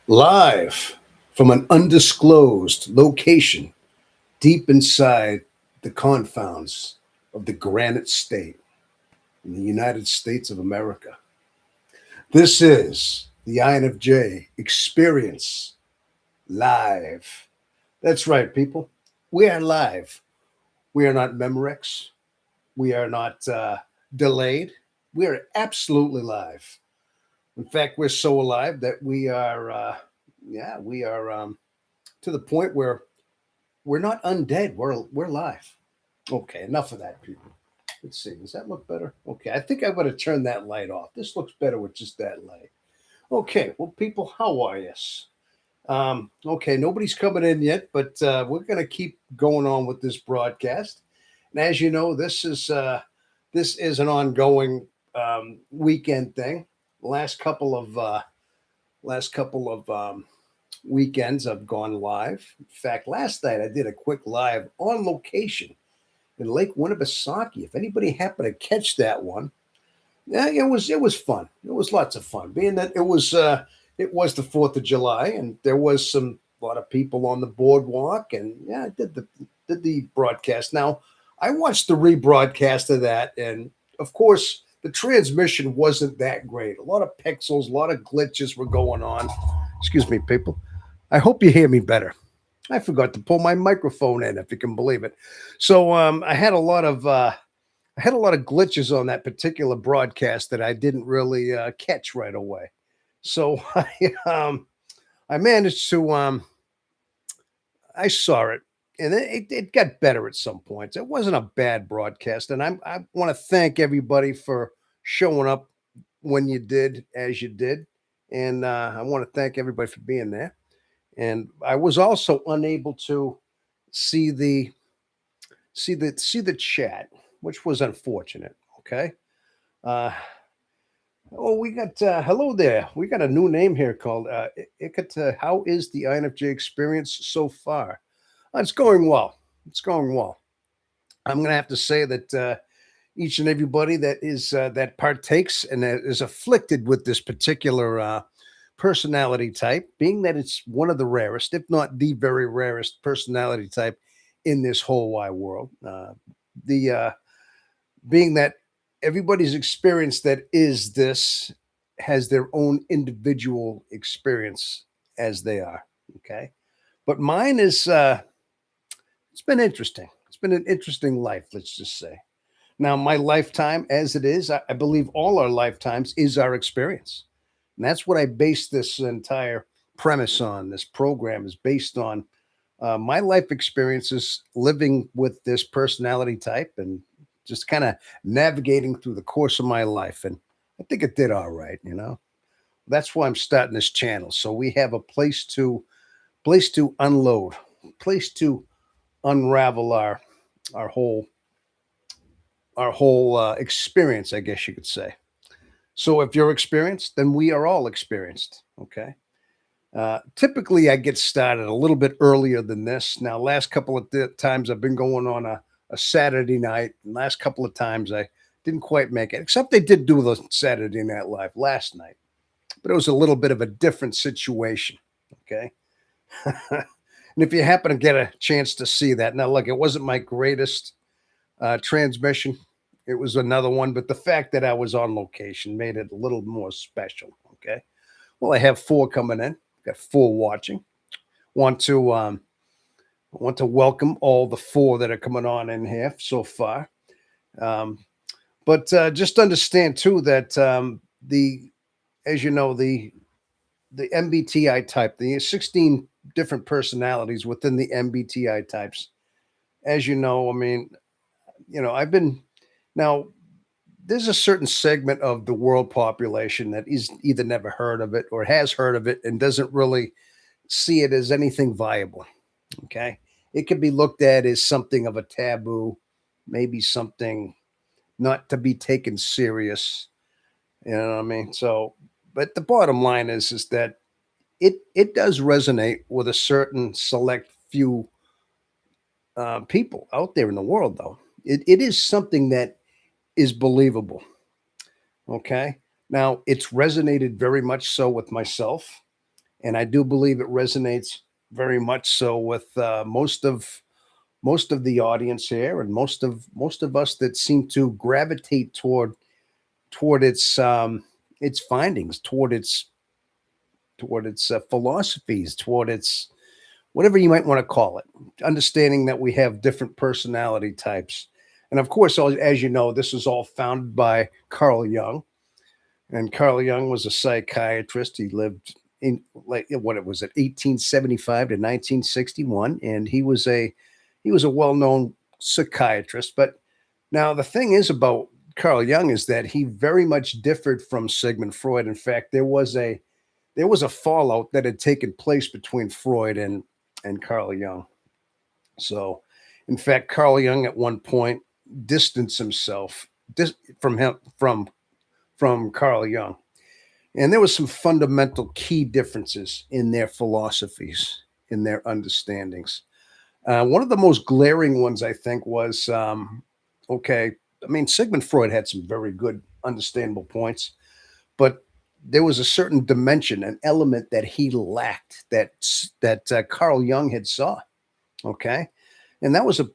Live from an undisclosed location deep inside the confounds of the Granite State in the United States of America. This is the INFJ Experience Live. That's right, people. We are live. We are not Memorex. We are not delayed. We are absolutely live. In fact, we're so alive that we are to the point where we're not undead. We're live. Okay, enough of that, people. Let's see. Does that look better? Okay, I think I'm going to turn that light off. This looks better with just that light. Okay, well, people, how are you? Okay, nobody's coming in yet, but we're going to keep going on with this broadcast. And as you know, this is an ongoing weekend thing. Last couple of weekends I've gone live. In fact, last night I did a quick live on location in Lake Winnipesaukee. If anybody happened to catch that one, yeah, it was fun. It was lots of fun, being that it was the 4th of July, and there was a lot of people on the boardwalk, and yeah, I did the broadcast. Now I watched the rebroadcast of that, and of course the transmission wasn't that great. A lot of pixels, a lot of glitches were going on. Excuse me, people. I hope you hear me better. I forgot to pull my microphone in, if you can believe it. So I had a lot of glitches on that particular broadcast that I didn't really catch right away. So I managed to I saw it, and it got better at some points. It wasn't a bad broadcast, and I want to thank everybody for showing up when you did, as you did, and I want to thank everybody for being there. And I was also unable to see the chat, which was unfortunate. Okay. Uh, oh, we got hello there. We got a new name here called Ikata. How is the INFJ experience so far? It's going well. It's going well. I'm gonna have to say that each and everybody that partakes and that is afflicted with this particular personality type, being that it's one of the rarest, if not the very rarest personality type in this whole wide world. The Being that everybody's experience that is this has their own individual experience as they are. Okay, but mine is it's been interesting. It's been an interesting life, let's just say. Now, my lifetime, as it is, I believe all our lifetimes is our experience. And that's what I base this entire premise on. This program is based on my life experiences living with this personality type and just kind of navigating through the course of my life. And I think it did all right. That's why I'm starting this channel. So we have a place to unload, place to unravel our whole experience, I guess you could say. So if you're experienced, then we are all experienced. Okay. Typically, I get started a little bit earlier than this. Now, last couple of times I've been going on a Saturday night. And last couple of times I didn't quite make it, except they did do the Saturday Night Live last night, but it was a little bit of a different situation. Okay. And if you happen to get a chance to see that, now look, it wasn't my greatest transmission. It was another one, but the fact that I was on location made it a little more special. Okay. Well, I have four coming in. Got four watching. Want to welcome all the four that are coming on in here so far. Um, but just understand too that the as you know the MBTI type, the 16 different personalities within the MBTI types. As you know, I mean, I've been now. There's a certain segment of the world population that is either never heard of it or has heard of it and doesn't really see it as anything viable. Okay. It can be looked at as something of a taboo, maybe something not to be taken serious. You know what I mean? So, but the bottom line is that it does resonate with a certain select few people out there in the world, though. It is something that is believable. Okay. Now, it's resonated very much so with myself. and I do believe it resonates very much so with most of the audience here, and most of us that seem to gravitate toward its findings, toward its philosophies, toward its whatever you might want to call it, understanding that we have different personality types. And of course, as you know, this was all founded by Carl Jung. And Carl Jung was a psychiatrist. He lived in like what it was at 1875 to 1961, and he was a well-known psychiatrist. But now the thing is about Carl Jung is that he very much differed from Sigmund Freud. In fact, there was a fallout that had taken place between Freud and Carl Jung. So, in fact, Carl Jung at one point distanced himself from him from Carl Jung, and there was some fundamental key differences in their philosophies, in their understandings. One of the most glaring ones, I think, was okay. I mean, Sigmund Freud had some very good, understandable points, but there was a certain dimension, an element that he lacked that Carl Jung had saw. Okay, and that was a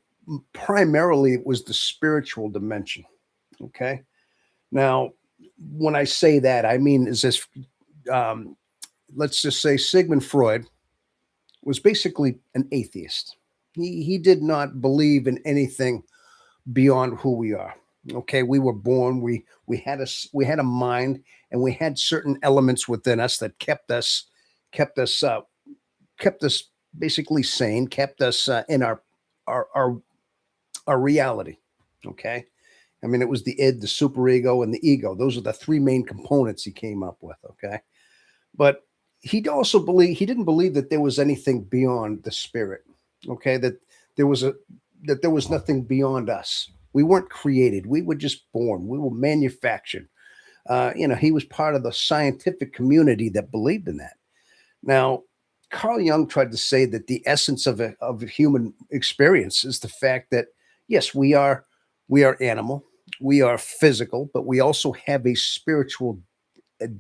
primarily it was the spiritual dimension. Okay, now when I say that, I mean is this. Um, let's just say Sigmund Freud was basically an atheist. He did not believe in anything beyond who we are. Okay, we were born. We had a mind, and we had certain elements within us that kept us kept us basically sane, kept us in our our our reality. Okay, I mean it was the id, the superego, and the ego. Those are the three main components he came up with. Okay, but he didn't believe that there was anything beyond the spirit. Okay, there was a that there was nothing beyond us. We weren't created. We were just born. We were manufactured. He was part of the scientific community that believed in that. Now, Carl Jung tried to say that the essence of human experience is the fact that yes, we are animal, we are physical, but we also have a spiritual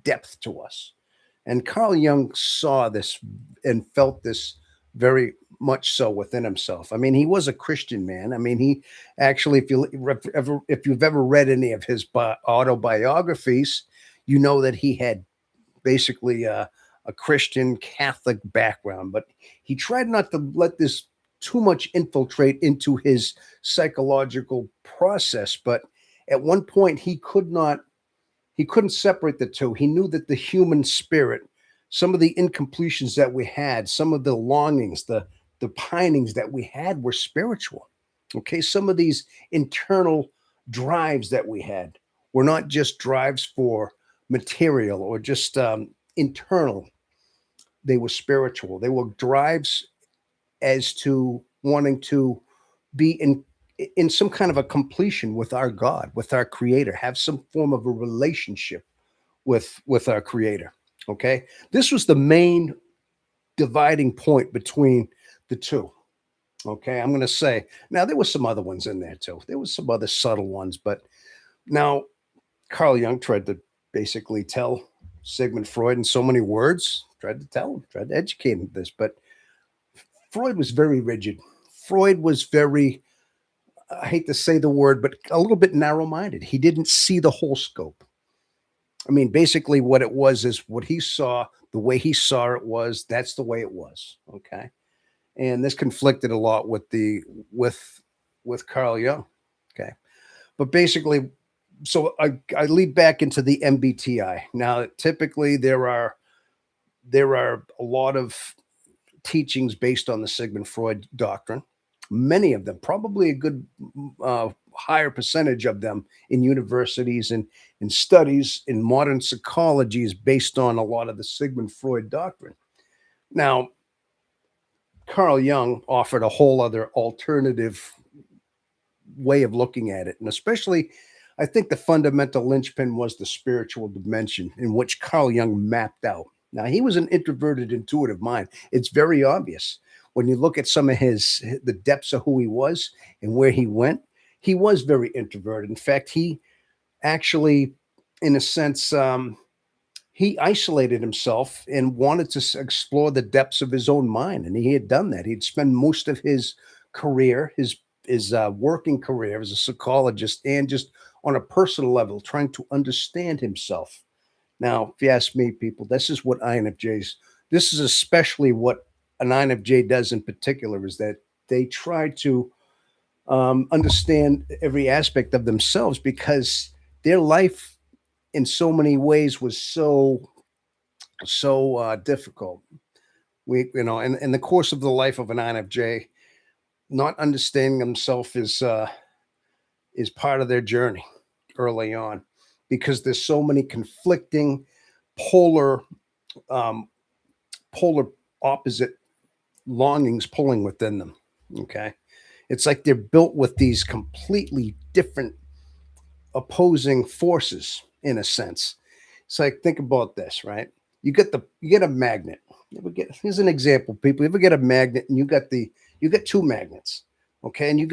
depth to us. And Carl Jung saw this and felt this very much so within himself. I mean, he was a Christian man. I mean, he actually, if you've ever read any of his autobiographies, you know that he had basically a Christian Catholic background, but he tried not to let this too much infiltrate into his psychological process. But at one point, he couldn't separate the two. He knew that the human spirit, some of the incompletions that we had, some of the longings, the pinings that we had were spiritual. Okay, some of these internal drives that we had were not just drives for material or just internal. They were spiritual. They were drives as to wanting to be in some kind of a completion with our God, with our Creator, have some form of a relationship with our Creator. Okay, this was the main dividing point between the two. Okay, I'm going to say now there was some other ones in there too. There was some other subtle ones, but now Carl Jung tried to basically tell Sigmund Freud in so many words, tried to tell him, tried to educate him this, but Freud was very rigid. Freud was very, I hate to say the word, but a little bit narrow minded. He didn't see the whole scope. I mean, basically, what it was is what he saw, the way he saw it was, that's the way it was. Okay. And this conflicted a lot with with Carl Jung. Okay. But basically, so I lead back into the MBTI. Now, typically there are a lot of teachings based on the Sigmund Freud doctrine. Many of them, probably a good higher percentage of them in universities and in studies in modern psychology is based on a lot of the Sigmund Freud doctrine. Now, Carl Jung offered a whole other alternative way of looking at it. And especially, I think the fundamental linchpin was the spiritual dimension in which Carl Jung mapped out. Now, he was an introverted, intuitive mind. It's very obvious when you look at some of the depths of who he was and where he went. He was very introverted. In fact, he actually, in a sense, he isolated himself and wanted to explore the depths of his own mind, and he had done that. He'd spent most of his career, his working career as a psychologist, and just on a personal level, trying to understand himself. Now, if you ask me, people, this is what INFJs. This is especially what an INFJ does in particular, is that they try to understand every aspect of themselves, because their life in so many ways was so difficult. In the course of the life of an INFJ, not understanding themselves is part of their journey early on, because there's so many conflicting polar um, polar opposite longings pulling within them. Okay, it's like they're built with these completely different opposing forces in a sense. It's like, think about this, right? You get a magnet. Here's an example, people. You ever get a magnet and you got two magnets, okay, and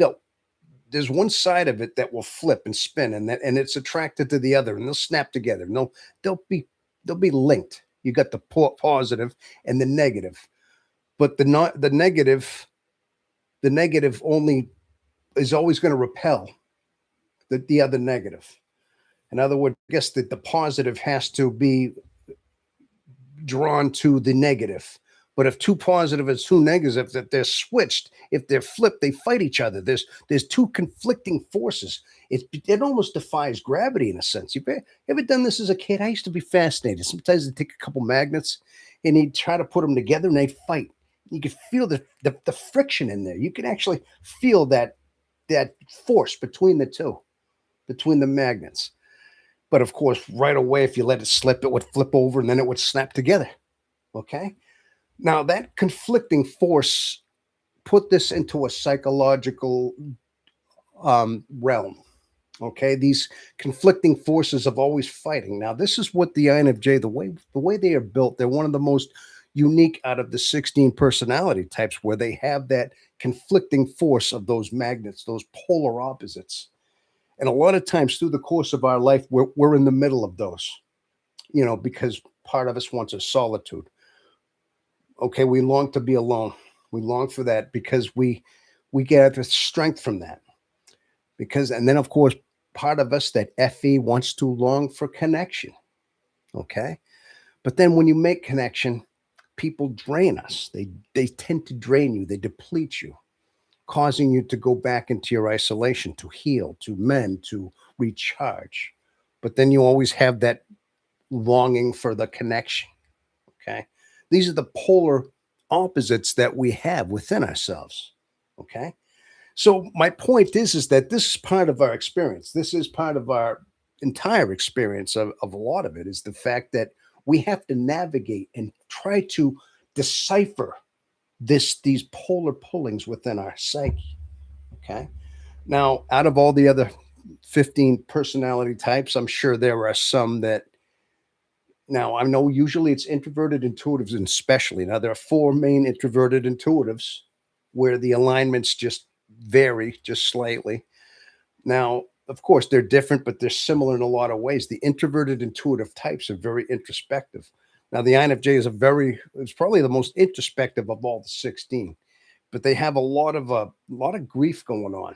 there's one side of it that will flip and spin, and it's attracted to the other, and they'll snap together. And they'll be they'll be linked. You got the positive and the negative, but the negative only is always going to repel the other negative. In other words, I guess that the positive has to be drawn to the negative. But if two positive and two negatives, that they're switched, if they're flipped, they fight each other. There's two conflicting forces. It almost defies gravity in a sense. You've ever done this as a kid? I used to be fascinated. Sometimes they'd take a couple magnets and he'd try to put them together and they'd fight. You could feel the friction in there. You can actually feel that force between the two, between the magnets. But of course, right away, if you let it slip, it would flip over and then it would snap together. Okay. Now, that conflicting force put this into a psychological realm. Okay. These conflicting forces of always fighting. Now, this is what the INFJ, the way they are built, they're one of the most unique out of the 16 personality types, where they have that conflicting force of those magnets, those polar opposites. And a lot of times through the course of our life, we're in the middle of those, because part of us wants a solitude. Okay, we long to be alone. We long for that because we get the strength from that. And then of course, part of us, that FE, wants to long for connection. Okay. But then when you make connection, people drain us. They tend to drain you, they deplete you, causing you to go back into your isolation, to heal, to mend, to recharge. But then you always have that longing for the connection. Okay. These are the polar opposites that we have within ourselves. Okay. So my point is that this is part of our experience. This is part of our entire experience of a lot of it, is the fact that we have to navigate and try to decipher these polar pullings within our psyche. Okay. Now, out of all the other 15 personality types, I'm sure there are some that, now I know usually it's introverted intuitives, and especially now there are four main introverted intuitives where the alignments just vary just slightly. Now, of course, they're different, but they're similar in a lot of ways. The introverted intuitive types are very introspective. Now, the INFJ is probably the most introspective of all the 16, but they have a lot of grief going on.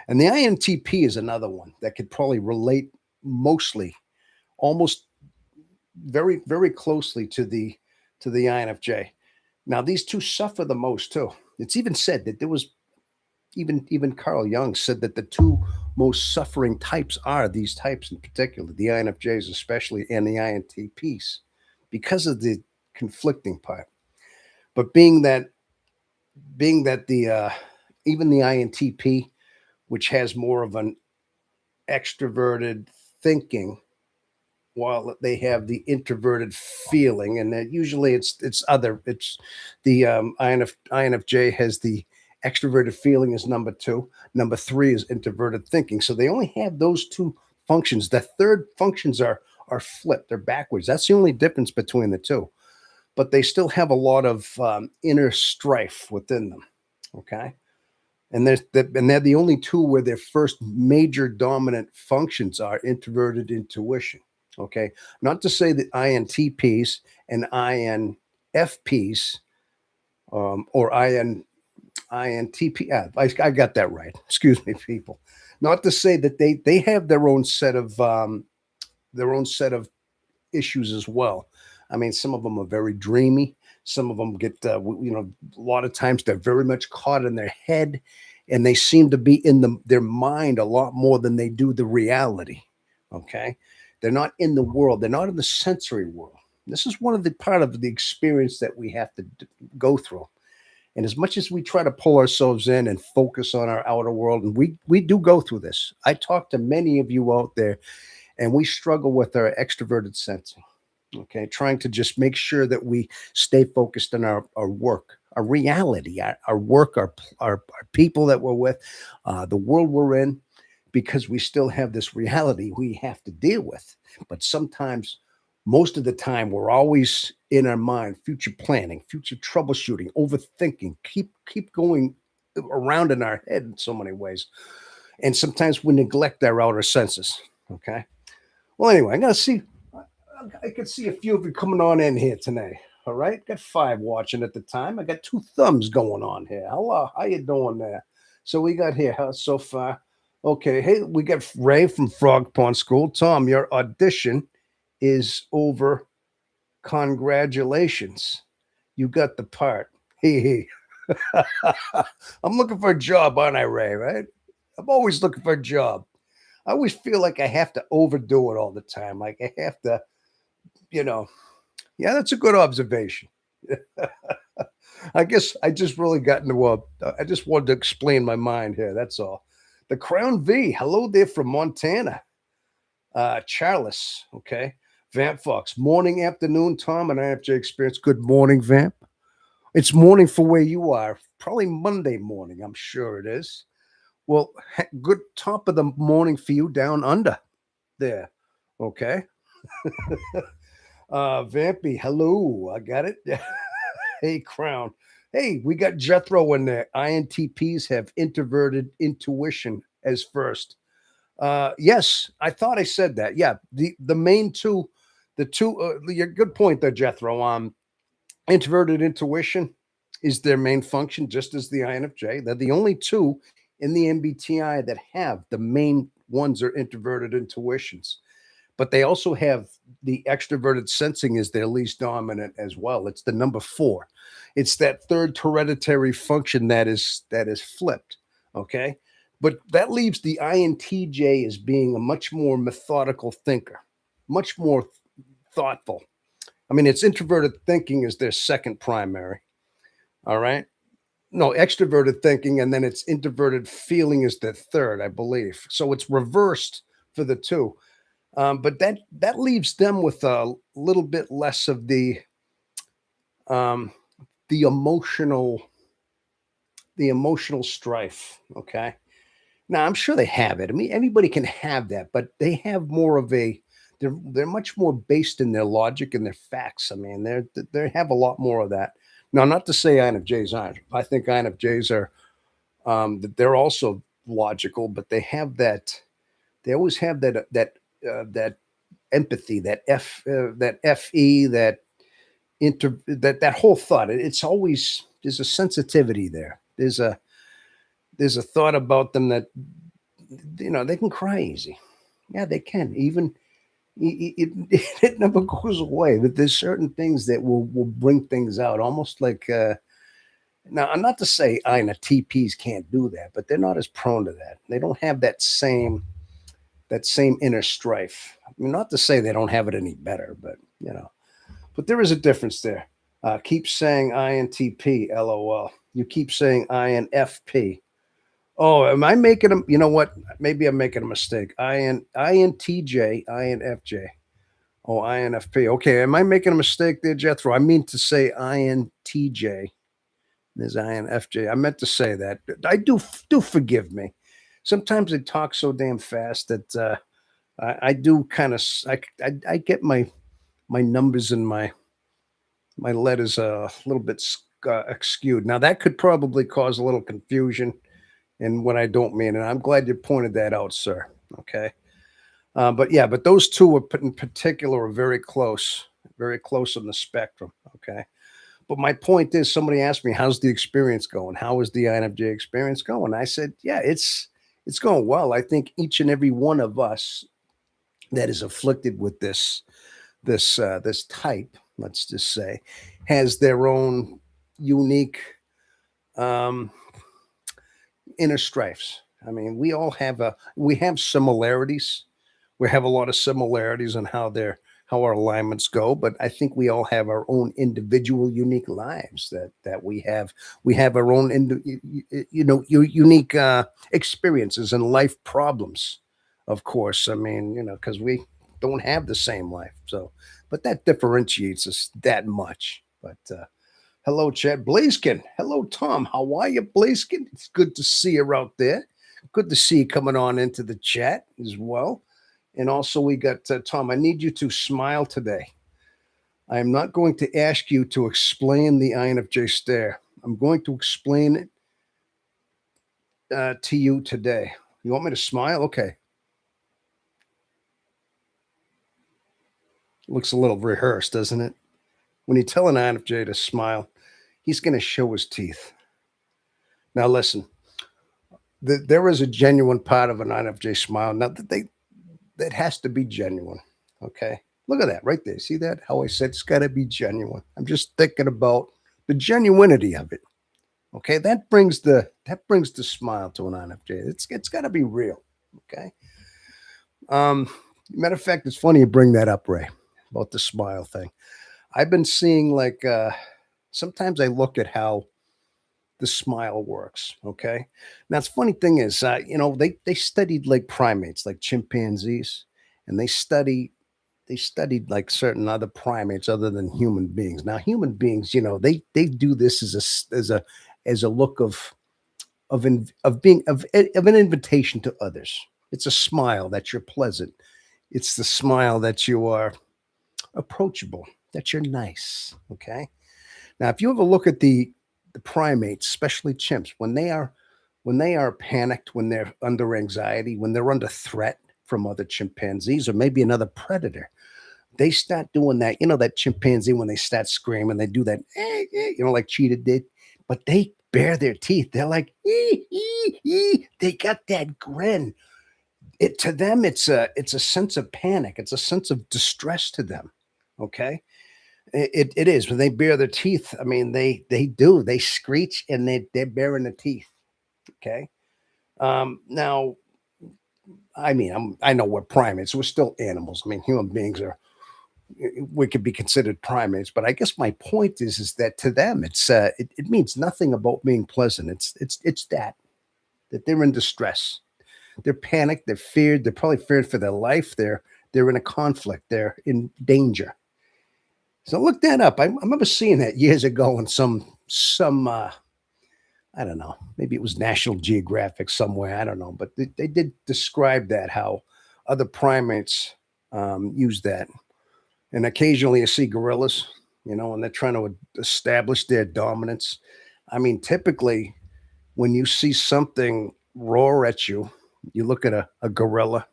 And the INTP is another one that could probably relate mostly, almost very, very closely to the INFJ. Now, these two suffer the most too. It's even said that there was even Carl Jung said that the two most suffering types are these types in particular, the INFJs especially, and the INTPs, because of the conflicting part. But being that the even the INTP, which has more of an extroverted thinking, while they have the introverted feeling, and that usually it's the INFJ has the extroverted feeling is number two. Number three is introverted thinking. So they only have those two functions. The third functions are flipped. They're backwards. That's the only difference between the two. But they still have a lot of inner strife within them. Okay. And they're the only two where their first major dominant functions are introverted intuition. Okay. Not to say that INTPs and INFPs or INTP. Yeah, I got that right. Excuse me, people. Not to say that they have their own set of issues as well. I mean, some of them are very dreamy. Some of them get, a lot of times they're very much caught in their head, and they seem to be in their mind a lot more than they do the reality. Okay, they're not in the world. They're not in the sensory world. This is one of the part of the experience that we have to go through. And as much as we try to pull ourselves in and focus on our outer world, and we do go through this. I talk to many of you out there, and we struggle with our extroverted sensing. Okay, trying to just make sure that we stay focused on our work, our reality, our work, our people that we're with, the world we're in, because we still have this reality we have to deal with. But sometimes, most of the time, we're always in our mind, future planning, future troubleshooting, overthinking, keep going around in our head in so many ways. And sometimes we neglect our outer senses. Okay. Well, anyway, I'm gonna see. I could see a few of you coming on in here tonight. All right, got five watching at the time. I got two thumbs going on here. Hello, how you doing there? So we got here so far. Okay, hey, we got Ray from Frog Pond School. Tom, your audition is over. Congratulations, you got the part. Hey, I'm looking for a job, aren't I, Ray? Right? I'm always looking for a job. I always feel like I have to overdo it all the time. Like I have to, you know, yeah, that's a good observation. I guess I just really got into I just wanted to explain my mind here. That's all. The Crown V. Hello there from Montana. Charles. Okay. Vamp Fox. Morning, afternoon, Tom, and IFJ experience. Good morning, Vamp. It's morning for where you are. Probably Monday morning. I'm sure it is. Well, good top of the morning for you down under there. Okay. Vampy. Hello. I got it. Hey, Crown. Hey, we got Jethro in there. INTPs have introverted intuition as first. Yes, I thought I said that. Yeah, the main two, the two. Your good point there, Jethro. Introverted intuition is their main function, just as the INFJ. They're the only two in the MBTI that have the main ones are introverted intuitions, but they also have the extroverted sensing is their least dominant as well. It's the number four. It's that third hereditary function that is flipped. Okay. But that leaves the INTJ as being a much more methodical thinker, much more thoughtful. I mean, it's introverted thinking is their second primary. All right. No, extroverted thinking, and then it's introverted feeling is the third, I believe. So it's reversed for the two. But that leaves them with a little bit less of um, the emotional strife. Okay, now I'm sure they have it. I mean, anybody can have that, but they have more of a. They're much more based in their logic and their facts. I mean, they have a lot more of that. Now, not to say INFJs aren't. I think INFJs are. They're also logical, but they have that. They always have that empathy, that fe, that whole thought. It's always there's a sensitivity there. There's a thought about them that they can cry easy. Yeah, they can. Even it never goes away. But there's certain things that will bring things out, almost like. Now, I'm not to say INFTPs can't do that, but they're not as prone to that. They don't have that same inner strife. I mean, not to say they don't have it any better, but there is a difference there. Keep saying INTP, LOL. You keep saying INFP. Oh, am I making them? You know what? Maybe I'm making a mistake. INTJ, INFJ. Oh, INFP. Okay, am I making a mistake there, Jethro? I mean to say INTJ. There's INFJ. I meant to say that. I do forgive me. Sometimes I talk so damn fast that I do kind of I get my numbers and my letters a little bit skewed. Now that could probably cause a little confusion in what I don't mean, and I'm glad you pointed that out, sir. Okay. But yeah, but those two are in particular are very close on the spectrum. Okay. But my point is, somebody asked me, "How's the experience going? How is the INFJ experience going?" I said, "Yeah, it's going well. I think each and every one of us that is afflicted with this type, let's just say, has their own unique um, inner strifes. I mean, we have similarities. We have a lot of similarities on how our alignments go, but I think we all have our own individual unique lives that we have our own unique experiences and life problems. Of course, I mean, because we don't have the same life. So, but that differentiates us that much. But hello, Chad Blaziken. Hello, Tom. How are you, Blaziken? It's good to see you out there. Good to see you coming on into the chat as well. And also, we got Tom. I need you to smile today. I am not going to ask you to explain the INFJ stare. I'm going to explain it to you today. You want me to smile? Okay. Looks a little rehearsed, doesn't it? When you tell an INFJ to smile, he's going to show his teeth. Now, listen, there is a genuine part of an INFJ smile. Now, that has to be genuine. Okay. Look at that right there. See that? How I said it's got to be genuine. I'm just thinking about the genuinity of it. Okay. That brings the smile to an INFJ. It's got to be real. Okay. Matter of fact, it's funny you bring that up, Ray, about the smile thing. I've been seeing like sometimes I look at how the smile works. Okay. Now, the funny thing is, they studied like primates, like chimpanzees, and they studied like certain other primates other than human beings. Now, human beings, they do this as a look of being of an invitation to others. It's a smile that you're pleasant. It's the smile that you are approachable, that you're nice. Okay. Now, if you ever look at the primates, especially chimps, when they are panicked, when they're under anxiety, when they're under threat from other chimpanzees or maybe another predator, they start doing that. That chimpanzee when they start screaming, they do that, like cheetah did, but they bare their teeth. They're like, they got that grin. It to them, it's a sense of panic. It's a sense of distress to them. Okay, it is when they bare their teeth. I mean, they screech and they're baring the teeth. Okay. Now, I mean, I know we're primates. We're still animals. I mean, human beings are we could be considered primates, but I guess my point is that to them it means nothing about being pleasant. It's that they're in distress. They're panicked. They're feared. They're probably feared for their life. They're in a conflict. They're in danger. So look that up. I remember seeing that years ago in some I don't know, maybe it was National Geographic somewhere. I don't know, but they did describe that how other primates use that, and occasionally you see gorillas, when they're trying to establish their dominance. I mean, typically when you see something roar at you, you look at a gorilla.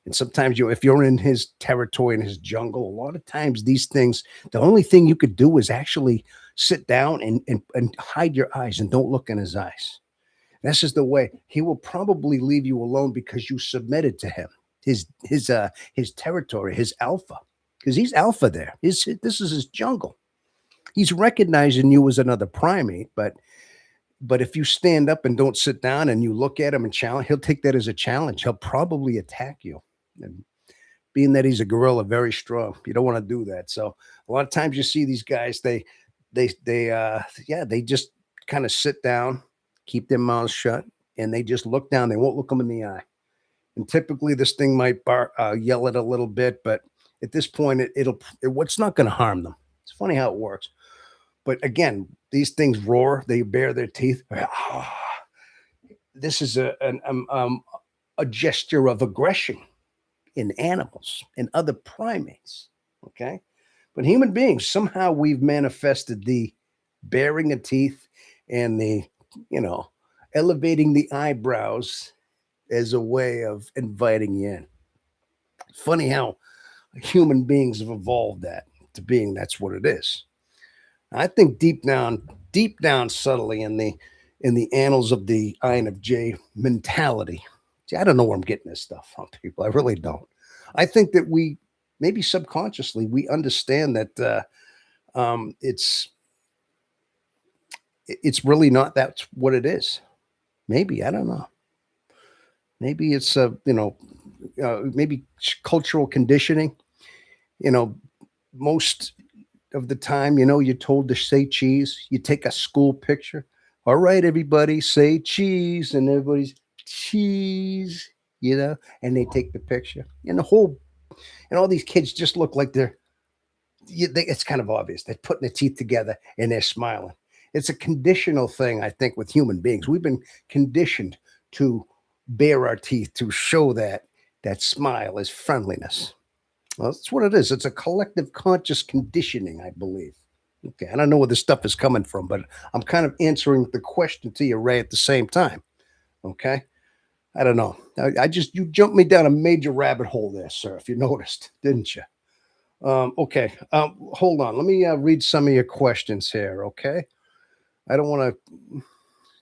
And sometimes if you're in his territory, in his jungle, a lot of times these things, the only thing you could do is actually sit down and hide your eyes and don't look in his eyes. This is the way he will probably leave you alone because you submitted to him, his territory, his alpha, because he's alpha there. This is his jungle. He's recognizing you as another primate, but if you stand up and don't sit down and you look at him and challenge, he'll take that as a challenge. He'll probably attack you. And being that he's a gorilla, very strong, you don't want to do that. So a lot of times you see these guys, they just kind of sit down, keep their mouths shut, and they just look down. They won't look them in the eye. And typically, this thing might yell it a little bit, but at this point, what's not going to harm them. It's funny how it works. But again, these things roar. They bare their teeth. This is a gesture of aggression in animals and other primates. Okay. But human beings, somehow we've manifested the baring of teeth and you know, elevating the eyebrows as a way of inviting you in. Funny how human beings have evolved that to being that's what it is. I think deep down, subtly in the annals of the INFJ mentality. See, I don't know where I'm getting this stuff from, people. I really don't. I think that we maybe subconsciously we understand that it's it's really not that's what it is. Maybe I don't know. Maybe it's maybe cultural conditioning. You know, most of the time, you're told to say cheese. You take a school picture. All right, everybody, say cheese, and everybody's cheese. And they take the picture, and all these kids just look like it's kind of obvious. They're putting their teeth together and they're smiling. It's a conditional thing, I think, with human beings. We've been conditioned to bare our teeth to show that smile is friendliness. Well, that's what it is. It's a collective conscious conditioning, I believe. Okay, I don't know where this stuff is coming from, but I'm kind of answering the question to you, Ray, at the same time. Okay, I don't know. I just you jumped me down a major rabbit hole there, sir. If you noticed, didn't you? Okay, hold on. Let me read some of your questions here. Okay, I don't want to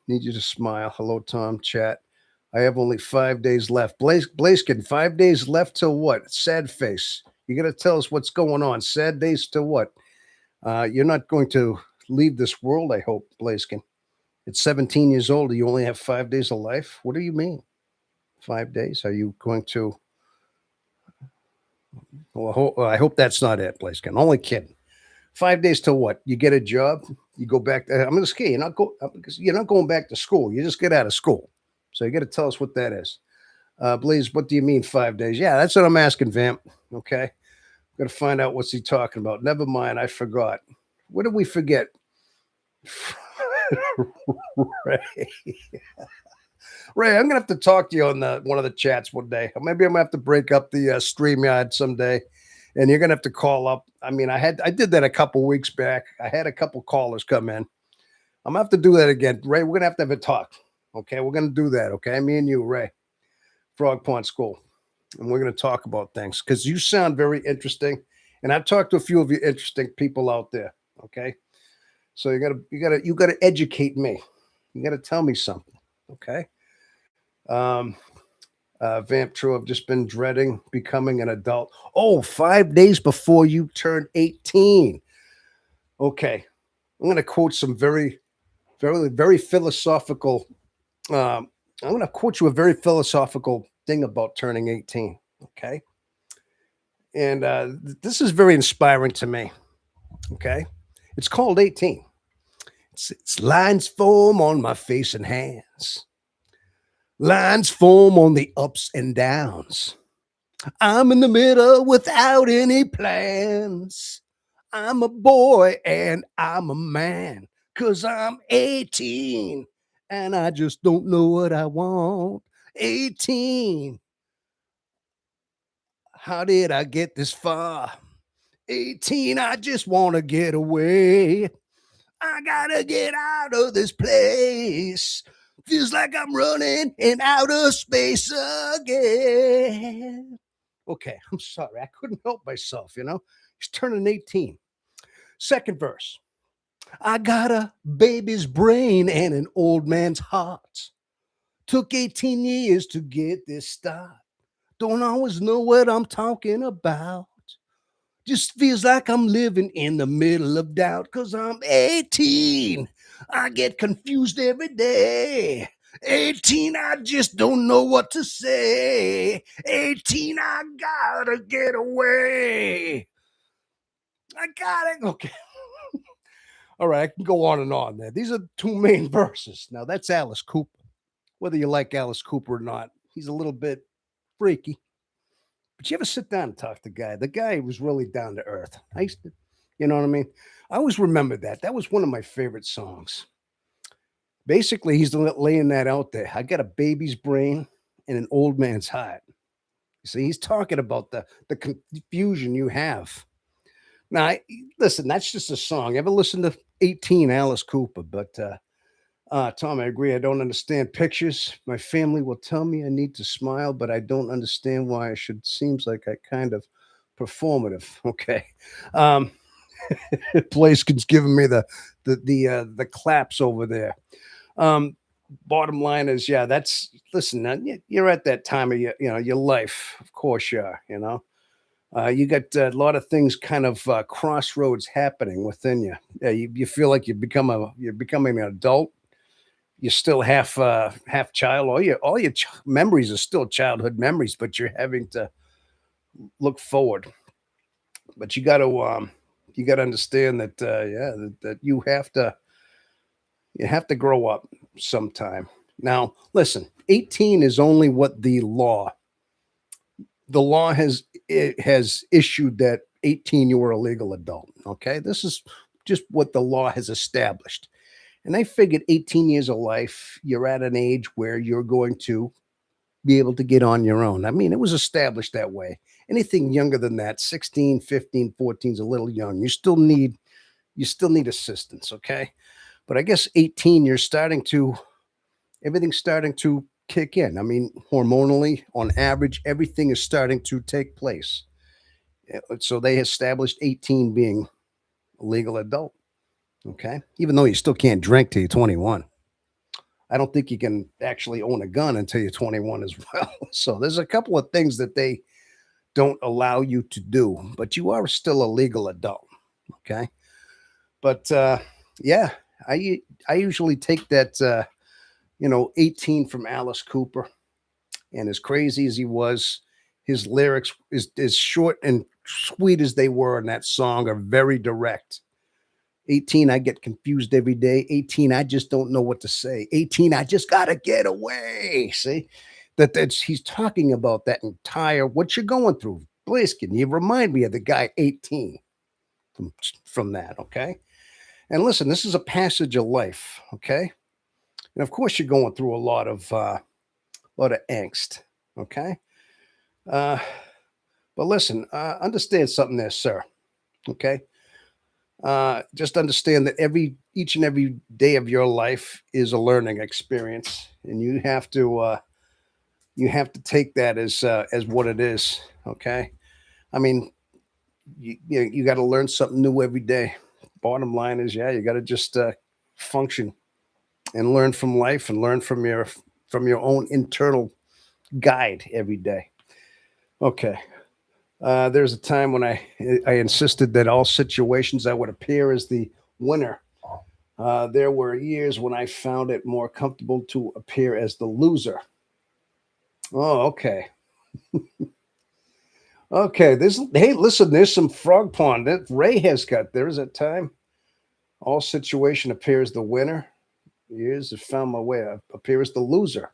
need you to smile. Hello, Tom. Chat. I have only 5 days left. Blaziken, 5 days left till what? Sad face. You got to tell us what's going on. Sad days to what? You're not going to leave this world, I hope, Blaziken. At 17 years old, you only have 5 days of life? What do you mean? 5 days? Are you going to? Well, I hope that's not it, Blaziken. Only kidding. 5 days to what? You get a job. You go back. I'm going to ski. You're not going back to school. You just get out of school. So you got to tell us what that is. Blaze, what do you mean 5 days? Yeah, that's what I'm asking, Vamp. Okay. I'm going to find out what's he talking about. Never mind. I forgot. What did we forget? Ray. Ray, I'm going to have to talk to you on one of the chats one day. Maybe I'm going to have to break up the StreamYard someday. And you're going to have to call up. I mean, I did that a couple weeks back. I had a couple callers come in. I'm going to have to do that again. Ray, we're going to have a talk. Okay, we're going to do that. Okay, me and you, Ray, Frog Pond School, and we're going to talk about things because you sound very interesting, and I've talked to a few of you interesting people out there. Okay, so you gotta educate me. You got to tell me something. Okay. Vamp True, I've just been dreading becoming an adult. Oh, 5 days before you turn 18. Okay, I'm going to quote some very, very, very philosophical I'm going to quote you a very philosophical thing about turning 18. Okay. And this is very inspiring to me. Okay. It's called 18. It's lines form on my face and hands, lines form on the ups and downs. I'm in the middle without any plans. I'm a boy and I'm a man because I'm 18 and I just don't know what I want. 18. How did I get this far? 18, I just want to get away. I gotta get out of this place. Feels like I'm running in outer space again. Okay, I'm sorry. I couldn't help myself. He's turning 18. Second verse. I got a baby's brain and an old man's heart. Took 18 years to get this start. Don't always know what I'm talking about. Just feels like I'm living in the middle of doubt because I'm 18. I get confused every day. 18, I just don't know what to say. 18, I gotta get away. I gotta. Okay. All right, I can go on and on there. These are the two main verses. Now, that's Alice Cooper. Whether you like Alice Cooper or not, he's a little bit freaky. But you ever sit down and talk to the guy? The guy was really down to earth. I used to, you know what I mean? I always remember that. That was one of my favorite songs. Basically, he's laying that out there. I got a baby's brain and an old man's heart. See, he's talking about the confusion you have. Now, listen, that's just a song. Ever listen to 18 Alice Cooper? But Tom, I agree. I don't understand pictures. My family will tell me I need to smile, but I don't understand why I should. Seems like I kind of performative. Okay. Um, Blaiskin's giving me the claps over there. Um, Bottom line is, yeah, that's listen. You're at that time of your life. Of course, you are. You got a lot of things kind of crossroads happening within you. Yeah, you feel like you're becoming an adult. You're still half child. All your memories are still childhood memories, but you're having to look forward. But you got to understand that that you have to grow up sometime. Now, listen, 18 is only what the law has issued, that 18 you were a legal adult. Okay, this is just what the law has established. And I figured 18 years of life, you're at an age where you're going to be able to get on your own. I mean, it was established that way. Anything younger than that, 16, 15, 14 is a little young. You still need assistance, okay? But I guess 18, everything's starting to kick in. I mean, hormonally, on average, everything is starting to take place. So they established 18 being a legal adult, okay? Even though you still can't drink till you're 21. I don't think you can actually own a gun until you're 21 as well. So there's a couple of things that they don't allow you to do, but you are still a legal adult, okay? But yeah, I usually take that 18 from Alice Cooper, and as crazy as he was, his lyrics is as short and sweet as they were in that song are very direct. 18, I get confused every day. 18, I just don't know what to say. 18, I just gotta get away. See, that's he's talking about that entire what you're going through. Bliskin, you remind me of the guy 18 from from that. Okay, and listen, this is a passage of life. Okay, and of course you're going through a lot of angst. Okay, uh, but listen, understand something there, sir. Okay, just understand that each and every day of your life is a learning experience, and you have to take that as what it is. Okay, I mean, you got to learn something new every day. Bottom line is, yeah, you got to just function and learn from life and learn from your own internal guide every day. Okay. There's a time when I insisted that all situations I would appear as the winner. There were years when I found it more comfortable to appear as the loser. Oh, okay. Okay. Hey, listen, there's some frog pond that Ray has got. There's a time. All situation appears the winner. Years have found my way. I appear as the loser.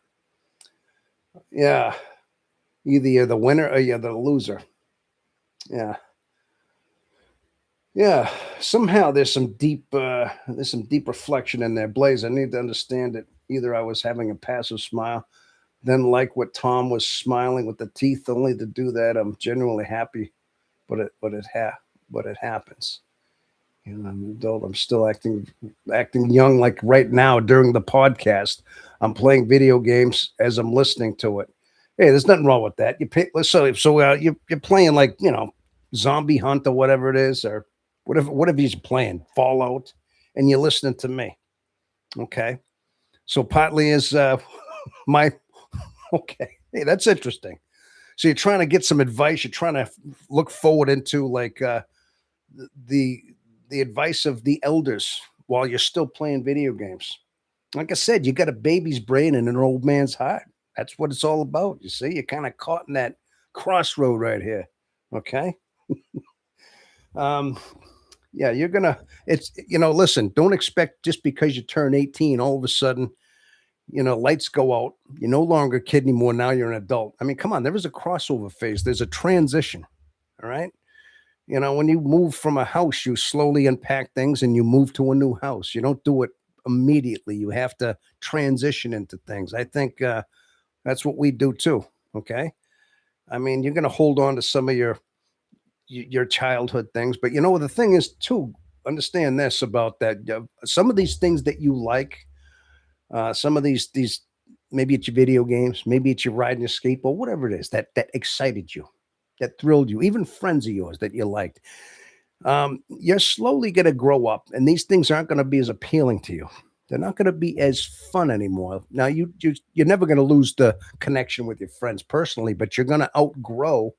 Yeah. Either you're the winner or you're the loser. Yeah. Yeah. Somehow there's some deep reflection in there. Blaze, I need to understand that either I was having a passive smile. Then, like what Tom was smiling with the teeth, only to do that, I'm genuinely happy, but it happens. I'm an adult. I'm still acting young. Like right now during the podcast, I'm playing video games as I'm listening to it. Hey, there's nothing wrong with that. You're playing like Zombie Hunt or whatever it is, or whatever you're playing, Fallout, and you're listening to me. Okay, so partly is my okay. Hey, that's interesting. So you're trying to get some advice. You're trying to look forward into like the the advice of the elders while you're still playing video games. Like I said, you got a baby's brain and an old man's heart. That's what it's all about. You see, you're kind of caught in that crossroad right here. Okay. Um, yeah, you're gonna. It's Listen, don't expect just because you turn 18, all of a sudden, lights go out. You're no longer a kid anymore. Now you're an adult. I mean, come on. There is a crossover phase. There's a transition. All right. When you move from a house, you slowly unpack things and you move to a new house. You don't do it immediately. You have to transition into things. I think that's what we do too. Okay. I mean, you're going to hold on to some of your childhood things, but the thing is too. Understand this about that. Some of these things that you like, Some of these maybe it's your video games, maybe it's your riding your skateboard, whatever it is that excited you, that thrilled you, even friends of yours that you liked. You're slowly going to grow up, and these things aren't going to be as appealing to you. They're not going to be as fun anymore. Now, you're never going to lose the connection with your friends personally, but you're going to outgrow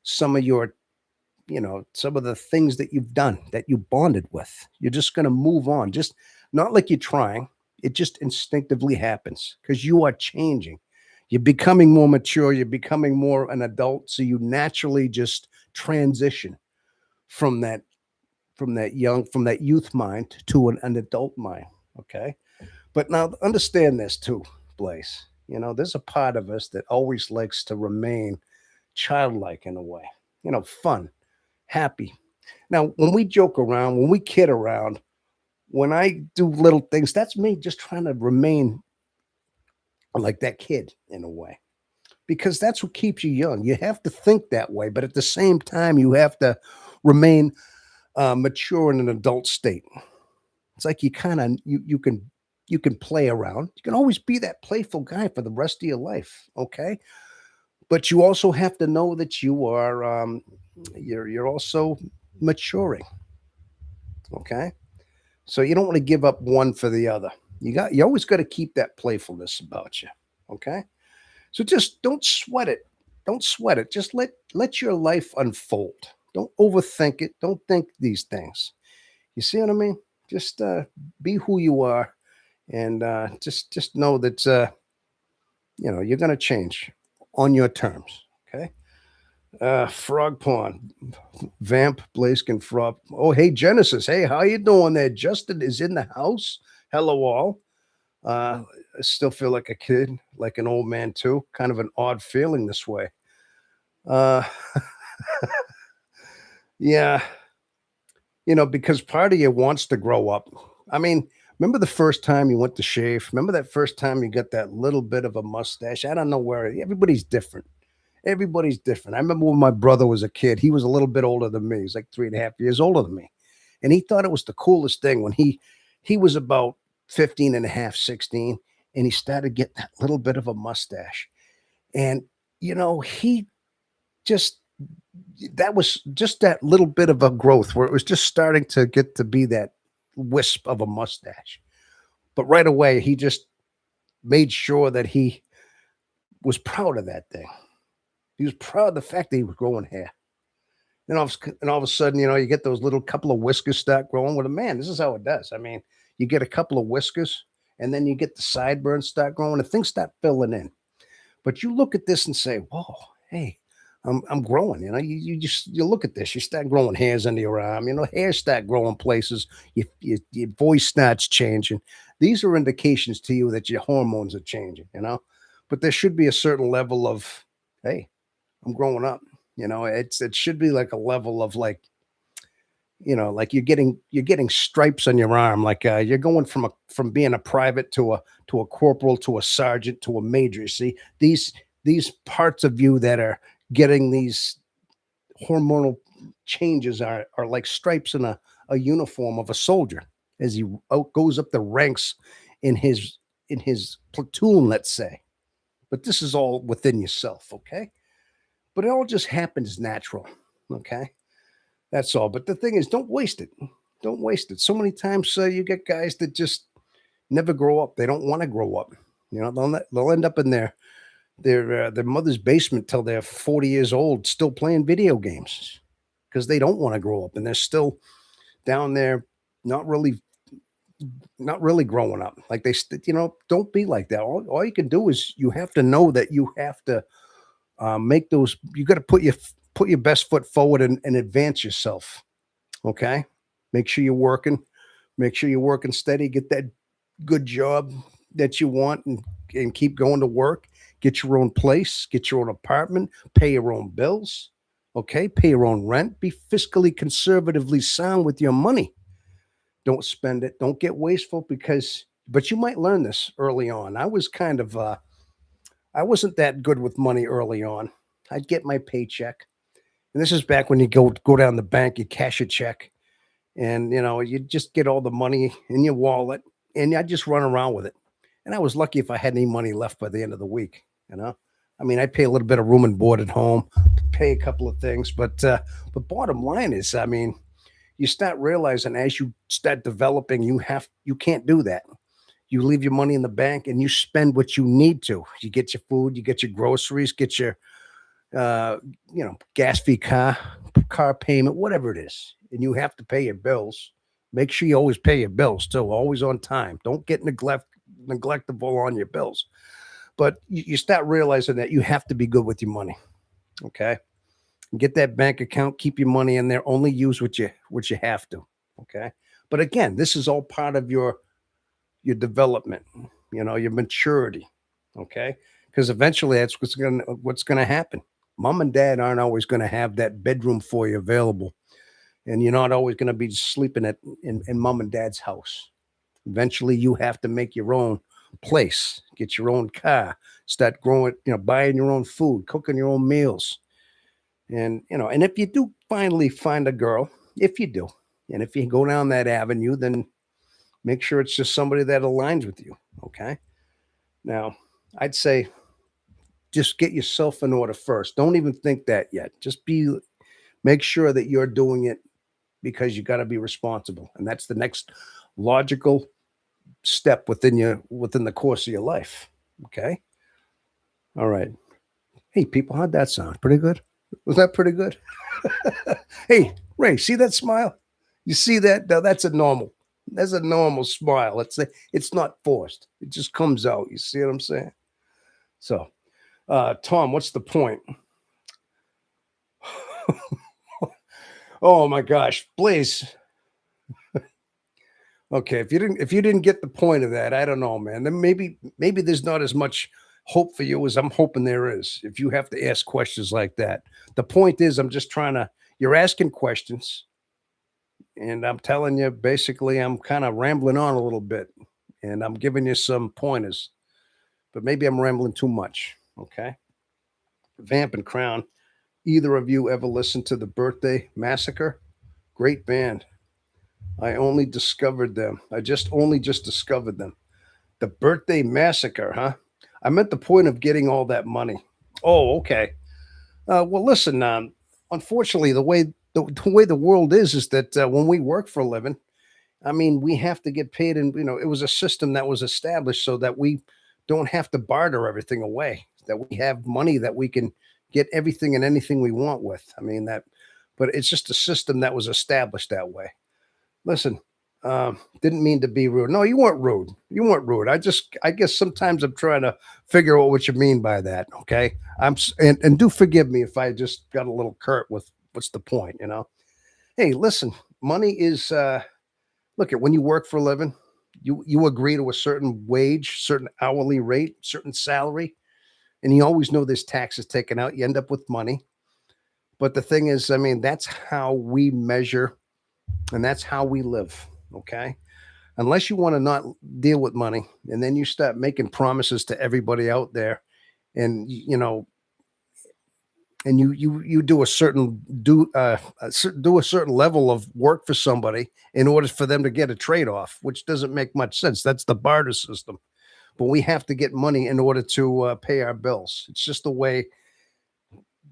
some of your, some of the things that you've done that you bonded with. You're just going to move on, just not like you're trying. It just instinctively happens because you are changing. You're becoming more mature. You're becoming more an adult. So you naturally just transition from from that youth mind to an adult mind. Okay. But now understand this too, Blaze. There's a part of us that always likes to remain childlike in a way, fun, happy. Now, when we joke around, when we kid around, when I do little things, that's me just trying to remain like that kid in a way, because that's what keeps you young. You have to think that way, but at the same time, you have to remain mature in an adult state. It's like you can play around. You can always be that playful guy for the rest of your life, okay? But you also have to know that you're also maturing, okay? So you don't want to give up one for the other. You always got to keep that playfulness about you, okay? So just don't sweat it. Don't sweat it. Just let your life unfold. Don't overthink it. Don't think these things. You see what I mean? Just be who you are, and just know that you're going to change on your terms. Okay. Frog Pond, Vamp, Blaziken Frog. Oh, hey Genesis. Hey, how you doing there? Justin is in the house. Hello all. I still feel like a kid, like an old man too. Kind of an odd feeling this way. Uh, yeah, because part of you wants to grow up. I mean, remember the first time you went to shave? Remember that first time you got that little bit of a mustache? I don't know where everybody's different. Everybody's different. I remember when my brother was a kid, he was a little bit older than me. He's like 3.5 years older than me. And he thought it was the coolest thing when he was about 15 and a half, 16, and he started getting that little bit of a mustache. And he just that was just that little bit of a growth where it was just starting to get to be that wisp of a mustache. But right away, he just made sure that he was proud of that thing. He was proud of the fact that he was growing hair. And all of a sudden, you get those little couple of whiskers start growing. With a man, this is how it does. I mean, you get a couple of whiskers, and then you get the sideburns start growing, and things start filling in. But you look at this and say, "Whoa, hey, I'm growing." You look at this, you start growing hairs under your arm. Hairs start growing places. Your voice starts changing. These are indications to you that your hormones are changing. But there should be a certain level of, hey, I'm growing up. It should be like a level of like you're getting stripes on your arm, like you're going from being a private to a corporal to a sergeant to a major. See these parts of you that are getting these hormonal changes are like stripes in a uniform of a soldier as he goes up the ranks in his platoon, let's say. But this is all within yourself, okay? But it all just happens natural, okay? That's all. But the thing is, don't waste it. Don't waste it. So many times you get guys that just never grow up. They don't want to grow up. They'll end up in their mother's basement till they're 40 years old, still playing video games because they don't want to grow up, and they're still down there, not really, not really growing up. Like don't be like that. All you can do is you have to know that you have to make those. You got to put your best foot forward and advance yourself. Okay, make sure you're working. Make sure you're working steady. Get that good job that you want, and keep going to work. Get your own place. Get your own apartment. Pay your own bills. Okay, pay your own rent. Be fiscally conservatively sound with your money. Don't spend it. Don't get wasteful but you might learn this early on. I was kind of I wasn't that good with money early on. I'd get my paycheck. And this is back when you go down the bank, you cash a check, and you just get all the money in your wallet, and I just run around with it. And I was lucky if I had any money left by the end of the week, you know. I mean, I pay a little bit of room and board at home, pay a couple of things, but bottom line is, I mean, you start realizing as you start developing, you can't do that. You leave your money in the bank and you spend what you need to. You get your food, you get your groceries, get your uh, gas fee, car payment, whatever it is, and you have to pay your bills. Make sure you always pay your bills too, always on time. Don't get neglectable on your bills. But you start realizing that you have to be good with your money. Okay, get that bank account, keep your money in there. Only use what you have to. Okay, but again, this is all part of your development. Your maturity. Okay, because eventually that's what's gonna happen. Mom and dad aren't always going to have that bedroom for you available, and you're not always going to be sleeping in mom and dad's house. Eventually, you have to make your own place, get your own car, start growing, buying your own food, cooking your own meals. And if you do finally find a girl, if you do, and if you go down that avenue, then make sure it's just somebody that aligns with you. Okay. Now, I'd say just get yourself in order first. Don't even think that yet. Just make sure that you're doing it because you got to be responsible. And that's the next logical step within the course of your life. Okay. All right. Hey people, how'd that sound? Pretty good? Was that pretty good? Hey, Ray, see that smile? You see that? Now that's a normal smile. It's not forced. It just comes out. You see what I'm saying? So Tom, what's the point? Oh my gosh, Blaze. Okay, if you didn't get the point of that, I don't know, man. Then maybe there's not as much hope for you as I'm hoping there is. If you have to ask questions like that, the point is, I'm just trying to. You're asking questions, and I'm telling you, basically, I'm kind of rambling on a little bit, and I'm giving you some pointers, but maybe I'm rambling too much. Okay, Vamp and Crown. Either of you ever listened to the Birthday Massacre? Great band. I only discovered them. I just discovered them. The Birthday Massacre, huh? I'm at the point of getting all that money. Oh, okay. Well, listen. Unfortunately, the way the world is that when we work for a living, I mean, we have to get paid, and it was a system that was established so that we don't have to barter everything away. That we have money that we can get everything and anything we want with. I mean that, but it's just a system that was established that way. Listen, didn't mean to be rude. No, you weren't rude. You weren't rude. I guess sometimes I'm trying to figure out what you mean by that. Okay, and do forgive me if I just got a little curt with what's the point. Hey, listen, money is look at when you work for a living, you agree to a certain wage, certain hourly rate, certain salary, and you always know there's taxes taken out. You end up with money. But the thing is, I mean, that's how we measure and that's how we live. Okay. Unless you want to not deal with money and then you start making promises to everybody out there and and you do do a certain level of work for somebody in order for them to get a trade off, which doesn't make much sense. That's the barter system. But we have to get money in order to pay our bills. It's just the way.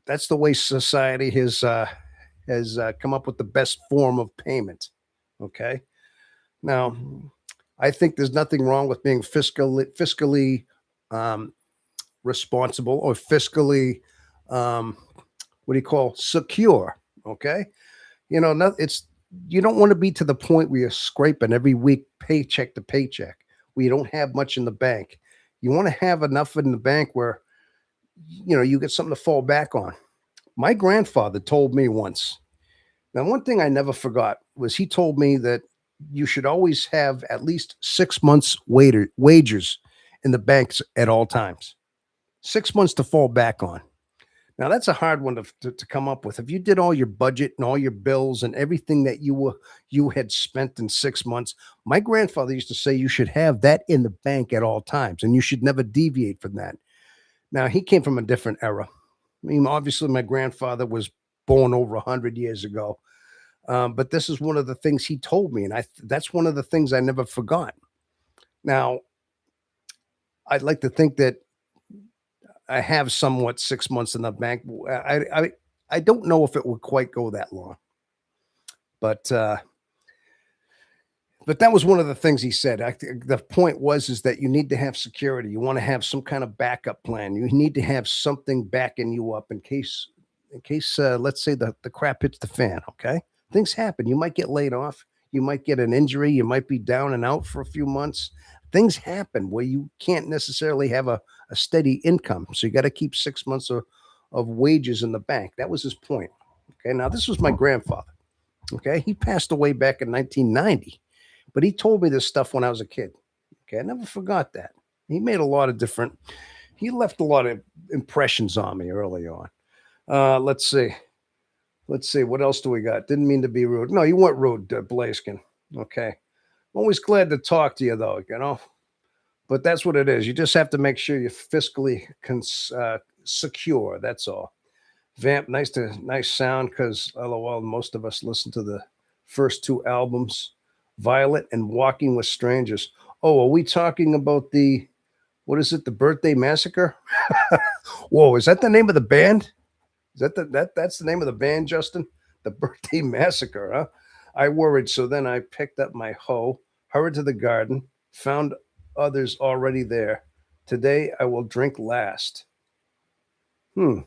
That's the way society has come up with the best form of payment. Okay. Now, I think there's nothing wrong with being fiscally um, responsible or fiscally um, what do you call secure. Okay. Not, it's you don't want to be to the point where you're scraping every week, paycheck to paycheck, where you don't have much in the bank. You want to have enough in the bank where you get something to fall back on. My grandfather told me once. Now, one thing I never forgot was he told me that you should always have at least 6 months wages in the banks at all times. 6 months to fall back on. Now that's a hard one to come up with. If you did all your budget and all your bills and everything that you had spent in 6 months, my grandfather used to say you should have that in the bank at all times and you should never deviate from that. Now he came from a different era. I mean, obviously, my grandfather was born over 100 years ago, but this is one of the things he told me, and that's one of the things I never forgot. Now, I'd like to think that I have somewhat 6 months in the bank. I don't know if it would quite go that long, but that was one of the things he said. I think the point was is that you need to have security. You want to have some kind of backup plan. You need to have something backing you up in case let's say the crap hits the fan. Okay, things happen. You might get laid off. You might get an injury. You might be down and out for a few months. Things happen where you can't necessarily have a steady income. So you got to keep 6 months of wages in the bank. That was his point. Okay, now this was my grandfather. Okay, he passed away back in 1990. But he told me this stuff when I was a kid. Okay, I never forgot that. He made a lot of different. He left a lot of impressions on me early on. Let's see. Let's see. What else do we got? Didn't mean to be rude. No, you weren't rude, Blaziken. Okay. Always glad to talk to you, though. But that's what it is. You just have to make sure you're fiscally secure. That's all. Vamp, nice sound. Because LOL, most of us listen to the first two albums. Violet and Walking with Strangers. Oh, are we talking about what is it? The Birthday Massacre? Whoa, is that the name of the band? Is that's the name of the band, Justin? The Birthday Massacre, huh? I worried, so then I picked up my hoe, hurried to the garden, found others already there. Today I will drink last. Ray,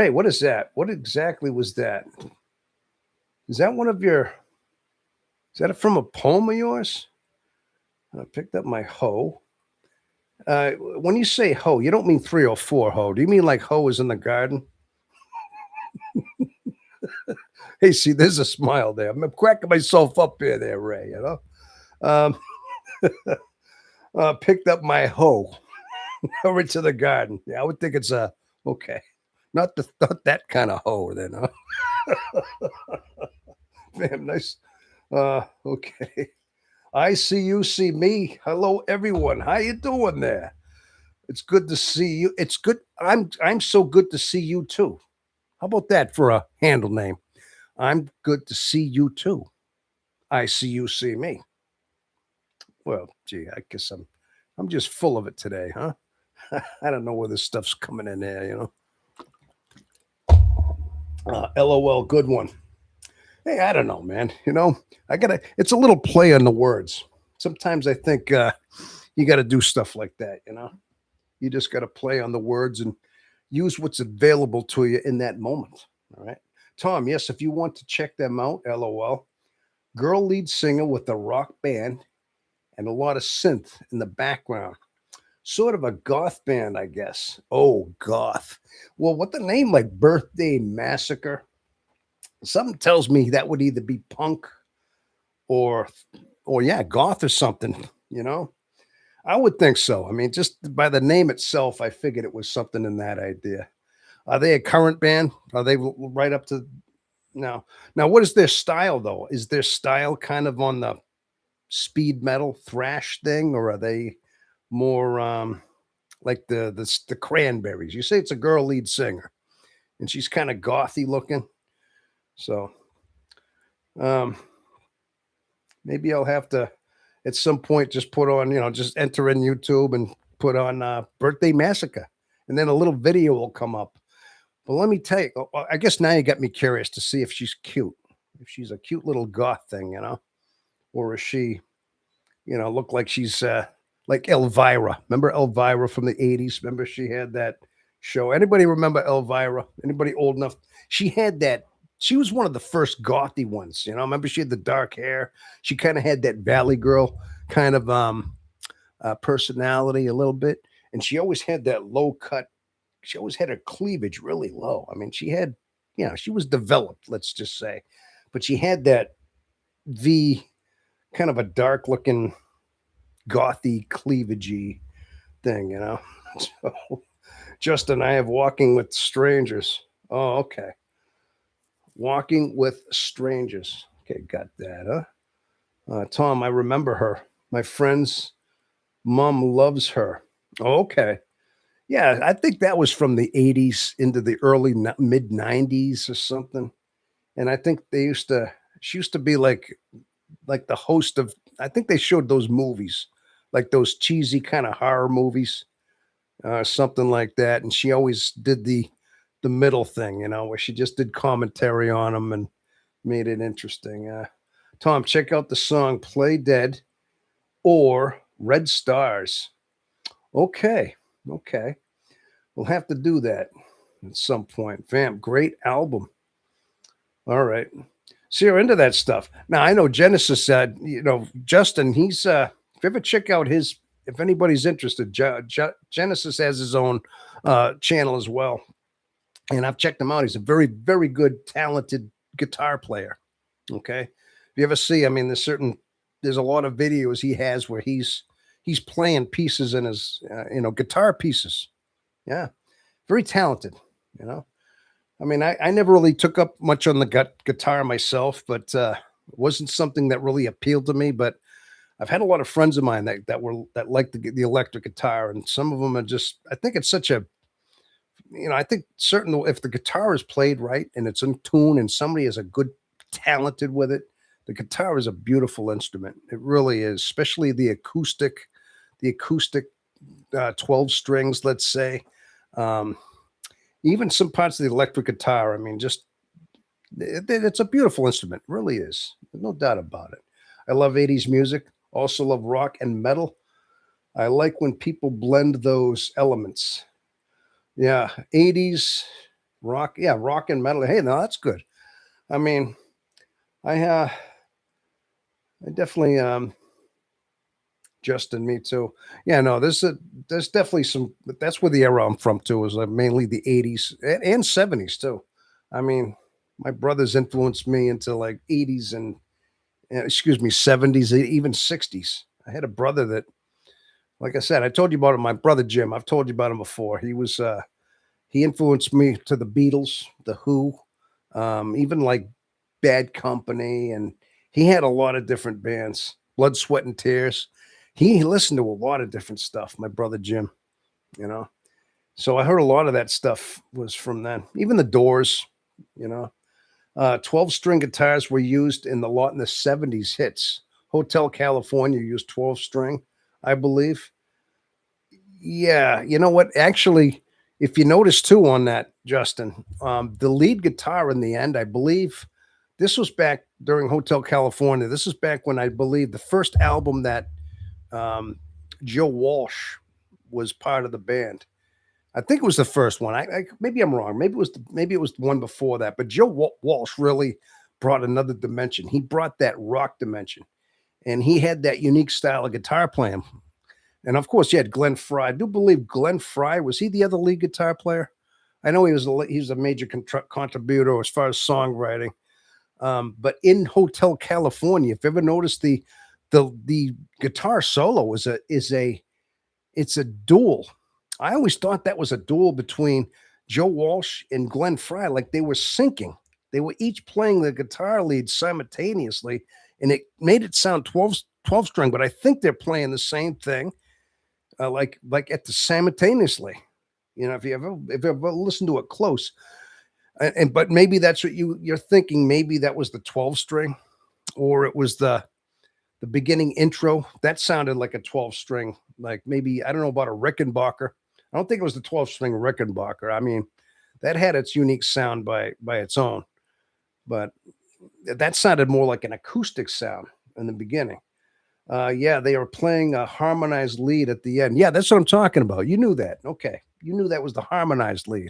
what is that? What exactly was that? Is that one of your Is that from a poem of yours? I picked up my hoe. When you say hoe, you don't mean 304 hoe. Do you mean like hoe is in the garden? Hey, see, there's a smile there. I'm cracking myself up here, there, Ray. Um, picked up my hoe over to the garden. Yeah, I would think it's okay, not that kind of hoe. Then, huh? Man, nice. Okay. I see you, see me. Hello, everyone. How you doing there? It's good to see you. It's good. I'm so good to see you too. How about that for a handle name? I'm good to see you too. I see you, see me. Well, gee, I guess I'm just full of it today, huh? I don't know where this stuff's coming in there. LOL, good one. Hey, I don't know, man. It's a little play on the words. Sometimes I think you got to do stuff like that. You just got to play on the words and use what's available to you in that moment. All right. Tom, yes, if you want to check them out, LOL. Girl lead singer with a rock band and a lot of synth in the background. Sort of a goth band, I guess. Oh, goth. Well, what the name like Birthday Massacre? Something tells me that would either be punk or yeah, goth or something. I would think so. I mean, just by the name itself, I figured it was something in that idea. Are they a current band? Are they right up to now? Now, what is their style though? Is their style kind of on the speed metal thrash thing, or are they more like the Cranberries? You say it's a girl lead singer, and she's kind of gothy looking. So um, maybe I'll have to at some point just put on, just enter in YouTube and put on Birthday Massacre, and then a little video will come up. But let me tell you, I guess now you got me curious to see if she's cute, if she's a cute little goth thing, or is she, look like she's like Elvira. Remember Elvira from the 80s? Remember she had that show? Anybody remember Elvira? Anybody old enough? She had that. She was one of the first gothy ones. Remember she had the dark hair. She kind of had that Valley Girl kind of personality a little bit, and she always had that low cut. She always had her cleavage really low. I mean, she was developed, let's just say, but she had that V, kind of a dark looking gothy cleavagey thing. So, Justin, I have Walking with Strangers. Oh, okay. Walking with Strangers. Okay, got that, huh? Tom, I remember her. My friend's mom loves her. Oh, okay. Yeah, I think that was from the 80s into the early mid 90s or something. And I think she used to be like the host of, I think they showed those movies like those cheesy kind of horror movies, something like that. And she always did the middle thing, where she just did commentary on them and made it interesting. Tom, check out the song "Play Dead" or "Red Stars." Okay, okay, we'll have to do that at some point. Vamp, great album. All right. So you're into that stuff. Now I know Genesis said, Justin, he's if you ever check out his, if anybody's interested, Genesis has his own channel as well. And I've checked him out. He's a very, very good, talented guitar player. Okay. If you ever see, I mean, there's a lot of videos he has where he's playing pieces in his, guitar pieces. Yeah. Very talented, you know. I mean, I never really took up much on the guitar myself, but it wasn't something that really appealed to me. But I've had a lot of friends of mine that like the electric guitar, and some of them are just. I think it's such a, I think certain if the guitar is played right and it's in tune, and somebody is a good talented with it, the guitar is a beautiful instrument. It really is, especially the acoustic 12 strings, let's say. Um, Even some parts of the electric guitar, I mean, just it's a beautiful instrument, it really is. There's no doubt about it. I love 80s music, also love rock and metal. I like when people blend those elements. Yeah, 80s rock, yeah, rock and metal. Hey, no, that's good. I mean, I definitely Justin, me too. Yeah, no, there's definitely some. That's where the era I'm from too is mainly the '80s and '70s too. I mean, my brothers influenced me into like '80s and excuse me '70s, even '60s. I had a brother that, like I said, I told you about him. My brother Jim. I've told you about him before. He influenced me to the Beatles, the Who, even like Bad Company, and he had a lot of different bands. Blood, Sweat, and Tears. He listened to a lot of different stuff. My brother Jim, you know. So I heard a lot of that stuff was from then. Even the Doors, you know. 12-string guitars were used in the lot in the '70s hits. Hotel California used 12-string, I believe. Yeah, you know what? Actually, if you notice too on that, Justin, the lead guitar in the end, I believe this was back during Hotel California. This is back when I believe the first album that um, Joe Walsh was part of the band. I think it was the first one. Maybe I'm wrong. Maybe it was the one before that. But Joe Walsh really brought another dimension. He brought that rock dimension, and he had that unique style of guitar playing. And of course, you had Glenn Fry. I do believe Glenn Fry was he the other lead guitar player? I know he was a major contributor as far as songwriting. But in Hotel California, if you ever noticed the guitar solo it's a duel. I always thought that was a duel between Joe Walsh and Glenn Fry, like they were syncing. They were each playing the guitar lead simultaneously, and it made it sound 12 string, but I think they're playing the same thing, like at the simultaneously. If you ever listen to it close, and but maybe that's what you're thinking. Maybe that was the 12 string, or it was the beginning intro that sounded like a 12 string, like maybe I don't know about a Rickenbacker. I don't think it was the 12 string Rickenbacker. I mean, that had its unique sound by its own, but that sounded more like an acoustic sound in the beginning. Yeah, they were playing a harmonized lead at the end. Yeah, that's what I'm talking about. You knew that. Okay. You knew that was the harmonized lead.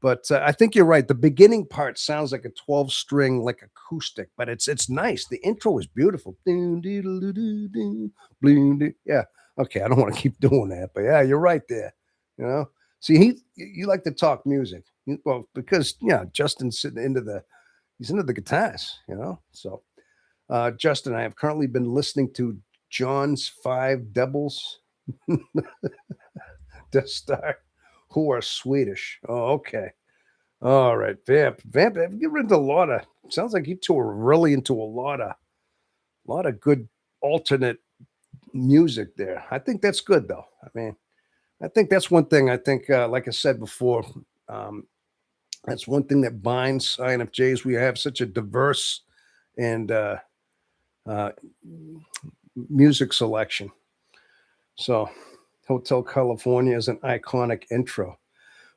But I think you're right. The beginning part sounds like a 12 string, like acoustic, but it's nice. The intro is beautiful. Yeah. Okay. I don't want to keep doing that, but yeah, you're right there. You know, see, you like to talk music. Well, because, yeah, Justin's he's into the guitars, So, Justin, I have currently been listening to John's Five Devils, Death Star, who are Swedish. Oh, okay. All right, Vamp. You're into a lot of. Sounds like you two are really into a lot of good alternate music there. I think that's good, though. I mean, I think that's one thing. I think, like I said before, um, that's one thing that binds INFJs. We have such a diverse and uh, music selection. So, Hotel California is an iconic intro.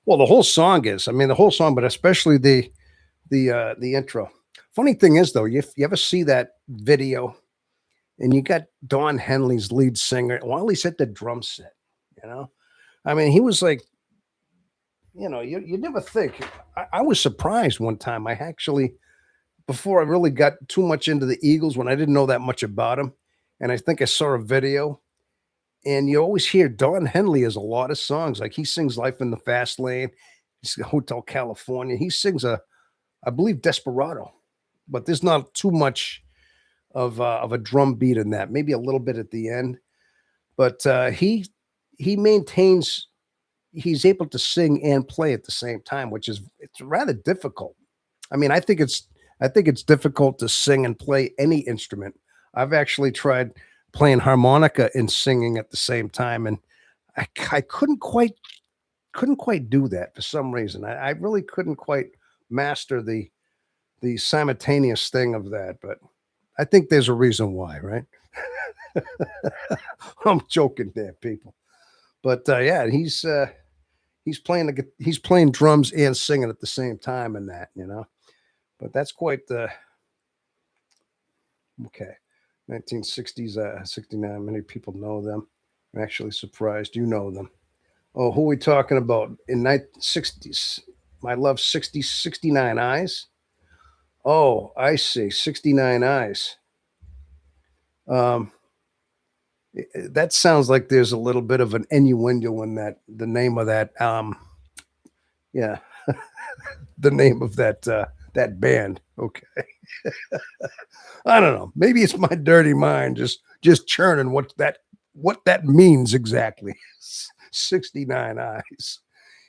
Well, the whole song is. I mean, the whole song, but especially the intro. Funny thing is, though, you ever see that video and you got Don Henley's lead singer while he's at the drum set, you know? I mean, he was like, you never think. I was surprised one time. I actually, before I really got too much into the Eagles, when I didn't know that much about them, and I think I saw a video, and you always hear Don Henley has a lot of songs. Like he sings Life in the Fast Lane, he's Hotel California. He sings I believe, Desperado, but there's not too much of a drum beat in that. Maybe a little bit at the end, but he maintains. He's able to sing and play at the same time, which is it's rather difficult. I mean, I think it's difficult to sing and play any instrument. I've actually tried playing harmonica and singing at the same time, and I couldn't quite do that for some reason. I really couldn't quite master the simultaneous thing of that, but I think there's a reason why, right? I'm joking there, people. But yeah, he's playing drums and singing at the same time in that. But that's quite the okay. 1960s, 69. Many people know them. I'm actually surprised you know them. Oh, who are we talking about in 1960s? My love, 60, 69 eyes. Oh, I see. 69 eyes. Um, that sounds like there's a little bit of an innuendo in that. The name of that. Yeah, the name of that band. Okay, I don't know. Maybe it's my dirty mind just churning what that means exactly. 69 eyes.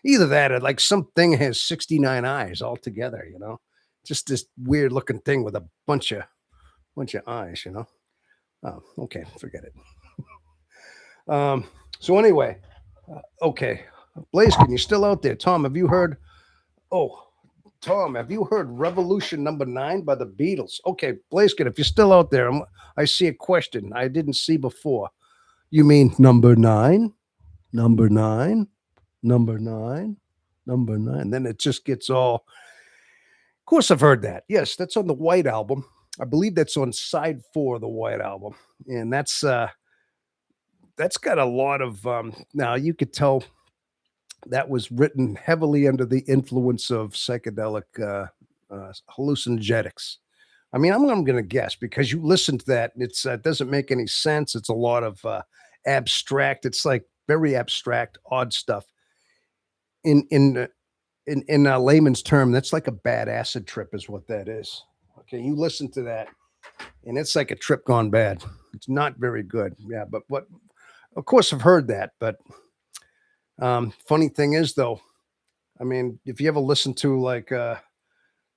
Either that or like something has 69 eyes altogether. Just this weird looking thing with a bunch of eyes. Oh, okay, forget it. So anyway, okay. Blaze, can you still out there? Tom, have you heard? Oh, Tom, have you heard Revolution Number 9 by the Beatles? Okay, Blaiskin, if you're still out there, I see a question I didn't see before. You mean number 9? Number 9? Number 9? Number 9? Then it just gets all. Of course, I've heard that. Yes, that's on the White Album. I believe that's on side 4 of the White Album. And that's got a lot of now you could tell that was written heavily under the influence of psychedelic hallucinogenics. I mean, I'm going to guess because you listen to that, it doesn't make any sense. It's a lot of abstract. It's like very abstract, odd stuff. In layman's term, that's like a bad acid trip, is what that is. Okay, you listen to that, and it's like a trip gone bad. It's not very good. Yeah, but what? Of course, I've heard that, but funny thing is, though, I mean, if you ever listen to like, I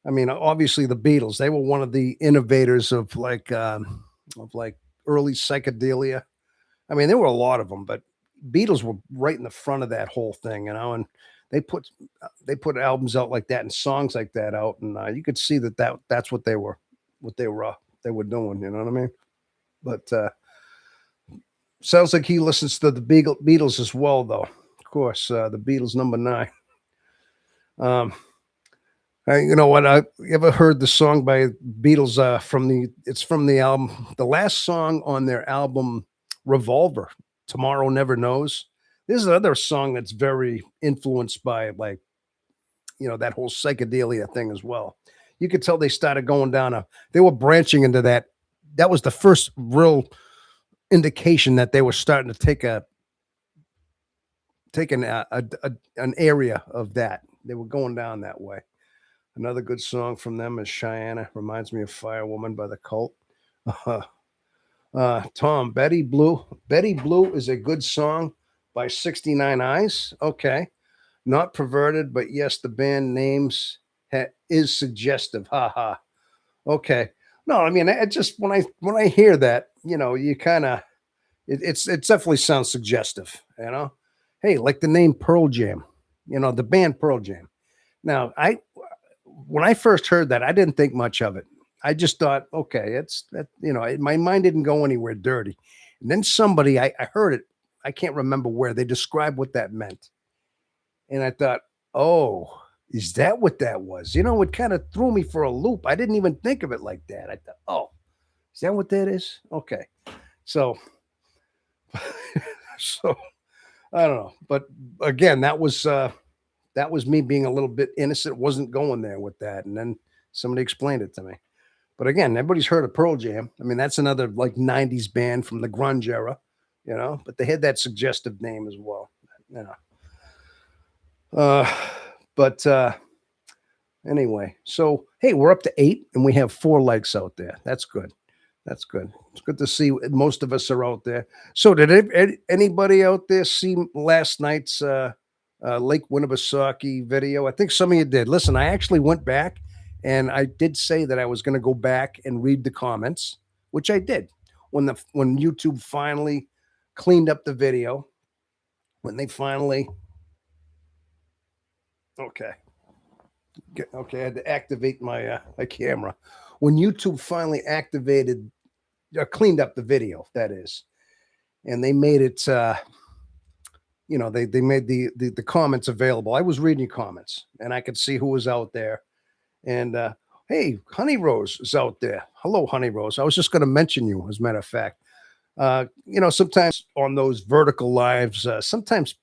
mean, obviously the Beatles, they were one of the innovators of like early psychedelia. I mean, there were a lot of them, but Beatles were right in the front of that whole thing, and they put albums out like that and songs like that out, and you could see that's what they were doing. You know what I mean? But sounds like he listens to the Beatles as well, though. Of course, the Beatles Number 9. Um, you know what? You ever heard the song by Beatles it's from the album, the last song on their album Revolver, Tomorrow Never Knows. This is another song that's very influenced by like, that whole psychedelia thing as well. You could tell they started going they were branching into that. That was the first real indication that they were starting to take an area of that. They were going down that way. Another good song from them is Cheyenne. Reminds me of Firewoman by the Cult. Tom, Betty Blue. Betty Blue is a good song by 69 Eyes. Okay. Not perverted, but yes, the band names is suggestive. Ha ha. Okay. No, I mean, it just when I hear that, you kind of it definitely sounds suggestive. Hey, like the name Pearl Jam, the band Pearl Jam. Now, when I first heard that, I didn't think much of it. I just thought, okay, it's that, my mind didn't go anywhere dirty. And then I heard it. I can't remember where they described what that meant. And I thought, oh, is that what that was? You know, it kind of threw me for a loop. I didn't even think of it like that. I thought, oh, is that what that is? Okay. So, so I don't know. But again, that was me being a little bit innocent, wasn't going there with that. And then somebody explained it to me. But again, everybody's heard of Pearl Jam. I mean, that's another like 90s band from the grunge era, but they had that suggestive name as well. You know. Uh, but anyway, so hey, we're up to 8 and we have 4 likes out there. That's good. That's good. It's good to see most of us are out there. So, did anybody out there see last night's Lake Winnipesaukee video? I think some of you did. Listen, I actually went back and I did say that I was going to go back and read the comments, which I did when YouTube finally cleaned up the video. When they finally, okay, okay, I had to activate my camera. When YouTube finally activated, cleaned up the video, that is, and they made it. They made the comments available. I was reading comments, and I could see who was out there. And hey, Honey Rose is out there. Hello, Honey Rose. I was just going to mention you, as a matter of fact. Sometimes on those vertical lives, sometimes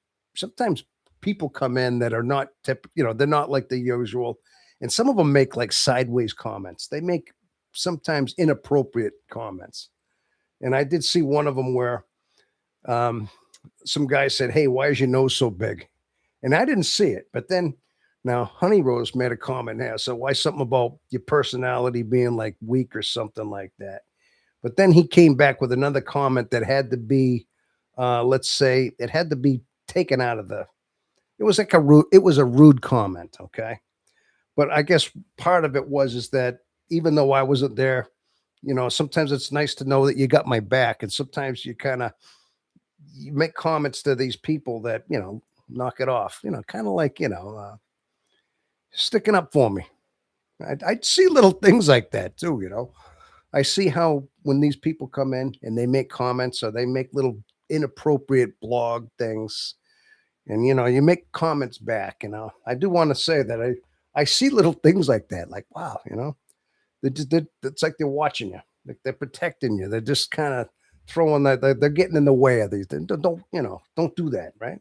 people come in that are not they're not like the usual, and some of them make like sideways comments. They make sometimes inappropriate comments, and I did see one of them where some guy said, "Hey, why is your nose so big?" And I didn't see it, but then now Honey Rose made a comment here. So why something about your personality being like weak or something like that? But then he came back with another comment that had to be, let's say, it had to be taken out of the. It was like a rude. It was a rude comment, okay. But I guess part of it was is that even though I wasn't there, sometimes it's nice to know that you got my back, and sometimes you make comments to these people that knock it off, kind of like sticking up for me. I see little things like that too. I see how when these people come in and they make comments or they make little inappropriate blog things, and you make comments back. I do want to say that I see little things like that, like wow, it's like they're watching you, like they're protecting you. They're just kind of throwing that they're getting in the way of these. Don't do that, right?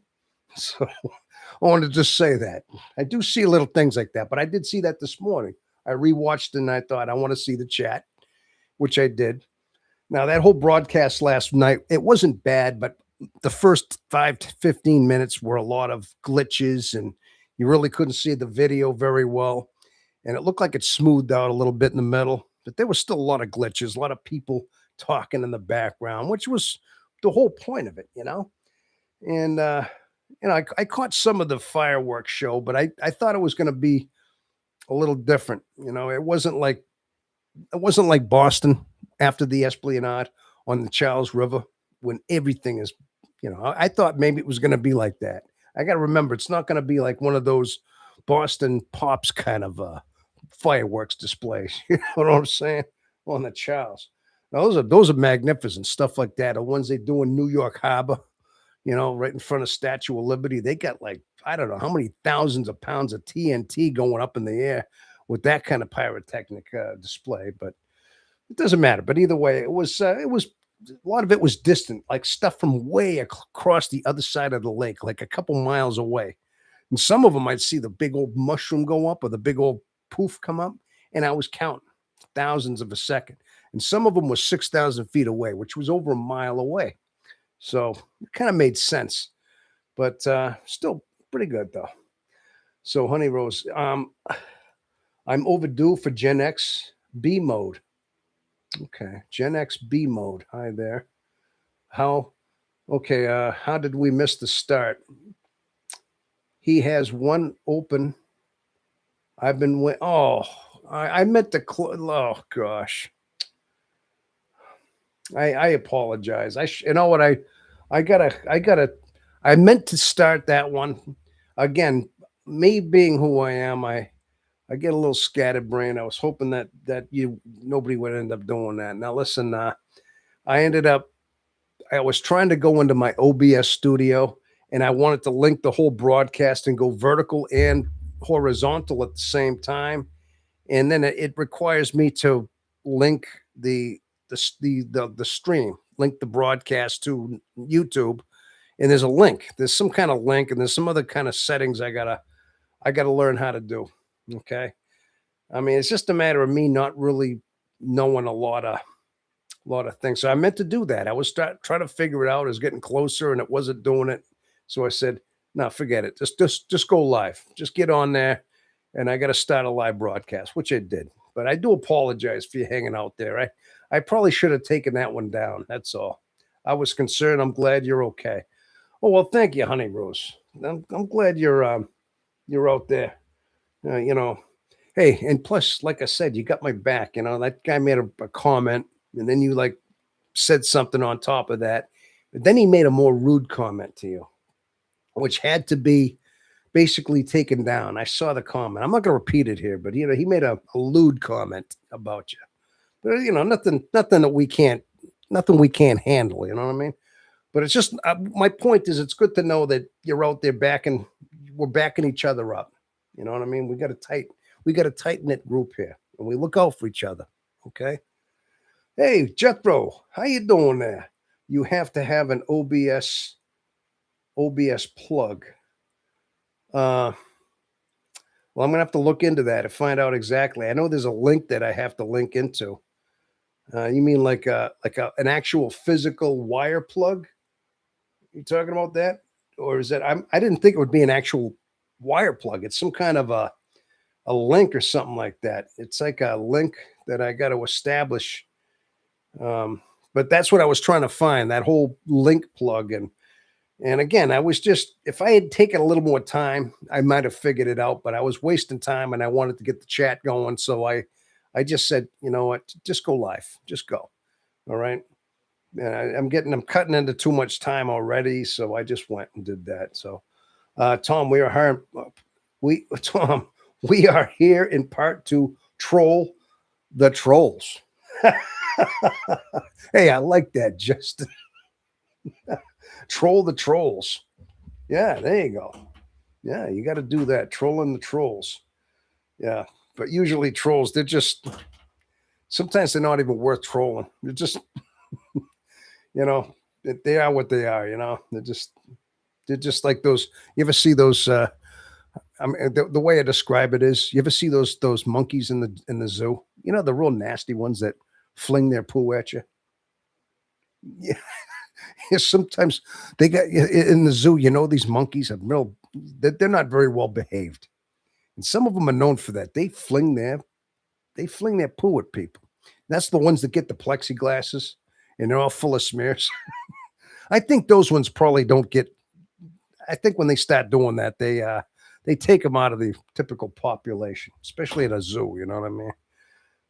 So I wanted to just say that I do see little things like that, but I did see that this morning. I rewatched and I thought I want to see the chat, which I did. Now that whole broadcast last night, it wasn't bad, but the first 5 to 15 minutes were a lot of glitches and you really couldn't see the video very well. And it looked like it smoothed out a little bit in the middle, but there was still a lot of glitches, a lot of people talking in the background, which was the whole point of it. And I caught some of the fireworks show, but I thought it was going to be a little different. It wasn't like Boston after the Esplanade on the Charles River when everything is, I thought maybe it was going to be like that. I got to remember, it's not going to be like one of those Boston Pops kind of fireworks displays. You know what I'm saying? On the Charles. Now, those are magnificent stuff like that. The ones they do in New York Harbor, right in front of Statue of Liberty. They got like, I don't know how many thousands of pounds of TNT going up in the air with that kind of pyrotechnic display, but it doesn't matter. But either way, it was a lot of it was distant, like stuff from way across the other side of the lake, like a couple miles away. And some of them I'd see the big old mushroom go up or the big old poof come up, and I was counting thousands of a second. And some of them were 6,000 feet away, which was over a mile away. So it kind of made sense, but still pretty good though. So Honey Rose, I'm overdue for Gen X B mode. Okay, Gen X B mode. Hi there. How? Okay. How did we miss the start? He has one open. I've been wait. Oh, I meant to. Oh gosh. I apologize. You know what? I gotta. I meant to start that one again. Me being who I am, I get a little scatterbrained. I was hoping that nobody would end up doing that. Now listen, I ended up I was trying to go into my OBS studio and I wanted to link the whole broadcast and go vertical and horizontal at the same time. And then it requires me to link the stream, link the broadcast to YouTube. And there's a link. There's some kind of link, and there's some other kind of settings I gotta learn how to do. Okay. I mean, it's just a matter of me not really knowing a lot of things. So I meant to do that. I was trying to figure it out. It was getting closer and it wasn't doing it. So I said, no, forget it. Just go live. Just get on there. And I got to start a live broadcast, which I did. But I do apologize for you hanging out there. I probably should have taken that one down. That's all. I was concerned. I'm glad you're okay. Oh well, thank you, Honey Rose. I'm glad you're out there. You know, hey, and plus, like I said, you got my back. You know, that guy made a comment, and then you like said something on top of that. But then he made a more rude comment to you, which had to be basically taken down. I saw the comment. I'm not going to repeat it here, but he made a lewd comment about you. But nothing nothing we can't handle. You know what I mean? But it's just my point is, it's good to know that you're out there we're backing each other up. You know what I mean? We got a tight knit group here, and we look out for each other. Okay. Hey, Jethro, how you doing there? You have to have an OBS plug. Well, I'm gonna have to look into that to find out exactly. I know there's a link that I have to link into. You mean like an actual physical wire plug? You talking about that, or is that I didn't think it would be an actual wire plug. It's some kind of a link or something like that. It's like a link that I got to establish. But that's what I was trying to find, that whole link plug. And again, I was just, if I had taken a little more time, I might have figured it out, but I was wasting time and I wanted to get the chat going. So I just said, you know what, just go live, just go. All right. And I'm cutting into too much time already. So I just went and did that. So, Tom, Tom, we are here in part to troll the trolls. Hey, I like that, Justin. Troll the trolls. Yeah, there you go. Yeah, you got to do that. Trolling the trolls. Yeah, but usually trolls, sometimes they're not even worth trolling. They're just, you know, they are what they are. You know, they're just like those. You ever see those? I mean, the way I describe it is, you ever see those monkeys in the zoo? You know, the real nasty ones that fling their poo at you. Yeah, sometimes they got in the zoo. You know, these monkeys are they're not very well behaved, and some of them are known for that. They fling their poo at people. That's the ones that get the plexiglasses, and they're all full of smears. I think those ones probably don't get. I think when they start doing that, they take them out of the typical population, especially at a zoo. You know what I mean?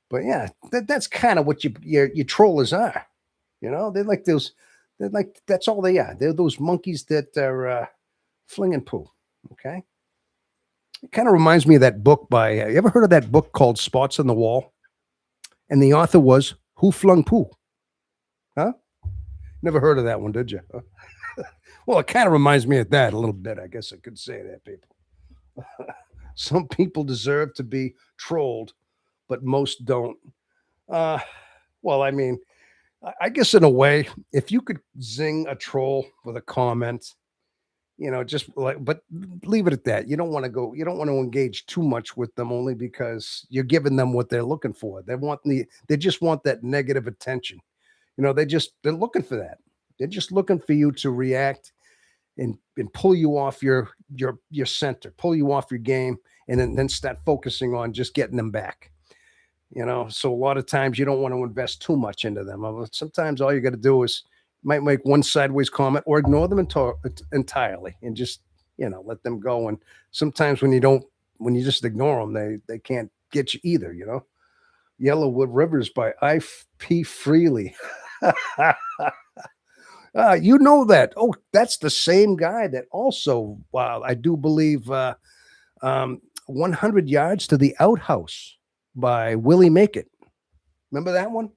But yeah, that's kind of what your trollers are. You know, they're like those. They're like that's all they are. They're those monkeys that are flinging poo. Okay. It kind of reminds me of that book by. You ever heard of that book called Spots on the Wall? And the author was Who Flung Poo? Huh? Never heard of that one, did you? Well, it kind of reminds me of that a little bit. I guess I could say that, people. Some people deserve to be trolled, but most don't. Uh, well, I mean, I guess in a way, if you could zing a troll with a comment, just like, but leave it at that. You don't want to engage too much with them only because you're giving them what they're looking for. They just want that negative attention. They're looking for that. They're just looking for you to react and pull you off your center, pull you off your game, and then start focusing on just getting them back. So a lot of times you don't want to invest too much into them. Sometimes all you got to do is might make one sideways comment or ignore them entirely and just let them go. And sometimes when you just ignore them, they can't get you either. Yellowwood Rivers by I.P. Freely. You know that. Oh, that's the same guy that also, I do believe, 100 Yards to the Outhouse by Willie Make It. Remember that one?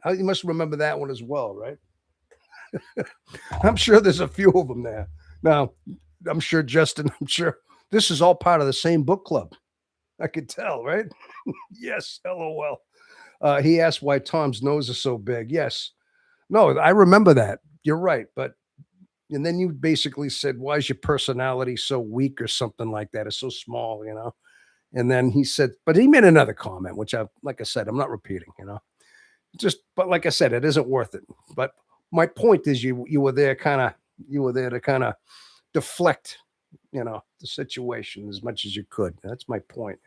You must remember that one as well, right? I'm sure there's a few of them there. Now, I'm sure Justin, I'm sure this is all part of the same book club. I could tell, right? Yes, LOL. He asked why Tom's nose is so big. Yes. No, I remember that. You're right. But, and then you basically said, why is your personality so weak or something like that? It's so small, you know? And then he said, but he made another comment, which like I said, I'm not repeating, you know? Just, but like I said, it isn't worth it. But my point is, you were there, you were there to kind of deflect, the situation as much as you could. That's my point,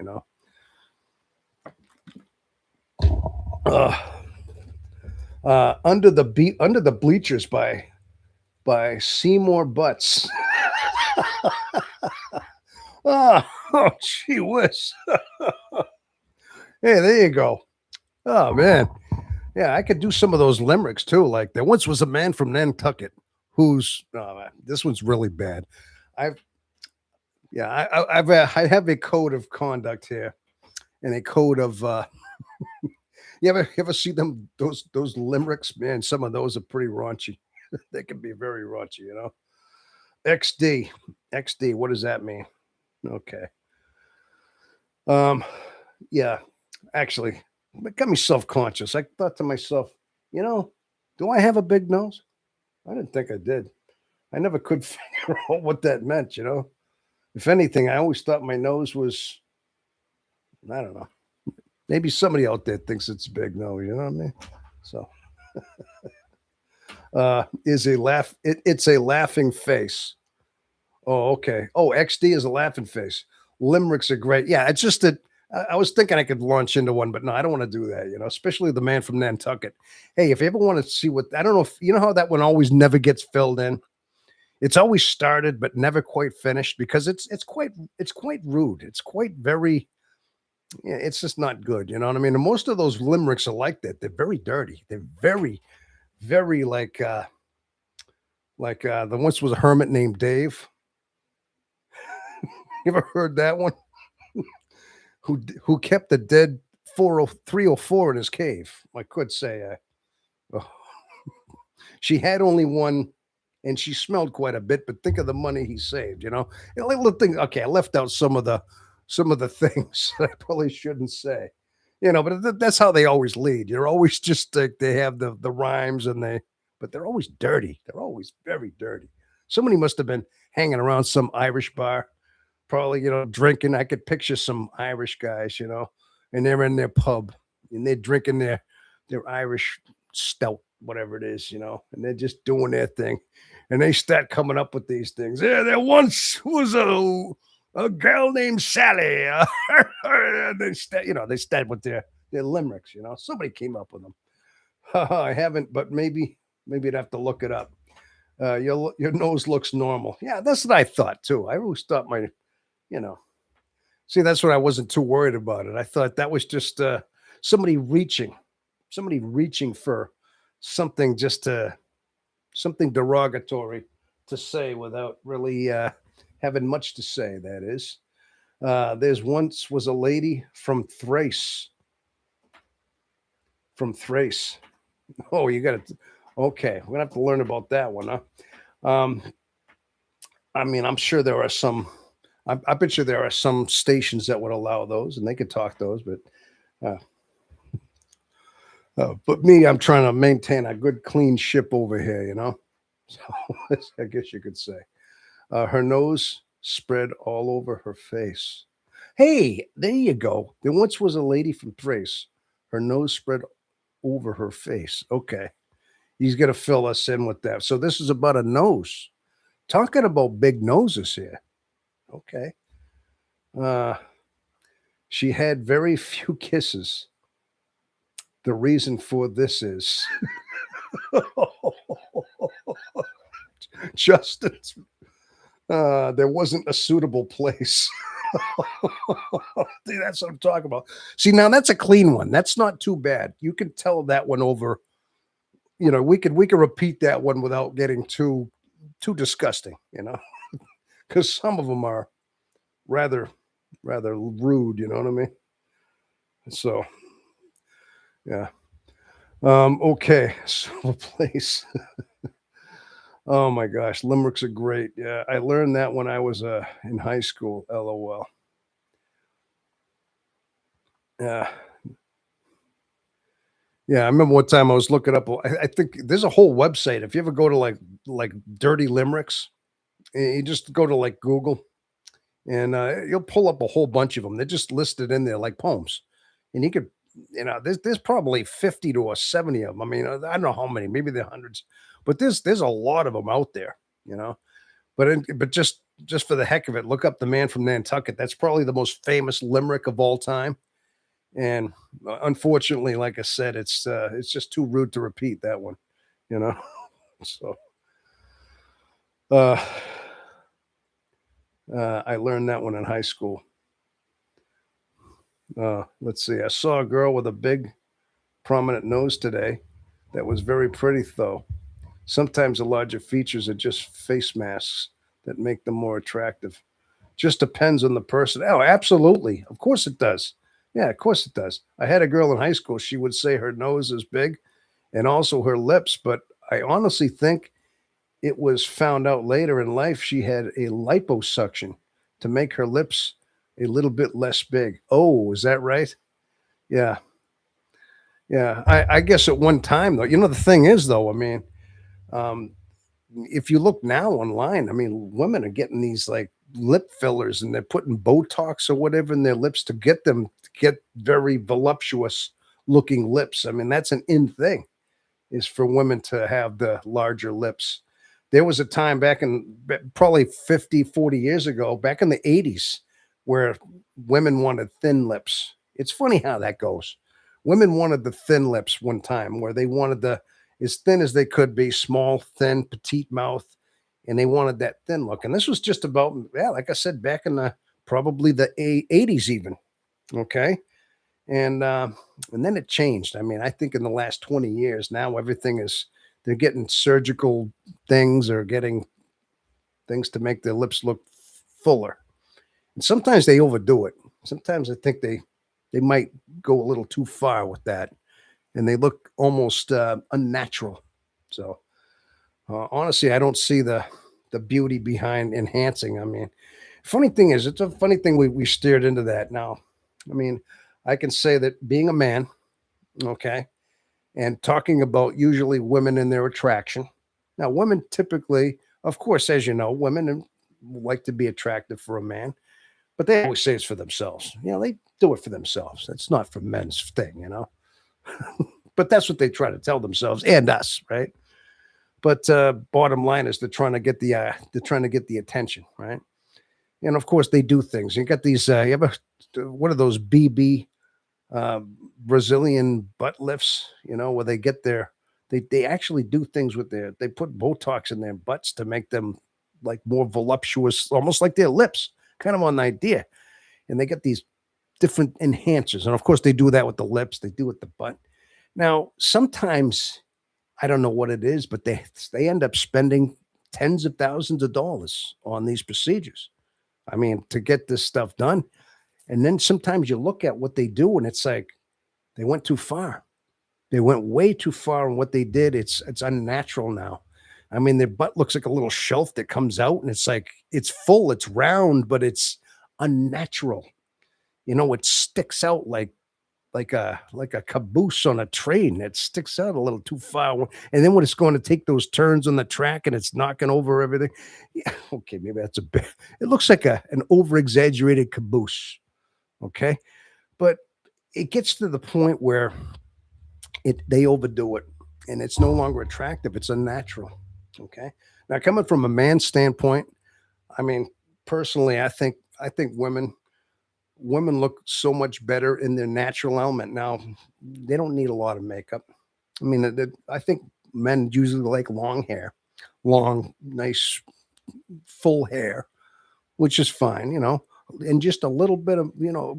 Uh, under the bleachers by Seymour Butts. Oh, gee whiz. Hey, there you go. Oh man. Yeah, I could do some of those limericks too. Like there once was a man from Nantucket who's this one's really bad. I've yeah, I have a code of conduct here and a code of you ever see them those limericks? Man, some of those are pretty raunchy. They can be very raunchy, XD. XD, what does that mean? Okay. Um yeah, actually, it got me self-conscious. I thought to myself, do I have a big nose? I didn't think I did. I never could figure out what that meant. If anything, I always thought my nose was, I don't know. Maybe somebody out there thinks it's big nose, you know what I mean? So is a it's a laughing face. Oh, okay. Oh, XD is a laughing face. Limericks are great. Yeah, it's just that I was thinking I could launch into one, but no, I don't want to do that, especially the man from Nantucket. Hey, if you ever want to see what, I don't know if you know how that one always never gets filled in. It's always started but never quite finished because it's quite rude. It's quite very, yeah, it's just not good. You know what I mean? And most of those limericks are like that. They're very dirty. They're very, very the once was a hermit named Dave. You ever heard that one? Who kept the dead 304 in his cave? I could say. Oh. She had only one, and she smelled quite a bit. But think of the money he saved. Little thing. Okay, I left out some of the things I probably shouldn't say. But that's how they always lead. You're always just like they have the rhymes but they're always dirty. They're always very dirty. Somebody must have been hanging around some Irish bar, probably drinking. I could picture some Irish guys, and they're in their pub and they're drinking their Irish stout, whatever it is, and they're just doing their thing, and they start coming up with these things. Yeah, there once was a girl named Sally. They start with their limericks. Somebody came up with them. I haven't, but maybe I'd have to look it up. Your nose looks normal. Yeah, that's what I thought too. I always thought you know, see, that's what I wasn't too worried about it. I thought that was just somebody reaching, somebody reaching for something something derogatory to say without really having much to say. That is, there's once was a lady from Thrace. From Thrace. Oh, you got to. Okay, we're gonna have to learn about that one, huh? I mean, I'm sure there are some. I bet you there are some stations that would allow those, and they could talk those. Uh, but me, I'm trying to maintain a good, clean ship over here. So I guess you could say her nose spread all over her face. Hey, there you go. There once was a lady from Thrace. Her nose spread over her face. Okay, he's gonna fill us in with that. So this is about a nose. Talking about big noses here. Okay. Uh, she had very few kisses. The reason for this is Justin's. There wasn't a suitable place. See, that's what I'm talking about. See, now that's a clean one. That's not too bad. You can tell that one over. We could repeat that one without getting too disgusting. Because some of them are rather rude. You know what I mean? So yeah. Okay. So place. Oh my gosh, limericks are great. Yeah, I learned that when I was in high school. LOL. Yeah, yeah. I remember one time I was looking up. I think there's a whole website. If you ever go to like dirty limericks, you just go to like Google and you'll pull up a whole bunch of them. They're just listed in there like poems, and you could, there's probably 50 to a 70 of them. I mean, I don't know how many, maybe there are hundreds, but there's a lot of them out there. You know, but just for the heck of it, look up the man from Nantucket. That's probably the most famous limerick of all time. And unfortunately, like I said, it's just too rude to repeat that one. You know, so uh, I learned that one in high school. Let's see. I saw a girl with a big, prominent nose today. That was very pretty, though. Sometimes the larger features are just face masks that make them more attractive. Just depends on the person. Oh, absolutely. Of course it does. Yeah, of course it does. I had a girl in high school. She would say her nose is big and also her lips, but I honestly think it was found out later in life she had a liposuction to make her lips a little bit less big. Oh, is that right? Yeah. Yeah. I guess at one time, though, the thing is, though, I mean, um, if you look now online, I mean, women are getting these like lip fillers and they're putting Botox or whatever in their lips to get them to get very voluptuous looking lips. I mean, that's an in thing is for women to have the larger lips. There was a time back in probably 50, 40 years ago, back in the 80s, where women wanted thin lips. It's funny how that goes. Women wanted the thin lips one time where they wanted the as thin as they could be, small, thin, petite mouth, and they wanted that thin look. And this was just about, yeah, like I said, back in the probably the 80s even. Okay. And then it changed. I mean, I think in the last 20 years now everything is they're getting surgical things or getting things to make their lips look fuller. And sometimes they overdo it. Sometimes I think they might go a little too far with that and they look almost unnatural. So honestly, I don't see the beauty behind enhancing. I mean, funny thing is, it's a funny thing we steered into that now. I mean, I can say that being a man, okay, and talking about usually women and their attraction. Now, women typically, of course, as you know, women like to be attractive for a man, but they always say it's for themselves. They do it for themselves. It's not for men's thing. But that's what they try to tell themselves and us, right? But bottom line is they're trying to get the attention, right? And of course they do things. You got these. You ever what are those BB uh, Brazilian butt lifts? Where they get their they actually do things with they put Botox in their butts to make them like more voluptuous, almost like their lips, kind of on the idea. And they get these different enhancers, and of course they do that with the lips. They do it with the butt. Now sometimes I don't know what it is, but they end up spending tens of thousands of dollars on these procedures. I mean, to get this stuff done. And then sometimes you look at what they do and it's like they went too far. They went way too far in what they did. It's unnatural now. I mean, their butt looks like a little shelf that comes out and it's like it's full, it's round, but it's unnatural. It sticks out like a caboose on a train that sticks out a little too far. And then when it's going to take those turns on the track and it's knocking over everything, yeah, okay, maybe that's a bit. It looks like an over exaggerated caboose. Okay, but it gets to the point where they overdo it, and it's no longer attractive. It's unnatural. Okay, now coming from a man's standpoint, I mean, personally, I think women look so much better in their natural element. Now, they don't need a lot of makeup. I mean, I think men usually like long hair, long, nice, full hair, which is fine, and just a little bit of,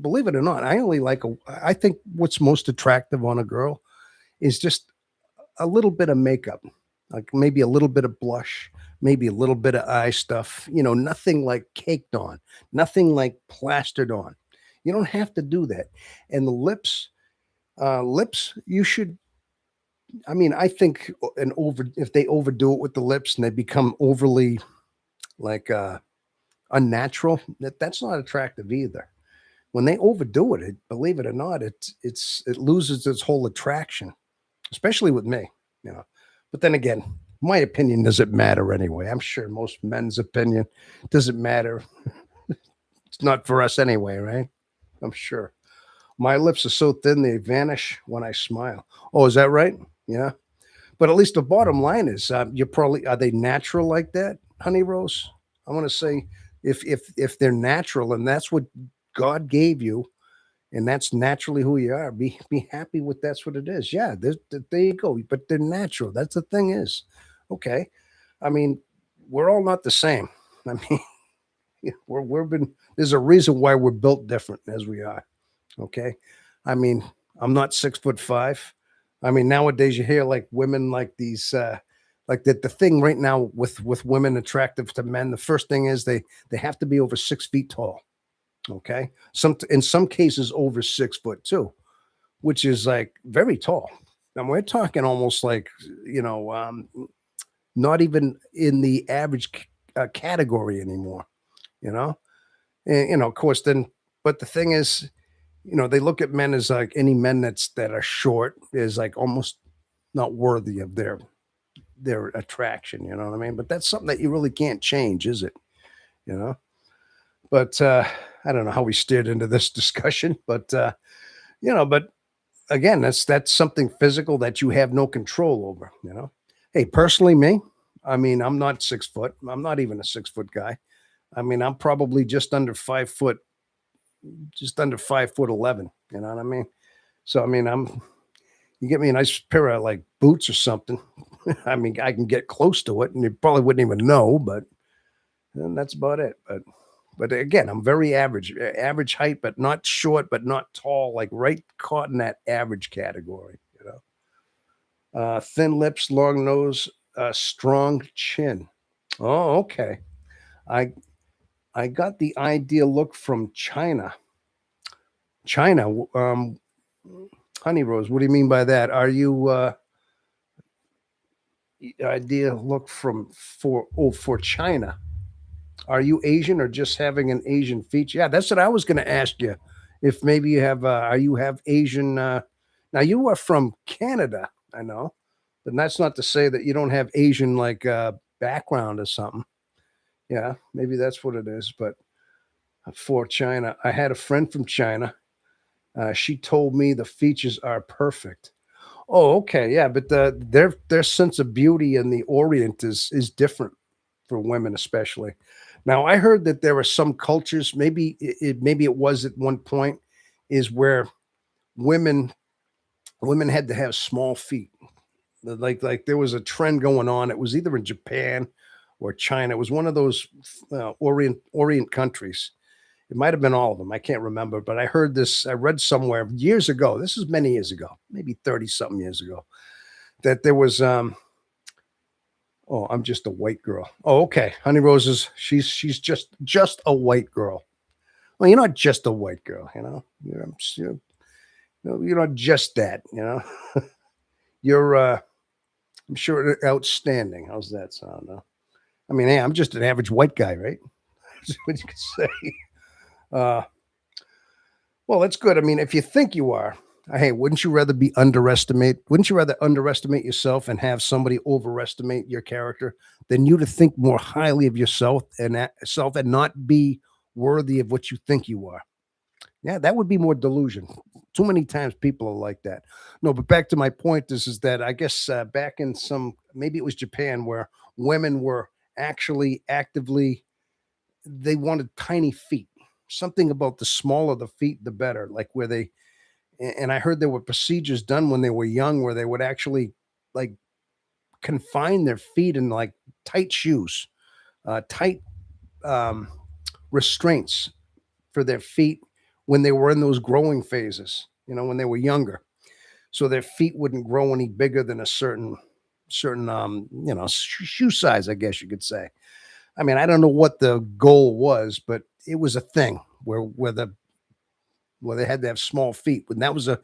believe it or not, I think what's most attractive on a girl is just a little bit of makeup, like maybe a little bit of blush, maybe a little bit of eye stuff, nothing like caked on, nothing like plastered on. You don't have to do that. And the lips, you should I mean, I think an over if they overdo it with the lips and they become overly like unnatural, that's not attractive either. When they overdo it, believe it or not, it loses its whole attraction, especially with me, you know. But then again, my opinion doesn't matter anyway. I'm sure most men's opinion doesn't matter. It's not for us anyway, right? I'm sure. My lips are so thin they vanish when I smile. Oh, is that right? Yeah. But at least the bottom line is, you're probably are they natural like that, honey rose? I want to say if they're natural and that's what God gave you, and that's naturally who you are, be happy with that's what it is. Yeah, there you go. But they're natural. That's the thing is, okay. I mean, we're all not the same. I mean, we're been there's a reason why we're built different as we are. Okay. I mean, I'm not 6'5". I mean, nowadays you hear like women like these like the thing right now with women attractive to men, the first thing is they have to be over 6 feet tall. Okay. Some in some cases over 6 foot too, which is like very tall. And we're talking almost like, you know, not even in the average category anymore, you know? And, of course, then, but the thing is, they look at men as like any men that are short is like almost not worthy of their attraction. You know what I mean? But that's something that you really can't change, is it? You know. But I don't know how we steered into this discussion, but but again, that's something physical that you have no control over. You know. Hey, personally, me, I mean, I'm not 6 foot. I'm not even a 6 foot guy. I mean, I'm probably just under 5 foot 11. You know what I mean? So I mean, you get me a nice pair of like boots or something. I mean, I can get close to it, and you probably wouldn't even know, but and that's about it. But again, I'm very average, average height, but not short, but not tall, like right caught in that average category. Thin lips, long nose, strong chin. Oh, okay. I I got the ideal look from China. China, honey rose. What do you mean by that? Are you ideal look from for China? Are you Asian or just having an Asian feature? Yeah, that's what I was going to ask you. If maybe you have, are you have Asian? Now you are from Canada, I know, but that's not to say that you don't have Asian like background or something. Yeah, maybe that's what it is. But for China, I had a friend from China. She told me the features are perfect. Oh, okay, yeah, but their sense of beauty in the Orient is different for women, especially. Now, I heard that there are some cultures, maybe it was at one point, is where women women had to have small feet. Like there was a trend going on. It was either in Japan or China. It was one of those Orient countries. It might have been all of them. I can't remember, but I heard this. I read somewhere years ago. This is many years ago, maybe 30 something years ago, that there was oh, I'm just a white girl. Oh, okay. Honey Roses, she's just a white girl. Well, you're not just a white girl, you know. You're not just that, you know. You're I'm sure outstanding. How's that sound? I mean, hey, I'm just an average white guy, right? That's what you could say. Uh, well, that's good. I mean, if you think you are, hey, wouldn't you rather be underestimate? Wouldn't you rather underestimate yourself and have somebody overestimate your character than you to think more highly of yourself and not be worthy of what you think you are? Yeah, that would be more delusion. Too many times people are like that. No, but back to my point is that I guess back in some maybe it was Japan where women were actually actively they wanted tiny feet. Something about the smaller the feet, the better. Like where they and I heard there were procedures done when they were young where they would actually like confine their feet in like tight shoes, tight um, restraints for their feet when they were in those growing phases. When they were younger, so their feet wouldn't grow any bigger than a certain shoe size, I guess you could say. I mean, I don't know what the goal was, but it was a thing where they had to have small feet. But that was a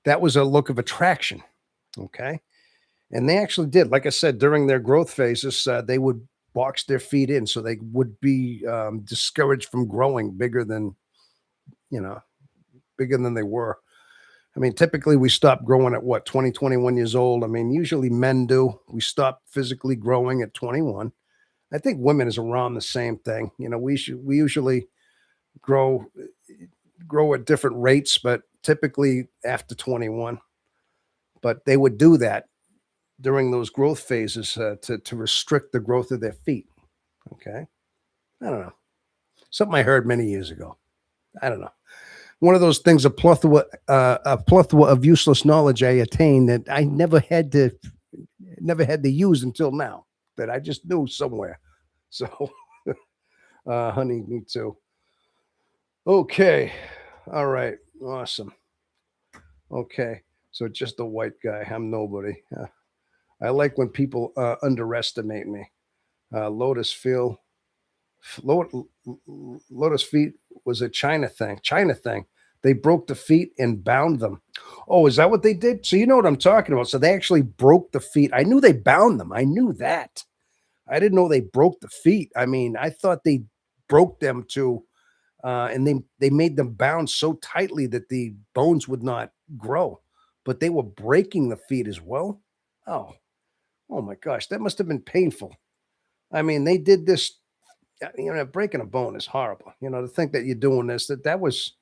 that was a look of attraction. Okay. And they actually did. Like I said, during their growth phases, they would box their feet in so they would be discouraged from growing you know, bigger than they were. I mean, typically we stop growing at what, 20, 21 years old. I mean, usually men do. We stop physically growing at 21. I think women is around the same thing. You know, we usually grow grow at different rates, but typically after 21. But they would do that during those growth phases to restrict the growth of their feet. Okay, I don't know. Something I heard many years ago. I don't know. One of those things, a plethora of useless knowledge I attained that I never had to use until now. That I just knew somewhere. So, honey, me too. Okay, all right, awesome. Okay, so just a white guy. I'm nobody. I like when people underestimate me. Lotus feel Lotus feet was a China thing. China thing. They broke the feet and bound them. Oh, is that what they did? So you know what I'm talking about. So they actually broke the feet. I knew they bound them. I knew that. I didn't know they broke the feet. I mean, I thought they broke them to, and they made them bound so tightly that the bones would not grow. But they were breaking the feet as well. Oh, oh my gosh, that must have been painful. I mean, they did this. Breaking a bone is horrible. To think that you're doing this, that was,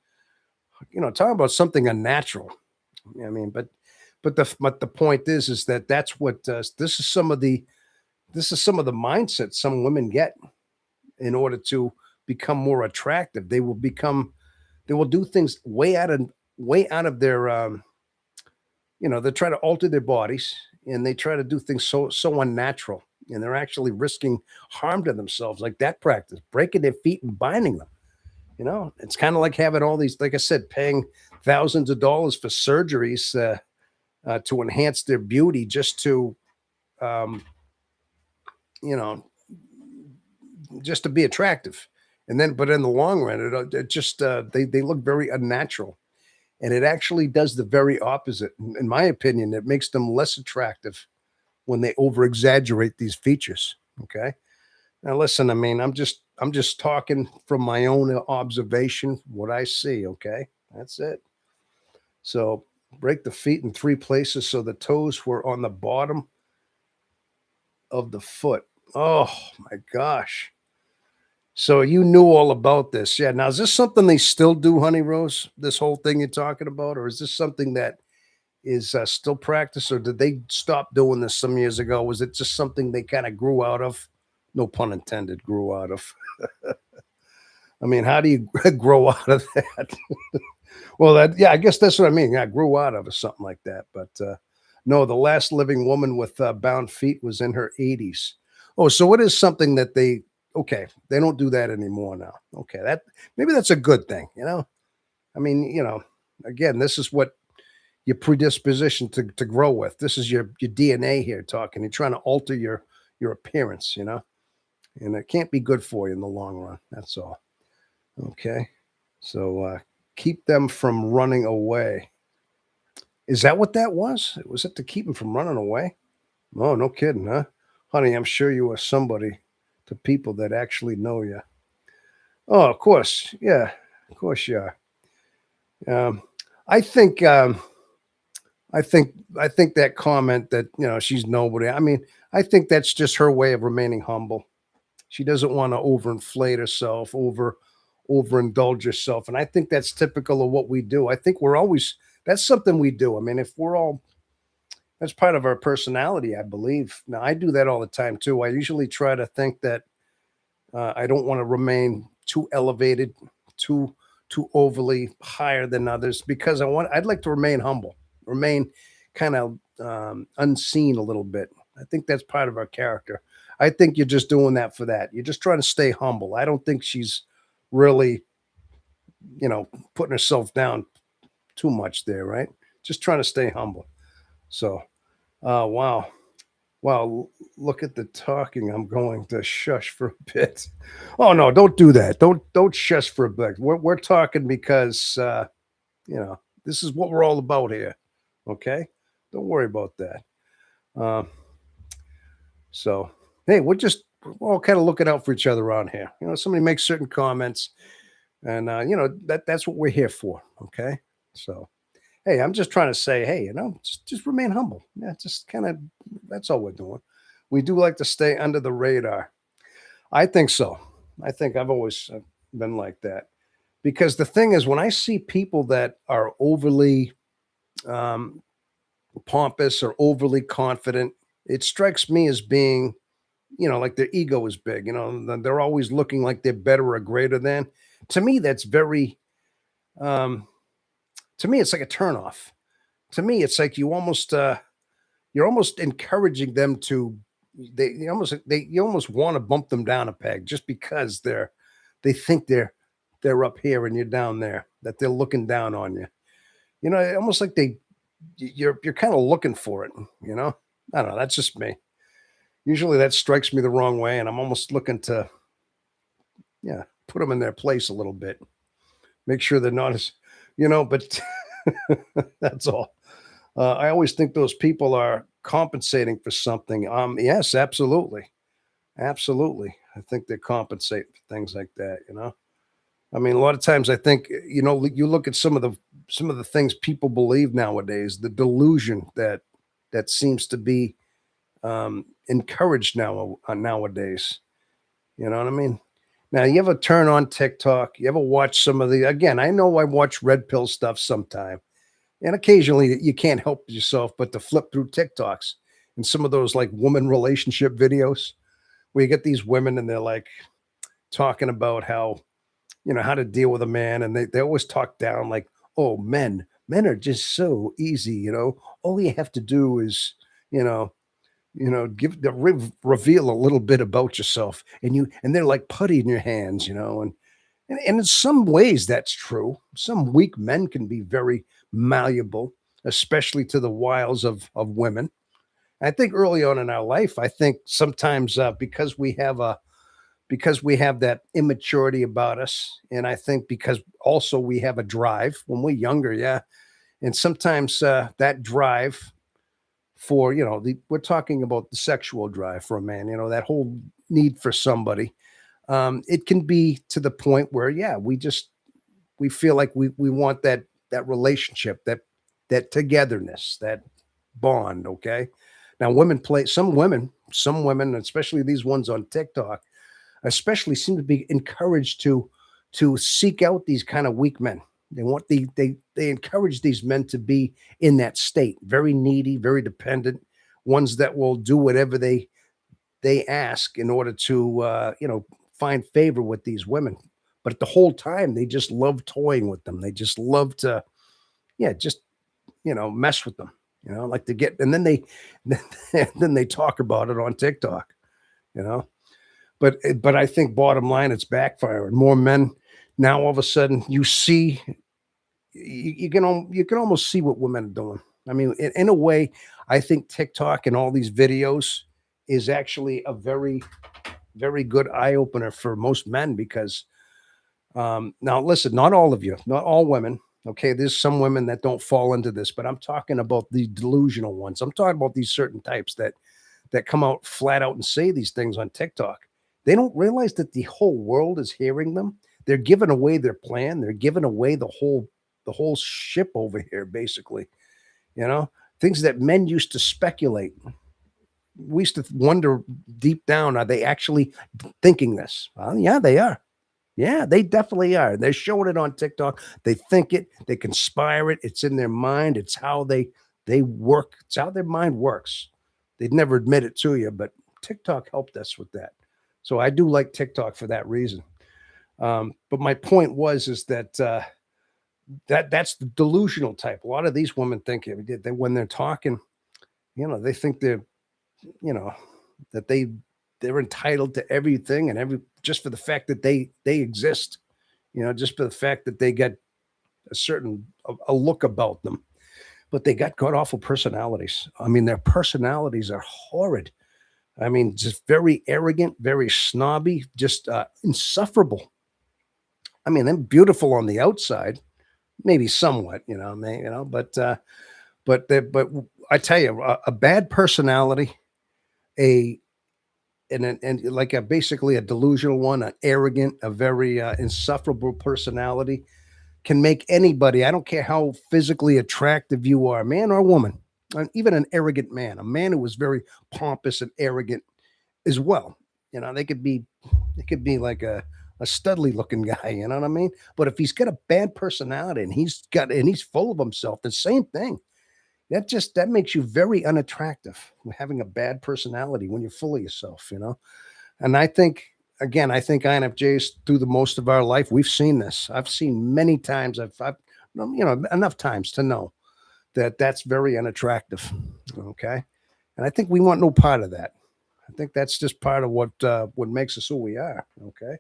talking about something unnatural. I mean, but the point is that that's what this is some of the mindset some women get in order to become more attractive. They will do things way out of their they try to alter their bodies and they try to do things so unnatural and they're actually risking harm to themselves like that practice, breaking their feet and binding them. It's kind of like having all these, like I said, paying thousands of dollars for surgeries to enhance their beauty just to, um, you know, just to be attractive. And then, but in the long run, it just they look very unnatural, and it actually does the very opposite. In my opinion, it makes them less attractive when they over exaggerate these features. Okay. Now listen, I mean, I'm just talking from my own observation, what I see, okay? That's it. So break the feet in three places so the toes were on the bottom of the foot. Oh my gosh. So you knew all about this. Yeah. Now is this something they still do, Honey Rose? This whole thing you're talking about, or is this something that is still practiced, or did they stop doing this some years ago? Was it just something they kind of grew out of? No pun intended, grew out of. I mean, how do you grow out of that? Well, yeah, I guess that's what I mean. Yeah, I grew out of or something like that. But no, the last living woman with bound feet was in her 80s. Oh, so it is something that okay, they don't do that anymore now. Okay, maybe that's a good thing. I mean, again, this is what your predisposition to grow with. This is your DNA here talking. You're trying to alter your appearance, and it can't be good for you in the long run. That's all. Okay. So keep them from running away. Is that what that was? Was it to keep them from running away? Oh, no kidding, huh? Honey, I'm sure you are somebody to people that actually know you. Oh, of course. Yeah, of course you are. Um, I think I think that comment that she's nobody. I mean, I think that's just her way of remaining humble. She doesn't want to overinflate herself, overindulge herself. And I think that's typical of what we do. I think that's something we do. I mean, if we're all that's part of our personality, I believe. Now, I do that all the time too. I usually try to think that I don't want to remain too elevated, too too overly higher than others because I'd like to remain humble, remain kind of unseen a little bit. I think that's part of our character. I think you're just doing that for that. You're just trying to stay humble. I don't think she's really, putting herself down too much there, right? Just trying to stay humble. So, wow. Wow, look at the talking. I'm going to shush for a bit. Oh no, don't do that. Don't shush for a bit. We're talking because this is what we're all about here. Okay, don't worry about that. Uh, so hey, we're all kind of looking out for each other around here. Somebody makes certain comments, and that's what we're here for. Okay, so hey, I'm just trying to say, hey, just remain humble. Yeah, just kind of that's all we're doing. We do like to stay under the radar. I think so. I think I've always been like that because the thing is, when I see people that are overly um, pompous or overly confident, it strikes me as being, like their ego is big. They're always looking like they're better or greater than. To me, that's very. Um, to me, it's like a turnoff. To me, it's like you're almost encouraging them to you almost want to bump them down a peg just because they think they're up here and you're down there, that they're looking down on you. Almost like you're kind of looking for it, you know? I don't know, that's just me. Usually that strikes me the wrong way and I'm almost looking to, yeah, put them in their place a little bit. Make sure they're not as, but that's all. I always think those people are compensating for something. Yes, absolutely. Absolutely. I think they compensate for things like that. I mean, a lot of times I think, you look at some of the things people believe nowadays, the delusion that seems to be encouraged nowadays. You know what I mean? Now, you ever turn on TikTok? You ever watch some of the again, I know I watch red pill stuff sometime. And occasionally you can't help yourself but to flip through TikToks and some of those like woman relationship videos where you get these women and they're like talking about how to deal with a man. And they always talk down like, oh, men are just so easy. All you have to do is, you know, give reveal a little bit about yourself and they're like putty in your hands. And in some ways, that's true. Some weak men can be very malleable, especially to the wiles of women. I think early on in our life, I think sometimes because we have that immaturity about us, and I think because also we have a drive when we're younger, yeah, and sometimes that drive for we're talking about the sexual drive for a man, that whole need for somebody. It can be to the point where yeah, we feel like we want that relationship, that togetherness, that bond. Okay. Now some women, especially these ones on TikTok, especially seem to be encouraged to seek out these kind of weak men. They encourage these men to be in that state, very needy, very dependent, ones that will do whatever they ask in order to find favor with these women. But at the whole time, they just love toying with them. They just love to, yeah, just mess with them. Like to get, and then they then they talk about it on TikTok. You know, but I think bottom line, it's backfiring. More men now. All of a sudden, you can almost see what women are doing. I mean, in a way, I think TikTok and all these videos is actually a very very good eye opener for most men because now listen, not all of you, not all women. Okay, there's some women that don't fall into this, but I'm talking about the delusional ones. I'm talking about these certain types that come out flat out and say these things on TikTok. They don't realize that the whole world is hearing them. They're giving away their plan. They're giving away the whole ship over here, basically. You know, things that men used to speculate. We used to wonder deep down, are they actually thinking this? Well, yeah, they are. Yeah, they definitely are. They're showing it on TikTok. They think it, they conspire it. It's in their mind. It's how they work. It's how their mind works. They'd never admit it to you, but TikTok helped us with that. So I do like TikTok for that reason. But my point was is that's the delusional type. A lot of these women think that when they're talking, they think you know, that they're entitled to everything and every just for the fact that they exist, just for the fact that they get a certain a look about them. But they got god awful personalities. I mean, their personalities are horrid. I mean, just very arrogant, very snobby, just insufferable. I mean, they're beautiful on the outside, maybe somewhat, but but I tell you, a bad personality, a and like a basically a delusional one, an arrogant, a very insufferable personality can make anybody. I don't care how physically attractive you are, man or woman, and even an arrogant man, a man who was very pompous and arrogant as well. They could be like a studly looking guy. You know what I mean? But if he's got a bad personality and he's full of himself, the same thing. That makes you very unattractive. Having a bad personality when you're full of yourself. And I think again, I think INFJs through the most of our life, we've seen this. I've seen many times. I've enough times to know that that's very unattractive. Okay, and I think we want no part of that. I think that's just part of what makes us who we are. Okay.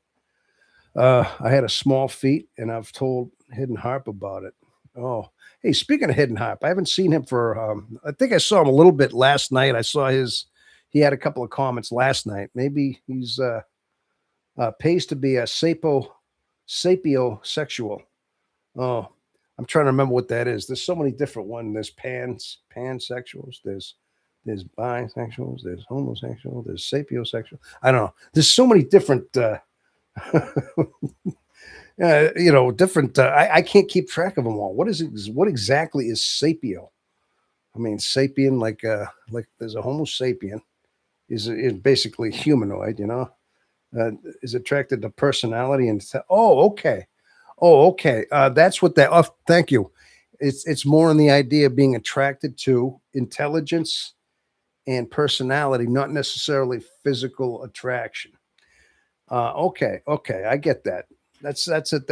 I had a small feat, and I've told Hidden Harp about it. Oh, hey, speaking of Hidden Harp, I haven't seen him for. I think I saw him a little bit last night. I saw his. He had a couple of comments last night. Maybe he's pays to be a sapiosexual. Oh, I'm trying to remember what that is. There's so many different ones. There's pansexuals. There's bisexuals. There's homosexual. There's sapiosexual. I don't know. There's so many different. Different. I can't keep track of them all. What is it? What exactly is sapio? I mean, sapien, like there's a Homo sapien is basically humanoid. Is attracted to personality and okay. Oh, okay. That's what that. Oh, thank you. It's more on the idea of being attracted to intelligence and personality, not necessarily physical attraction. Okay, I get that. That's it.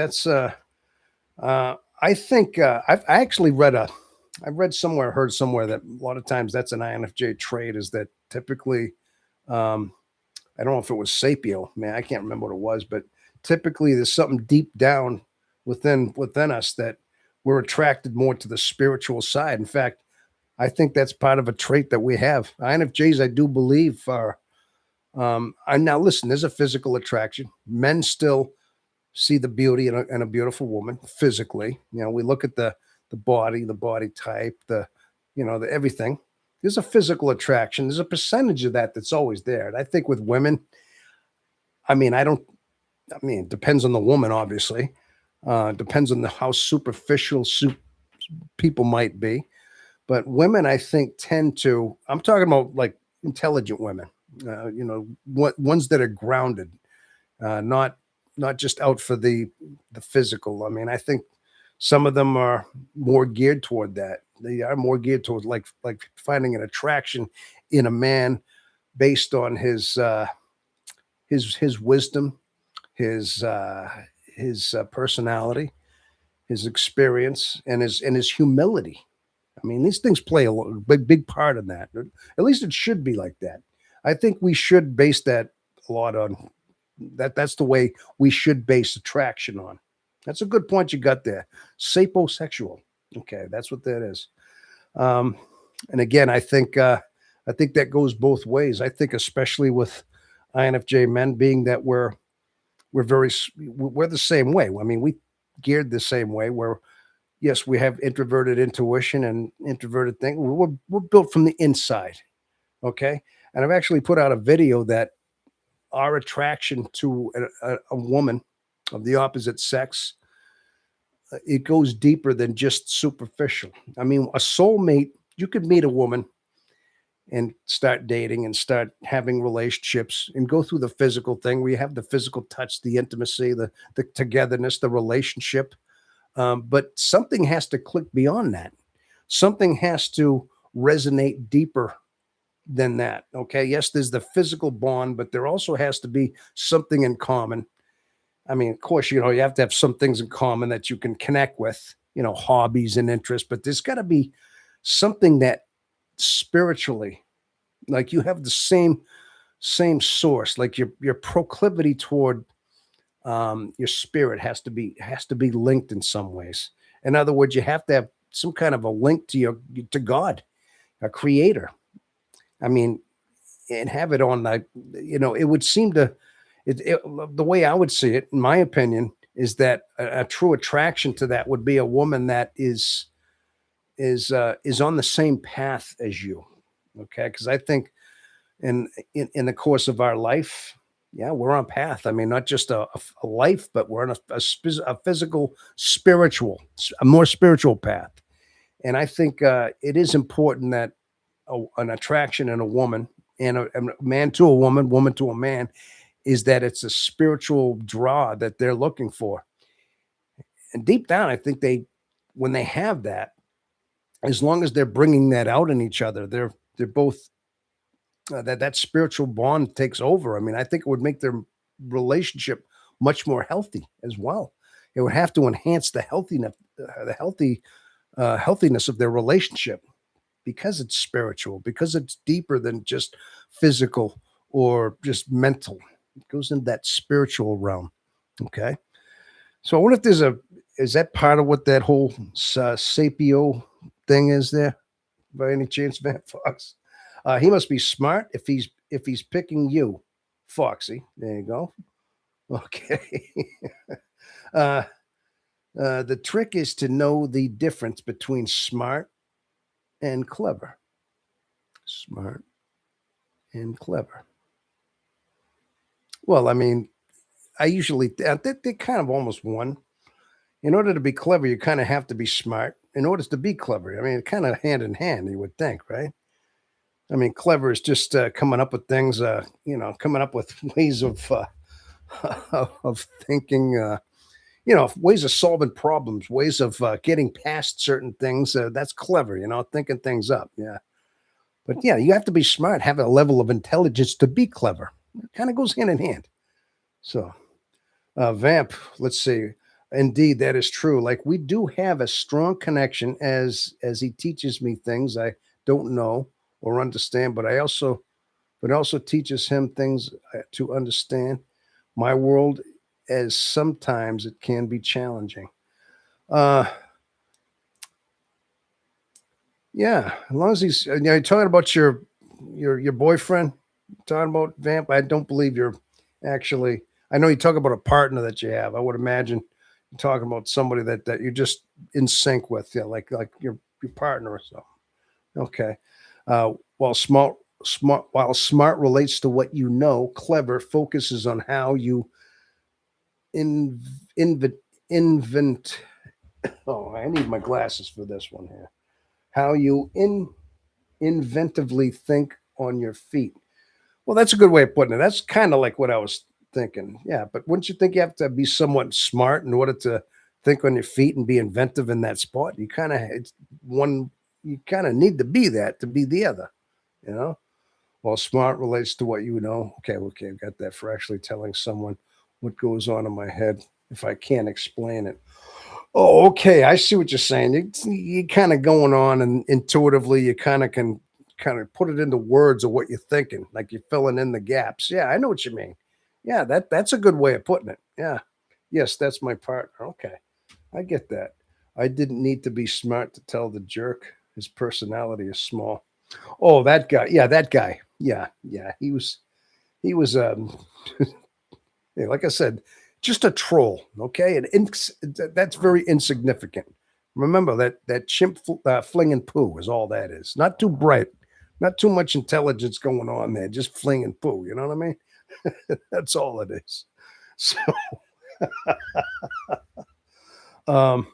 I think I actually I read somewhere, heard somewhere that a lot of times that's an INFJ trait is that typically, um, I don't know if it was sapio, man, I can't remember what it was, but typically there's something deep down within us that we're attracted more to the spiritual side. In fact, I think that's part of a trait that we have. INFJs, I do believe, are. And now listen, there's a physical attraction. Men still see the beauty in a beautiful woman physically. We look at the body type, the everything. There's a physical attraction. There's a percentage of that that's always there. And I think with women, I mean, I don't. I mean, it depends on the woman, obviously. Depends on how superficial people might be. But women, I think, tend to. I'm talking about like intelligent women. Ones that are grounded, not just out for the physical. I mean, I think some of them are more geared toward that. They are more geared towards like finding an attraction in a man based on his wisdom, his personality, his experience, and his humility. I mean, these things play big part in that. At least it should be like that. I think we should base that a lot on that. That's the way we should base attraction on. That's a good point you got there. Sapiosexual. Okay, that's what that is. Um, and again, I think that goes both ways. I think especially with INFJ men, being that we're the same way. I mean, we geared the same way. Where yes, we have introverted intuition and introverted thing. We're built from the inside. Okay, and I've actually put out a video that our attraction to a woman of the opposite sex, it goes deeper than just superficial. I mean, a soulmate, you could meet a woman and start dating and start having relationships and go through the physical thing where you have the physical touch, the intimacy, the togetherness, the relationship. But something has to click beyond that. Something has to resonate deeper than that. Okay. Yes, there's the physical bond, but there also has to be something in common. I mean, of course, you have to have some things in common that you can connect with, hobbies and interests, but there's got to be something that spiritually, like you have the same source, like your proclivity toward your spirit has to be linked in some ways. In other words, you have to have some kind of a link to God, a creator. I mean, and have it on like, it would seem to the way I would see it, in my opinion, is that a true attraction to that would be a woman that is is on the same path as you. Okay, because I think in the course of our life, yeah, we're on path. I mean, not just a life, but we're on a physical, spiritual, a more spiritual path. And I think it is important that an attraction in a woman and a man to a woman, woman to a man, is that it's a spiritual draw that they're looking for. And deep down, I think when they have that, as long as they're bringing that out in each other, they're both that spiritual bond takes over. I mean, I think it would make their relationship much more healthy as well. It would have to enhance the healthiness of their relationship because it's spiritual, because it's deeper than just physical or just mental. It goes into that spiritual realm. Okay. So I wonder if is that part of what that whole sapio thing is there by any chance, Matt Fox? He must be smart if he's picking you, Foxy. There you go. Okay. uh, the trick is to know the difference between smart and clever. Smart and clever. Well, I mean, I usually they kind of almost one. In order to be clever, you kind of have to be smart. In order to be clever, I mean, kind of hand in hand, you would think, right? I mean, clever is just coming up with things, coming up with ways of thinking, ways of solving problems, ways of getting past certain things. That's clever, thinking things up. Yeah. But yeah, you have to be smart, have a level of intelligence to be clever. It kind of goes hand in hand. So, Vamp, let's see. Indeed, that is true. Like we do have a strong connection as he teaches me things I don't know or understand, but also teaches him things to understand my world as sometimes it can be challenging. Uh, yeah, as long as he's you're talking about your boyfriend, talking about Vamp. I don't believe you're actually. I know you talk about a partner that you have. I would imagine you're talking about somebody that you're just in sync with, yeah, like your partner or so. Okay. While smart relates to what you know, clever focuses on how you in, invent invent. Oh, I need my glasses for this one here. How you inventively think on your feet. Well, that's a good way of putting it. That's kind of like what I was thinking. Yeah, but wouldn't you think you have to be somewhat smart in order to think on your feet and be inventive in that spot? You kind of it's one. You kind of need to be that to be the other. You know. While smart relates to what you know. Okay, I've got that for actually telling someone what goes on in my head if I can't explain it. Oh, okay. I see what you're saying. You kind of going on and intuitively, you kind of can kind of put it into words of what you're thinking, like you're filling in the gaps. Yeah, I know what you mean. Yeah, that's a good way of putting it. Yeah. Yes, that's my partner. Okay. I get that. I didn't need to be smart to tell the jerk his personality is small. Oh, that guy. Yeah, that guy. Yeah. He was yeah, like I said, just a troll. Okay, and that's very insignificant. Remember that chimp flinging poo is all that is. Not too bright, not too much intelligence going on there. Just flinging poo. You know what I mean? That's all it is. So, um,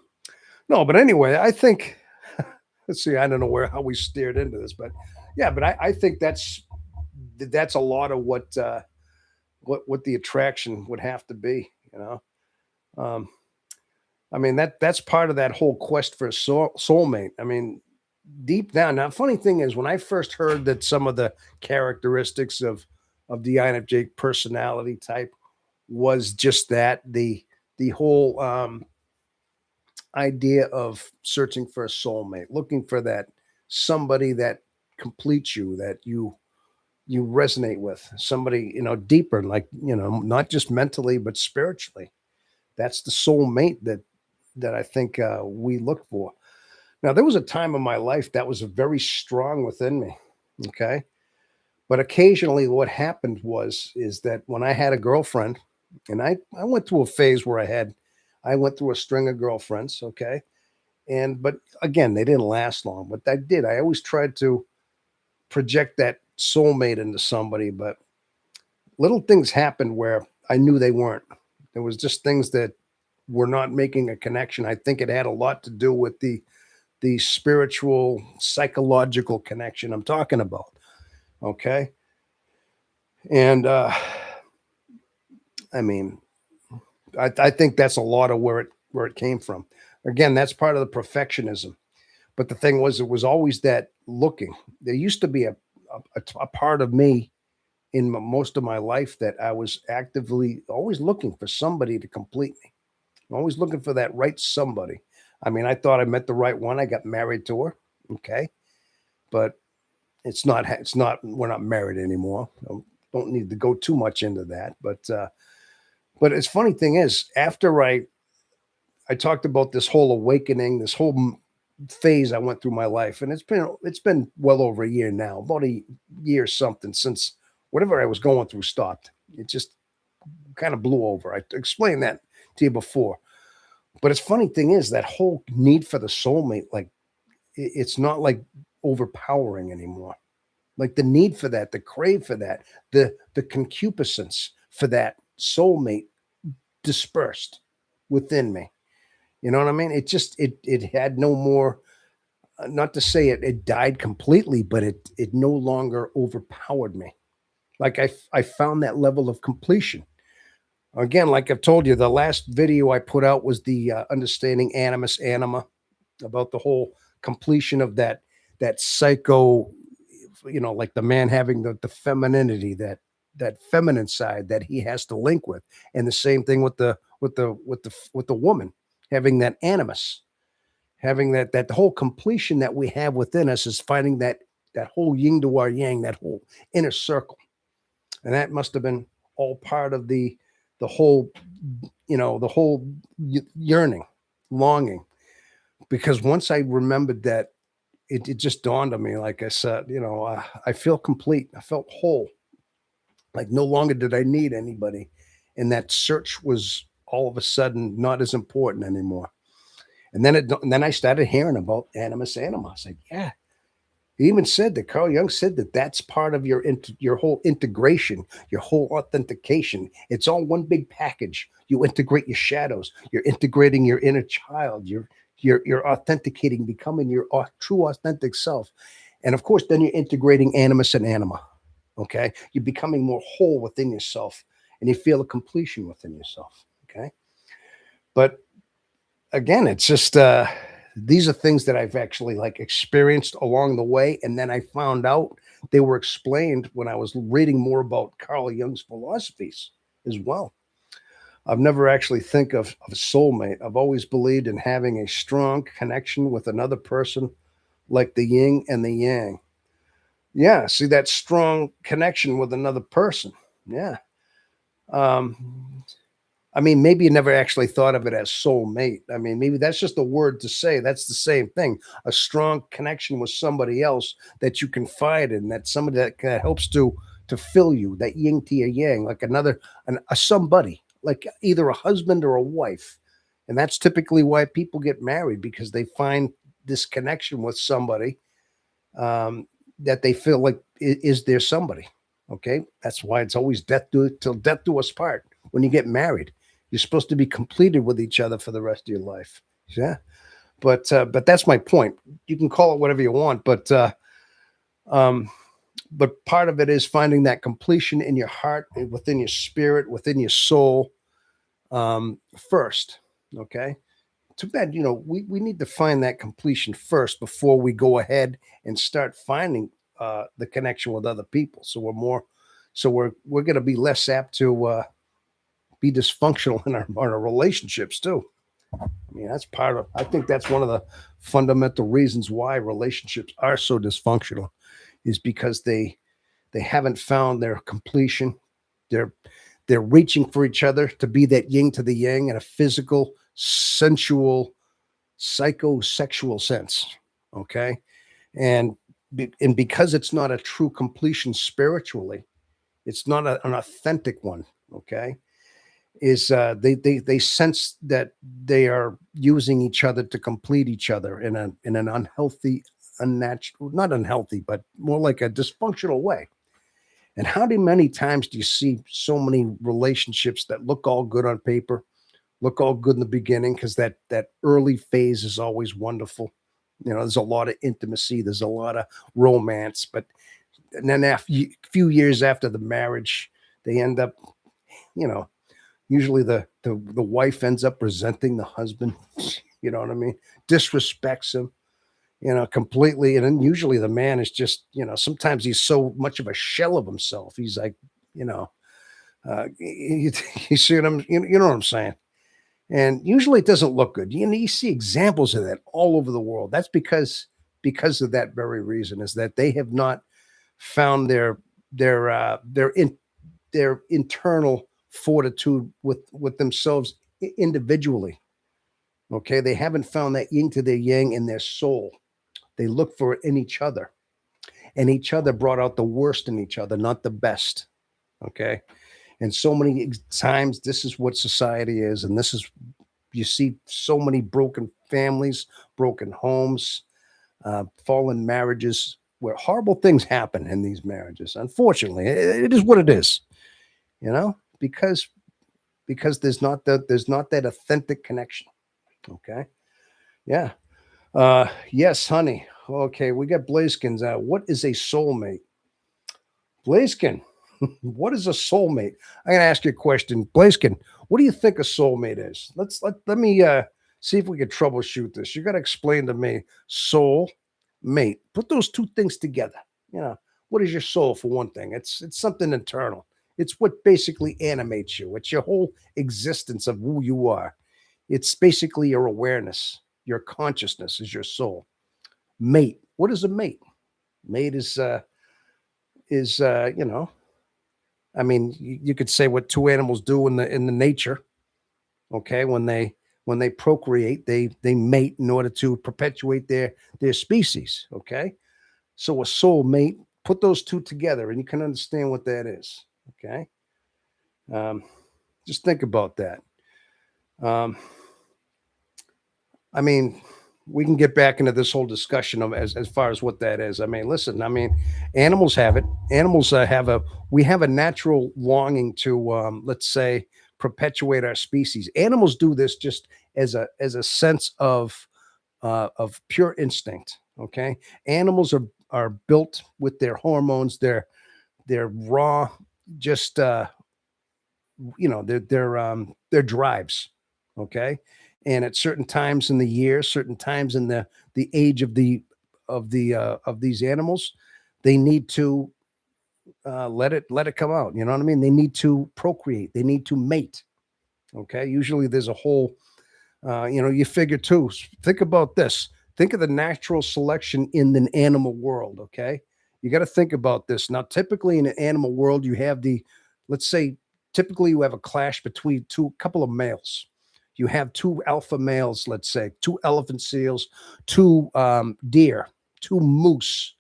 no, but anyway, I think. Let's see. I don't know how we steered into this, but yeah, but I think that's a lot of what the attraction would have to be. Um, I mean that's part of that whole quest for a soulmate. I mean, deep down. Now, funny thing is, when I first heard that some of the characteristics of the INFJ personality type was just that the whole idea of searching for a soulmate, looking for that somebody that completes you, that you resonate with, somebody deeper, like not just mentally but spiritually. That's the soulmate that I think we look for. Now, there was a time in my life that was very strong within me. Okay. But occasionally what happened is that when I had a girlfriend, and I went through a phase where I went through a string of girlfriends. Okay. But again, they didn't last long. But I did. I always tried to project that soulmate into somebody, but little things happened where I knew they weren't. There was just things that were not making a connection. I think it had a lot to do with the spiritual, psychological connection I'm talking about. Okay. And I mean, I think that's a lot of where it came from. Again, that's part of the perfectionism. But the thing was, it was always that looking. There used to be a part of me in most of my life that I was actively always looking for somebody to complete me. Always looking for that right somebody. I mean, I thought I met the right one. I got married to her. Okay. But it's not, we're not married anymore. Don't need to go too much into that. But it's funny thing is, after I talked about this whole awakening, this whole phase I went through my life, and it's been well over a year now, about a year something since whatever I was going through stopped. It just kind of blew over. I explained that to you before. But it's funny thing is that whole need for the soulmate, like it's not like overpowering anymore. Like the need for that, the crave for that, the concupiscence for that soulmate dispersed within me. You know what I mean? It had no more. Not to say it died completely, but it no longer overpowered me. Like I found that level of completion. Again, like I've told you, the last video I put out was the understanding animus anima, about the whole completion of that psycho, like the man having the femininity, that feminine side that he has to link with, and the same thing with the woman having that animus, having that whole completion that we have within us is finding that whole yin to our yang, that whole inner circle. And that must have been all part of the whole, the whole yearning, longing. Because once I remembered that, it just dawned on me, like I said, I feel complete. I felt whole. Like no longer did I need anybody. And that search was all of a sudden not as important anymore. And then I started hearing about animus anima. I was like, yeah. He even said that Carl Jung said that that's part of your whole integration, your whole authentication. It's all one big package. You integrate your shadows. You're integrating your inner child. You're authenticating, becoming your true authentic self. And of course, then you're integrating animus and anima. Okay, you're becoming more whole within yourself, and you feel a completion within yourself. Okay, but again, it's just these are things that I've actually like experienced along the way, and then I found out they were explained when I was reading more about Carl Jung's philosophies as well. I've never actually think of a soulmate. I've always believed in having a strong connection with another person, like the yin and the yang. Yeah, see that strong connection with another person. Yeah. Um, I mean, maybe you never actually thought of it as soulmate. I mean, maybe that's just a word to say. That's the same thing. A strong connection with somebody else that you confide in, that somebody that helps to fill you, that yin to your yang, like a somebody, like either a husband or a wife. And that's typically why people get married, because they find this connection with somebody, that they feel like is there somebody. Okay, that's why it's always death till death do us part. When you get married, you're supposed to be completed with each other for the rest of your life. Yeah, but that's my point. You can call it whatever you want, um, but part of it is finding that completion in your heart, within your spirit, within your soul, first. Okay, too bad, we need to find that completion first before we go ahead and start finding the connection with other people. So we're going to be less apt to be dysfunctional in our relationships too. I mean, I think that's one of the fundamental reasons why relationships are so dysfunctional, is because they haven't found their completion. They're they're reaching for each other to be that yin to the yang in a physical, sensual, psychosexual sense. Okay. And and because it's not a true completion spiritually, it's not an authentic one. Okay. is they sense that they are using each other to complete each other in an unhealthy, unnatural, not unhealthy, but more like a dysfunctional way. And how many times do you see so many relationships that look all good on paper, look all good in the beginning, because that early phase is always wonderful. There's a lot of intimacy, there's a lot of romance, but and then after a few years after the marriage, they end up, you know, usually the wife ends up resenting the husband. You know what I mean? Disrespects him, completely. And then usually the man is just, sometimes he's so much of a shell of himself. He's like, you know, you see what you know what I'm saying? And usually it doesn't look good. You see examples of that all over the world. That's because of that very reason, is that they have not found their internal fortitude with themselves individually. Okay, they haven't found that yin to their yang in their soul. They look for it in each other, and each other brought out the worst in each other, not the best. Okay, and so many times this is what society is, and this is, you see so many broken families, broken homes, fallen marriages, where horrible things happen in these marriages. Unfortunately, it is what it is. Because there's not that authentic connection. Okay, yeah. Yes, honey. Okay, we got Blazkins. What is a soulmate? Blazkin, what is a soulmate? I'm gonna ask you a question, Blazkin. What do you think a soulmate is? Let me see if we can troubleshoot this. You got to explain to me soul mate. Put those two things together. You know, what is your soul for one thing? It's something internal. It's what basically animates you. It's your whole existence of who you are. It's basically your awareness, your consciousness is your soul. Mate. What is a mate? Mate is I mean, you could say what two animals do in the nature. Okay, when they procreate, they mate in order to perpetuate their species. Okay, so a soul mate. Put those two together, and you can understand what that is. Okay, um, just think about that. Um, I mean, we can get back into this whole discussion of as far as what that is. I mean, listen, I mean, animals have it. Animals we have a natural longing to, let's say, perpetuate our species. Animals do this just as a sense of pure instinct. Okay, animals are built with their hormones, their raw, just their drives. Okay, and at certain times in the year, certain times in the age of these animals, they need to let it come out. You know what I mean? They need to procreate. They need to mate. Okay, usually there's a whole you figure too. Think about this. Think of the natural selection in the animal world. Okay, you got to think about this. Now, typically in an animal world, you have let's say, typically you have a clash between two couple of males. You have two alpha males, let's say, two elephant seals, two deer, two moose,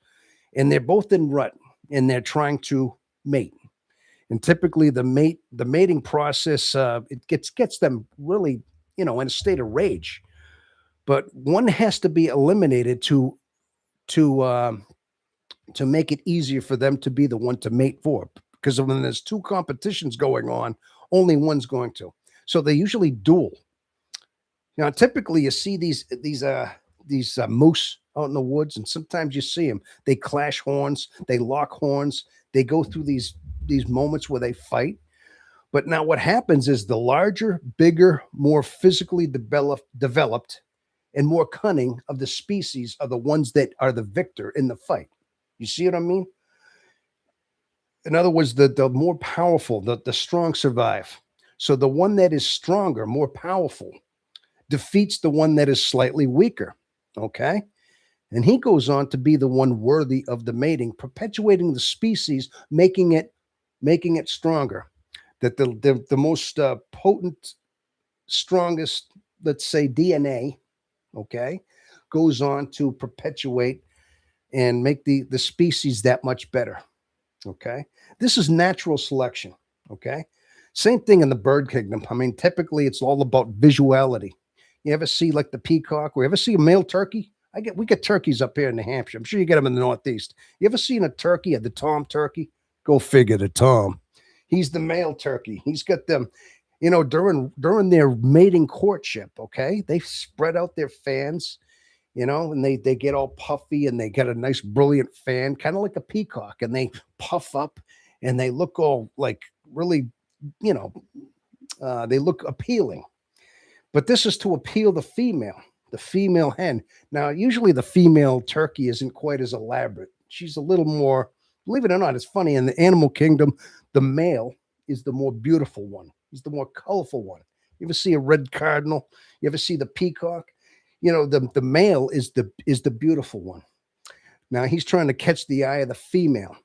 and they're both in rut, and they're trying to mate. And typically, the mating process, it gets them really, in a state of rage. But one has to be eliminated to um, to make it easier for them to be the one to mate for. Because when there's two competitions going on, only one's going to. So they usually duel. Now, typically, you see these moose out in the woods, and sometimes you see them. They clash horns, they lock horns, they go through these moments where they fight. But now what happens is the larger, bigger, more physically developed and more cunning of the species are the ones that are the victor in the fight. You see what I mean? In other words, the more powerful, the strong survive. So the one that is stronger, more powerful, defeats the one that is slightly weaker. Okay. And he goes on to be the one worthy of the mating, perpetuating the species, making it stronger. That the most potent, strongest, let's say, DNA, okay, goes on to perpetuate and make the species that much better. Okay, this is natural selection. Okay, Same thing in the bird kingdom. I mean, typically it's all about visuality. You ever see like the peacock? Or ever see a male turkey? We get turkeys up here in New Hampshire. I'm sure you get them in the Northeast. You ever seen a turkey, the tom turkey? Go figure, the tom. He's the male turkey. He's got them, during their mating courtship. Okay, they spread out their fans, and they get all puffy and they get a nice brilliant fan, kind of like a peacock, and they puff up and they look all like really, you know, they look appealing. But this is to appeal the female hen. Now, usually the female turkey isn't quite as elaborate. She's a little more, believe it or not, it's funny. In the animal kingdom, the male is the more beautiful one. He's the more colorful one. You ever see a red cardinal? You ever see the peacock? The male is the beautiful one. Now he's trying to catch the eye of the female.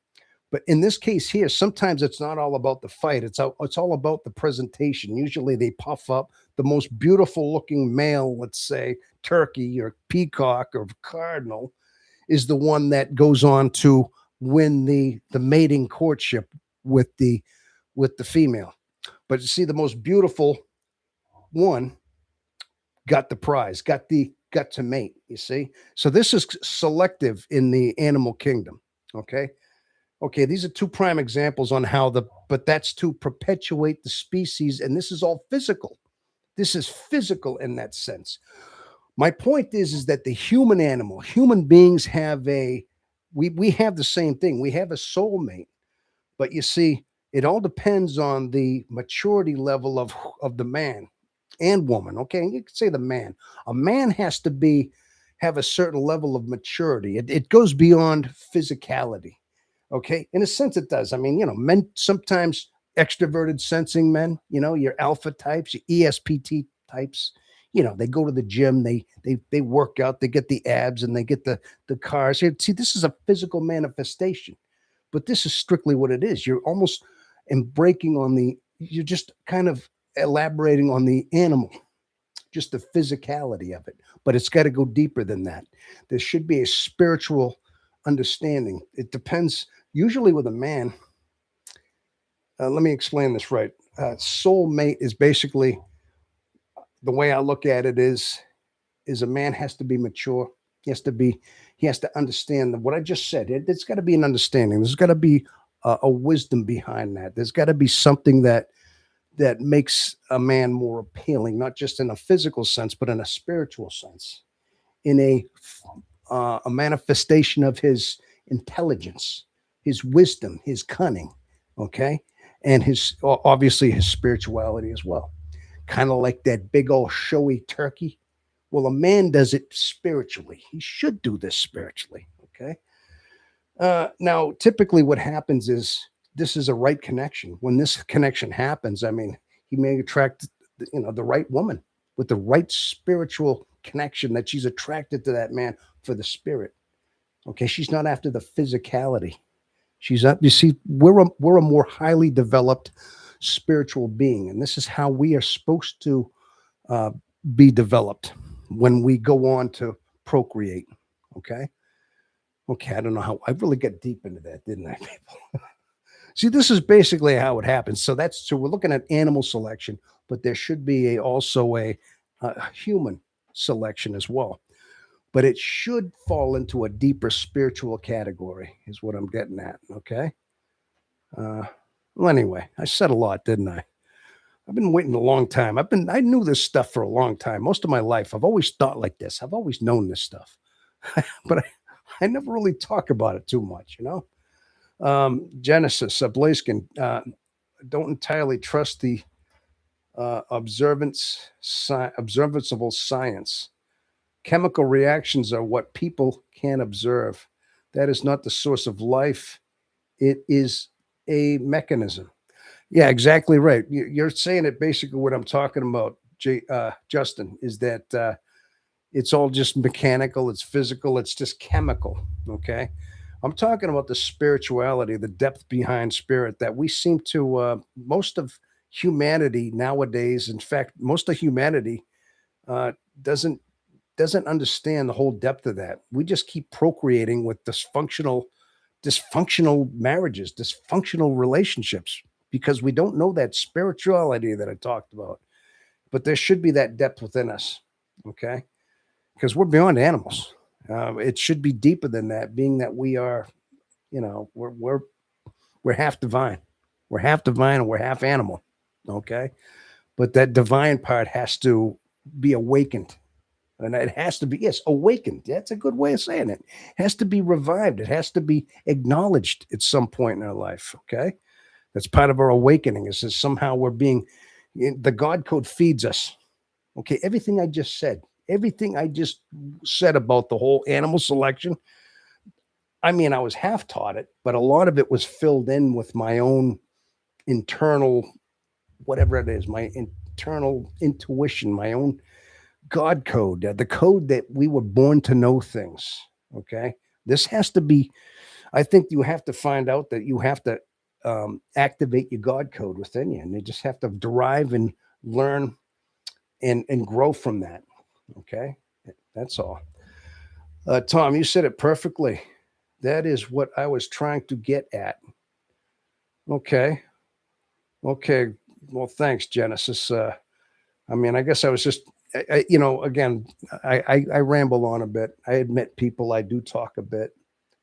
But in this case here, sometimes it's not all about the fight. It's all about the presentation. Usually they puff up the most beautiful looking male, let's say turkey or peacock or cardinal, is the one that goes on to win the mating courtship with the female. But you see, the most beautiful one got the prize, got to mate. You see, so this is selective in the animal kingdom. Okay. Okay, these are two prime examples on but that's to perpetuate the species, and this is all physical. This is physical in that sense. My point is that the human beings we have the same thing. We have a soulmate, but you see, it all depends on the maturity level of the man and woman. Okay, you could say the man. A man has to have a certain level of maturity. It goes beyond physicality. Okay. In a sense, it does. I mean, men sometimes extroverted sensing men, your alpha types, your ESPT types, they go to the gym, they work out, they get the abs and they get the cars. Here, see, this is a physical manifestation, but this is strictly what it is. You're almost you're just kind of elaborating on the animal, just the physicality of it, but it's got to go deeper than that. There should be a spiritual understanding. It depends. Usually with a man, let me explain this right. Soulmate is basically, the way I look at it is a man has to be mature. He has to understand what I just said. There's got to be an understanding. There's got to be a wisdom behind that. There's got to be something that makes a man more appealing, not just in a physical sense, but in a spiritual sense, in a manifestation of his intelligence, his wisdom, his cunning, okay, and obviously his spirituality as well. Kind of like that big old showy turkey. Well, a man does it spiritually. He should do this spiritually, okay. Now, typically, what happens is this is a right connection. When this connection happens, I mean, he may attract the right woman with the right spiritual connection, that she's attracted to that man for the spirit. Okay, she's not after the physicality. She's up. You see, we're a more highly developed spiritual being, and this is how we are supposed to uh, be developed when we go on to procreate. Okay. Okay. I don't know how I really got deep into that, didn't I, people? See, this is basically how it happens. So we're looking at animal selection, but there should be also a human selection as well. But it should fall into a deeper spiritual category, is what I'm getting at. Okay. Uh, well, anyway, I said a lot, didn't I? I've been waiting a long time. I knew this stuff for a long time. Most of my life, I've always thought like this. I've always known this stuff, but I never really talk about it too much. Genesis, Blaiskin, don't entirely trust the observanceable science. Chemical reactions are what people can observe. That is not the source of life. It is a mechanism. Yeah, exactly right. You're saying it basically what I'm talking about, Justin, is that it's all just mechanical, it's physical, it's just chemical. Okay. I'm talking about the spirituality, the depth behind spirit that we seem to, most of humanity nowadays, in fact, most of humanity uh, doesn't understand the whole depth of that. We just keep procreating with dysfunctional marriages, dysfunctional relationships. because we don't know that spirituality that I talked about. But there should be that depth within us, okay? Because we're beyond animals. It should be deeper than that, being that we are, we're half divine. We're half divine and we're half animal, okay? But that divine part has to be awakened. And it has to be, yes, awakened. That's a good way of saying it. It has to be revived. It has to be acknowledged at some point in our life, okay? That's part of our awakening is that somehow we're being, the God code feeds us. Okay, everything I just said about the whole animal selection, I mean, I was half taught it, but a lot of it was filled in with my own internal, whatever it is, my internal intuition, my own God code, the code that we were born to know things. Okay. This has to be, I think you have to find out that you have to activate your God code within you, and you just have to derive and learn and grow from that. Okay. That's all. Tom, you said it perfectly. That is what I was trying to get at. Okay. Okay. Well, thanks, Genesis. I mean, I guess I was just, again, I ramble on a bit. I admit, people, I do talk a bit,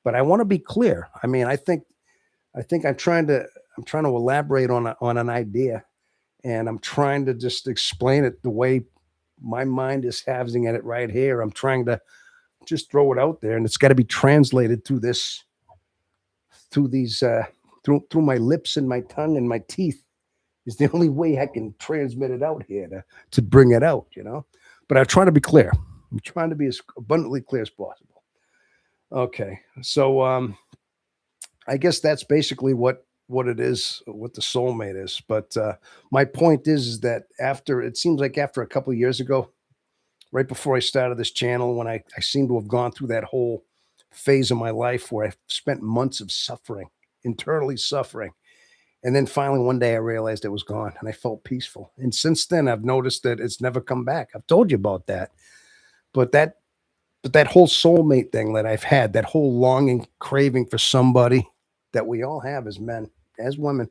but I want to be clear. I mean, I think I'm trying to elaborate on an idea, and I'm trying to just explain it the way my mind is having it right here. I'm trying to just throw it out there, and it's got to be translated through these through my lips and my tongue and my teeth is the only way I can transmit it out here to bring it out. But I try to be clear. I'm trying to be as abundantly clear as possible. Okay, so I guess that's basically what it is, what the soulmate is. But my point is that it seems like after a couple of years ago, right before I started this channel, when I seem to have gone through that whole phase of my life where I spent months of suffering, internally suffering. And then finally one day I realized it was gone and I felt peaceful. And since then I've noticed that it's never come back. I've told you about that. But that whole soulmate thing that I've had, that whole longing, craving for somebody that we all have as men, as women,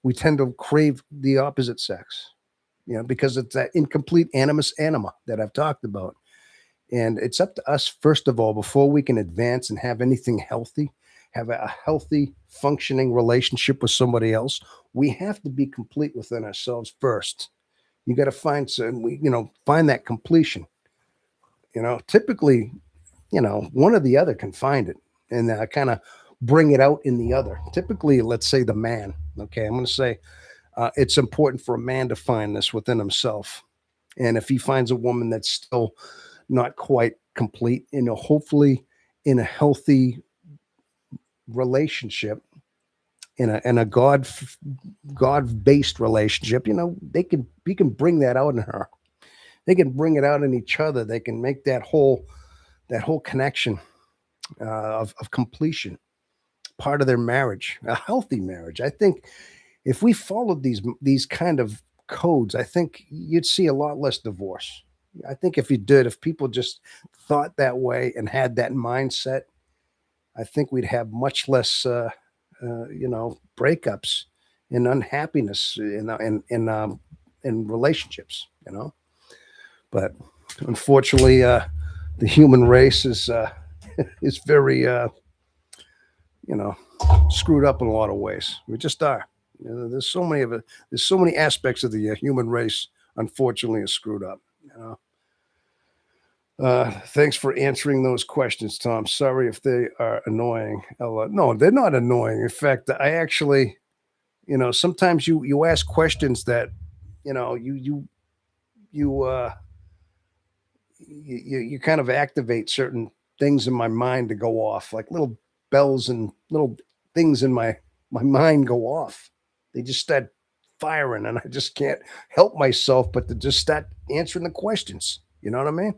we tend to crave the opposite sex, because it's that incomplete animus anima that I've talked about. And it's up to us, first of all, before we can advance and have anything healthy, have a healthy, functioning relationship with somebody else, we have to be complete within ourselves first. You got to find that completion. Typically, one or the other can find it and kind of bring it out in the other. Typically, let's say the man. Okay, I'm going to say it's important for a man to find this within himself. And if he finds a woman that's still not quite complete, hopefully in a healthy relationship, in a God based relationship, he can bring that out in her. They can bring it out in each other. They can make that whole connection of completion part of their marriage, a healthy marriage. I think if we followed these kind of codes, I think you'd see a lot less divorce. I think if people just thought that way and had that mindset, I think we'd have much less, breakups and unhappiness in relationships. But unfortunately, the human race is is very, screwed up in a lot of ways. We just are. There's so many of it. There's so many aspects of the human race, unfortunately, is screwed up. Thanks for answering those questions, Tom. Sorry if they are annoying. Ella. No, they're not annoying. In fact, I actually, sometimes you ask questions that, you you kind of activate certain things in my mind to go off, like little bells and little things in my mind go off. They just start firing, and I just can't help myself but to just start answering the questions. You know what I mean?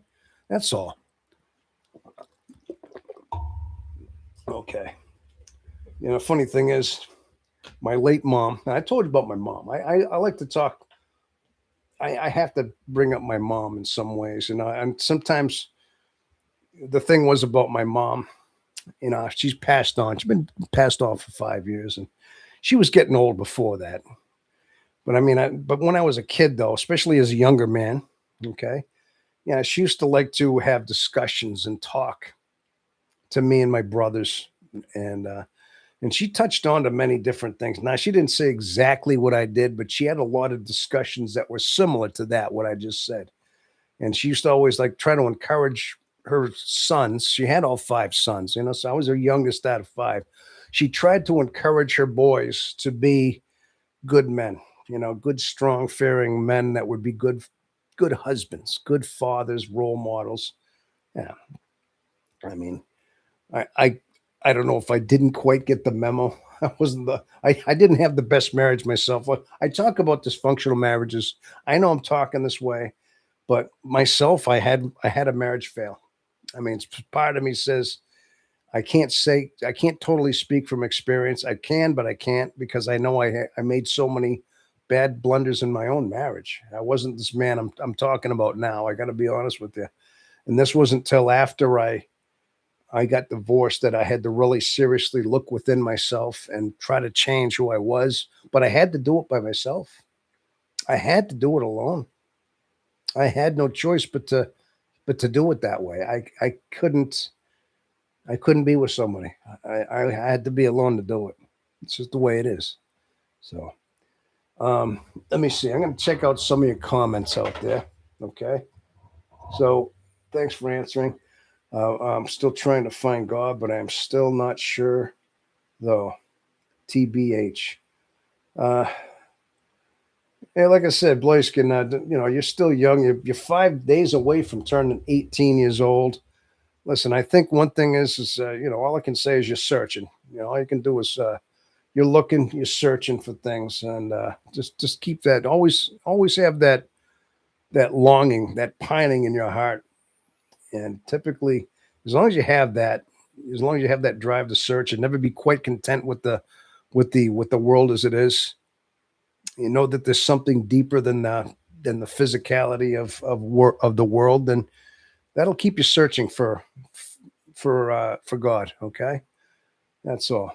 That's all. Okay. Funny thing is, my late mom. I told you about my mom. I like to talk. I have to bring up my mom in some ways, and sometimes the thing was about my mom. She's passed on. She's been passed on for 5 years, and she was getting old before that. But I mean, but when I was a kid, though, especially as a younger man, okay, yeah, she used to like to have discussions and talk to me and my brothers, and and she touched on to many different things. Now, she didn't say exactly what I did, but she had a lot of discussions that were similar to that what I just said. And she used to always like try to encourage her sons. She had all five sons, so I was her youngest out of five. She tried to encourage her boys to be good men, good, strong, fearing men that would be good husbands, good fathers, role models. Yeah. I mean, I I I don't know if I didn't quite get the memo. I didn't have the best marriage myself. I talk about dysfunctional marriages. I know I'm talking this way, but myself, I had a marriage fail. I mean, part of me says I can't totally speak from experience. I can, but I can't because I know I made so many bad blunders in my own marriage. I wasn't this man I'm talking about now. I got to be honest with you. And this wasn't till after I got divorced that I had to really seriously look within myself and try to change who I was. But I had to do it by myself. I had to do it alone. I had no choice but to do it that way. I couldn't be with somebody. I had to be alone to do it. It's just the way it is. So let me see. I'm going to check out some of your comments out there. Okay. So thanks for answering. I'm still trying to find God, but I'm still not sure, though. TBH. Uh, hey, like I said, Blaiskin, you're still young. You're 5 days away from turning 18 years old. Listen, I think one thing is all I can say is you're searching. All you can do is you're looking, you're searching for things, and just keep that. Always have that longing, that pining in your heart. And typically, as long as you have that, as long as you have that drive to search and never be quite content with the world as it is, you know that there's something deeper than the physicality of the world, then that'll keep you searching for God. Okay, that's all.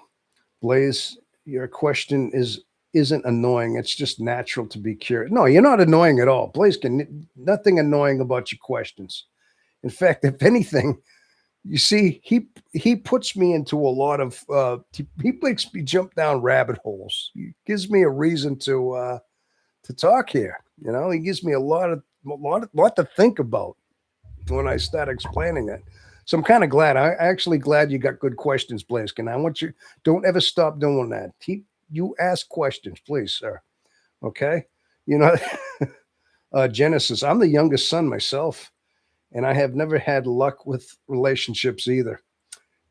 Blaze, your question isn't annoying. It's just natural to be curious. No, you're not annoying at all. Blaze, nothing annoying about your questions. In fact, if anything, you see, he puts me into a lot of he makes me jump down rabbit holes. He gives me a reason to talk here. He gives me a lot to think about when I start explaining it. So I'm kind of glad. I actually glad you got good questions, Blaze. And I want you, don't ever stop doing that. You ask questions, please, sir. Okay. You know, Genesis. I'm the youngest son myself, and I have never had luck with relationships either.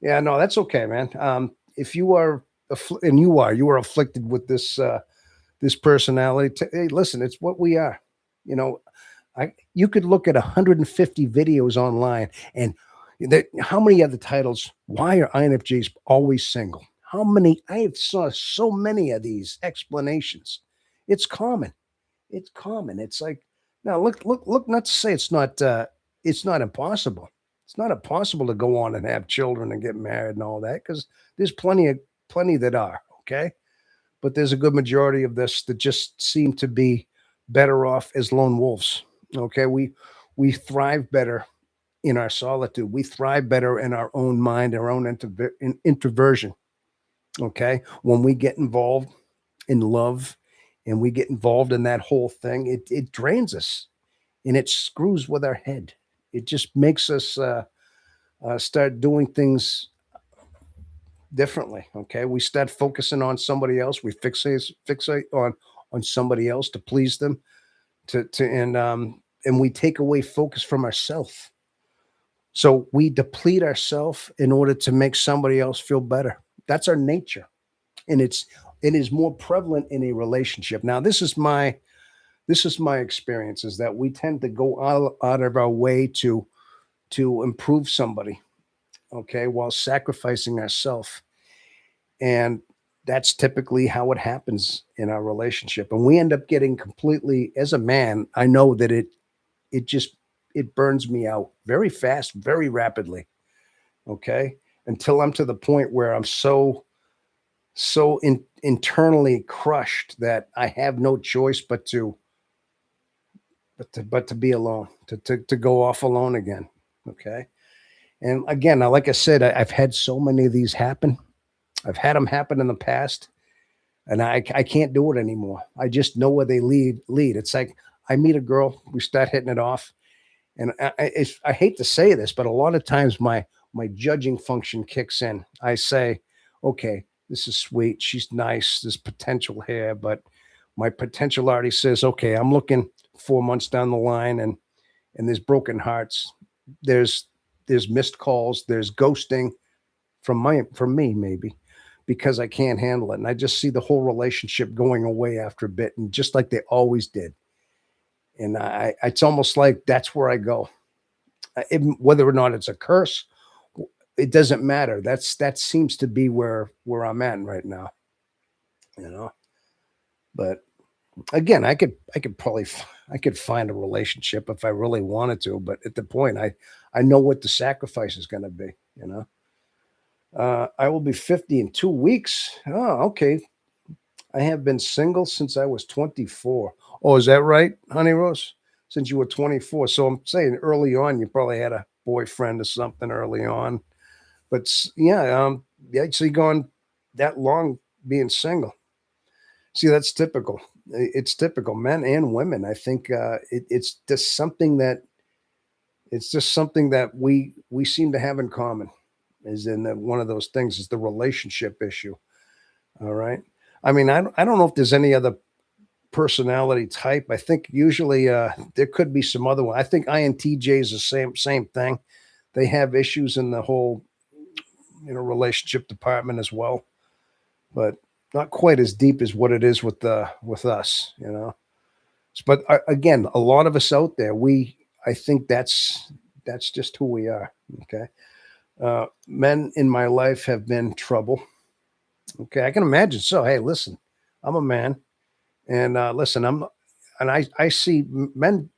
Yeah, no, that's okay, man. If you are, and you are afflicted with this personality. Hey, listen, it's what we are. You know, you could look at 150 videos online, and how many of the titles? Why are INFJs always single? How many? I have saw so many of these explanations. It's common. It's common. It's like now look. Not to say it's not impossible. It's not impossible to go on and have children and get married and all that because there's plenty that are okay, but there's a good majority of this that just seem to be better off as lone wolves. Okay, we thrive better in our solitude. We thrive better in our own mind, our own introversion. Okay, when we get involved in love and we get involved in that whole thing, it drains us and it screws with our head. It just makes us start doing things differently. Okay, we start focusing on somebody else. We fixate on somebody else to please them. And we take away focus from ourselves. So we deplete ourselves in order to make somebody else feel better. That's our nature, and it is more prevalent in a relationship. Now, this is my experience is that we tend to go out of our way to improve somebody, okay, while sacrificing ourselves. And that's typically how it happens in our relationship. And we end up getting completely, as a man, I know that it burns me out very fast, very rapidly. Okay. Until I'm to the point where I'm so so internally crushed that I have no choice but to be alone, to go off alone again. Okay. And again, like I said, I've had so many of these happen. I've had them happen in the past, and I can't do it anymore. I just know where they lead. It's like I meet a girl, we start hitting it off, and I hate to say this, but a lot of times my judging function kicks in. I say, okay, this is sweet, she's nice, there's potential here, but my potential already says, okay, I'm looking 4 months down the line, and there's broken hearts, there's there's missed calls, there's ghosting from me maybe because I can't handle it, and I just see the whole relationship going away after a bit, and just like they always did. And it's almost like that's where I go. Whether or not it's a curse, it doesn't matter. That seems to be where I'm at right now. You know, but again, I could probably I could find a relationship if I really wanted to. But at the point, I know what the sacrifice is going to be. I will be 50 in 2 weeks. Oh, okay. I have been single since I was 24. Oh, is that right, Honey Rose? Since you were 24. So I'm saying early on, you probably had a boyfriend or something early on. But yeah, yeah, so you gone that long being single. See, that's typical. It's typical, men and women. I think it's just something that we seem to have in common. Is in that one of those things is the relationship issue. All right. I mean, I don't know if there's any other personality type. I think usually there could be some other one. I think INTJ is the same thing. They have issues in the whole relationship department as well, but not quite as deep as what it is with us. But again, a lot of us out there, I think that's just who we are. Okay. Men in my life have been trouble. Okay, I can imagine. So, hey, listen, I'm a man, and listen, and I see men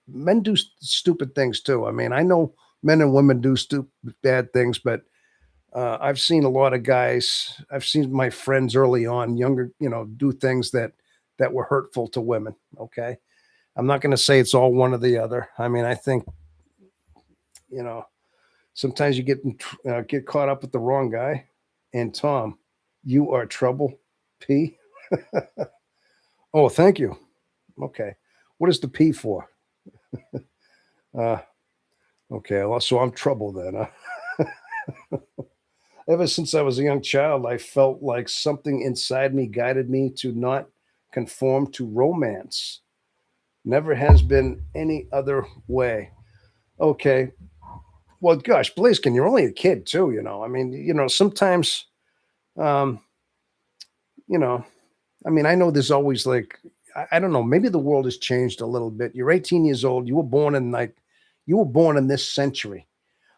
do stupid things too. I mean, I know men and women do stupid bad things, but I've seen a lot of guys. I've seen my friends early on, younger, do things that were hurtful to women. Okay, I'm not going to say it's all one or the other. I mean, I think you know sometimes you get caught up with the wrong guy. And Tom, you are trouble, P. Oh, thank you. Okay. What is the P for? Uh, okay. Well, so I'm trouble then. Ever since I was a young child, I felt like something inside me guided me to not conform to romance. Never has been any other way. Okay. Well, gosh, Blaiskin, you're only a kid too, I mean, sometimes, um, you know, I mean, I know there's always like, I don't know, maybe the world has changed a little bit. You're 18 years old. You were born in this century.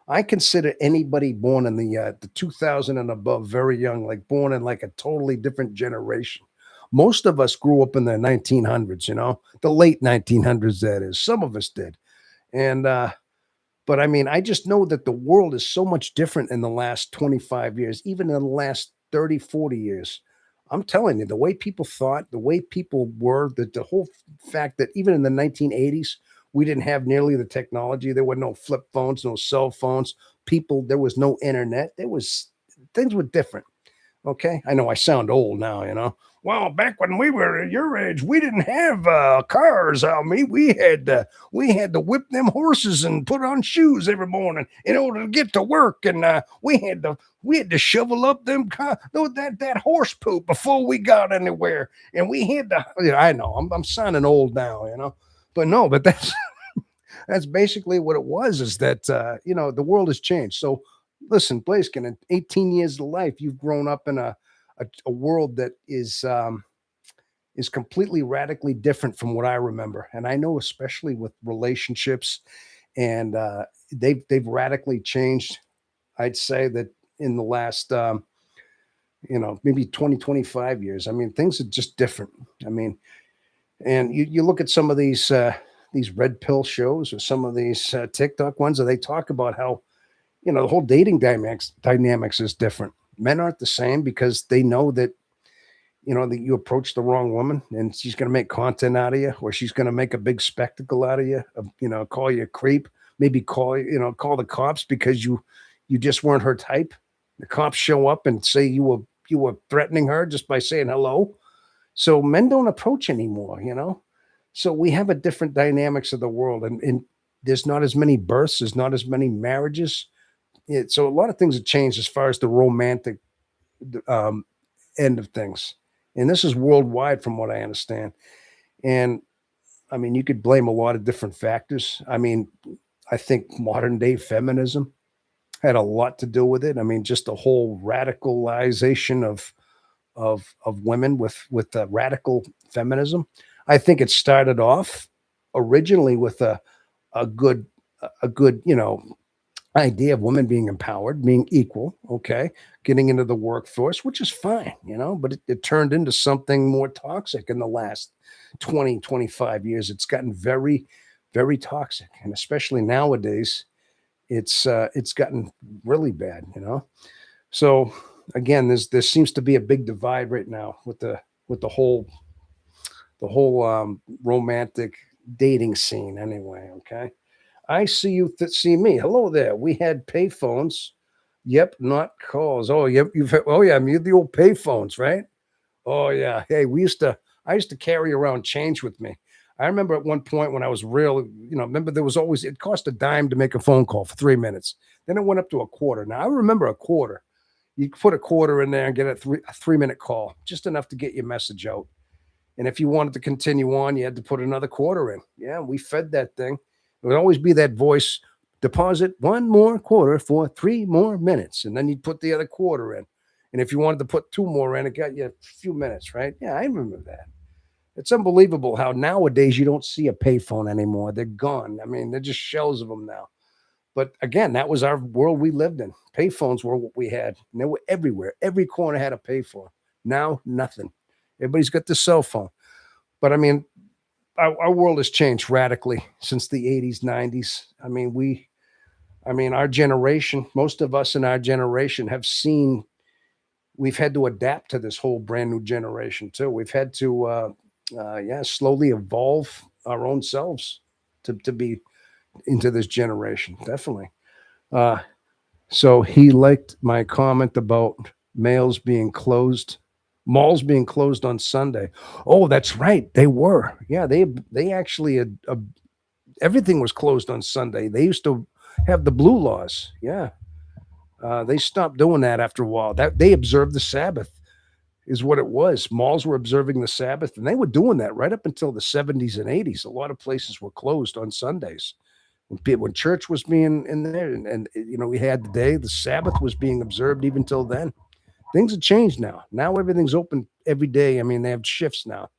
I consider anybody born in the 2000 and above very young, like born in like a totally different generation. Most of us grew up in the 1900s, the late 1900s, that is. Some of us did. And, but I mean, I just know that the world is so much different in the last 25 years, even in the last 30, 40 years. I'm telling you, the way people thought, the way people were, the whole fact that even in the 1980s, we didn't have nearly the technology. There were no flip phones, no cell phones. There was no internet. Things were different. Okay. I know I sound old now. Well, back when we were your age, we didn't have cars. I mean, we had to whip them horses and put on shoes every morning in order to get to work, and we had to shovel up that horse poop before we got anywhere, and we had to. I know I'm sounding old now, but no, but that's basically what it was. Is that the world has changed. So listen, Blaiskin, in 18 years of life, you've grown up in a world that is completely radically different from what I remember. And I know, especially with relationships, and they've radically changed. I'd say that in the last maybe 20, 25 years. I mean, things are just different. I mean, and you look at some of these red pill shows or some of these TikTok ones, and they talk about how the whole dating dynamics is different. Men aren't the same because they know that that you approach the wrong woman and she's going to make content out of you, or she's going to make a big spectacle out of you, call you a creep, maybe call the cops because you just weren't her type. The cops show up and say you were threatening her just by saying hello. So men don't approach anymore. So we have a different dynamics of the world, and there's not as many births, there's not as many marriages. So a lot of things have changed as far as the romantic um, end of things. And this is worldwide, from what I understand. And I mean, you could blame a lot of different factors. I mean, I think modern day feminism had a lot to do with it. I mean, just the whole radicalization of women with radical feminism. I think it started off originally with a good idea of women being empowered, being equal, okay, getting into the workforce, which is fine, but it turned into something more toxic in the last 20, 25 years. It's gotten very, very toxic. And especially nowadays, it's gotten really bad. So again, there seems to be a big divide right now with the whole romantic dating scene anyway, okay? I see you see me. Hello there. We had payphones. Yep, not calls. Oh, yep. Oh yeah, I'm the old payphones, right? Oh yeah. Hey, I used to carry around change with me. I remember at one point when I was remember there was always it cost a dime to make a phone call for 3 minutes. Then it went up to a quarter. Now I remember a quarter. You put a quarter in there and get a 3 minute call, just enough to get your message out. And if you wanted to continue on, you had to put another quarter in. Yeah, we fed that thing. It would always be that voice, deposit one more quarter for 3 more minutes. And then you'd put the other quarter in. And if you wanted to put two more in, it got you a few minutes, right? Yeah, I remember that. It's unbelievable how nowadays you don't see a payphone anymore. They're gone. I mean, they're just shells of them now. But again, that was our world we lived in. Payphones were what we had, and they were everywhere. Every corner had a payphone. Now, nothing. Everybody's got the cell phone. But I mean, our world has changed radically since the 80s, 90s. I mean, our generation, most of us in our generation we've had to adapt to this whole brand new generation too. We've had to, slowly evolve our own selves to be into this generation. Definitely. Uh, so he liked my comment about males being closed, malls being closed on Sunday. Oh, that's right. They were. Yeah, they actually everything was closed on Sunday. They used to have the blue laws. Yeah. They stopped doing that after a while. That they observed the Sabbath is what it was. Malls were observing the Sabbath, and they were doing that right up until the 70s and 80s. A lot of places were closed on Sundays when church was being in there, and we had the Sabbath was being observed even till then. Things have changed now. Now everything's open every day. I mean, they have shifts now.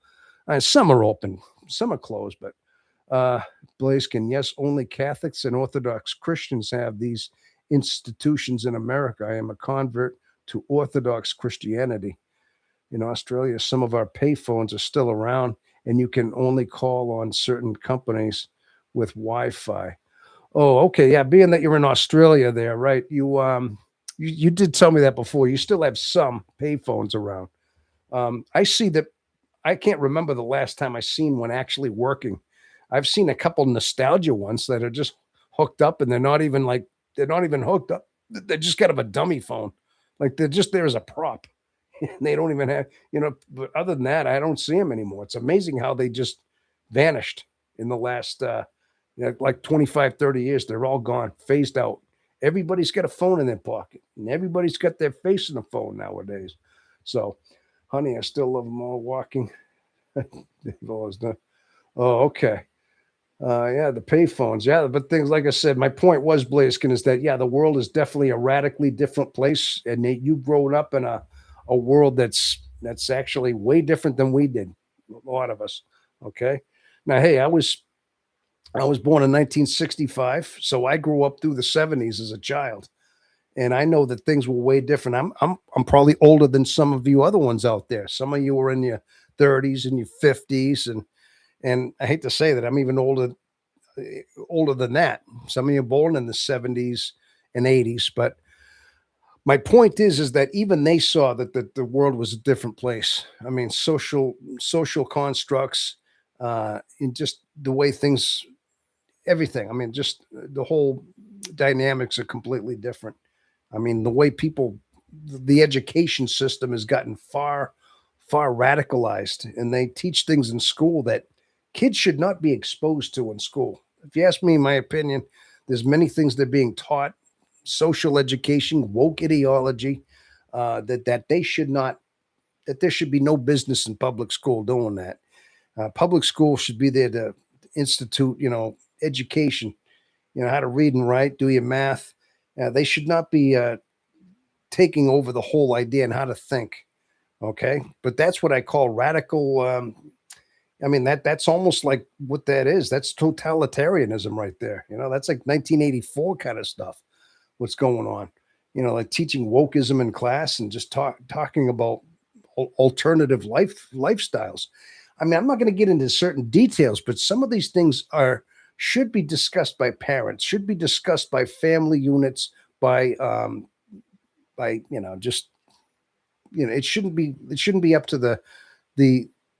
Some are open, some are closed, but uh, Blaiskin, yes, only Catholics and Orthodox Christians have these institutions in America. I am a convert to Orthodox Christianity. In Australia, some of our payphones are still around, and you can only call on certain companies with Wi-Fi. Oh, okay, yeah. Being that you're in Australia, there, right? You did tell me that before. You still have some payphones around. I see that. I can't remember the last time I seen one actually working. I've seen a couple nostalgia ones that are just hooked up, and they're not even hooked up. They're just kind of a dummy phone, like they're just there as a prop. They don't even have. But other than that, I don't see them anymore. It's amazing how they just vanished in the last like 25, 30 years. They're all gone, phased out. Everybody's got a phone in their pocket, and everybody's got their face in the phone nowadays. So, honey, I still love them all walking. They've always done. Oh, okay. Yeah, the payphones. Yeah, but things like I said, my point was, Blaiskin, is that yeah, the world is definitely a radically different place, and you've grown up in a world that's actually way different than we did. A lot of us. Okay. Now, hey, I was born in 1965, so I grew up through the 70s as a child, and I know that things were way different. I'm probably older than some of you other ones out there. Some of you were in your 30s and your 50s, and I hate to say that I'm even older than that. Some of you are born in the 70s and 80s, but My point is that even they saw that the world was a different place. I mean, social constructs, and just the way things, everything. I mean, just the whole dynamics are completely different. I mean, the way people, the education system has gotten far radicalized, and they teach things in school that kids should not be exposed to in school. If you ask me, my opinion, there's many things that are being taught, social education, woke ideology, that they should not, that there should be no business in public school doing that. Public school should be there to institute, education, how to read and write, do your math. They should not be taking over the whole idea and how to think. Okay, but that's what I call radical. I mean, that's almost like what that is. That's totalitarianism right there. That's like 1984 kind of stuff. What's going on? Like teaching wokeism in class and just talking about alternative lifestyles. I mean, I'm not going to get into certain details, but some of these things are should be discussed by parents, should be discussed by family units, by just it shouldn't be up to the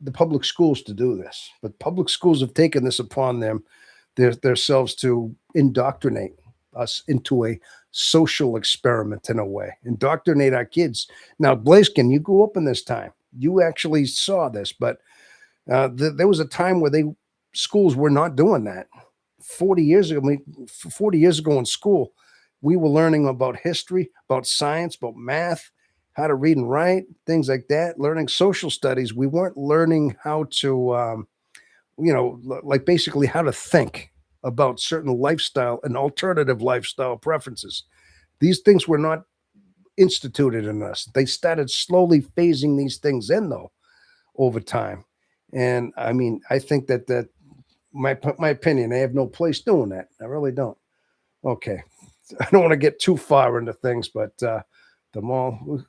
the public schools to do this. But public schools have taken this upon themselves to indoctrinate us into a social experiment in a way, indoctrinate our kids. Now, Blaiskin, you grew up in this time. You actually saw this, but there was a time where schools were not doing that. 40 years ago, 40 years ago in school, we were learning about history, about science, about math, how to read and write, things like that. Learning social studies. We weren't learning how to, like basically how to think about certain lifestyle and alternative lifestyle preferences. These things were not instituted in us. They started slowly phasing these things in, though, over time. And I mean, I think that my opinion, they have no place doing that. I really don't. Okay, I don't want to get too far into things, but the mall.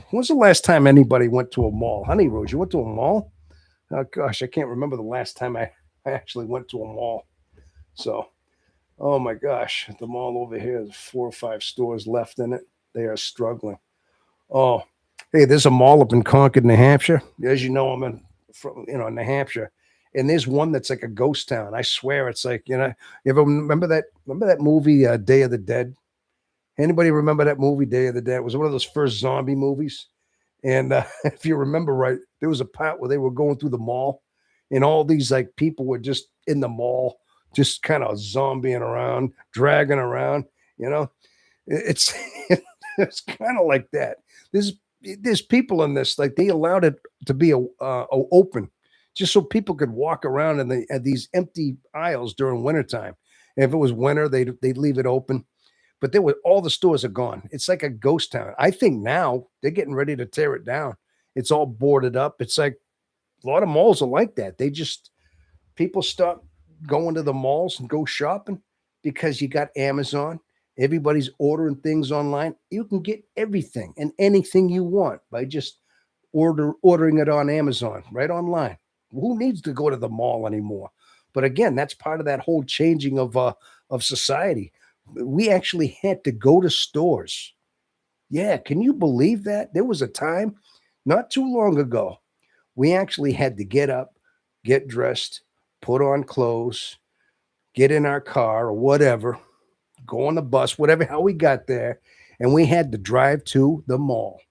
When's the last time anybody went to a mall? Honey Rose, you went to a mall? Oh gosh, I can't remember the last time I actually went to a mall. So, oh my gosh, the mall over here has 4 or 5 stores left in it. They are struggling. Oh, hey, there's a mall up in Concord, New Hampshire. As you know, I'm in New Hampshire, and there's one that's like a ghost town. I swear, it's like you ever remember that movie Day of the Dead? Anybody remember that movie Day of the Dead? It was one of those first zombie movies. And if you remember right, there was a part where they were going through the mall, and all these like people were just in the mall, just kind of zombieing around, dragging around. You know, it's it's kind of like that. There's there's people in this like they allowed it to be open, just so people could walk around in these empty aisles during wintertime. And if it was winter, they'd leave it open, but there were all the stores are gone. It's like a ghost town. I think now they're getting ready to tear it down. It's all boarded up. It's like a lot of malls are like that. They just people stop going to the malls and go shopping because you got Amazon. Everybody's ordering things online. You can get everything and anything you want by just ordering it on Amazon, right online. Who needs to go to the mall anymore? But again, that's part of that whole changing of society. We actually had to go to stores. Yeah, can you believe that? There was a time not too long ago we actually had to get up, get dressed, put on clothes, get in our car or whatever, go on the bus, whatever how we got there, and we had to drive to the mall.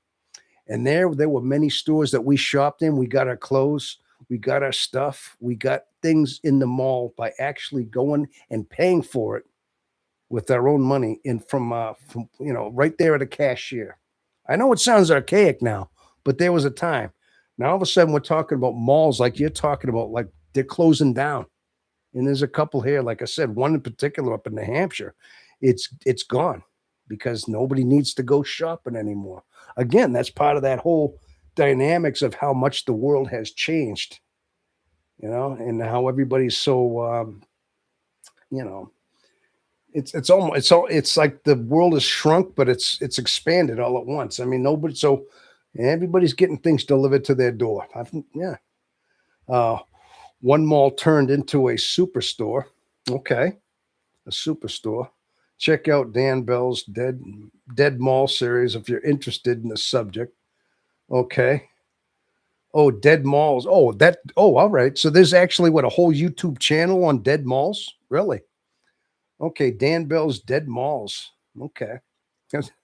And there were many stores that we shopped in. We got our clothes, we got our stuff, we got things in the mall by actually going and paying for it with our own money in from right there at a cashier. I know it sounds archaic now, but there was a time. Now all of a sudden we're talking about malls like you're talking about, like they're closing down. And there's a couple here, like I said, one in particular up in New Hampshire. It's gone because nobody needs to go shopping anymore. Again, that's part of that whole dynamics of how much the world has changed, and how everybody's so you know, it's like the world has shrunk, but it's expanded all at once. I mean, everybody's getting things delivered to their door. Yeah. Uh, One mall turned into a superstore. Okay, a superstore. Check out Dan Bell's Dead Mall series if you're interested in the subject. Okay. Oh, dead malls. Oh, that. Oh, all right. So there's actually what, a whole YouTube channel on dead malls? Really? Okay, Dan Bell's Dead Malls. Okay,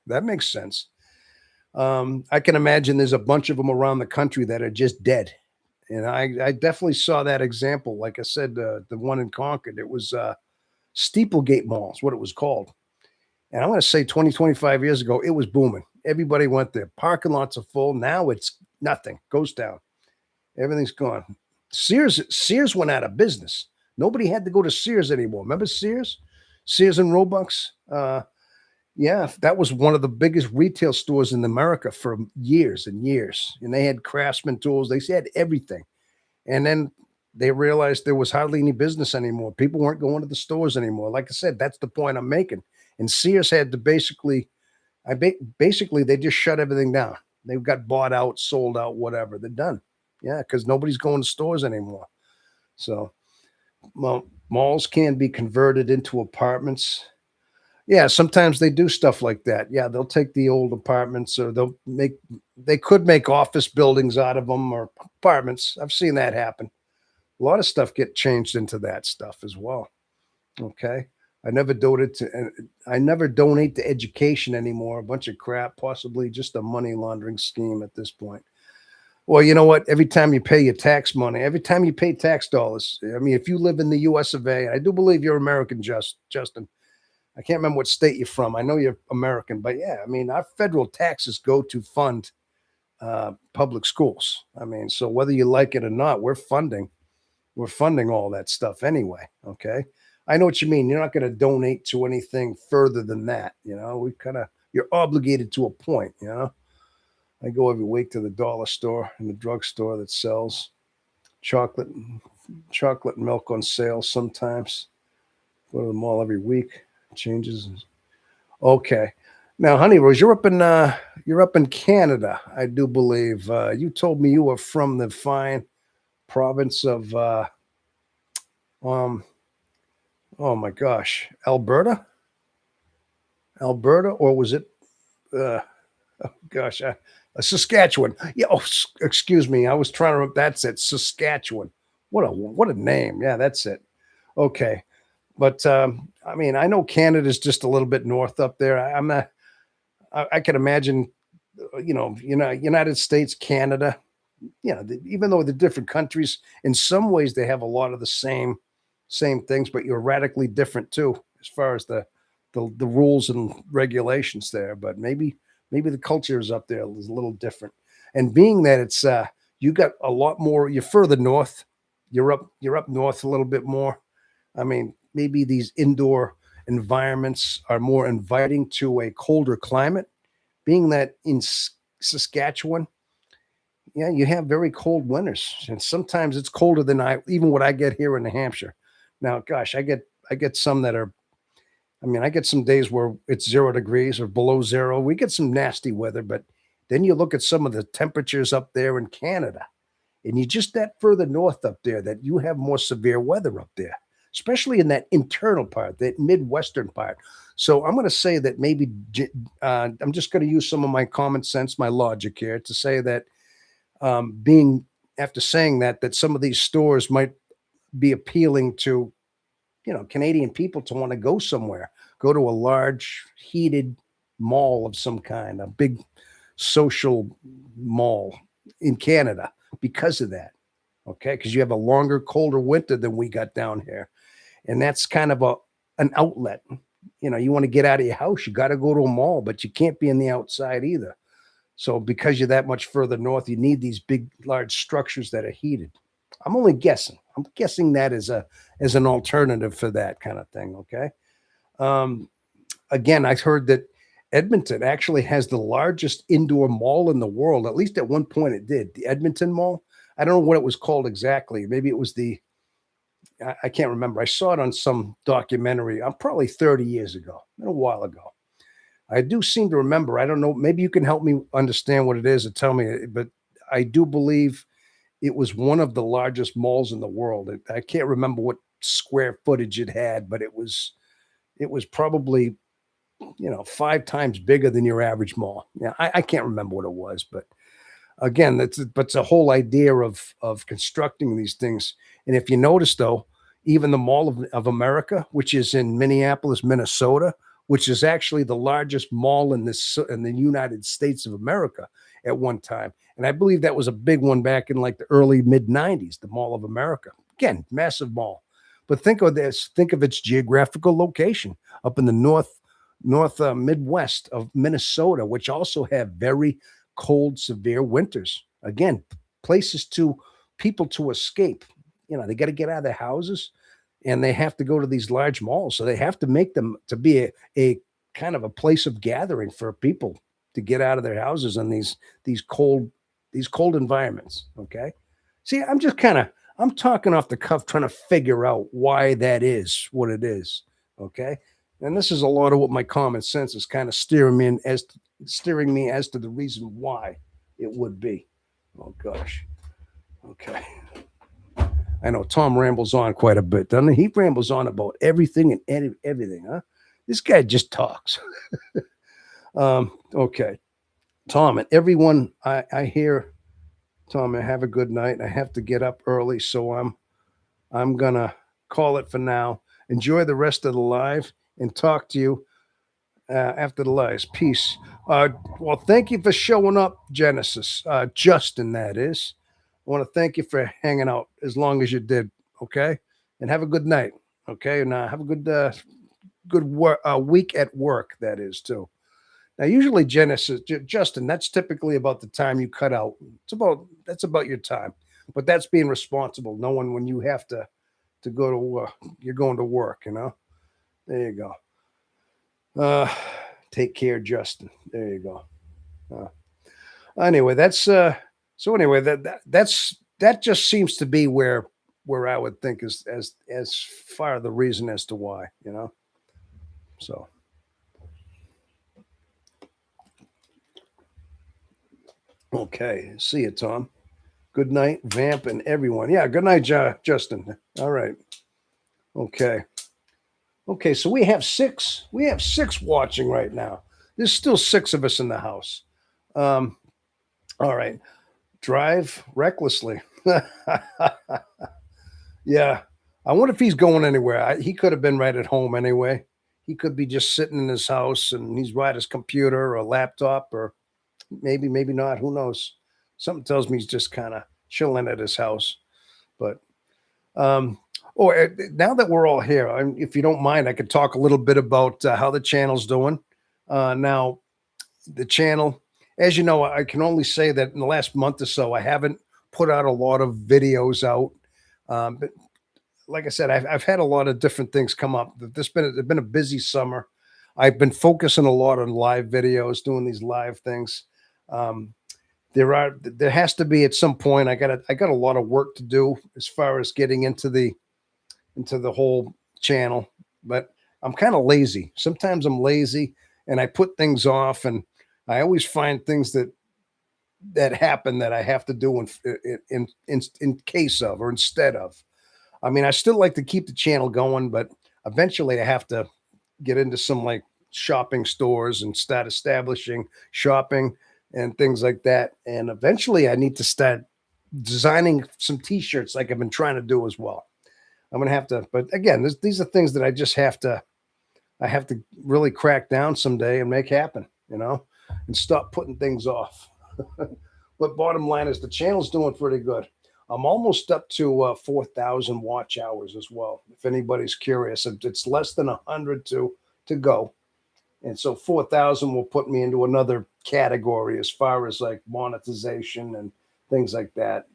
that makes sense. I can imagine there's a bunch of them around the country that are just dead, and I definitely saw that example. Like I said, the one in Concord, it was Steeplegate Mall, is what it was called. And I'm going to say 20, 25 years ago, it was booming. Everybody went there. Parking lots are full. Now it's nothing. Goes down. Everything's gone. Sears went out of business. Nobody had to go to Sears anymore. Remember Sears? Sears and Roebucks? Yeah, that was one of the biggest retail stores in America for years and years. And they had Craftsman tools. They had everything. And then they realized there was hardly any business anymore. People weren't going to the stores anymore. Like I said, that's the point I'm making. And Sears had to basically they just shut everything down. They got bought out, sold out, whatever. They're done. Yeah, because nobody's going to stores anymore. So, well, malls can be converted into apartments. Yeah, sometimes they do stuff like that. Yeah, they'll take the old apartments, or they could make office buildings out of them, or apartments. I've seen that happen. A lot of stuff get changed into that stuff as well. Okay. I never donate to education anymore. A bunch of crap, possibly just a money laundering scheme at this point. Well, you know what? Every time you pay your tax money, every time you pay tax dollars, I mean, if you live in the US of A, I do believe you're American, Justin. I can't remember what state you're from. I know you're American, but yeah, I mean, our federal taxes go to fund public schools. I mean, so whether you like it or not, we're funding all that stuff anyway. Okay. I know what you mean. You're not going to donate to anything further than that. You're obligated to a point. I go every week to the dollar store and the drugstore that sells chocolate, chocolate milk on sale sometimes. Go to the mall every week. Changes. Okay. Now, Honey Rose, you're up in Canada, I do believe. You told me you were from the fine province of um oh my gosh, Alberta, or was it uh oh gosh, Saskatchewan? Yeah. Oh, excuse me. I was trying to remember. That's it, Saskatchewan. What a name. Yeah, that's it. Okay. But I mean, I know Canada's just a little bit north up there. I'm not. I can imagine. United States, Canada. Even though they're different countries, in some ways they have a lot of the same things, but you're radically different too, as far as the rules and regulations there. But maybe the culture is up there is a little different. And being that it's you got a lot more, you're further north, you're up north a little bit more. I mean, maybe these indoor environments are more inviting to a colder climate. Being that in Saskatchewan, yeah, you have very cold winters, and sometimes it's colder than even what I get here in New Hampshire. Now, gosh, I get some that are. I mean, I get some days where it's 0 degrees or below zero. We get some nasty weather, but then you look at some of the temperatures up there in Canada, and you just that further north up there that you have more severe weather up there, especially in that internal part, that midwestern part. So I'm going to say that maybe I'm just going to use some of my common sense, my logic here to say that being after saying that some of these stores might be appealing to Canadian people to want to go somewhere, go to a large heated mall of some kind, a big social mall in Canada because of that. Okay, because you have a longer, colder winter than we got down here, and that's kind of an outlet. You want to get out of your house, you got to go to a mall, but you can't be in the outside either. So because you're that much further north, you need these big, large structures that are heated. I'm only guessing. I'm guessing that as an alternative for that kind of thing. Okay. Um, Again, I heard that Edmonton actually has the largest indoor mall in the world. At least at one point it did. The Edmonton Mall. I don't know what it was called exactly. Maybe it was I can't remember. I saw it on some documentary. Probably 30 years ago, a while ago. I do seem to remember. I don't know. Maybe you can help me understand what it is or tell me. But I do believe it was one of the largest malls in the world. I can't remember what square footage it had, but it was probably 5 times bigger than your average mall. Yeah, I can't remember what it was, but again, that's the whole idea of constructing these things. And if you notice, though, even the Mall of America, which is in Minneapolis, Minnesota, which is actually the largest mall in the United States of America at one time, and I believe that was a big one back in like the early mid '90s. The Mall of America, again, massive mall. But think of this. Think of its geographical location up in the north Midwest of Minnesota, which also have very cold, severe winters. Again, places to people to escape. They got to get out of their houses and they have to go to these large malls. So they have to make them to be a kind of a place of gathering for people to get out of their houses in these cold these cold environments. Okay. See, I'm talking off the cuff trying to figure out why that is what it is. Okay. And this is a lot of what my common sense is kind of steering me as to the reason why it would be. Oh gosh. Okay. I know Tom rambles on quite a bit, doesn't he? He rambles on about everything and everything, huh? This guy just talks. Okay. Tom and everyone, I hear Tom, have a good night. I have to get up early, so I'm gonna call it for now. Enjoy the rest of the live and talk to you after the lives. Peace. Well, thank you for showing up, Genesis. Justin, that is. I want to thank you for hanging out as long as you did. Okay, and have a good night. Okay, and have a good week at work. That is too. Now, usually, Justin, that's typically about the time you cut out. That's about your time, but that's being responsible, knowing when you have to go to you're going to work. There you go. Take care, Justin. There you go. Anyway, that's so anyway that just seems to be where I would think is as far the reason as to why. So okay, see you, Tom. Good night, Vamp, and everyone. Yeah, good night, Justin. All right. Okay. Okay, so we have six. We have six watching right now. There's still six of us in the house. Um, all right. Drive recklessly. Yeah. I wonder if he's going anywhere. He could have been right at home anyway. He could be just sitting in his house and he's right his computer or a laptop or maybe not. Who knows? Something tells me he's just kind of chilling at his house. But um, now that we're all here, if you don't mind, I could talk a little bit about how the channel's doing. Now, the channel, as you know, I can only say that in the last month or so, I haven't put out a lot of videos out. But like I said, I've had a lot of different things come up. It's been a busy summer. I've been focusing a lot on live videos, doing these live things. Um, there has to be at some point. I got a lot of work to do as far as getting into the whole channel, but I'm kind of lazy. Sometimes I'm lazy and I put things off, and I always find things that happen that I have to do in case of or instead of. I mean, I still like to keep the channel going, but eventually I have to get into some like shopping stores and start establishing shopping and things like that. And eventually I need to start designing some t-shirts like I've been trying to do as well. I'm going to have to, but again, these are things that I have to really crack down someday and make happen, and stop putting things off. But bottom line is the channel's doing pretty good. I'm almost up to 4,000 watch hours as well. If anybody's curious, it's less than 100 to go. And so 4,000 will put me into another category as far as like monetization and things like that.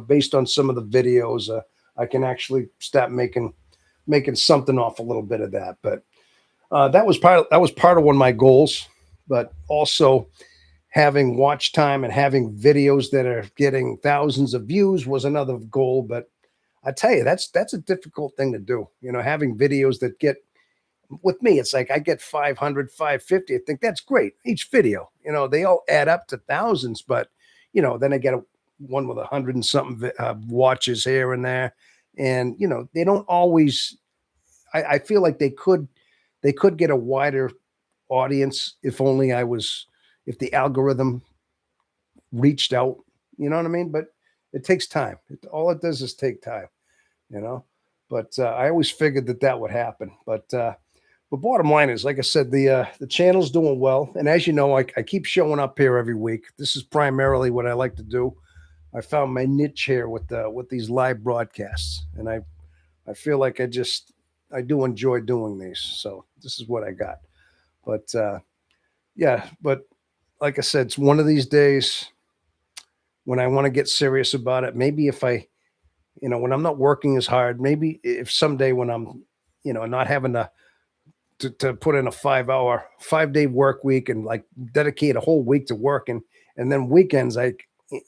Based on some of the videos, I can actually start making something off a little bit of that. But that was part of one of my goals. But also having watch time and having videos that are getting thousands of views was another goal. But I tell you, that's a difficult thing to do. Having videos that get, with me, it's like I get 500, 550. I think that's great. Each video, they all add up to thousands, but then I get one with 100 and something watches here and there. And, they don't always, I feel like they could get a wider audience if the algorithm reached out, you know what I mean? But it takes time. All it does is take time, you know? But I always figured that that would happen. But bottom line is, like I said, the channel's doing well, and as you know, I keep showing up here every week. This is primarily what I like to do. I found my niche here with these live broadcasts, and I feel like I do enjoy doing these. So this is what I got. But yeah, but like I said, it's one of these days when I want to get serious about it. Maybe if when I'm not working as hard, maybe if someday when I'm, not having to put in a 5 hour, 5 day work week and like dedicate a whole week to working, and then weekends,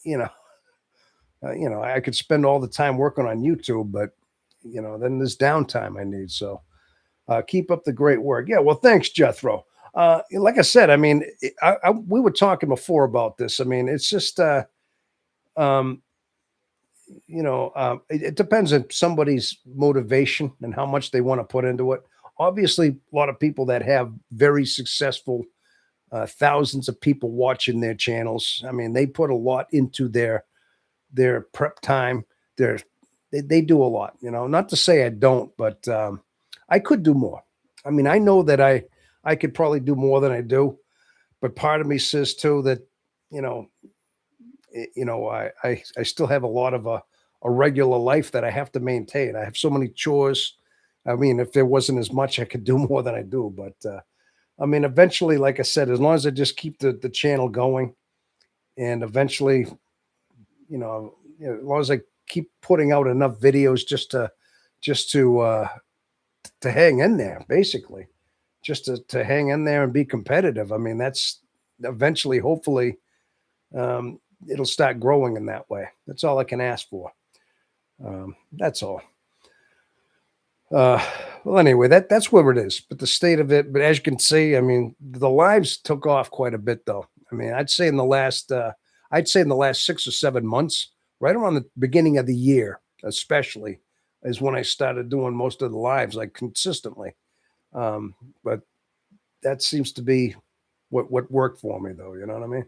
you know, I could spend all the time working on YouTube, but then there's downtime I need. So keep up the great work. Yeah, well, thanks, Jethro. Like I said, I mean, we were talking before about this. I mean, it's just, um, it depends on somebody's motivation and how much they want to put into it. Obviously, a lot of people that have very successful, thousands of people watching their channels. I mean, they put a lot into their prep time. Their they do a lot. Not to say I don't, but I could do more. I mean, I know that I could probably do more than I do, but part of me says too that you know I still have a lot of a regular life that I have to maintain. I have so many chores. I mean, if there wasn't as much, I could do more than I do. But I mean, eventually, like I said, as long as I just keep the channel going, and eventually, as long as I keep putting out enough videos just to hang in there, basically, just to hang in there and be competitive. I mean, that's eventually, hopefully, it'll start growing in that way. That's all I can ask for. That's all. Uh, well, anyway, that's where it is. But the state of it, but as you can see, I mean, the lives took off quite a bit, though. I mean, I'd say in the last 6 or 7 months, right around the beginning of the year, especially, is when I started doing most of the lives like consistently. But that seems to be what worked for me, though. You know what I mean?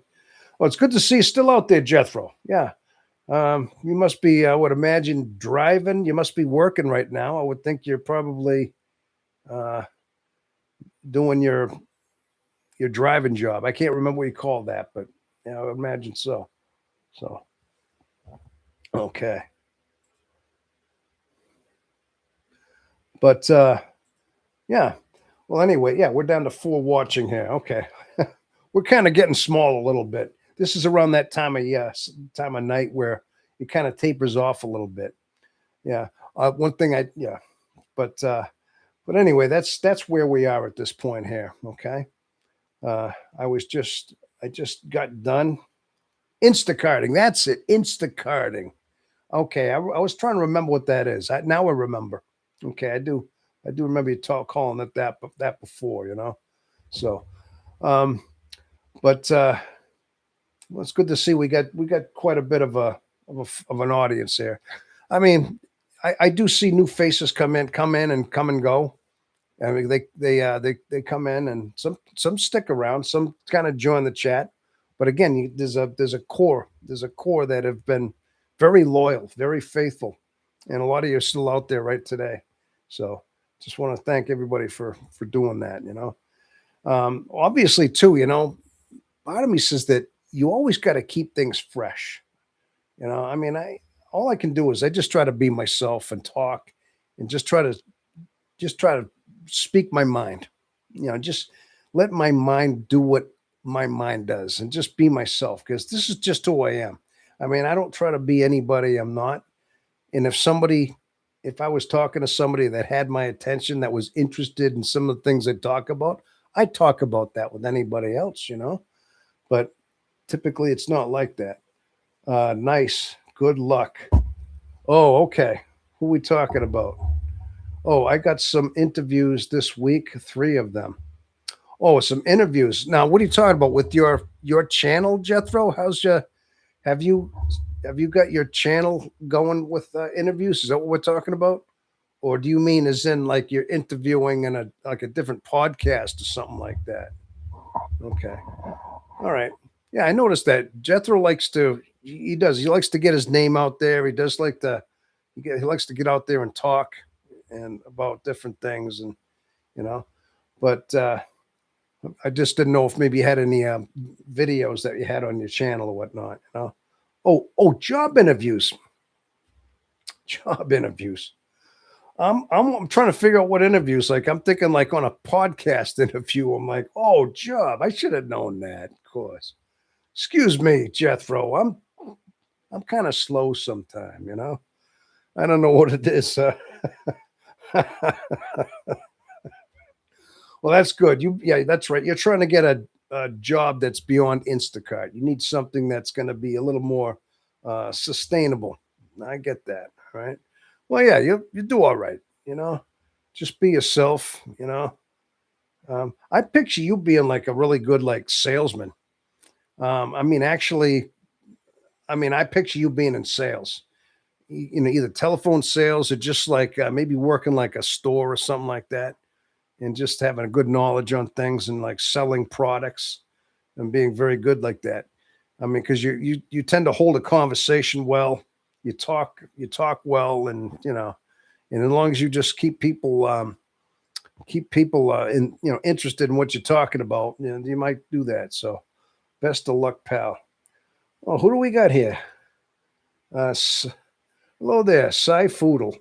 Well, it's good to see you still out there, Jethro. Yeah. You must be, I would imagine, driving. You must be working right now. I would think you're probably uh, doing your driving job. I can't remember what you call that, but yeah, I would imagine so. So okay, but yeah. Well, anyway, yeah, we're down to four watching here. Okay, we're kind of getting small a little bit. This is around that time of time of night where it kind of tapers off a little bit. Yeah. One thing but but anyway, that's where we are at this point here. Okay. Uh, I just got done Instacarting. That's it. Instacarting. Okay. I was trying to remember what that is. Now I remember. Okay. I do remember you calling it that before, So, um, but well, it's good to see we got quite a bit of an audience here. I mean, I do see new faces come in and come and go. I mean, they come in and some stick around, some kind of join the chat. But again, there's a core that have been very loyal, very faithful, and a lot of you are still out there right today. So just want to thank everybody for doing that. Obviously too, part of me says that you always got to keep things fresh. I mean, I all I can do is I just try to be myself and talk, and just try to speak my mind. Just let my mind do what my mind does and just be myself because this is just who I am. I mean, I don't try to be anybody I'm not. And if I was talking to somebody that had my attention, that was interested in some of the things I talk about, I talk about that with anybody else. But typically it's not like that. Nice. Good luck. Oh, okay. Who we talking about? Oh, I got some interviews this week, 3 of them. Oh, some interviews. Now, what are you talking about with your channel, Jethro? Have you have you got your channel going with interviews? Is that what we're talking about? Or do you mean as in like you're interviewing in a different podcast or something like that? Okay. All right. Yeah, I noticed that Jethro likes to. He does. He likes to get his name out there. He does like to. He likes to get out there and talk and about different things, and you know. But I just didn't know if maybe you had any videos that you had on your channel or whatnot. You know. Oh, job interviews. Job interviews. I'm trying to figure out what interviews. Like I'm thinking like on a podcast interview. I'm like, oh, job. I should have known that. Of course. Excuse me, Jethro. I'm kind of slow sometime. You know. I don't know what it is. Well, that's good. Yeah, that's right. You're trying to get a job that's beyond Instacart. You need something that's going to be a little more sustainable. I get that. Right. Well, yeah, you do all right. You know, just be yourself. You know, I picture you being like a really good like salesman. I mean, actually, I mean, I picture you being in sales. You know, either telephone sales or just like maybe working like a store or something like that, and just having a good knowledge on things and like selling products and being very good like that. I mean, because you tend to hold a conversation well, you talk well, and you know, and as long as you just keep people in interested in what you're talking about, you know, you might do that. So best of luck, pal. Oh, who do we got here? Hello there, Cy Foodle.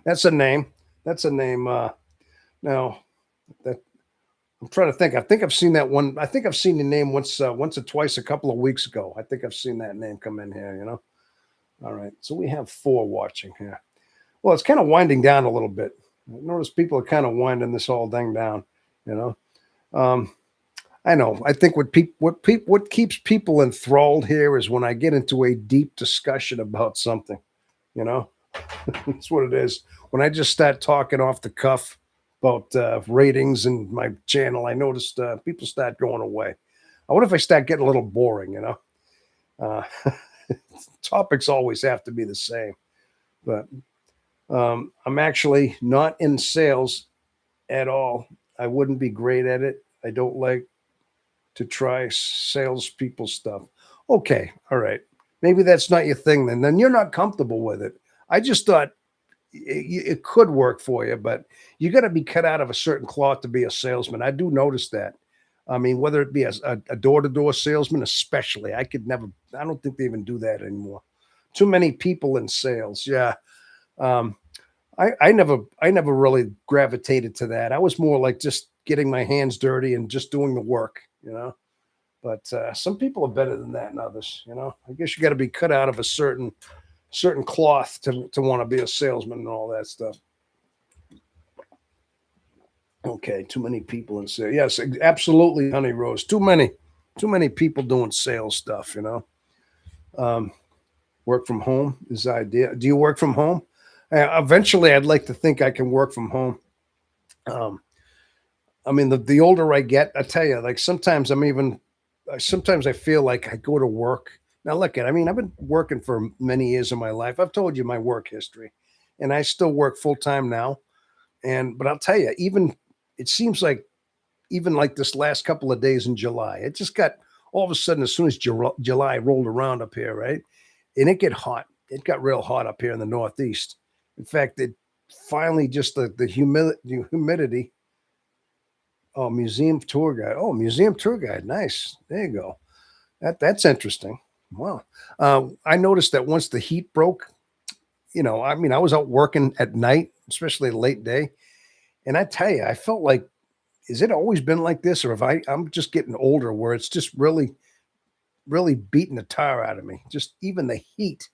That's a name. That's a name. Now that I'm trying to think. I think I've seen that one. I think I've seen the name once or twice a couple of weeks ago. I think I've seen that name come in here. You know. All right. So we have four watching here. Well, it's kind of winding down a little bit. I notice people are kind of winding this whole thing down. You know. Um, I know. I think what keeps people enthralled here is when I get into a deep discussion about something. You know. That's what it is. When I just start talking off the cuff about ratings and my channel, I noticed people start going away. I wonder if I start getting a little boring, you know? Uh, topics always have to be the same. But I'm actually not in sales at all. I wouldn't be great at it. I don't like to try salespeople stuff. Okay, all right. Maybe that's not your thing then. Then you're not comfortable with it. I just thought it could work for you, but you got to be cut out of a certain cloth to be a salesman. I do notice that. I mean, whether it be a door-to-door salesman, especially, I could never. I don't think they even do that anymore. Too many people in sales. Yeah, um, I never really gravitated to that. I was more like just getting my hands dirty and just doing the work, you know. But some people are better than that than others, you know. I guess you got to be cut out of a certain cloth to want to be a salesman and all that stuff. Okay, too many people in sales. Yes, absolutely, honey rose. Too many people doing sales stuff. You know, um, work from home is the idea. Do you work from home? Eventually, I'd like to think I can work from home. Um, I mean, the older I get, I tell you, like sometimes I feel like I go to work. Now, look at, I mean, I've been working for many years of my life. I've told you my work history, and I still work full time now. But I'll tell you, even it seems like even like this last couple of days in July, it just got all of a sudden as soon as July rolled around up here, right? And it get hot. It got real hot up here in the Northeast. In fact, it finally just the humidity. Oh, museum tour guide. Oh, museum tour guide. Nice. There you go. That's interesting. Wow. I noticed that once the heat broke, you know, I mean, I was out working at night, especially late day, and I tell you, I felt like, is it always been like this, or if I'm just getting older, where it's just really beating the tar out of me? Just even the heat.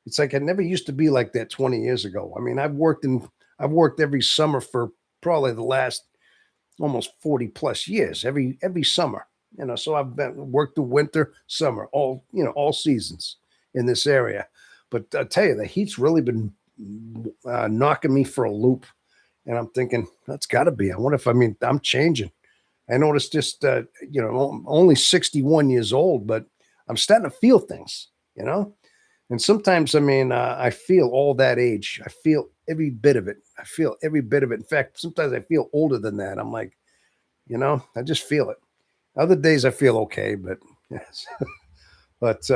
It's like I never used to be like that 20 years ago. I mean, I've worked every summer for probably the last almost 40 plus years, every summer. You know, so I've worked the winter, summer, all seasons in this area. But I tell you, the heat's really been knocking me for a loop, and I'm thinking that's got to be. I wonder if, I mean, I'm changing. I noticed just only 61 years old, but I'm starting to feel things. You know, and sometimes, I mean, I feel all that age. I feel every bit of it. I feel every bit of it. In fact, sometimes I feel older than that. I'm like, I just feel it. Other days I feel okay, but yes. But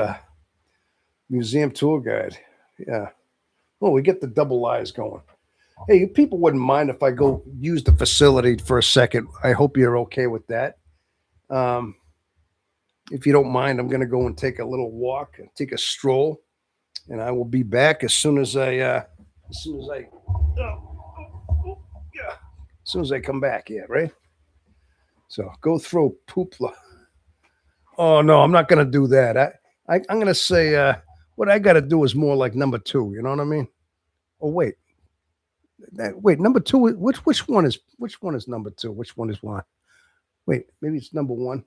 museum tour guide, yeah. Oh, we get the double eyes going. Hey, you people wouldn't mind if I go use the facility for a second. I hope you're okay with that. Um, if you don't mind, I'm going to go and take a little walk, take a stroll, and I will be back as soon as I, yeah, as soon as I come back. Yeah, right. So go throw poop. Oh no, I'm not going to do that. I'm going to say what I got to do is more like number two. You know what I mean? Oh wait, wait, number two. Which one is number two? Which one is one? Wait, maybe it's number one.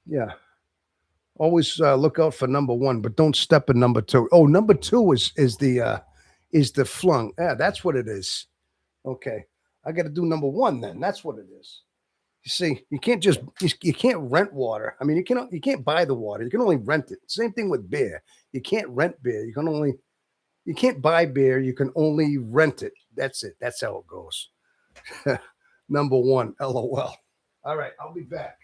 Yeah. Always look out for number one, but don't step in number two. Oh, number two is the flung. Yeah, that's what it is. Okay, I got to do number one then. That's what it is. You see, you can't rent water. I mean, you can't buy the water. You can only rent it. Same thing with beer. You can't rent beer. You can't buy beer. You can only rent it. That's it. That's how it goes. Number one. LOL. All right, I'll be back.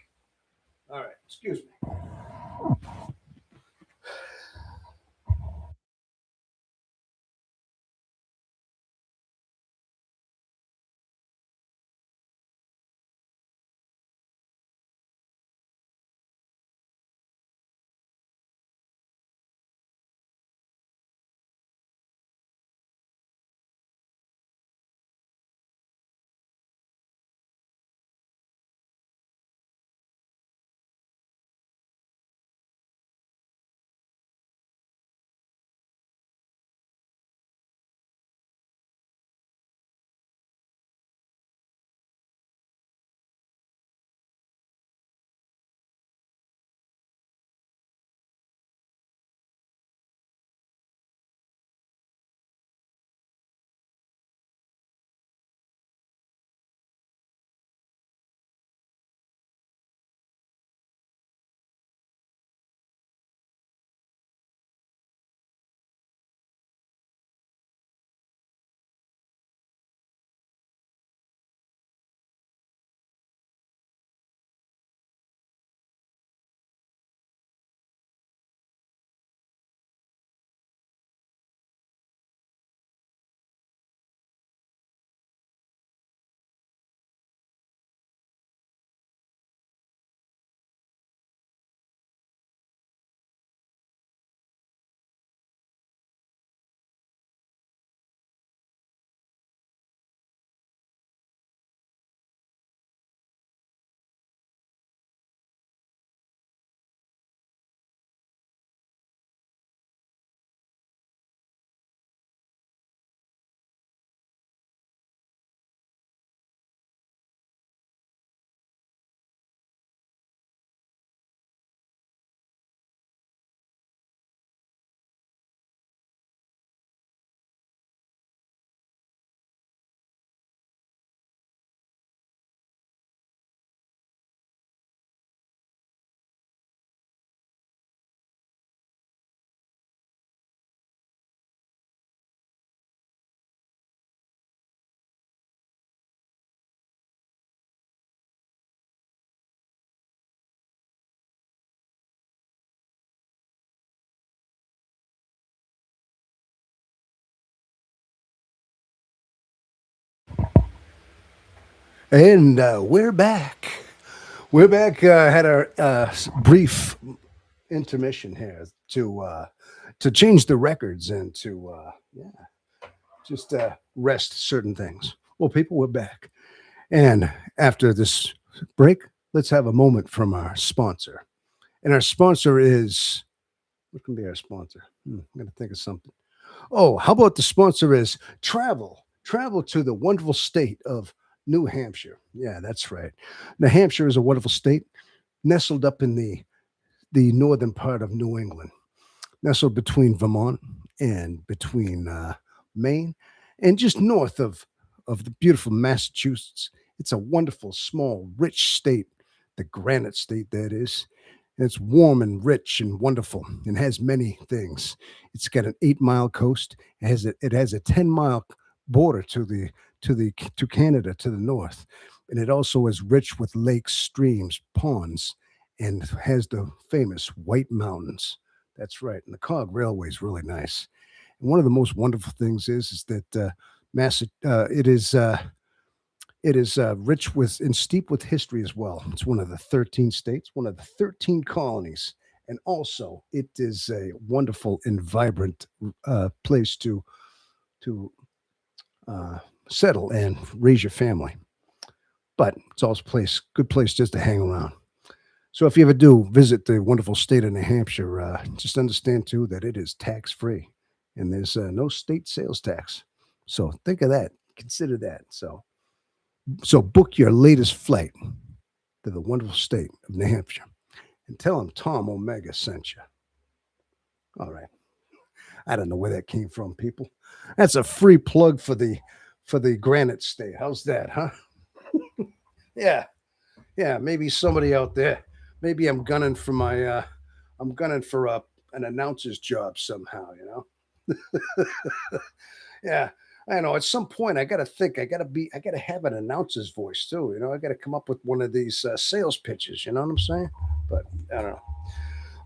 All right, excuse me. And we're back. We're back. Had our brief intermission here to change the records and to yeah, just rest certain things. Well, people, we're back, and after this break, let's have a moment from our sponsor. And our sponsor is what can be our sponsor? I'm going to think of something. Oh, how about the sponsor is travel? Travel to the wonderful state of New Hampshire. Yeah, that's right. New Hampshire is a wonderful state nestled up in the northern part of New England, nestled between Vermont and between Maine, and just north of the beautiful Massachusetts. It's a wonderful, small, rich state, the granite state that is. And it's warm and rich and wonderful and has many things. It's got an 8 mile coast. It has a 10 mile border to Canada to the north. and it also is rich with lakes, streams, ponds, and has the famous White Mountains. That's right. And the Cog Railway is really nice. And one of the most wonderful things is that it is rich with and steep with history as well. It's one of the 13 states, one of the 13 colonies, and also it is a wonderful and vibrant place to uh, settle and raise your family. But it's also a good place just to hang around. So if you ever do visit the wonderful state of New Hampshire, just understand too that it is tax free, and there's no state sales tax. So think of that. Consider that. So book your latest flight to the wonderful state of New Hampshire and tell them Tom Omega sent you. All right. I don't know where that came from, people. That's a free plug for the Granite State. How's that, huh? Yeah. Yeah, maybe somebody out there. Maybe I'm gunning for an announcer's job somehow, you know. Yeah. I know at some point I got to think I got to have an announcer's voice too, you know. I got to come up with one of these sales pitches, you know what I'm saying? But I don't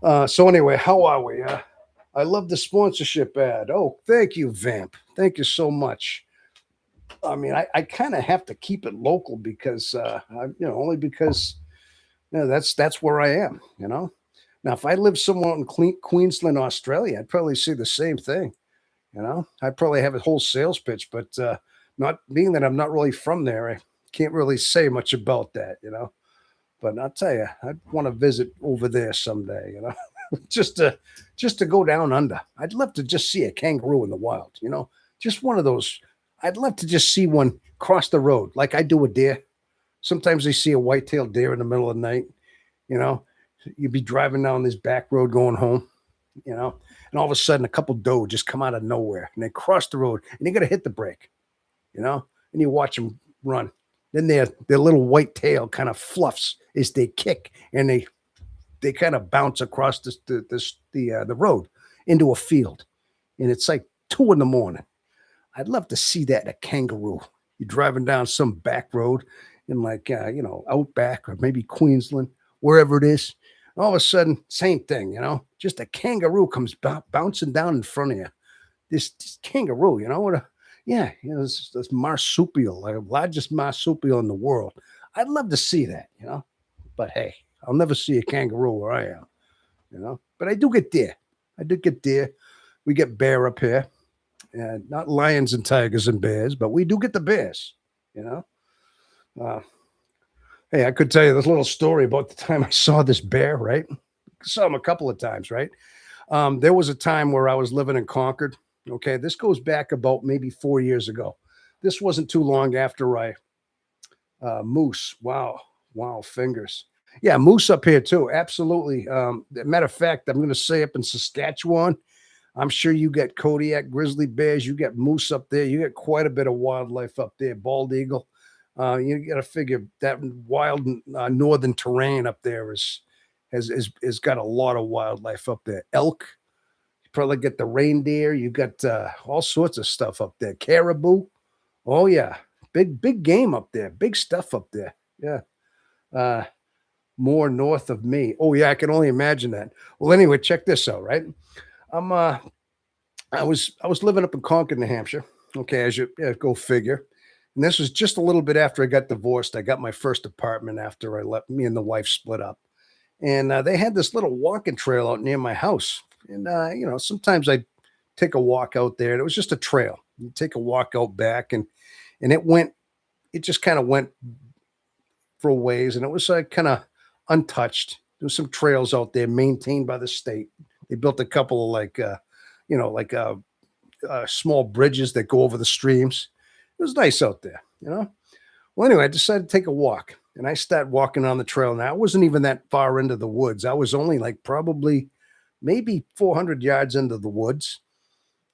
know. So anyway, how are we? I love the sponsorship ad. Oh, thank you, Vamp. Thank you so much. I mean, I kind of have to keep it local because, only because that's where I am. You know. Now, if I lived somewhere in Queensland, Australia, I'd probably say the same thing. You know, I'd probably have a whole sales pitch, but not being that I'm not really from there, I can't really say much about that. You know, but I'll tell you, I'd want to visit over there someday. You know, just to go down under. I'd love to just see a kangaroo in the wild. You know, just one of those. I'd love to just see one cross the road like I do a deer. Sometimes I see a white-tailed deer in the middle of the night. You know, you'd be driving down this back road going home. You know, and all of a sudden a couple doe just come out of nowhere and they cross the road and you got to hit the brake. You know, and you watch them run. Then their little white tail kind of fluffs as they kick and they kind of bounce across the road into a field, and it's like 2 in the morning. I'd love to see that in a kangaroo. You're driving down some back road in like Outback or maybe Queensland, wherever it is. All of a sudden, same thing, you know, just a kangaroo comes bouncing down in front of you. This kangaroo, you know what? Yeah, you know, this marsupial, like the largest marsupial in the world. I'd love to see that, you know. But hey, I'll never see a kangaroo where I am, you know. But I do get deer. I do get deer. We get bear up here, and not lions and tigers and bears, but we do get the bears, you know. Uh, hey, I could tell you this little story about the time I saw this bear. Right, saw him a couple of times. Right, there was a time where I was living in Concord. Okay, this goes back about maybe 4 years ago. This wasn't too long after I moose. Wow, wow, fingers. Yeah, moose up here too. Absolutely. Matter of fact, I'm going to say up in Saskatchewan, I'm sure you get Kodiak grizzly bears. You get moose up there. You get quite a bit of wildlife up there. Bald eagle. You got to figure that wild northern terrain up there has got a lot of wildlife up there. Elk. You probably get the reindeer. You got all sorts of stuff up there. Caribou. Oh yeah, big game up there. Big stuff up there. Yeah. Uh, More north of me. Oh yeah, I can only imagine that. Well, anyway, check this out. Right. I'm I was living up in Concord, New Hampshire. Okay, as you yeah, go figure. And this was just a little bit after I got divorced. I got my first apartment after I left. Me and the wife split up, and they had this little walking trail out near my house. And sometimes I take a walk out there, and it was just a trail. You take a walk out back, and it just kind of went for a ways, and it was kind of untouched. There was some trails out there maintained by the state. They built a couple of like small bridges that go over the streams. It was nice out there, you know. Well, anyway, I decided to take a walk, and I started walking on the trail. Now, I wasn't even that far into the woods. I was only like probably maybe 400 yards into the woods.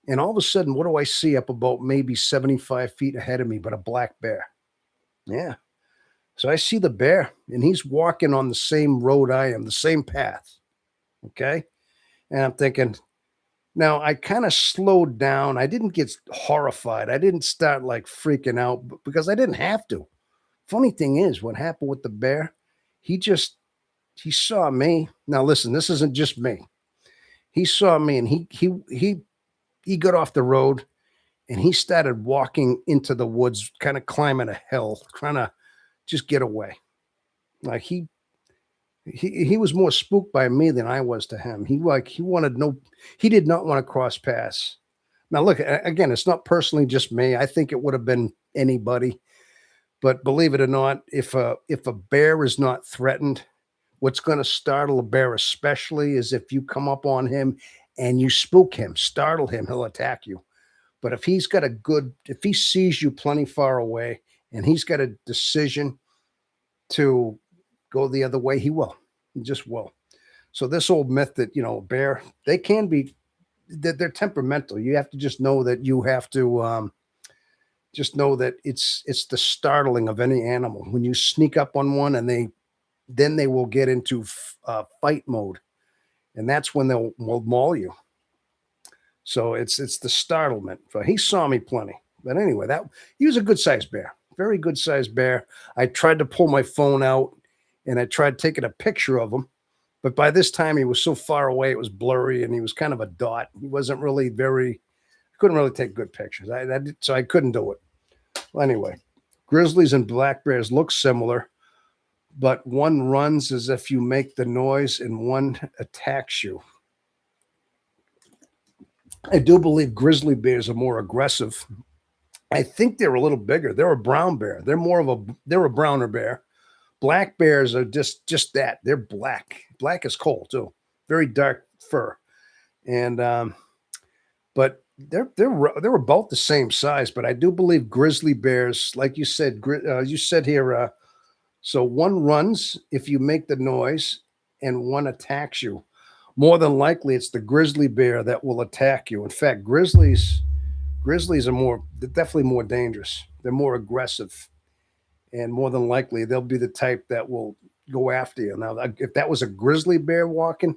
And all of a sudden, what do I see up about maybe 75 feet ahead of me, but a black bear? Yeah. So I see the bear, and he's walking on the same road I am, the same path. Okay. And I'm thinking, now I kind of slowed down. I didn't get horrified. I didn't start like freaking out because I didn't have to. Funny thing is, what happened with the bear, he just he saw me. Now listen, this isn't just me. He saw me and he got off the road and he started walking into the woods, kind of climbing a hill, trying to just get away. Like he was more spooked by me than I was to him. He wanted no he did not want to cross paths. Now look, again, it's not personally just me. I think it would have been anybody. But believe it or not, if a bear is not threatened, what's going to startle a bear especially is if you come up on him and you spook him, startle him, he'll attack you. But if he sees you plenty far away and he's got a decision to go the other way, he will. He just will. So this old myth that, a bear, they can be, they're temperamental. You have to just know that you have to just know that it's the startling of any animal. When you sneak up on one and they will get into fight mode, and that's when will maul you. So it's the startlement. So he saw me plenty. But anyway, that he was a good sized bear, very good sized bear. I tried to pull my phone out and I tried taking a picture of him, but by this time he was so far away, it was blurry and he was kind of a dot. He wasn't really very. I couldn't really take good pictures. So I couldn't do it. Well, anyway, grizzlies and black bears look similar, but one runs as if you make the noise and one attacks you. I do believe grizzly bears are more aggressive. I think they're a little bigger. They're a brown bear. They're a browner bear. Black bears are just that. They're black. Black is coal too. Very dark fur. And but they're about the same size. But I do believe grizzly bears, like you said here. So one runs if you make the noise, and one attacks you. More than likely, it's the grizzly bear that will attack you. In fact, grizzlies are they're definitely more dangerous. They're more aggressive, and more than likely, they'll be the type that will go after you. Now, if that was a grizzly bear walking,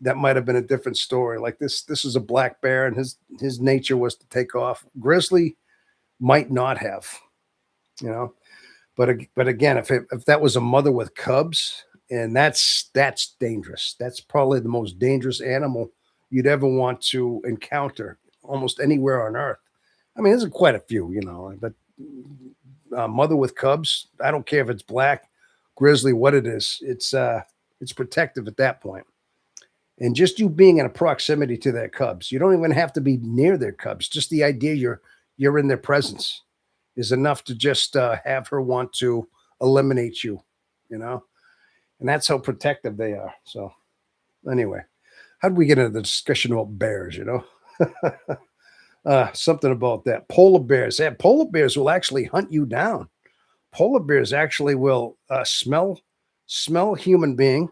that might have been a different story. Like this is a black bear, and his nature was to take off. Grizzly might not have, you know. But again, if that was a mother with cubs, and that's dangerous. That's probably the most dangerous animal you'd ever want to encounter almost anywhere on earth. I mean, there's quite a few, but mother with cubs, I don't care if it's black, grizzly, what it is, it's protective at that point. And just you being in a proximity to their cubs, you don't even have to be near their cubs. Just the idea you're in their presence is enough to just have her want to eliminate you, and that's how protective they are. So anyway, how did we get into the discussion about bears? Something about that. Polar bears. Yeah, polar bears will actually hunt you down. Polar bears actually will smell a human being.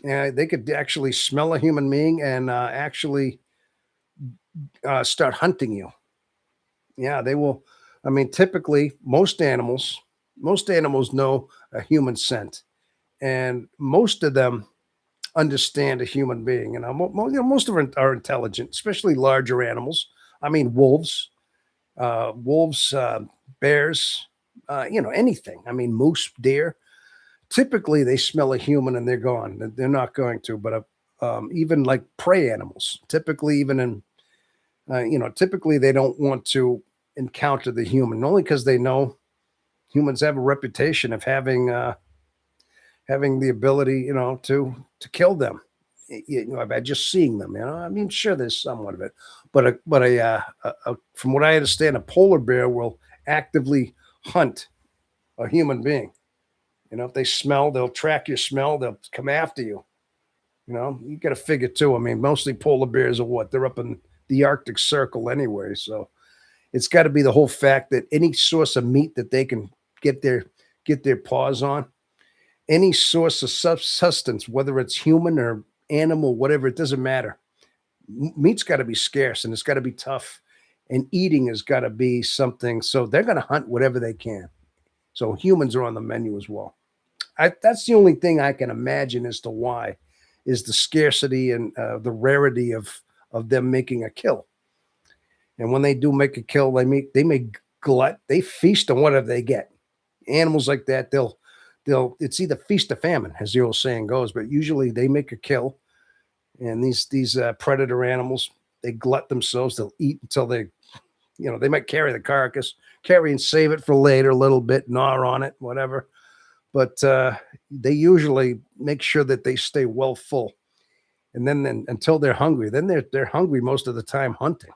They could actually smell a human being and actually start hunting you. Yeah, they will. I mean, typically, most animals know a human scent, and most of them understand a human being. And most of them are intelligent, especially larger animals. I mean, wolves, bears, anything. I mean, moose, deer. Typically, they smell a human and they're gone. They're not going to. But even like prey animals, typically, even in typically they don't want to encounter the human, only because they know humans have a reputation of having the ability, to kill them. By just seeing them. I mean, sure, there's somewhat of it, but from what I understand, a polar bear will actively hunt a human being. If they smell, they'll track your smell. They'll come after you. You got to figure too. I mean, mostly polar bears are what they're up in the Arctic Circle anyway, so it's got to be the whole fact that any source of meat that they can get their paws on, any source of sustenance, whether it's human or animal, whatever, it doesn't matter. Meat's got to be scarce and it's got to be tough, and eating has got to be something. So they're going to hunt whatever they can. So humans are on the menu as well. That's the only thing I can imagine as to why is the scarcity and the rarity of them making a kill. And when they do make a kill, they may glut, they feast on whatever they get. animals like that, they'll it's either feast or famine, as the old saying goes, but usually they make a kill. And these predator animals, they glut themselves. They'll eat until they might carry the carcass, carry and save it for later, a little bit, gnaw on it, whatever. But they usually make sure that they stay well full, and then until they're hungry, then they're hungry most of the time hunting.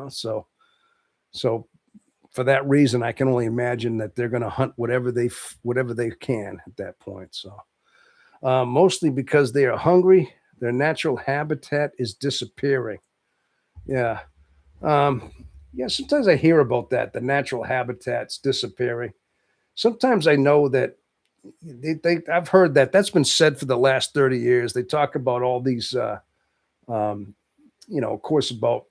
So for that reason, I can only imagine that they're going to hunt whatever they can at that point. So mostly because they are hungry, their natural habitat is disappearing. Yeah. Um, yeah, sometimes I hear about that, the natural habitat's disappearing. Sometimes I know that I've heard that that's been said for the last 30 years. They talk about all these, um, of course, about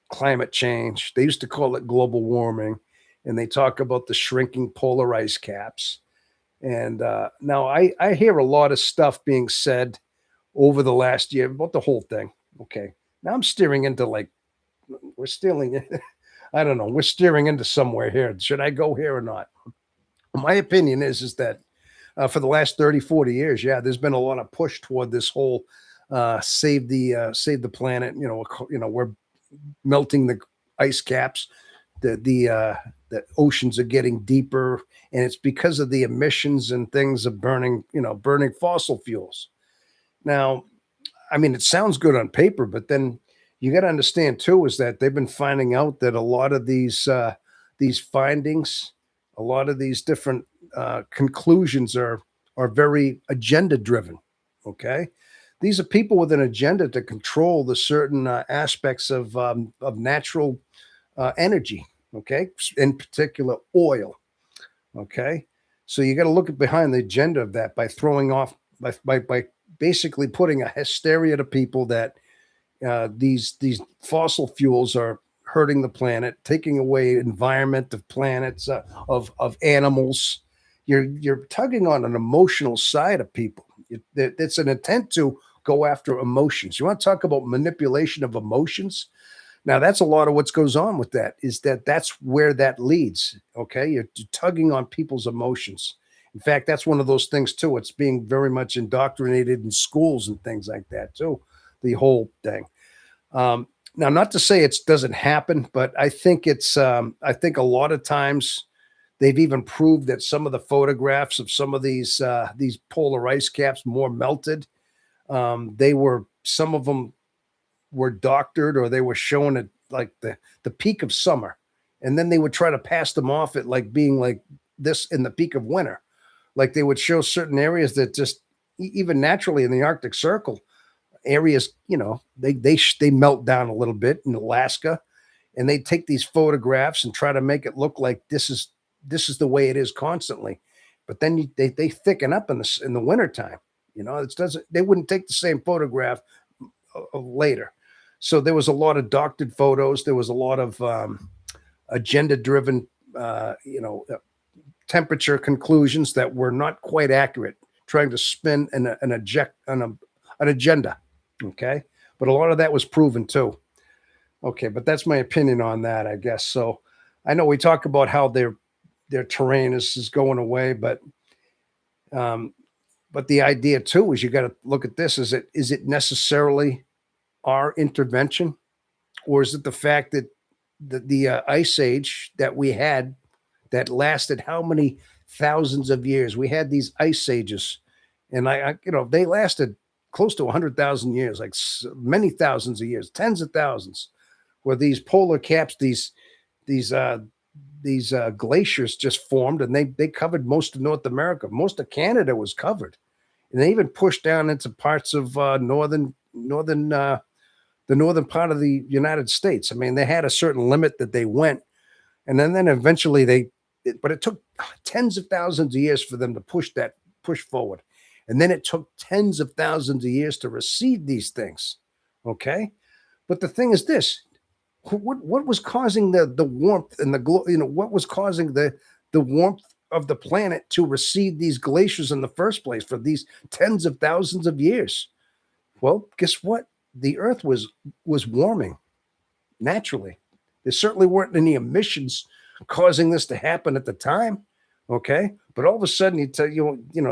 climate change. They used to call it global warming, and they talk about the shrinking polar ice caps. And now I hear a lot of stuff being said over the last year about the whole thing. Okay. Now I'm steering into like, we're stealing, I don't know, we're steering into somewhere here. Should I go here or not? My opinion is that for the last 30, 40 years, yeah, there's been a lot of push toward this whole save the planet. We're melting the ice caps, the oceans are getting deeper, and it's because of the emissions and things of burning fossil fuels. Now, I mean, it sounds good on paper, but then you got to understand too is that they've been finding out that a lot of these findings, a lot of these different conclusions are very agenda driven. Okay, these are people with an agenda to control the certain aspects of natural energy. Okay, in particular oil. Okay, so you got to look at behind the agenda of that by throwing off by basically putting a hysteria to people that these fossil fuels are hurting the planet, taking away environment of planets, of animals. You're tugging on an emotional side of people. It's an intent to go after emotions. You want to talk about manipulation of emotions? Now that's a lot of what goes on with that. That's where that leads. Okay, you're tugging on people's emotions. In fact, that's one of those things too. It's being very much indoctrinated in schools and things like that too. The whole thing. Now, not to say it doesn't happen, but I think I think a lot of times they've even proved that some of the photographs of some of these polar ice caps more melted. Some of them were doctored or they were shown at like the peak of summer, and then they would try to pass them off at like being like this in the peak of winter. Like they would show certain areas that just even naturally in the Arctic Circle areas, they melt down a little bit in Alaska, and they take these photographs and try to make it look like this is the way it is constantly. But then they thicken up in the wintertime. It doesn't. They wouldn't take the same photograph later. So there was a lot of doctored photos. There was a lot of agenda-driven, temperature conclusions that were not quite accurate, trying to spin an agenda. Okay, but a lot of that was proven too. Okay, but that's my opinion on that, I guess. So I know we talk about how their terrain is going away, um, but the idea too is you got to look at this: is it necessarily our intervention, or is it the fact that the ice age that we had that lasted how many thousands of years? We had these ice ages, and they lasted close to 100,000 years, like many thousands of years, tens of thousands, where these polar caps, these glaciers just formed, and they covered most of North America. Most of Canada was covered, and they even pushed down into parts of the northern part of the United States. I mean, they had a certain limit that they went, and then eventually but it took tens of thousands of years for them to push forward. And then it took tens of thousands of years to recede these things. Okay. But the thing is this, what was causing the warmth and what was causing the warmth of the planet to recede these glaciers in the first place for these tens of thousands of years? Well, guess what? The earth was warming naturally. There certainly weren't any emissions causing this to happen at the time. Okay. But all of a sudden you tell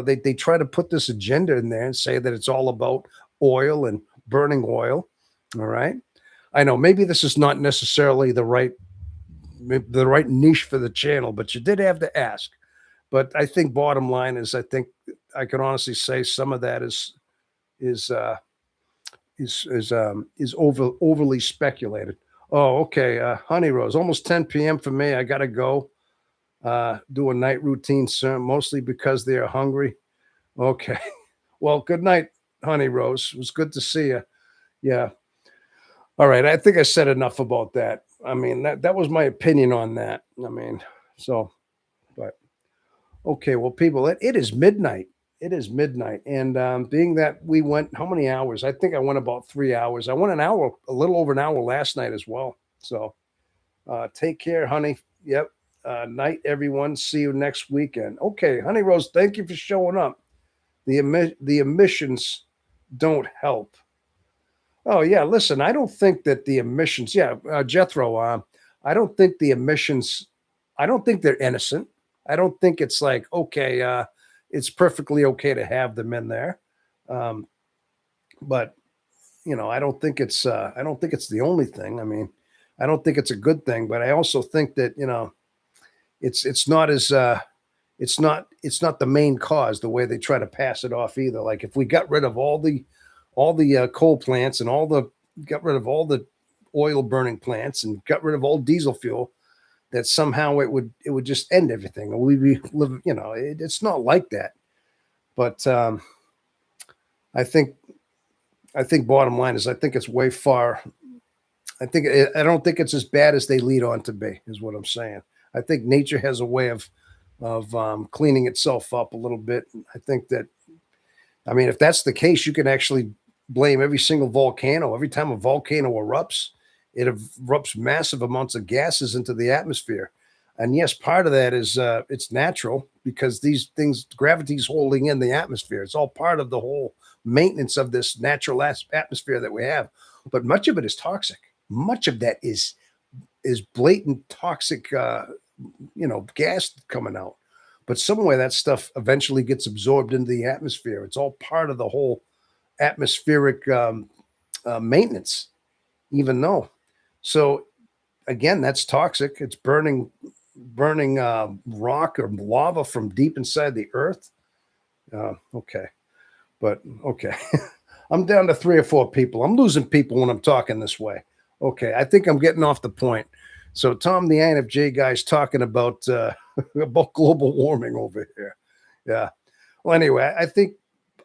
they try to put this agenda in there and say that it's all about oil and burning oil. All right. I know maybe this is not necessarily the right niche for the channel, but you did have to ask. But I think bottom line is I think I can honestly say some of that is is overly speculated. Oh, okay. Honey Rose, almost 10 p.m. for me. I gotta go. Do a night routine, sir, mostly because they are hungry. Okay. Well, good night, Honey Rose. It was good to see you. Yeah. All right. I think I said enough about that. I mean, that was my opinion on that. I mean, so, but okay. Well, people, it is midnight. It is midnight. And being that we went, how many hours? I think I went about 3 hours. I went an hour, a little over an hour last night as well. So take care, honey. Yep. Night, everyone. See you next weekend. Okay, Honey Rose, thank you for showing up. The emissions don't help. Oh yeah, listen, I don't think that the emissions. Yeah, Jethro. I don't think the emissions. I don't think they're innocent. I don't think it's like okay, it's perfectly okay to have them in there. Um, but I don't think it's. I don't think it's the only thing. I mean, I don't think it's a good thing. But I also think that it's not as it's not the main cause the way they try to pass it off either. Like if we got rid of all the coal plants and got rid of all the oil burning plants and got rid of all diesel fuel, that somehow it would just end everything. And we'd be living, it's not like that. But I think I think bottom line is I think it's way far. I don't think it's as bad as they lead on to be. Is what I'm saying. I think nature has a way of cleaning itself up a little bit. I think that I mean, if that's the case, you can actually blame every single volcano. Every time a volcano erupts, it erupts massive amounts of gases into the atmosphere. And yes, part of that is it's natural because these things, gravity's holding in the atmosphere. It's all part of the whole maintenance of this natural atmosphere that we have. But much of it is toxic. Much of that is blatant toxic, gas coming out. But somewhere that stuff eventually gets absorbed into the atmosphere. It's all part of the whole atmospheric maintenance, even though. So again, that's toxic. It's burning rock or lava from deep inside the earth. Okay, but okay, I'm down to 3 or 4 people. I'm losing people when I'm talking this way. Okay, I think I'm getting off the point. So Tom, the INFJ guy's talking about about global warming over here. Yeah. Well, anyway, I think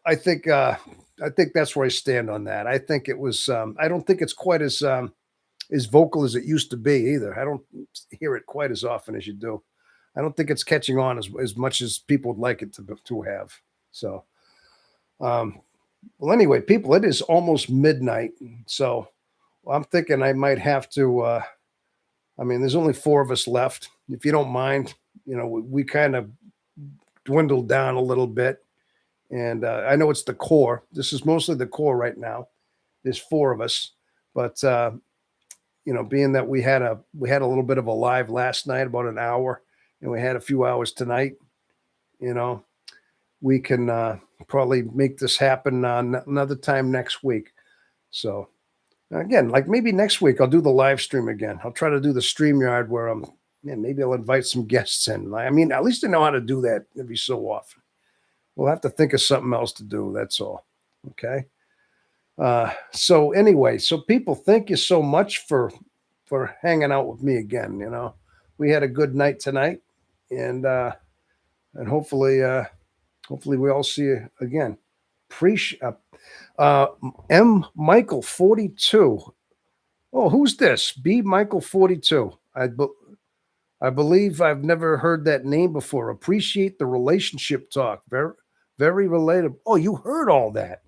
I think that's where I stand on that. I think it was. I don't think it's quite as vocal as it used to be either. I don't hear it quite as often as you do. I don't think it's catching on as much as people would like it to have. So, um, well, anyway, people, it is almost midnight. So I'm thinking I might have to. I mean, there's only 4 of us left. If you don't mind, we kind of dwindled down a little bit. And I know it's the core. This is mostly the core right now. There's 4 of us, but being that we had a little bit of a live last night, about an hour, and we had a few hours tonight, you know, we can probably make this happen another time next week. So again, like maybe next week I'll do the live stream again. I'll try to do the StreamYard where maybe I'll invite some guests in. I mean, at least I know how to do that every so often. We'll have to think of something else to do. That's all. Okay. So anyway, so people, thank you so much for hanging out with me again. We had a good night tonight, and hopefully we all see you again. Appreciate. M Michael 42. Oh, who's this? B Michael 42. I believe I've never heard that name before. Appreciate the relationship talk. Very very relatable. Oh, you heard all that.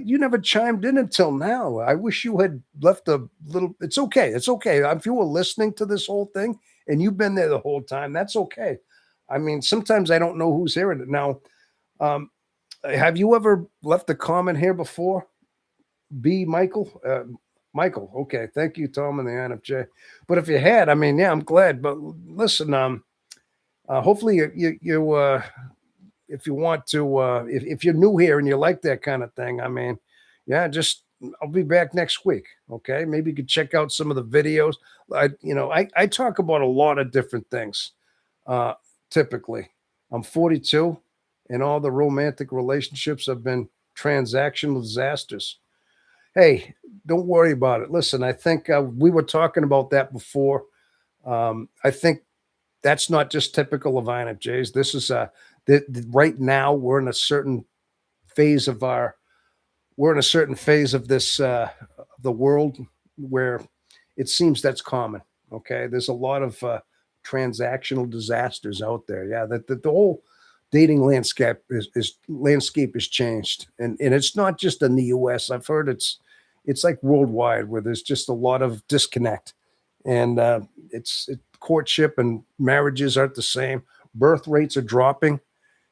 You never chimed in until now. I wish you had left a little. It's okay. It's okay. If you were listening to this whole thing and you've been there the whole time, that's okay. I mean, sometimes I don't know who's hearing it. Now, have you ever left a comment here before? B. Michael? Michael. Okay. Thank you, Tom and the INFJ. But if you had, I mean, yeah, I'm glad. But listen, Hopefully, if you want to, if you're new here and you like that kind of thing, I mean, yeah, just I'll be back next week. Okay, maybe you could check out some of the videos. I talk about a lot of different things. Uh, Typically, I'm 42, and all the romantic relationships have been transactional disasters. Hey, don't worry about it. Listen, I think we were talking about that before. I think that's not just typical of INFJs. This is right now we're in a certain phase of our we're in a certain phase of this of the world where it seems that's common. Okay, there's a lot of transactional disasters out there. Yeah, that the whole dating landscape is changed, and it's not just in the U.S. I've heard it's like worldwide where there's just a lot of disconnect, and courtship and marriages aren't the same. Birth rates are dropping,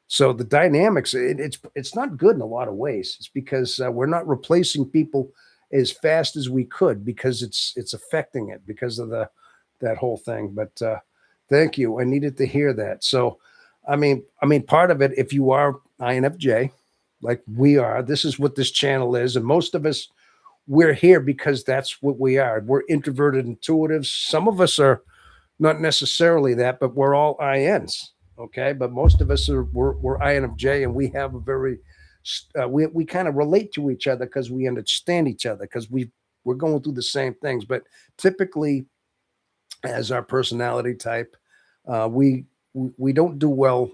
so the dynamics it's not good in a lot of ways. It's because we're not replacing people as fast as we could because it's affecting it because of the that whole thing. But thank you. I needed to hear that. So, I mean, part of it, if you are INFJ, like we are, this is what this channel is, and most of us we're here because that's what we are. We're introverted intuitives. Some of us are not necessarily that, but we're all INs. Okay, but most of us we're INFJ, and we have a very we kind of relate to each other because we understand each other because we're going through the same things. But typically, as our personality type, uh, we we don't do well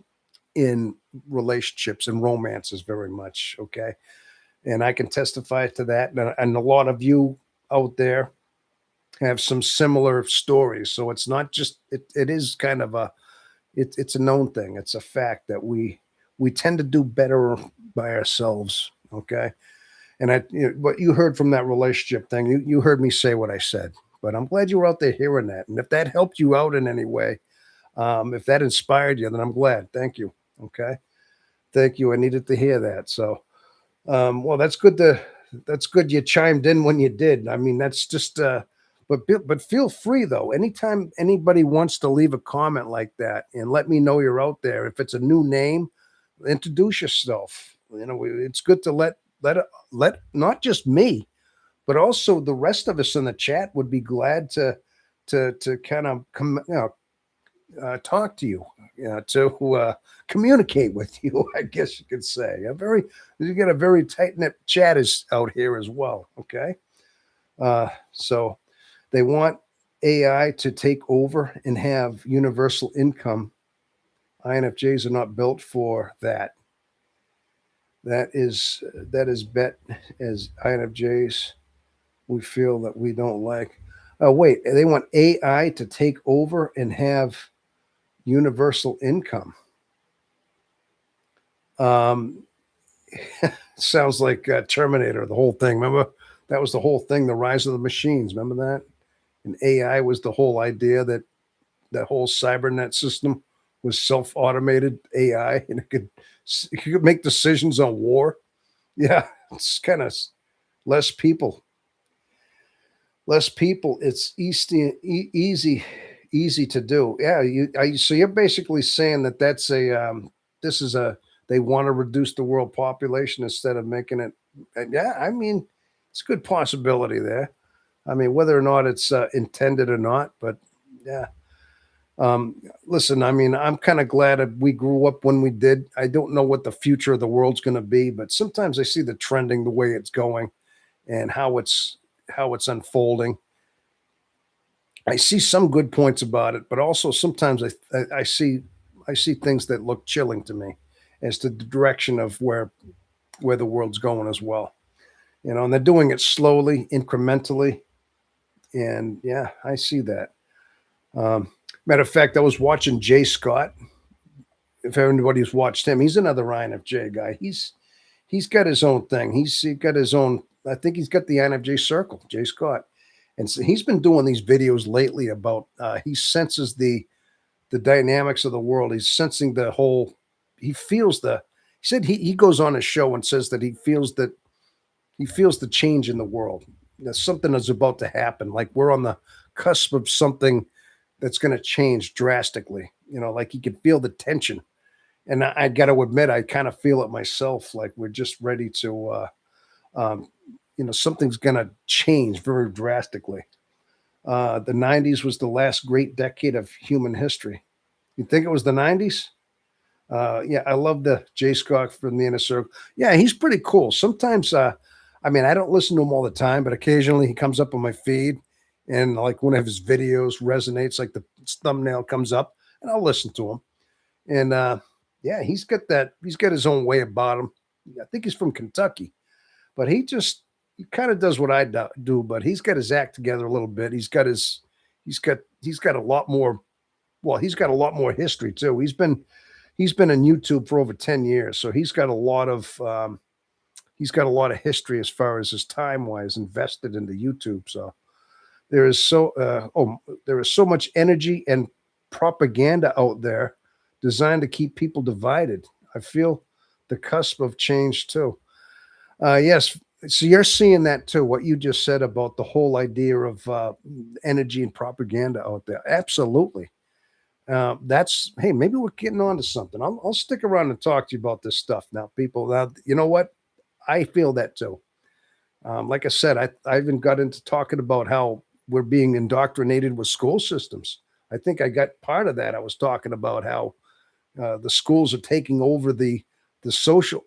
in relationships and romances very much. Okay, and I can testify to that, and a lot of you out there have some similar stories. So it's not just it is kind of it's a known thing. It's a fact that we tend to do better by ourselves. Okay, and what you heard from that relationship thing, you heard me say what I said. But I'm glad you were out there hearing that, and if that helped you out in any way, if that inspired you, then I'm glad. Thank you. Okay, thank you. I needed to hear that. So, well, that's good you chimed in when you did. I mean, that's just but feel free though. Anytime anybody wants to leave a comment like that and let me know you're out there. If it's a new name, introduce yourself. It's good to let not just me, but also the rest of us in the chat would be glad to kind of come talk to you, to communicate with you. I guess you could say you get a very tight knit chat is out here as well. Okay, so they want AI to take over and have universal income. INFJs are not built for that. That is bet as INFJs we feel that we don't like. Oh wait, they want AI to take over and have universal income. Um, Sounds like Terminator, the whole thing. Remember that was the whole thing, the rise of the machines. Remember that? And AI was the whole idea that that whole cybernet system was self-automated AI, and it could make decisions on war. Yeah, it's kind of less people, less people. It's easy to do. Yeah, so you're basically saying that this is a they want to reduce the world population instead of making it. Yeah, I mean, it's a good possibility there. I mean, whether or not it's intended or not, but yeah. Listen, I mean, I'm kind of glad that we grew up when we did. I don't know what the future of the world's going to be, but sometimes I see the trending, the way it's going, and how it's unfolding. I see some good points about it, but also sometimes I see things that look chilling to me as to the direction of where the world's going as well. And they're doing it slowly, incrementally, and yeah, I see that. Matter of fact, I was watching Jay Scott. If anybody's watched him, he's another INFJ guy. He's got his own thing. He got his own. I think he's got the INFJ circle, Jay Scott, and so he's been doing these videos lately about he senses the dynamics of the world. He's sensing the whole. He feels the. He said he goes on a show and says that he feels the change in the world. That something is about to happen. Like we're on the cusp of something that's going to change drastically. like you could feel the tension. And I got to admit, I kind of feel it myself. Like we're just ready to, um, something's going to change very drastically. The 90s was the last great decade of human history. You think it was the 90s? Yeah, I love the Jay Scott from the Inner Circle. Yeah, he's pretty cool. Sometimes, I mean, I don't listen to him all the time, but occasionally he comes up on my feed, and like one of his videos resonates, like the thumbnail comes up, and I'll listen to him. And yeah, he's got his own way about him. I think he's from Kentucky, but he kind of does what I do, but he's got his act together a little bit. He's got a lot more. Well, he's got a lot more history too. He's been on YouTube for over 10 years, so he's got a lot of history as far as his time wise invested into YouTube. So there is there is so much energy and propaganda out there designed to keep people divided. I feel the cusp of change too. Yes, so you're seeing that too. What you just said about the whole idea of energy and propaganda out there. Absolutely. That's hey, maybe we're getting on to something. I'll stick around and talk to you about this stuff now, people. Now, you know what? I feel that too. Like I said, I even got into talking about how we're being indoctrinated with school systems. I think I got part of that. I was talking about how the schools are taking over the social,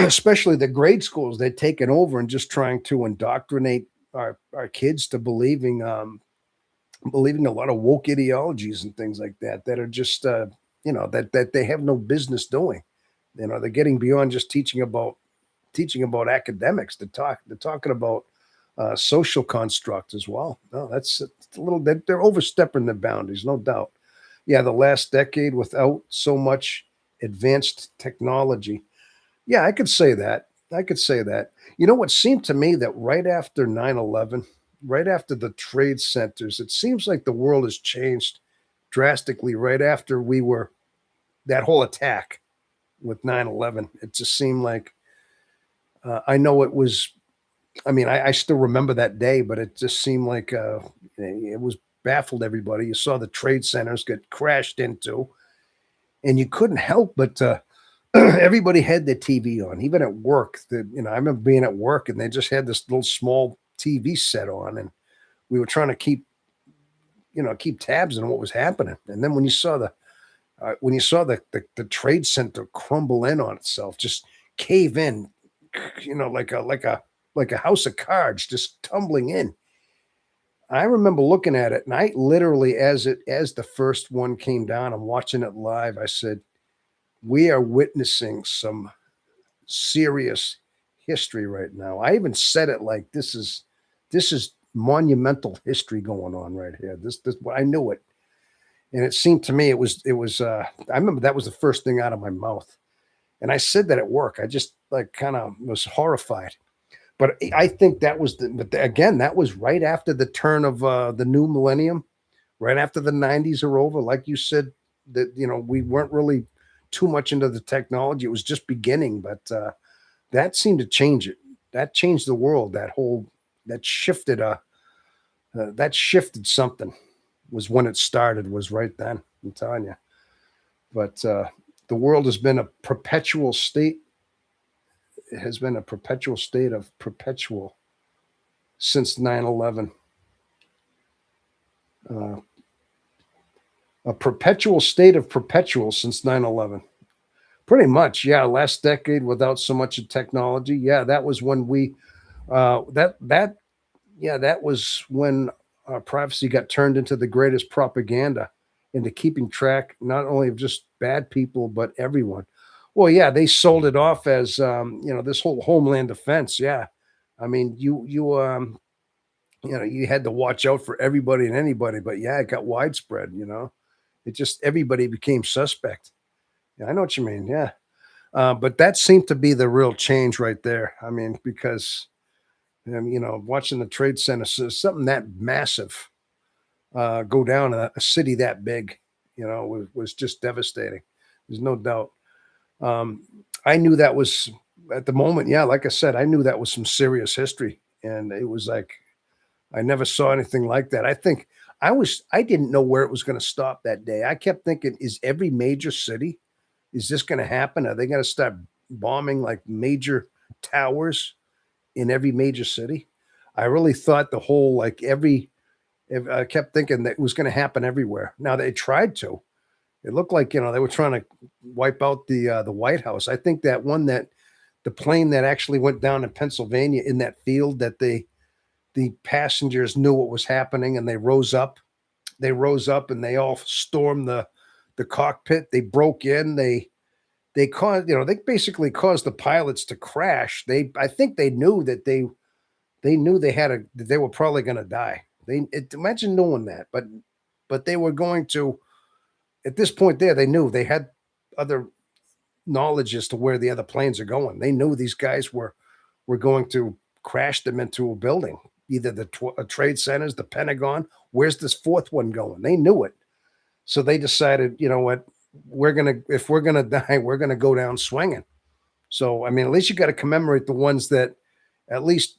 especially the grade schools. They're taking over and just trying to indoctrinate our kids to believing a lot of woke ideologies and things like that that are just that they have no business doing. They're getting beyond just teaching about academics. They're talking about social construct as well. No, it's a little they're overstepping their boundaries, no doubt. Yeah, the last decade without so much advanced technology. Yeah, I could say that. I could say that. You know what seemed to me that right after 9/11, right after the trade centers, it seems like the world has changed drastically right after we were that whole attack with 9/11. It just seemed like I know it was I mean, I still remember that day, but it just seemed like it was baffled everybody. You saw the trade centers get crashed into, and you couldn't help but everybody had their TV on, even at work. I remember being at work, and they just had this little small TV set on, and we were trying to keep tabs on what was happening. And then when you saw the trade center crumble in on itself, just cave in, like a house of cards just tumbling in. I remember looking at it, and I literally, as the first one came down, I'm watching it live. I said, "We are witnessing some serious history right now." I even said it like this is monumental history going on right here. This I knew it, and it seemed to me it was. I remember that was the first thing out of my mouth, and I said that at work. I just like kind of was horrified. But I think that was again, that was right after the turn of the new millennium, right after the 90s are over. Like you said, that we weren't really too much into the technology. It was just beginning, but that seemed to change it. That changed the world. That shifted something. Was when it started. Was right then. I'm telling you. But the world has been a perpetual state. It has been a perpetual state of perpetual since 9/11. Uh, a perpetual state of perpetual since 9/11. Pretty much, yeah. Last decade without so much of technology. Yeah, that was when that yeah, that was when privacy got turned into the greatest propaganda, into keeping track not only of just bad people but everyone. Well, yeah, they sold it off as this whole homeland defense. Yeah, I mean, you had to watch out for everybody and anybody, but yeah, it got widespread. It just everybody became suspect. Yeah, I know what you mean. Yeah, but that seemed to be the real change right there. I mean, because watching the trade center, something that massive go down in a city that big, was just devastating. There's no doubt. Um, I knew that was at the moment. Yeah, like I said, I knew that was some serious history, and it was like I never saw anything like that. I didn't know where it was going to stop that day. I kept thinking, is every major city, is this going to happen? Are they going to start bombing like major towers in every major city? I really thought the whole like I kept thinking that it was going to happen everywhere. Now they tried to. It looked like they were trying to wipe out the White House. I think that one that the plane that actually went down in Pennsylvania in that field that the passengers knew what was happening and they rose up. They rose up and they all stormed the cockpit. They broke in. They caused they basically caused the pilots to crash. I think they knew that they knew that they were probably going to die. Imagine knowing that, but they were going to at this point there. They knew they had other knowledge as to where the other planes are going. They knew these guys were going to crash them into a building, either the trade centers, the Pentagon. Where's this fourth one going? They knew it, so they decided, you know what, if we're gonna die, we're gonna go down swinging. So I mean, at least you got to commemorate the ones that at least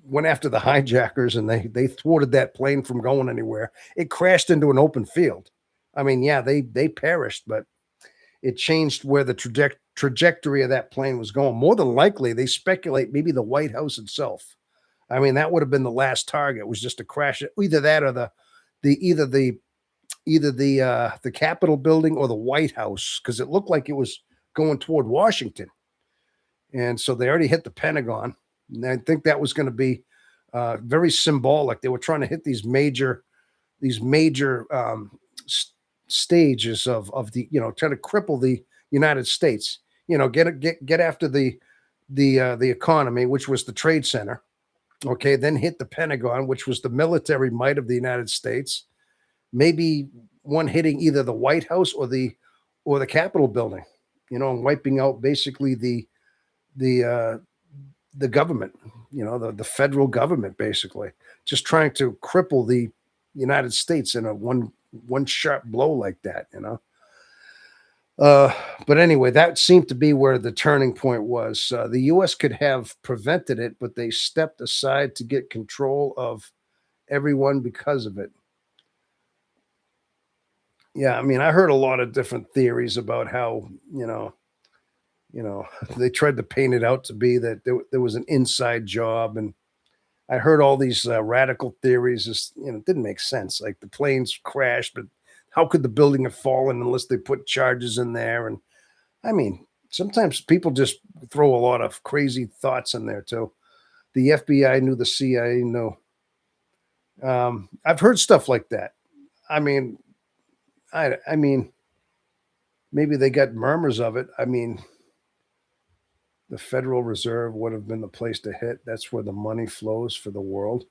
went after the hijackers and they thwarted that plane from going anywhere. It crashed into an open field. I mean, yeah, they perished, but it changed where the trajectory of that plane was going. More than likely, they speculate maybe the White House itself. I mean, that would have been the last target, was just to crash it. Either that or the either the the Capitol building or the White House, because it looked like it was going toward Washington. And so they already hit the Pentagon. And I think that was going to be very symbolic. They were trying to hit these major stages of the trying to cripple the United States. Get after the economy, which was the trade center. Okay, then hit the Pentagon, which was the military might of the United States. Maybe one hitting either the White House or the Capitol building. And wiping out basically the uh, the government. The federal government, basically just trying to cripple the United States in a one sharp blow like that. Uh, but anyway, that seemed to be where the turning point was. The U.S. could have prevented it, but they stepped aside to get control of everyone because of it. Yeah, I mean, I heard a lot of different theories about how you know they tried to paint it out to be that there was an inside job, and I heard all these radical theories. Just it didn't make sense. Like the planes crashed, but how could the building have fallen unless they put charges in there? And I mean, sometimes people just throw a lot of crazy thoughts in there too. The FBI knew, the CIA knew. I've heard stuff like that. I mean, I mean, maybe they got murmurs of it. I mean, the Federal Reserve would have been the place to hit. That's where the money flows for the world.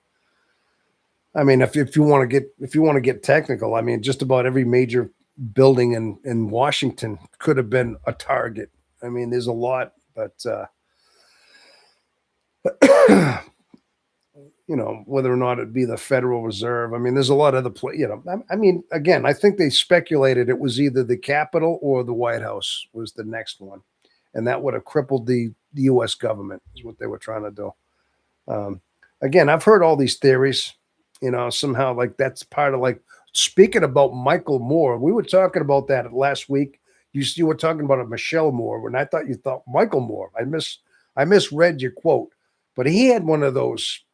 I mean, if you want to get technical, I mean, just about every major building in Washington could have been a target. I mean, there's a lot, but whether or not it be the Federal Reserve. I mean, there's a lot of other I mean, again, I think they speculated it was either the Capitol or the White House was the next one, and that would have crippled the U.S. government. Is what they were trying to do. Um, Again, I've heard all these theories. Somehow like that's part of like speaking about Michael Moore. We were talking about that last week. You were talking about a Michelle Moore when I thought you thought Michael Moore. I misread your quote, but he had one of those.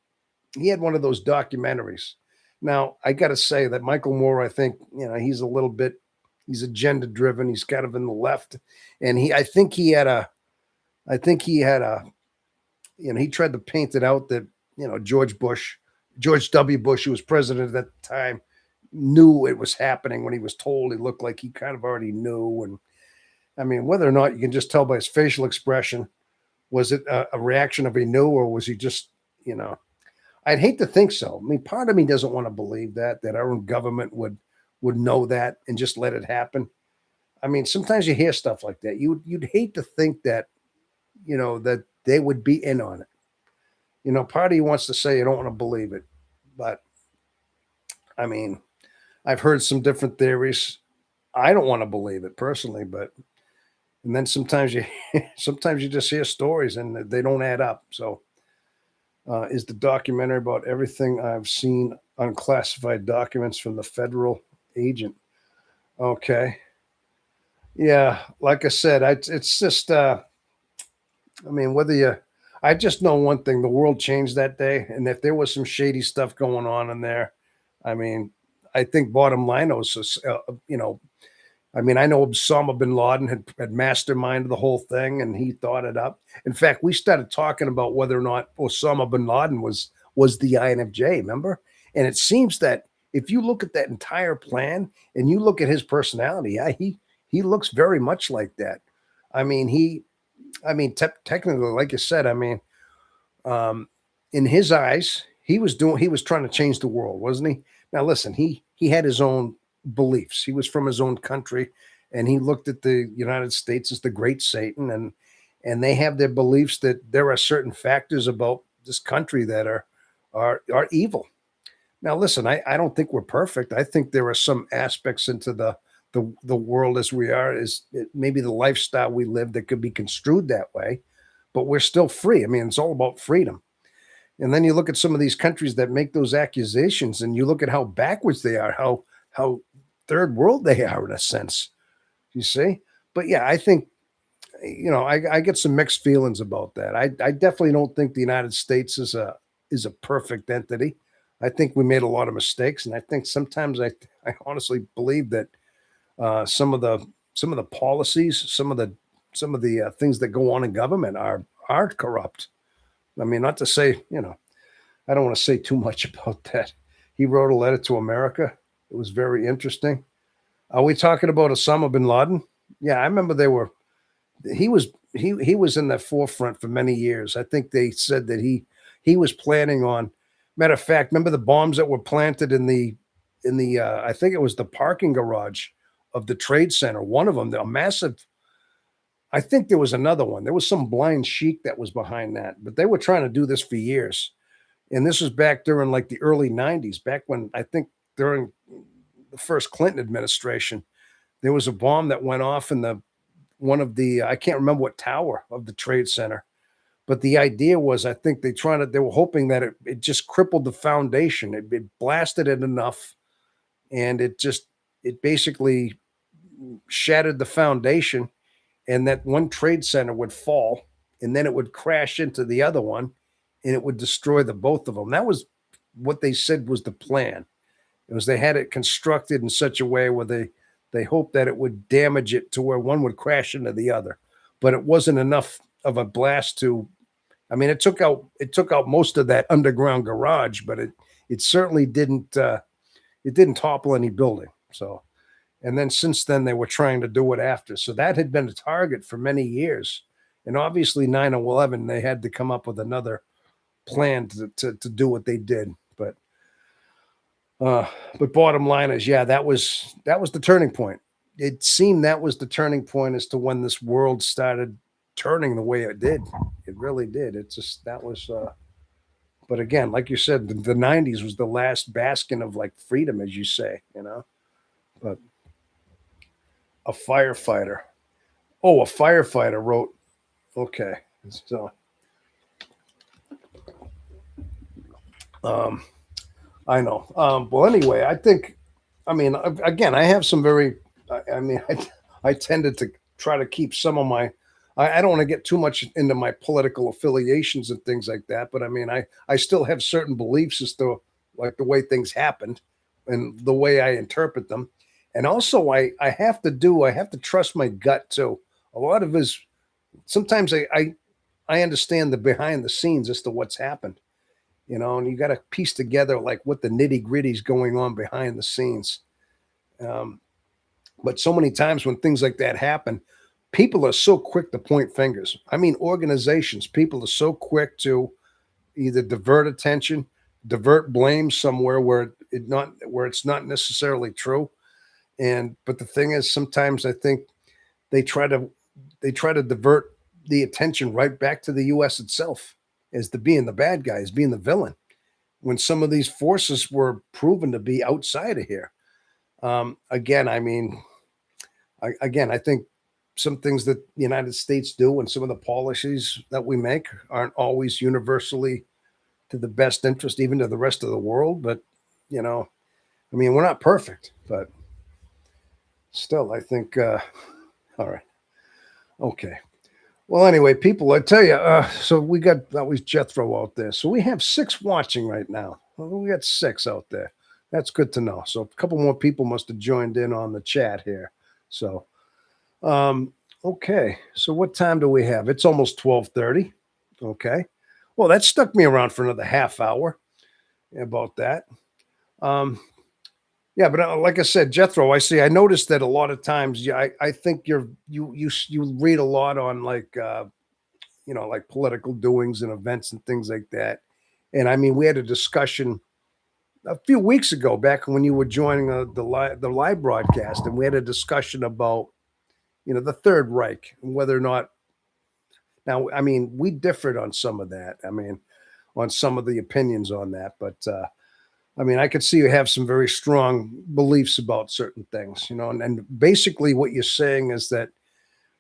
He had one of those documentaries. Now I got to say that Michael Moore, I think he's a little bit. He's agenda driven. He's kind of in the left, and I think he had a. I think he had a. He tried to paint it out that George W. Bush, who was president at the time, knew it was happening when he was told. It looked like he kind of already knew. And I mean, whether or not you can just tell by his facial expression, was it a reaction of he knew, or was he just, I'd hate to think so. I mean, part of me doesn't want to believe that our own government would know that and just let it happen. I mean, sometimes you hear stuff like that. You'd hate to think that, that they would be in on it. Part of you wants to say you don't want to believe it, but I mean, I've heard some different theories. I don't want to believe it personally, but and then sometimes you sometimes you just hear stories and they don't add up. So is the documentary about everything I've seen unclassified documents from the federal agent. Okay. Yeah, like I said, it's just I mean, whether you, I just know one thing: the world changed that day, and if there was some shady stuff going on in there, I mean, I think bottom line was, I mean, I know Osama bin Laden had masterminded the whole thing, and he thought it up. In fact, we started talking about whether or not Osama bin Laden was the INFJ. Remember? And it seems that if you look at that entire plan and you look at his personality, yeah, he looks very much like that. I mean, technically, like you said, I mean, um, in his eyes, he was trying to change the world, wasn't he? Now, listen, he had his own beliefs. He was from his own country, and he looked at the United States as the great Satan, and they have their beliefs that there are certain factors about this country that are evil. Now, listen, I don't think we're perfect. I think there are some aspects into the world as we are, is maybe the lifestyle we live that could be construed that way, but we're still free. I mean, it's all about freedom. And then you look at some of these countries that make those accusations, and you look at how backwards they are, how third world they are in a sense. You see? But yeah, I think I get some mixed feelings about that. I definitely don't think the United States is a perfect entity. I think we made a lot of mistakes, and I think sometimes I honestly believe that some of the policies, some of the things that go on in government are corrupt. I mean, not to say I don't want to say too much about that. He wrote a letter to America. It was very interesting. Are we talking about Osama bin Laden? Yeah, I remember they were. He was in the forefront for many years. I think they said that he was planning on. Matter of fact, remember the bombs that were planted in the I think it was the parking garage of the trade center. One of them, a massive. I think there was another one. There was some blind sheik that was behind that, but they were trying to do this for years. And this was back during like the early 90s, back when I think during the first Clinton administration, there was a bomb that went off in the one of the I can't remember what tower of the trade center. But the idea was I think they were hoping that it just crippled the foundation. It blasted it enough and it basically shattered the foundation, and that one trade center would fall, and then it would crash into the other one, and it would destroy the both of them. That was what they said was the plan. It was they had it constructed in such a way where they hoped that it would damage it to where one would crash into the other, but it wasn't enough of a blast to. I mean, it took out most of that underground garage, but it certainly didn't topple any building. So, and then since then they were trying to do it after. So that had been a target for many years. And obviously 9/11, they had to come up with another plan to do what they did. Uh, but bottom line is, yeah, that was the turning point. It seemed that was the turning point as to when this world started turning the way it did. It really did. It just that was. But again, like you said, the '90s was the last bastion of like freedom, as you say. But a firefighter. Oh, a firefighter wrote. Okay, so um, I know. Well, anyway, I think, I mean, again, I have some very, I mean, I tended to try to keep some of my, I don't want to get too much into my political affiliations and things like that, but I mean, I still have certain beliefs as to like the way things happened and the way I interpret them. And also, I have to trust my gut too. A lot of his, sometimes I understand the behind the scenes as to what's happened, and you got to piece together like what the nitty gritty is going on behind the scenes. Um, but so many times when things like that happen, people are so quick to point fingers. I mean, organizations, people are so quick to either divert attention, divert blame somewhere where it's not necessarily true. And but the thing is, sometimes I think they try to they try to divert the attention right back to the U.S. itself as the being the bad guy, as being the villain, when some of these forces were proven to be outside of here. Again, I mean, I think some things that the United States do and some of the policies that we make aren't always universally. to the best interest, even to the rest of the world. But, you know, I mean, we're not perfect, but still, I think, all right. Okay. Well, anyway, people, I tell you, so we got that was Jethro out there. So we have 6 watching right now. Well, we got 6 out there. That's good to know. So a couple more people must have joined in on the chat here. So, um, okay. So what time do we have? It's almost 12:30. Okay. Well, that stuck me around for another half hour about that. Um, yeah, but like I said, Jethro, I see. I noticed that a lot of times, yeah, I think you read a lot on like like political doings and events and things like that. And I mean, we had a discussion a few weeks ago, back when you were joining the live broadcast, and we had a discussion about the Third Reich and whether or not. Now, I mean, we differed on some of that. I mean, on some of the opinions on that, but I mean, I could see you have some very strong beliefs about certain things, and basically what you're saying is that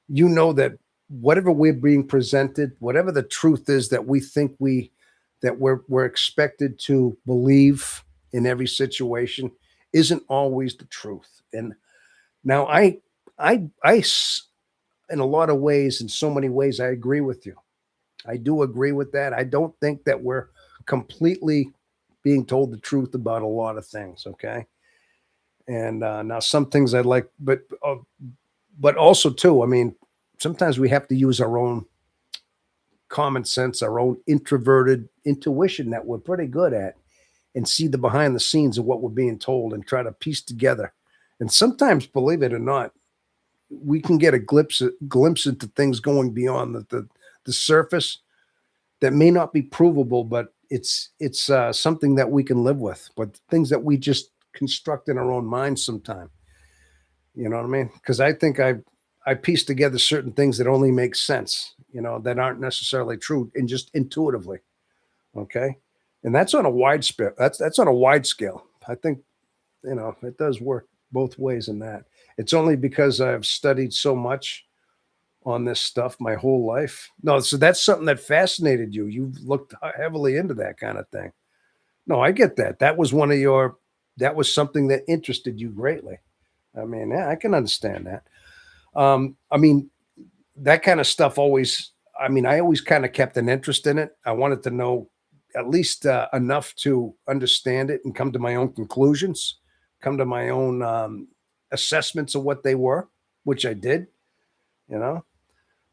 that whatever we're being presented, whatever the truth is that we think we're expected to believe in every situation, isn't always the truth. And now in a lot of ways, in so many ways, I agree with you. I do agree with that. I don't think that we're completely being told the truth about a lot of things. Okay. And now some things I'd like, but also too, I mean, sometimes we have to use our own common sense, our own introverted intuition that we're pretty good at, and see the behind the scenes of what we're being told and try to piece together. And sometimes, believe it or not, we can get a glimpse into things going beyond the surface that may not be provable, but it's something that we can live with. But things that we just construct in our own minds sometime. You know what I mean? Because I think I piece together certain things that only make sense, that aren't necessarily true, and just intuitively. Okay. And that's on a wide scale. That's on a wide scale. I think, it does work both ways in that. It's only because I've studied so much on this stuff my whole life. No, so that's something that fascinated you. You've looked heavily into that kind of thing. No, I get that. That was something that interested you greatly. I mean, yeah, I can understand that. I mean, that kind of stuff always, I mean, I always kind of kept an interest in it. I wanted to know at least enough to understand it and come to my own conclusions, come to my own assessments of what they were, which I did, you know,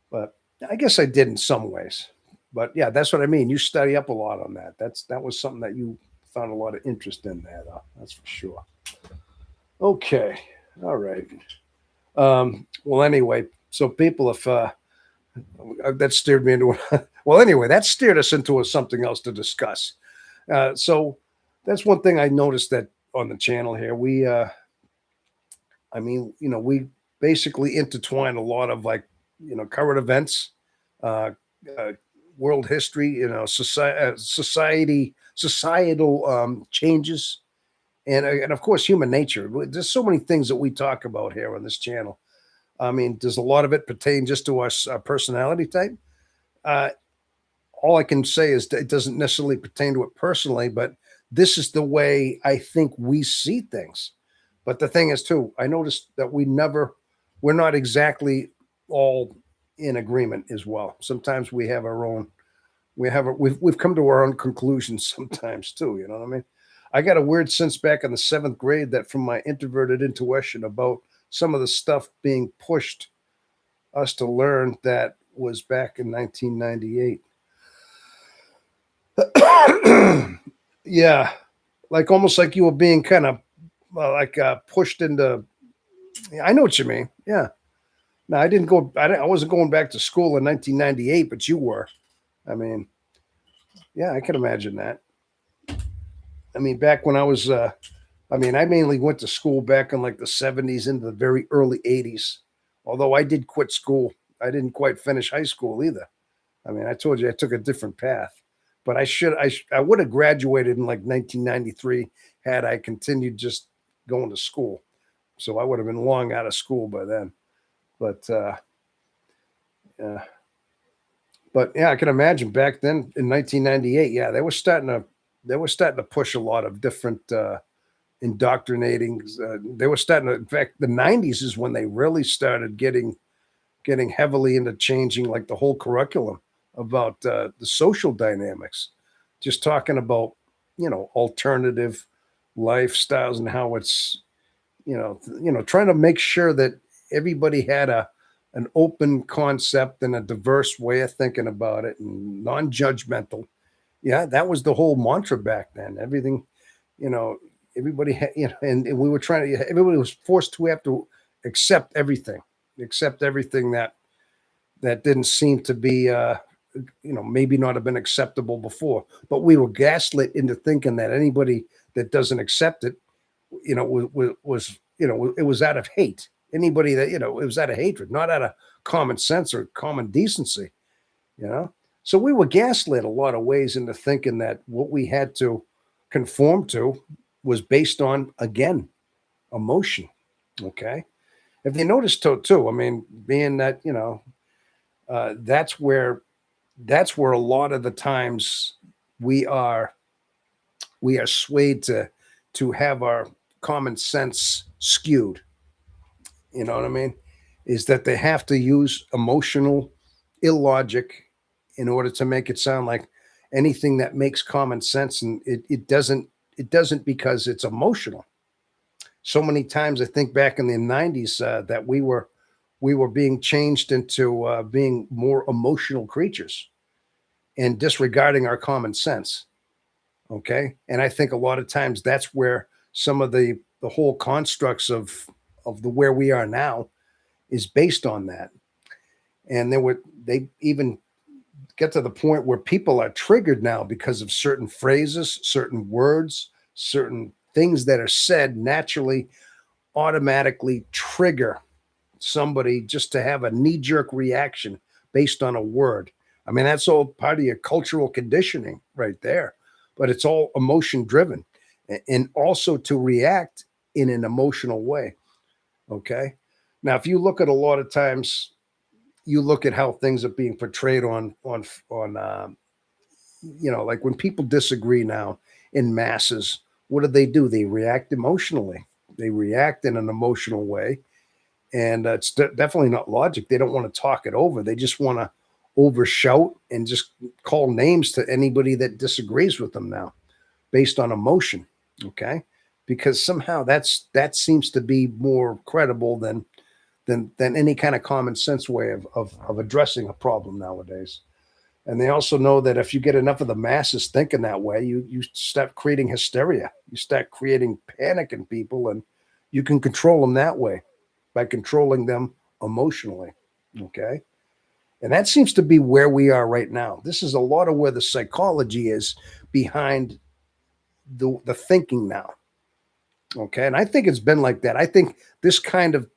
but I guess I did in some ways. But yeah, that's what I mean. You study up a lot on that. That was something that you found a lot of interest in there, though. That's for sure. Okay. All right. Well, anyway, so people, if that steered me into well, anyway, that steered us into something else to discuss. So that's one thing I noticed that on the channel here, I mean, we basically intertwine a lot of like, current events, uh, uh, world history, societal changes, and of course human nature. There's so many things that we talk about here on this channel. I mean, does a lot of it pertain just to our personality type? Uh, all I can say is that it doesn't necessarily pertain to it personally, but this is the way I think we see things. But the thing is, too, I noticed that we're not exactly all in agreement as well. Sometimes we have our own, we've come to our own conclusions sometimes too. You know what I mean? I got a weird sense back in the 7th grade that from my introverted intuition about some of the stuff being pushed us to learn that was back in 1998. Yeah, like almost like you were being kind of pushed into. Yeah, I know what you mean. Yeah. No, I didn't go. I wasn't going back to school in 1998, but you were. I mean, yeah, I can imagine that. I mean, back when I was, I mean, I mainly went to school back in like the 70s into the very early 80s. Although I did quit school, I didn't quite finish high school either. I mean, I told you I took a different path, but I would have graduated in like 1993 had I continued just going to school. So I would have been long out of school by then. But yeah, But yeah, I can imagine back then in 1998. Yeah, they were starting to push a lot of different indoctrinating. They were starting to. In fact, the 90s is when they really started getting heavily into changing like the whole curriculum about the social dynamics, just talking about alternative lifestyles and how it's trying to make sure that everybody had an open concept and a diverse way of thinking about it and non-judgmental. Yeah, that was the whole mantra back then. Everything, you know, everybody had, and we were trying to. Everybody was forced to have to accept everything, accept everything that didn't seem to be, maybe not have been acceptable before. But we were gaslit into thinking that anybody that doesn't accept it, it was out of hate. Anybody that it was out of hatred, not out of common sense or common decency. You know, so we were gaslit a lot of ways into thinking that what we had to conform to was based on again emotion. Okay, if you notice too, I mean, being that that's where a lot of the times we are we are swayed to have our common sense skewed. You know what I mean? Is that they have to use emotional illogic in order to make it sound like anything that makes common sense, and it doesn't because it's emotional. So many times I think back in the 90s that we were being changed into being more emotional creatures and disregarding our common sense. Okay, and I think a lot of times that's where some of the whole constructs of the where we are now is based on that. And they even get to the point where people are triggered now because of certain phrases, certain words, certain things that are said naturally automatically trigger somebody just to have a knee-jerk reaction based on a word. I mean, that's all part of your cultural conditioning right there. But it's all emotion driven, and also to react in an emotional way. Okay. Now, if you look at a lot of times, you look at how things are being portrayed on like when people disagree now in masses, what do? They react emotionally. They react in an emotional way, and it's definitely not logic. They don't want to talk it over. They just want to overshout and just call names to anybody that disagrees with them now, based on emotion. Okay, because somehow that seems to be more credible than any kind of common sense way of addressing a problem nowadays. And they also know that if you get enough of the masses thinking that way, you start creating hysteria. You start creating panic in people, and you can control them that way by controlling them emotionally. Okay. And that seems to be where we are right now. This is a lot of where the psychology is behind the thinking now. Okay. And I think it's been like that. I think this kind of,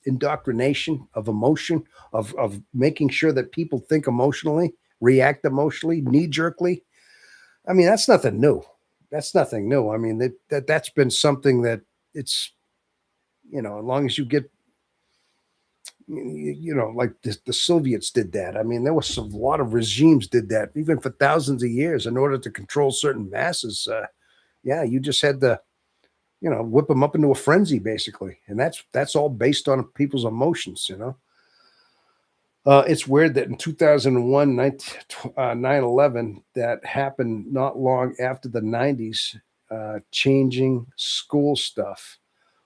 indoctrination of emotion, of making sure that people think emotionally, react emotionally, knee jerkly. I mean, that's nothing new. That's nothing new. I mean, that's been something that it's, as long as you get, like the Soviets did that. I mean, there was a lot of regimes did that, even for thousands of years, in order to control certain masses. Yeah, you just had to, whip them up into a frenzy, basically, and that's all based on people's emotions. It's weird that in 2001, 9/11, that happened not long after the 90s, changing school stuff.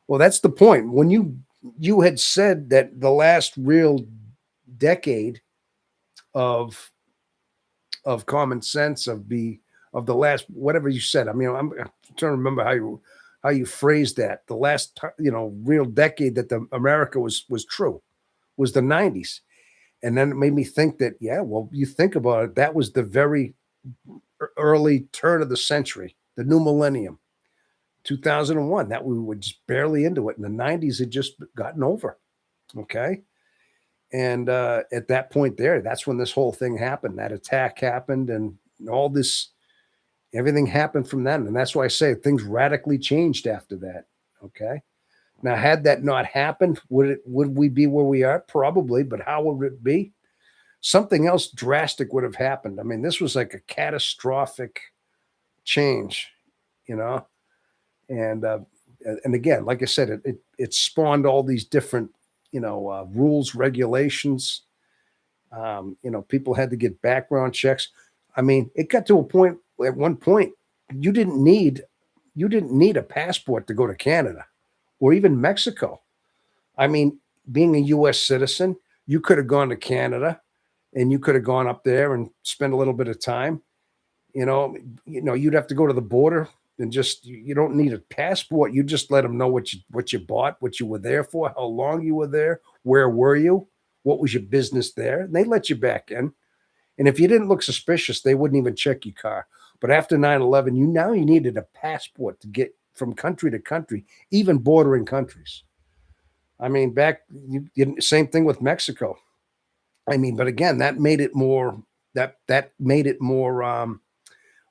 Well, that's the point. When you had said that the last real decade of common sense of the last whatever you said. I mean, I'm trying to remember how you phrased that. The last real decade that the America was true was the 90s. And then it made me think that, yeah, well, you think about it, that was the very early turn of the century, the new millennium, 2001. That we were just barely into it. In the 90s had just gotten over. Okay. And at that point there, that's when this whole thing happened. That attack happened, and all this, everything happened from then. And that's why I say things radically changed after that. Okay. Now, had that not happened, would we be where we are? Probably, but how would it be? something else drastic would have happened. I mean, this was like a catastrophic change, you know, and and again, like I said, it spawned all these different, rules, regulations. People had to get background checks. I mean, it got to a point at one point you didn't need you didn't need a passport to go to Canada or even Mexico. I mean, being a U.S. citizen, you could have gone to Canada and you could have gone up there and spent a little bit of time. You know, you'd have to go to the border and just you don't need a passport. You just let them know what you bought, what you were there for, how long you were there, where were you, what was your business there, and they let you back in. And if you didn't look suspicious, they wouldn't even check your car. But after 9/11, you needed a passport to get from country to country, even bordering countries. I mean, same thing with Mexico. I mean, but again, that made it more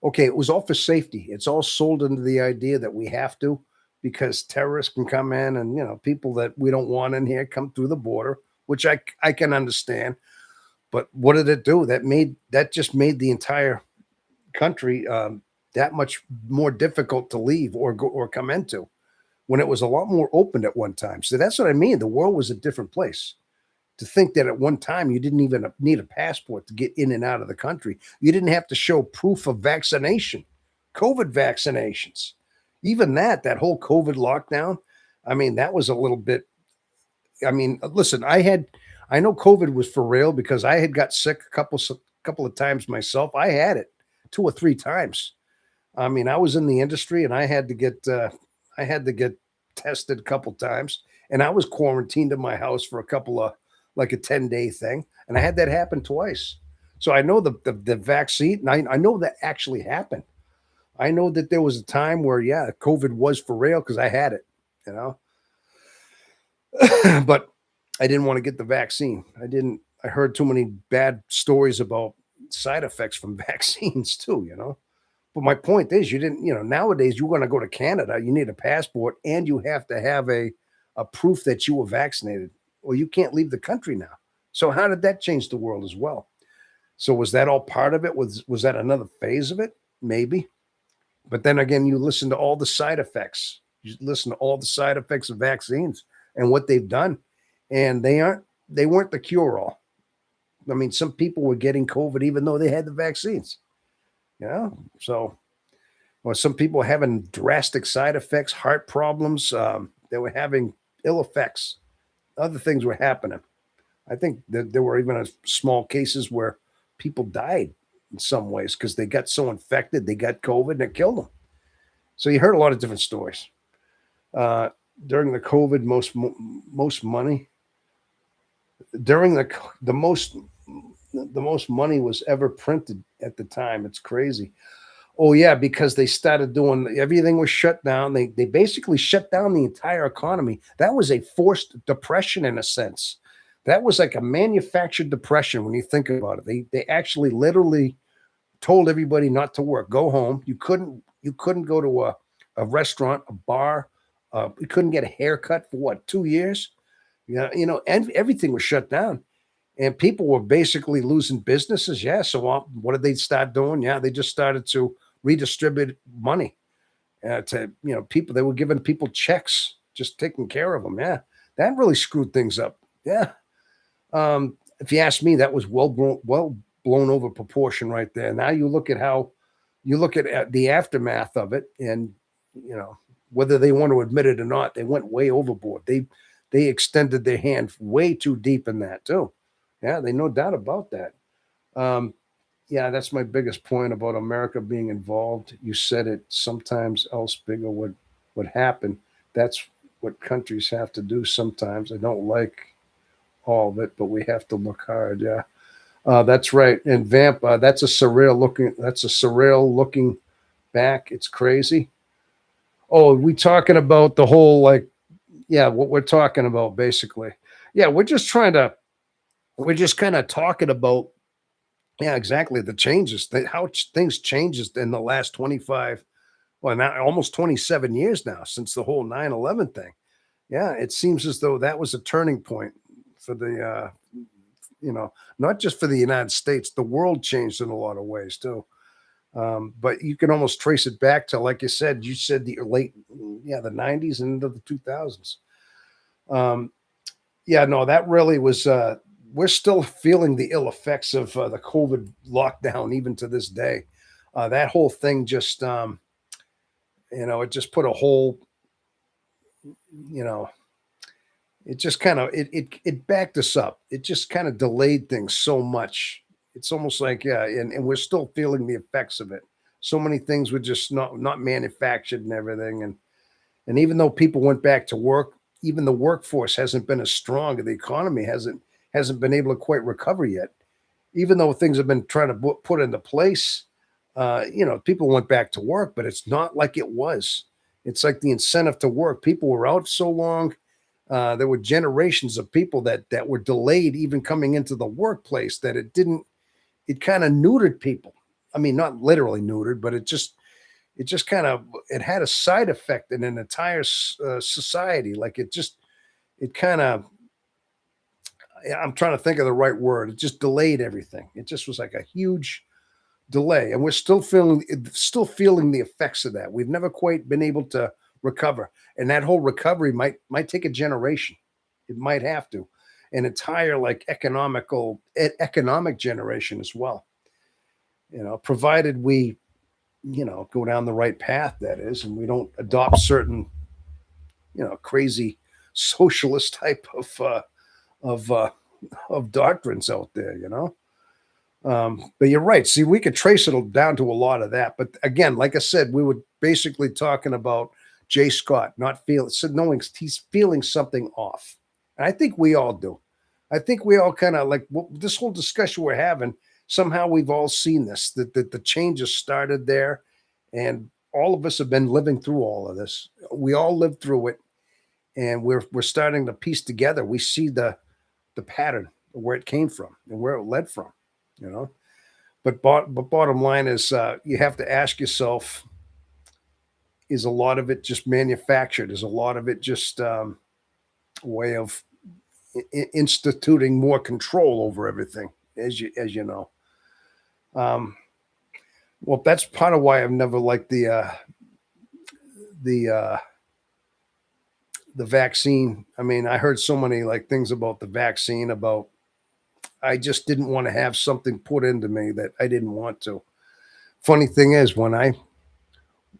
okay. It was all for safety. It's all sold into the idea that we have to because terrorists can come in and people that we don't want in here come through the border, which I can understand. But what did it do? That just made the entire country that much more difficult to leave or go or come into when it was a lot more open at one time. So that's what I mean. The world was a different place. To think that at one time you didn't even need a passport to get in and out of the country. You didn't have to show proof of vaccination, COVID vaccinations. Even that whole COVID lockdown, I mean, that was a little bit. I mean, listen, I know COVID was for real because I had got sick a couple of times myself. I had it 2 or 3 times. I mean, I was in the industry and I had to get tested a couple times, and I was quarantined in my house for a couple of like a 10-day thing, and I had that happen twice. So I know the vaccine, and I know that actually happened. I know that there was a time where COVID was for real because I had it, you know, but I didn't want to get the vaccine. I didn't. I heard too many bad stories about side effects from vaccines too, you know. But my point is, you didn't, nowadays you're going to go to Canada, you need a passport and you have to have a proof that you were vaccinated or you can't leave the country now. So how did that change the world as well? So was that all part of it? Was that another phase of it? Maybe. But then again, you listen to all the side effects. You listen to all the side effects of vaccines and what they've done. And they weren't the cure all. I mean, some people were getting COVID even though they had the vaccines. So or some people having drastic side effects, heart problems. They were having ill effects. Other things were happening. I think that there were even small cases where people died in some ways because they got so infected, they got COVID and it killed them. So you heard a lot of different stories. Uh, During the COVID, most money during the most money was ever printed at the time. It's crazy. Oh yeah, because they started doing everything was shut down. They basically shut down the entire economy. That was a forced depression in a sense. That was like a manufactured depression when you think about it. They actually literally told everybody not to work, go home. You couldn't go to a restaurant, a bar. You couldn't get a haircut for what 2 years. Yeah, and everything was shut down and people were basically losing businesses. Yeah. So what did they start doing? Yeah, they just started to redistribute money to people. They were giving people checks, just taking care of them. Yeah, that really screwed things up. Yeah. If you ask me, that was well blown over proportion right there. Now you look at the aftermath of it, and you know whether they want to admit it or not, they went way overboard. They extended their hand way too deep in that too. Yeah, they no doubt about that. Um, yeah, that's my biggest point about America being involved. You said it. Sometimes else bigger would happen. That's what countries have to do sometimes. I don't like all of it, but we have to look hard. Yeah, that's right. And Vamp, That's a surreal looking back. It's crazy. Oh, we talking about the whole like yeah, what we're talking about basically. Yeah, we're just kind of talking about yeah, exactly the changes, how things changes in the last 25, well, now almost 27 years now since the whole 9/11 thing. Yeah, it seems as though that was a turning point for the not just for the United States, the world changed in a lot of ways too. But you can almost trace it back to, like you said the late, yeah, the 90s and into the 2000s. Um, yeah, no, that really was, we're still feeling the ill effects of the COVID lockdown even to this day. That whole thing just, it just put a whole, you know, it just kind of it backed us up. It just kind of delayed things so much. It's almost like, yeah, and we're still feeling the effects of it. So many things were just not manufactured and everything. And even though people went back to work, even the workforce hasn't been as strong. The economy hasn't been able to quite recover yet. Even though things have been trying to put into place, people went back to work, but it's not like it was. It's like the incentive to work. People were out so long. There were generations of people that were delayed even coming into the workplace, that it kind of neutered people. I mean, not literally neutered, but it just kind of, it had a side effect in an entire society. Like it kind of, I'm trying to think of the right word. It just delayed everything. It just was like a huge delay, and we're still feeling the effects of that. We've never quite been able to recover, and that whole recovery might take a generation. It might have to, an entire like economic generation as well. Provided we go down the right path, that is, and we don't adopt certain crazy socialist type of uh, of doctrines out there. But you're right. See, we could trace it down to a lot of that. But again, like I said, we were basically talking about Jay Scott not feeling, so knowing he's feeling something off. And I think we all do. I think we all kind of like this whole discussion we're having. Somehow we've all seen this, that the changes started there. And all of us have been living through all of this. We all lived through it. And we're starting to piece together. We see the pattern of where it came from and where it led from, you know. But bottom line is, you have to ask yourself: is a lot of it just manufactured? Is a lot of it just a way of instituting more control over everything? As you know, um, well, that's part of why I've never liked the the vaccine. I mean, I heard so many like things about the vaccine, about I just didn't want to have something put into me that I didn't want to. Funny thing is, when I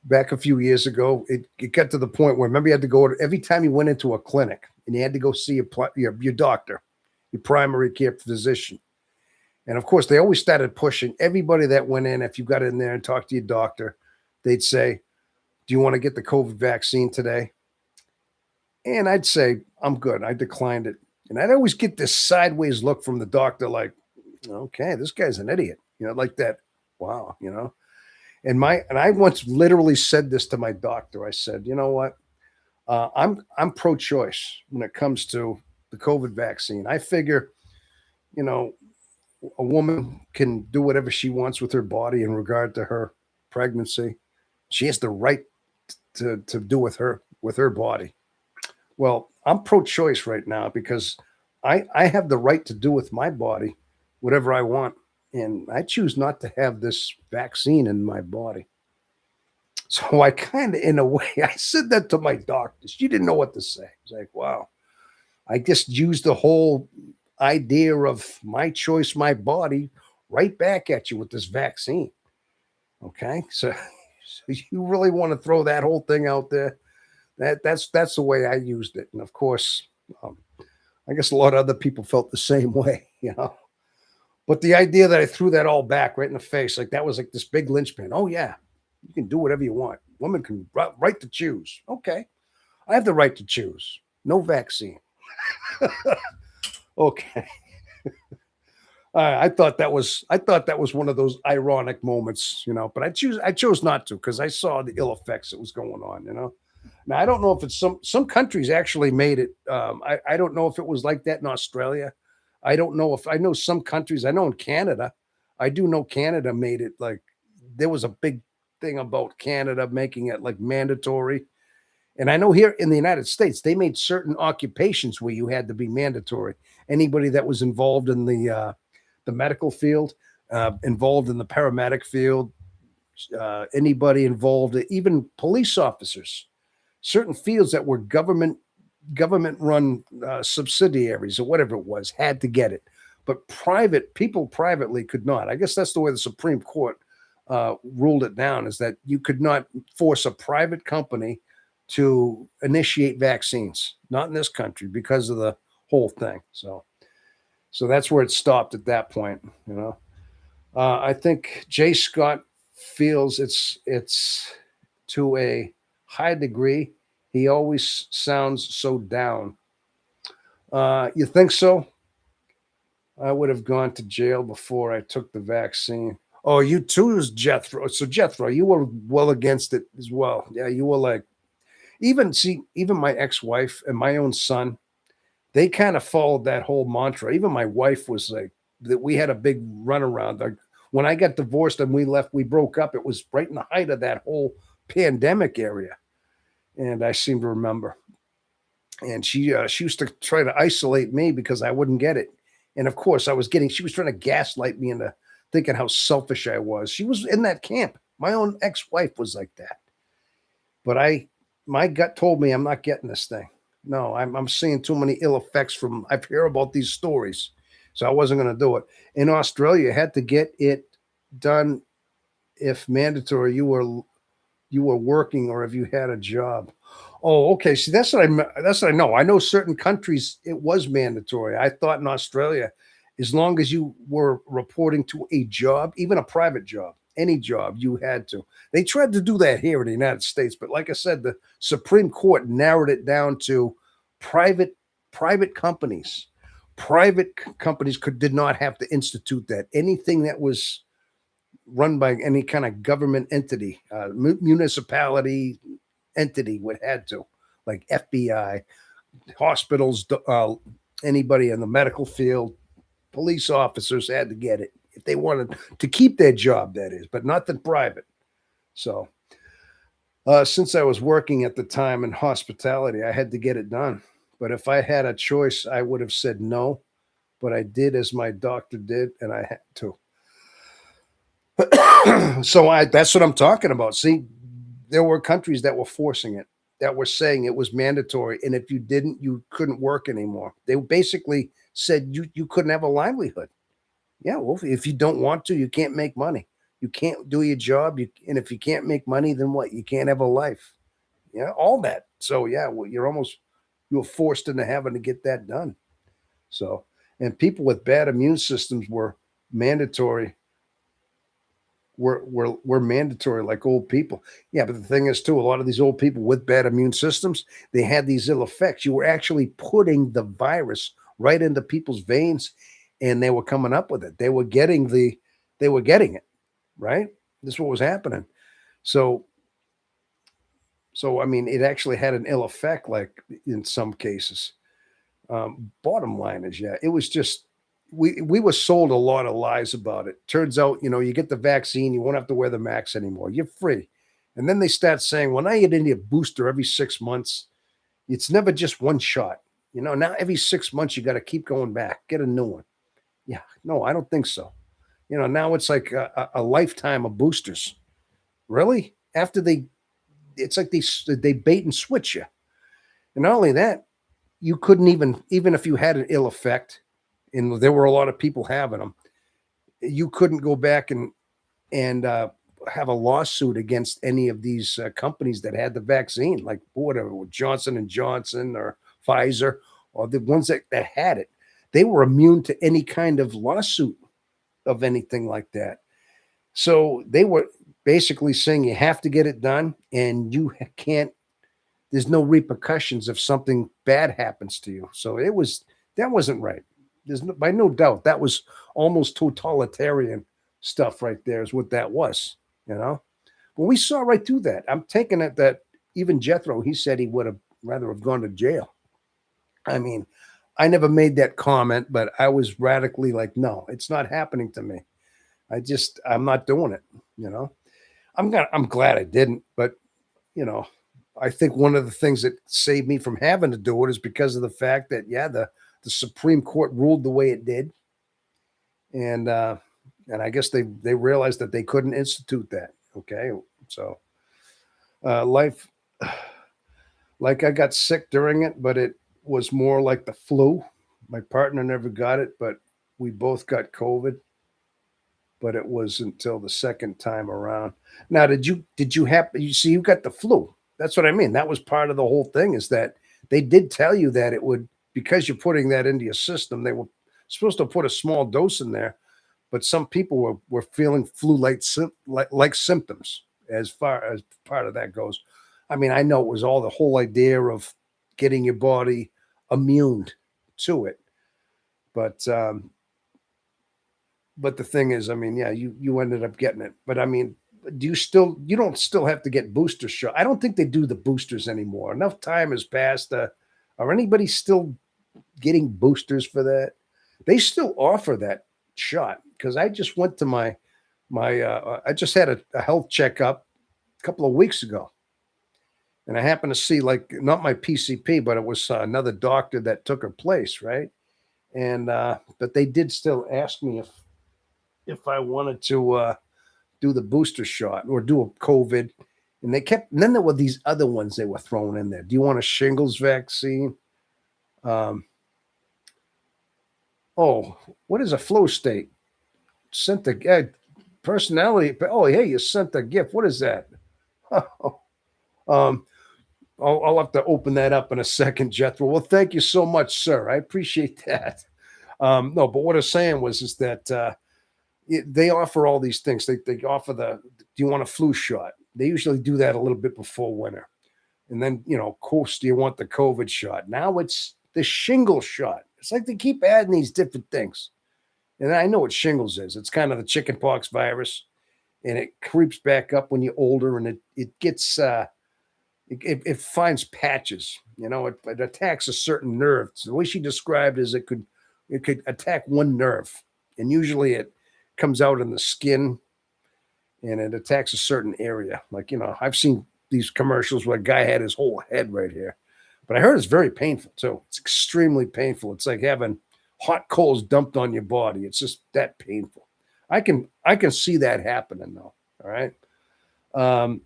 back a few years ago, it got to the point where, remember, you had to go every time you went into a clinic and you had to go see your doctor, your primary care physician. And of course, they always started pushing everybody that went in. If you got in there and talked to your doctor, they'd say, "Do you want to get the COVID vaccine today?" And I'd say, "I'm good." I declined it. And I'd always get this sideways look from the doctor, like, "Okay, this guy's an idiot." Like that. Wow, and I once literally said this to my doctor. I said, "You know what? I'm pro-choice when it comes to the COVID vaccine. I figure, you know, a woman can do whatever she wants with her body in regard to her pregnancy. She has the right to do with her body. Well, I'm pro-choice right now because I have the right to do with my body whatever I want, and I choose not to have this vaccine in my body." So I kind of, in a way, I said that to my doctor. She didn't know what to say. It's like, wow, I just used the whole idea of my choice, my body, right back at you with this vaccine. Okay, so you really want to throw that whole thing out there? That's the way I used it, and of course, um, I guess a lot of other people felt the same way. But the idea that I threw that all back right in the face, like that was like this big linchpin. Oh yeah, you can do whatever you want. Women can right to choose. Okay, I have the right to choose. No vaccine. Okay. I thought that was one of those ironic moments. But I chose not to, because I saw the ill effects that was going on. Now I don't know if it's some countries actually made it. I don't know if it was like that in Australia. I don't know if I know some countries. I know in Canada, I do know Canada made it like there was a big thing about Canada making it like mandatory. And I know here in the United States, they made certain occupations where you had to be mandatory. Anybody that was involved in the medical field, involved in the paramedic field, anybody involved, even police officers, certain fields that were government run subsidiaries or whatever it was had to get it, but private people privately could not. I guess that's the way the Supreme Court ruled it down, is that you could not force a private company to initiate vaccines, not in this country, because of the whole thing. So that's where it stopped at that point. I think Jay Scott feels it's to a high degree. He always sounds so down. You think so? I would have gone to jail before I took the vaccine. Oh, you too, is Jethro. So Jethro, you were well against it as well. Yeah, you were like, even my ex-wife and my own son, they kind of followed that whole mantra. Even my wife was like that. We had a big runaround. Like when I got divorced and we left, we broke up. It was right in the height of that whole pandemic area, and I seem to remember. And she used to try to isolate me because I wouldn't get it. And of course, she was trying to gaslight me into thinking how selfish I was. She was in that camp. My own ex-wife was like that. But my gut told me I'm not getting this thing. No, I'm seeing too many ill effects from, I've heard about these stories. So I wasn't going to do it. In Australia, you had to get it done if mandatory. You were working or if you had a job. Oh, okay. See, that's what I know. I know certain countries it was mandatory. I thought in Australia, as long as you were reporting to a job, even a private job, any job, you had to. They tried to do that here in the United States, but like I said, the Supreme Court narrowed it down to private private companies. Companies did not have to institute that. Anything that was run by any kind of government entity, municipality entity would had to, like FBI, hospitals, anybody in the medical field, police officers had to get it if they wanted to keep their job, that is, but not the private. So, since I was working at the time in hospitality, I had to get it done. But if I had a choice, I would have said no. But I did as my doctor did, and I had to. So that's what I'm talking about. See, there were countries that were forcing it, that were saying it was mandatory, and if you didn't, you couldn't work anymore. They basically said you couldn't have a livelihood. Yeah, well, if you don't want to, you can't make money. You can't do your job. And if you can't make money, then what? You can't have a life. Yeah, all that. So yeah, well, you're forced into having to get that done. So, and people with bad immune systems were mandatory were mandatory like old people. Yeah, but the thing is too, a lot of these old people with bad immune systems, they had these ill effects. You were actually putting the virus right into people's veins, and they were coming up with it. They were getting it, right? This is what was happening. So I mean, it actually had an ill effect, like in some cases. Bottom line is, yeah, it was just we were sold a lot of lies about it. Turns out, you get the vaccine, you won't have to wear the mask anymore. You're free. And then they start saying, well, now you need a booster every 6 months. It's never just one shot. Now every 6 months you got to keep going back, get a new one. Yeah, no, I don't think so. Now it's like a lifetime of boosters. Really? It's like they bait and switch you. And not only that, you couldn't even if you had an ill effect, and there were a lot of people having them, you couldn't go back and have a lawsuit against any of these companies that had the vaccine, like whatever, Johnson and Johnson or Pfizer, or the ones that had it. They were immune to any kind of lawsuit of anything like that. So they were basically saying you have to get it done, and you can't. There's no repercussions if something bad happens to you. So that wasn't right. By no doubt that was almost totalitarian stuff right there is what that was. But we saw right through that. I'm taking it that even Jethro, he said he would have rather have gone to jail. I mean, I never made that comment, but I was radically like, no, it's not happening to me. I'm not doing it. I'm glad I didn't, but you know, I think one of the things that saved me from having to do it is because of the fact that, yeah, the Supreme Court ruled the way it did, and and I guess they realized that they couldn't institute that. Okay, so life, like I got sick during it, but it was more like the flu. My partner never got it, but we both got COVID. But it was until the second time around. Now, did you happen? You see, you got the flu. That's what I mean. That was part of the whole thing. Is that they did tell you that it would, because you're putting that into your system. They were supposed to put a small dose in there, but some people were feeling flu-like like symptoms. As far as part of that goes, I mean, I know it was all the whole idea of getting your body immune to it, but the thing is, I mean, yeah, you ended up getting it. But I mean, you don't still have to get booster shot. I don't think they do the boosters anymore. Enough time has passed. Are anybody still getting boosters for that? They still offer that shot because I just went to I just had a health checkup a couple of weeks ago, and I happened to see, like, not my PCP, but it was another doctor that took her place, right? And but they did still ask me if I wanted to do the booster shot or do a COVID. And and then there were these other ones they were throwing in there. Do you want a shingles vaccine? Um, oh, what is a flow state? Sent a personality. Oh, hey, you sent a gift. What is that? um, I'll have to open that up in a second, Jethro. Well, thank you so much, sir. I appreciate that. No, but what I was saying was is that they offer all these things. They offer do you want a flu shot? They usually do that a little bit before winter. And then, of course, do you want the COVID shot? Now it's the shingle shot. It's like they keep adding these different things. And I know what shingles is. It's kind of the chickenpox virus, and it creeps back up when you're older, and it gets it finds patches. It attacks a certain nerve. So the way she described is it could attack one nerve, and usually it comes out in the skin, and it attacks a certain area. Like, I've seen these commercials where a guy had his whole head right here, but I heard it's very painful too. It's extremely painful. It's like having hot coals dumped on your body. It's just that painful. I can see that happening though. All right. Um,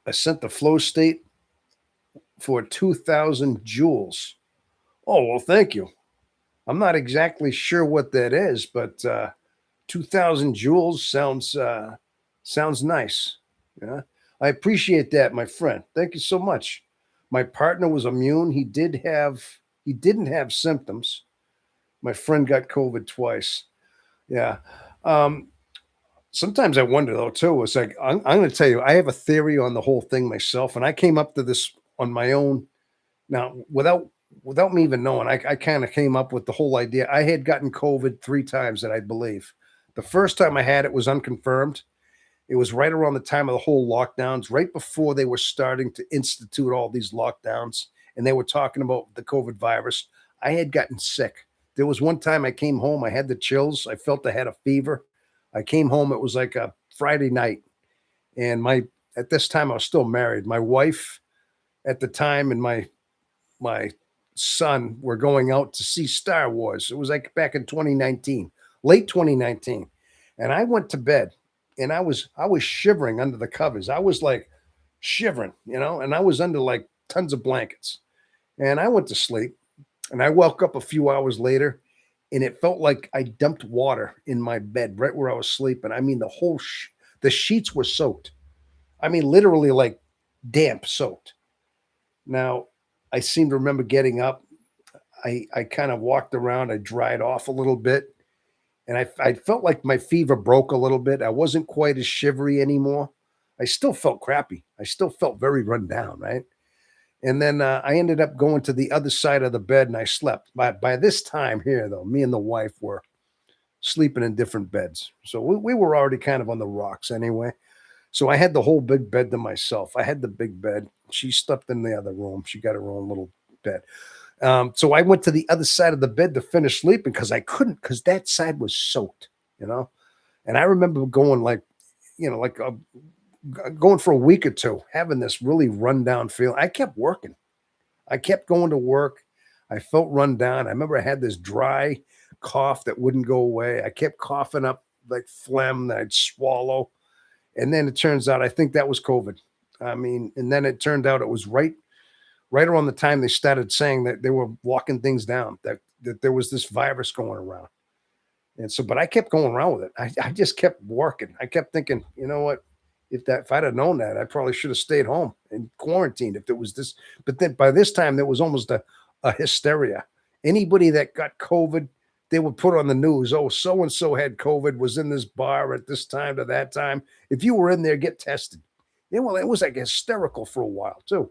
I sent the flow state for 2,000 joules. Oh, well, thank you. I'm not exactly sure what that is, but 2,000 joules sounds nice. Yeah, I appreciate that, my friend. Thank you so much. My partner was immune. He didn't have symptoms. My friend got COVID twice. Yeah. Um, Sometimes I wonder though too. It's like I'm going to tell you, I have a theory on the whole thing myself, and I came up to this on my own. Now, without me even knowing, I kind of came up with the whole idea. I had gotten COVID 3 times that I believe. The first time I had it was unconfirmed. It was right around the time of the whole lockdowns, right before they were starting to institute all these lockdowns, and they were talking about the COVID virus. I had gotten sick. There was one time I came home, I had the chills. I felt I had a fever. I came home, it was like a Friday night, and at this time I was still married. My wife at the time and my son were going out to see Star Wars. It was like back in 2019, late 2019. And I went to bed, and I was shivering under the covers. I was like shivering, and I was under like tons of blankets. And I went to sleep, and I woke up a few hours later, and it felt like I dumped water in my bed right where I was sleeping. I mean, the sheets were soaked. I mean, literally like damp soaked. Now, I seem to remember getting up. I kind of walked around. I dried off a little bit, and I felt like my fever broke a little bit. I wasn't quite as shivery anymore. I still felt crappy. I still felt very run down, right? And then I ended up going to the other side of the bed and I slept. By this time here, though, me and the wife were sleeping in different beds. So we were already kind of on the rocks anyway. So I had the whole big bed to myself. I had the big bed. She slept in the other room. She got her own little bed. So I went to the other side of the bed to finish sleeping because I couldn't, because that side was soaked, you know. And I remember going like, like going for a week or two, having this really run down feel. I kept working. I kept going to work. I felt run down. I remember I had this dry cough that wouldn't go away. I kept coughing up like phlegm that I'd swallow. And then it turns out I think that was COVID. I mean, and then it turned out it was right around the time they started saying that they were locking things down, that there was this virus going around. And so, but I kept going around with it. I just kept working. I kept thinking, you know what? If I'd have known that, I probably should have stayed home and quarantined if it was this. But then by this time, there was almost a hysteria. Anybody that got COVID, they would put on the news, oh, so and so had COVID, was in this bar at this time to that time. If you were in there, get tested. Yeah, well, it was like hysterical for a while too.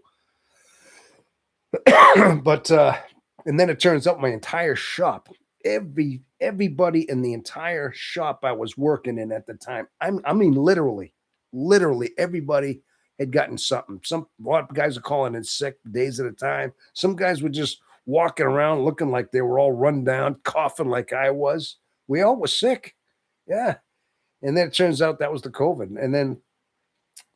But and then it turns out my entire shop, everybody in the entire shop I was working in at the time, I mean literally everybody had gotten something. Some A lot of guys are calling in sick days at a time. Some guys were just walking around looking like they were all run down, coughing like I was. We all were sick. Yeah. And then it turns out that was the COVID. And then,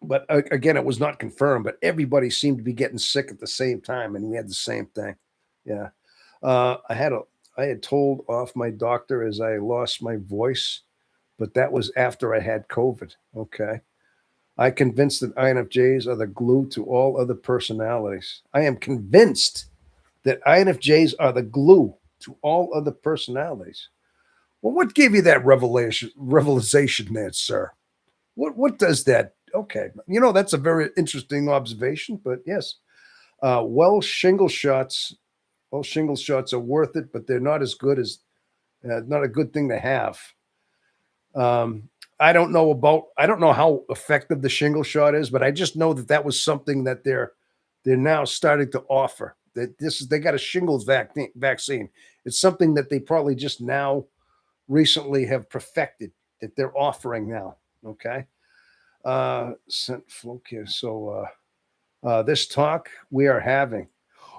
but again, it was not confirmed, but everybody seemed to be getting sick at the same time. And we had the same thing. Yeah. I had told off my doctor as I lost my voice, but that was after I had COVID. Okay. I convinced that INFJs are the glue to all other personalities. I am convinced that INFJs are the glue to all other personalities. Well, what gave you that revelation there, sir? What does that? Okay, that's a very interesting observation. But yes, well, shingle shots are worth it, but they're not as good as not a good thing to have. I don't know how effective the shingle shot is, but I just know that that was something that they're now starting to offer. That they got a shingles vaccine. It's something that they probably just now recently have perfected that they're offering now. Okay. Sent flow here. So this talk we are having.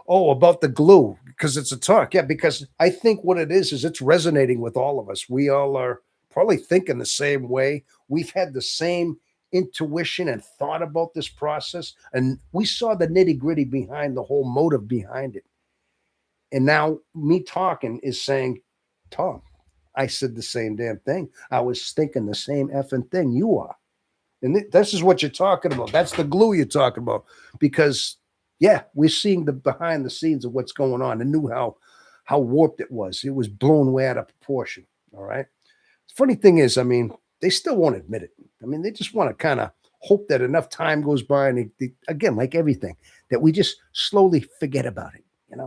Oh, about the glue, because it's a talk. Yeah, because I think what it is it's resonating with all of us. We all are probably thinking the same way. We've had the same intuition and thought about this process, and we saw the nitty gritty behind the whole motive behind it. And now me talking is saying, Tom, I said the same damn thing. I was thinking the same effing thing you are. And this is what you're talking about. That's the glue you're talking about. Because, yeah, we're seeing the behind the scenes of what's going on and knew how warped it was. It was blown way out of proportion. All right. The funny thing is, I mean, they still won't admit it. I mean, they just want to kind of hope that enough time goes by and again, like everything, that we just slowly forget about it.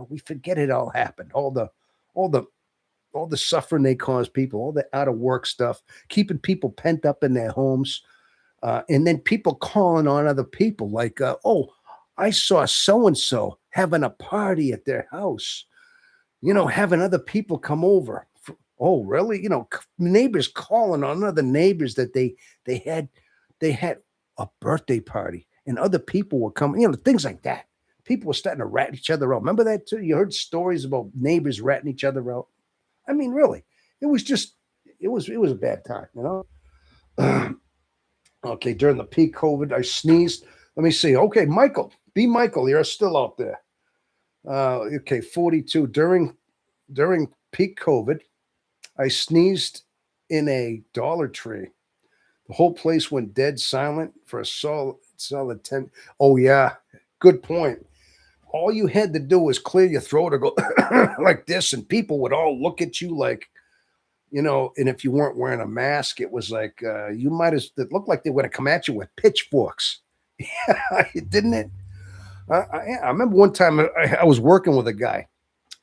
We forget it all happened. All the suffering they cause people, all the out of work stuff, keeping people pent up in their homes. And then people calling on other people like, oh, I saw so and so having a party at their house, having other people come over. Oh, really? Neighbors calling on other neighbors that they had a birthday party and other people were coming, things like that. People were starting to rat each other out. Remember that too? You heard stories about neighbors ratting each other out. I mean, really, it was a bad time. Okay, during the peak COVID, I sneezed. Let me see. Okay, Michael, you're still out there. Okay, 42. During peak COVID, I sneezed in a Dollar Tree. The whole place went dead silent for a solid 10. Oh, yeah, good point. All you had to do was clear your throat or go like this, and people would all look at you like, and if you weren't wearing a mask, it was like it looked like they were going to come at you with pitchforks. Didn't it? I remember one time I was working with a guy,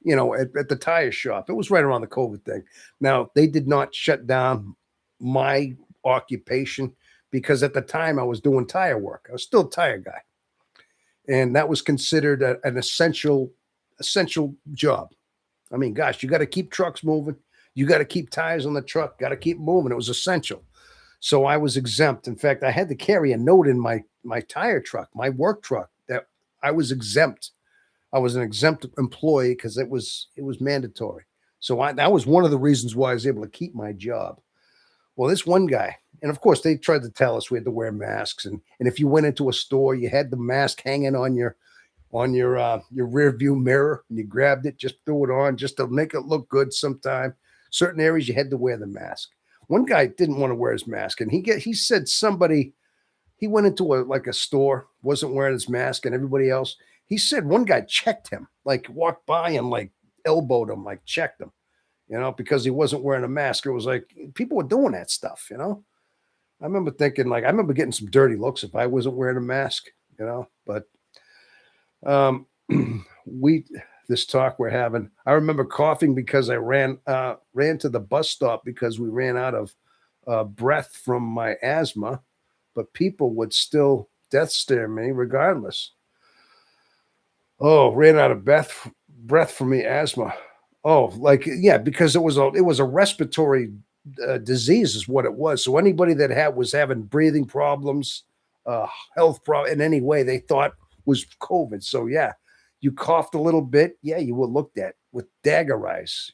at the tire shop. It was right around the COVID thing. Now, they did not shut down my occupation because at the time I was doing tire work. I was still a tire guy. And that was considered an essential job. I mean, gosh, you got to keep trucks moving. You got to keep tires on the truck, got to keep moving. It was essential. So I was exempt. In fact, I had to carry a note in my tire truck, my work truck, that I was exempt. I was an exempt employee because it was mandatory. So that was one of the reasons why I was able to keep my job. Well, this one guy, And of course, they tried to tell us we had to wear masks, and if you went into a store, you had the mask hanging on your rear view mirror, and you grabbed it, just threw it on, just to make it look good. Sometime certain areas you had to wear the mask. One guy didn't want to wear his mask, and he said somebody he went into a store, wasn't wearing his mask, and everybody else. He said one guy checked him, like walked by and like elbowed him, like checked him, because he wasn't wearing a mask. It was like people were doing that stuff. I remember thinking, like, I remember getting some dirty looks if I wasn't wearing a mask. But um, we this talk we're having, I remember coughing because I ran to the bus stop because we ran out of breath from my asthma, but people would still death stare me regardless. Oh, ran out of breath from me asthma. Oh, like, yeah, because it was a respiratory disease is what it was. So anybody that was having breathing problems, uh, health problem in any way, they thought was COVID. So yeah, you coughed a little bit, yeah, you were looked at with dagger eyes.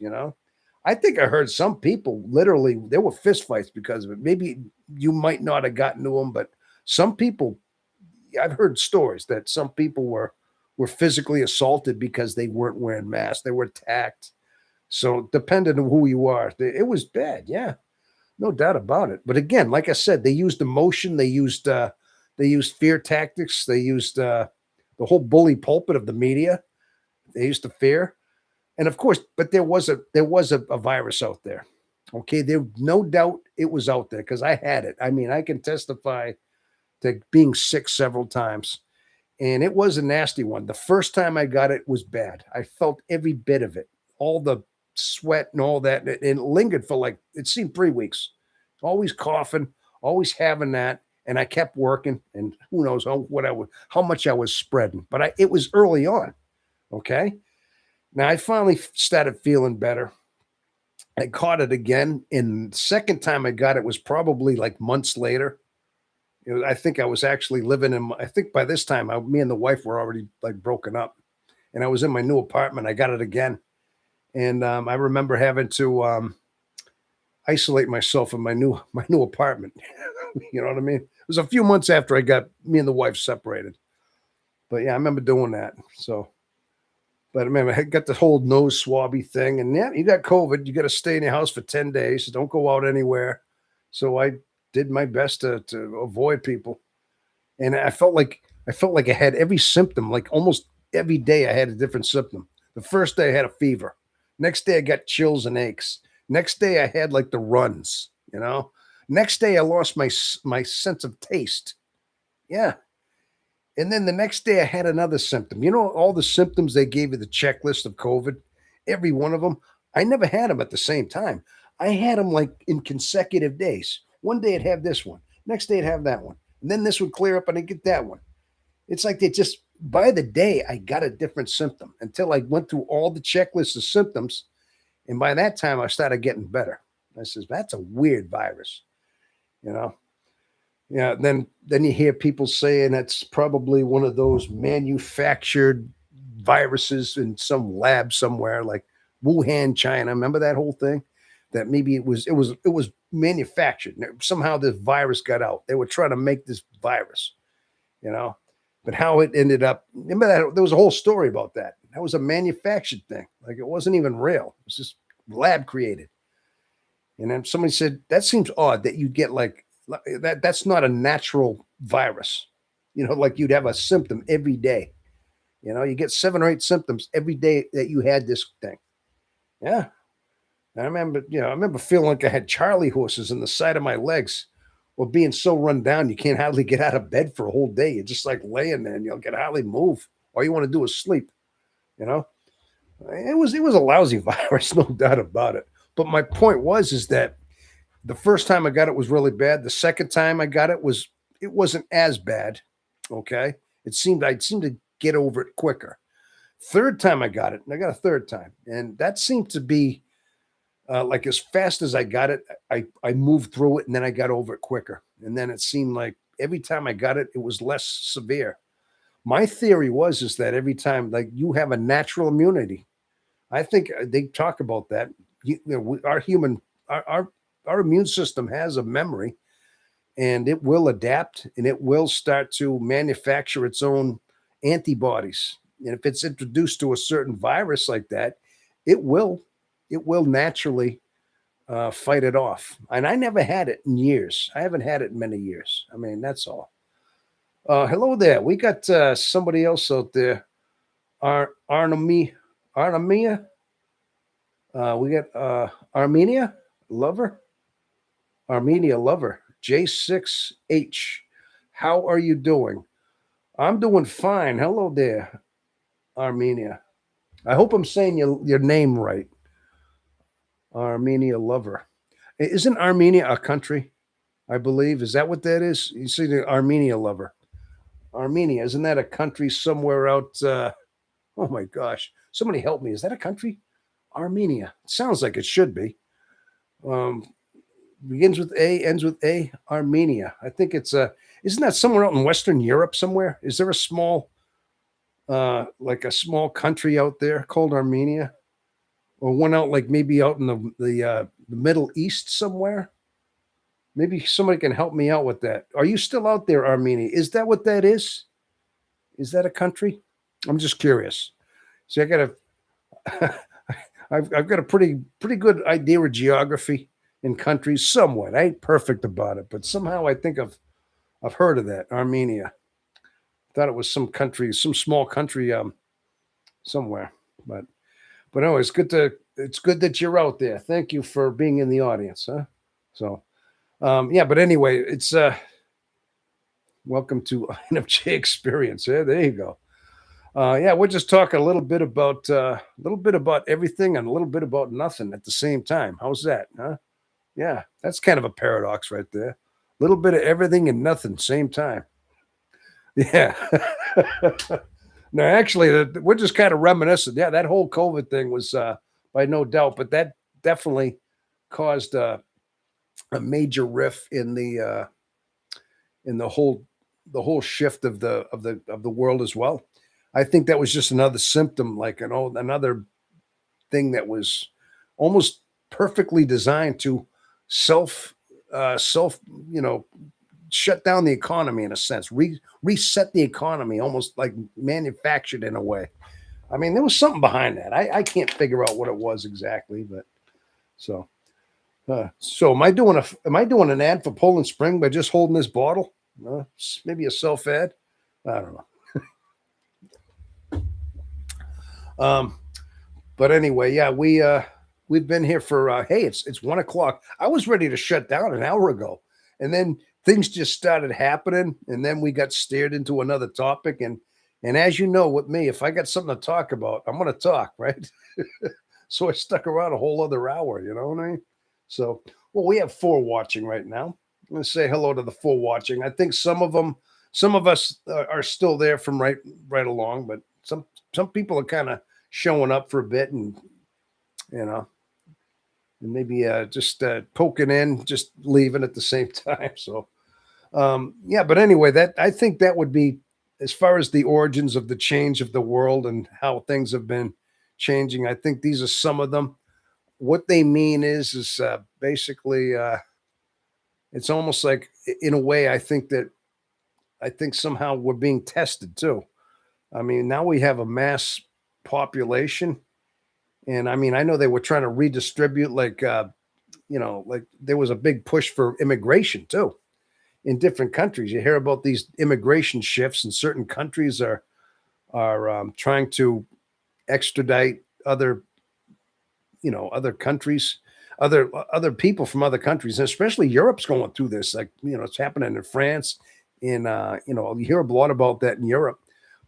I think I heard some people literally there were fist fights because of it. Maybe you might not have gotten to them, but some people, I've heard stories that some people were physically assaulted because they weren't wearing masks. They were attacked. So depending on who you are, it was bad. Yeah, no doubt about it. But again, like I said, they used emotion. They used fear tactics. They used the whole bully pulpit of the media. They used to fear, and of course, but there was a virus out there. Okay, there no doubt it was out there because I had it. I mean, I can testify to being sick several times, and it was a nasty one. The first time I got it was bad. I felt every bit of it, all the sweat and all that, and it lingered for like it seemed 3 weeks. Always coughing, always having that, and I kept working, and who knows how much I was spreading, but it was early on. Okay, now I finally started feeling better. I caught it again, and the second time I got it was probably like months later. I think I was actually living I think by this time, me and the wife were already like broken up, and I was in my new apartment. I got it again, and I remember having to isolate myself in my new apartment. You know what I mean? It was a few months after I got me and the wife separated, but yeah, I remember doing that. So, but I remember I got the whole nose swabby thing, and yeah, you got COVID. You got to stay in your house for 10 days. Don't go out anywhere. So I did my best to avoid people, and I felt like I had every symptom. Like almost every day, I had a different symptom. The first day, I had a fever. Next day, I got chills and aches. Next day, I had like the runs. Next day, I lost my sense of taste. Yeah, and then the next day, I had another symptom. All the symptoms they gave you the checklist of COVID, every one of them. I never had them at the same time. I had them like in consecutive days. One day, I'd have this one. Next day, I'd have that one. And then this would clear up and I'd get that one. It's like they just, by the day, I got a different symptom until I went through all the checklists of symptoms. And by that time, I started getting better. I says, that's a weird virus, you know? Yeah. Then you hear people saying it's probably one of those manufactured viruses in some lab somewhere, like Wuhan, China. Remember that whole thing? That maybe it was manufactured. Somehow this virus got out. They were trying to make this virus, you know. But how it ended up, remember that there was a whole story about that. That was a manufactured thing. Like it wasn't even real. It was just lab created. And then somebody said, that seems odd that you get like that's not a natural virus. Like you'd have a symptom every day. You get 7 or 8 symptoms every day that you had this thing. Yeah. I remember feeling like I had Charlie horses in the side of my legs, or being so run down you can't hardly get out of bed for a whole day. You're just like laying there and you can hardly move. All you want to do is sleep. You know, it was a lousy virus, no doubt about it. But my point is that the first time I got it was really bad. The second time I got it wasn't as bad. Okay, I'd seemed to get over it quicker. Third time I got it, and I got a third time, and that seemed to be like as fast as I got it, I moved through it, and then I got over it quicker. And then it seemed like every time I got it, it was less severe. My theory is that every time, like you have a natural immunity. I think they talk about that. Our human, our immune system has a memory, and it will adapt and it will start to manufacture its own antibodies. And if it's introduced to a certain virus like that, it will it will naturally fight it off. And I never had it in years. I haven't had it in many years. I mean, that's all. Hello there. We got somebody else out there. Arnemia. We got Armenia lover. Armenia lover. J6H. How are you doing? I'm doing fine. Hello there, Armenia. I hope I'm saying your name right. Armenia lover. Isn't Armenia a country? I believe. Is that what that is? You see the Armenia lover. Armenia, isn't that a country somewhere out? Oh my gosh. Somebody help me. Is that a country? Armenia. It sounds like it should be. Um, Begins with A, ends with A. Armenia. I think it's isn't that somewhere out in Western Europe somewhere? Is there a small like a small country out there called Armenia? Or one out like maybe out in the Middle East somewhere? Maybe somebody can help me out with that. Are you still out there, Armenia? Is that what that is? Is that a country? I'm just curious. See, I got a, I've got a pretty good idea of geography in countries somewhat. I ain't perfect about it, but somehow I think I've heard of that Armenia. Thought it was some country, some small country, somewhere. But no, it's good that you're out there. Thank you for being in the audience, huh? So yeah, but anyway, it's welcome to Infj experience. Yeah, there you go. Yeah, we're just talking a little bit about everything and a little bit about nothing at the same time. How's that? Huh? Yeah, that's kind of a paradox right there. A little bit of everything and nothing same time. Yeah. No, actually, we're just kind of reminiscent. Yeah, that whole COVID thing was by no doubt, but that definitely caused a major riff in the whole shift of the world as well. I think that was just another symptom, like another thing that was almost perfectly designed to self self shut down the economy in a sense, reset the economy, almost like manufactured in a way. I mean, there was something behind that. I can't figure out what it was exactly, but so so am I doing an ad for Poland Spring by just holding this bottle? Maybe a self ad. I don't know. Um, but anyway, yeah, we've been here for hey, it's 1 o'clock. I was ready to shut down an hour ago, and then things just started happening, and then we got steered into another topic, and as you know, with me, if I got something to talk about, I'm going to talk, right? So I stuck around a whole other hour. You know what I mean? So, well, we have four watching right now. I'm going to say hello to the four watching. I think some of us are still there from right along, but some people are kind of showing up for a bit, and you know, and maybe just poking in, just leaving at the same time. So, yeah, but anyway, that I think that would be as far as the origins of the change of the world and how things have been changing. I think these are some of them. What they mean is basically it's almost like in a way I think somehow we're being tested too. I mean, now we have a mass population, and I mean, I know they were trying to redistribute, like like there was a big push for immigration too in different countries. You hear about these immigration shifts, and certain countries are trying to extradite other other countries, other people from other countries, and especially Europe's going through this. Like it's happening in France. In you hear a lot about that in Europe.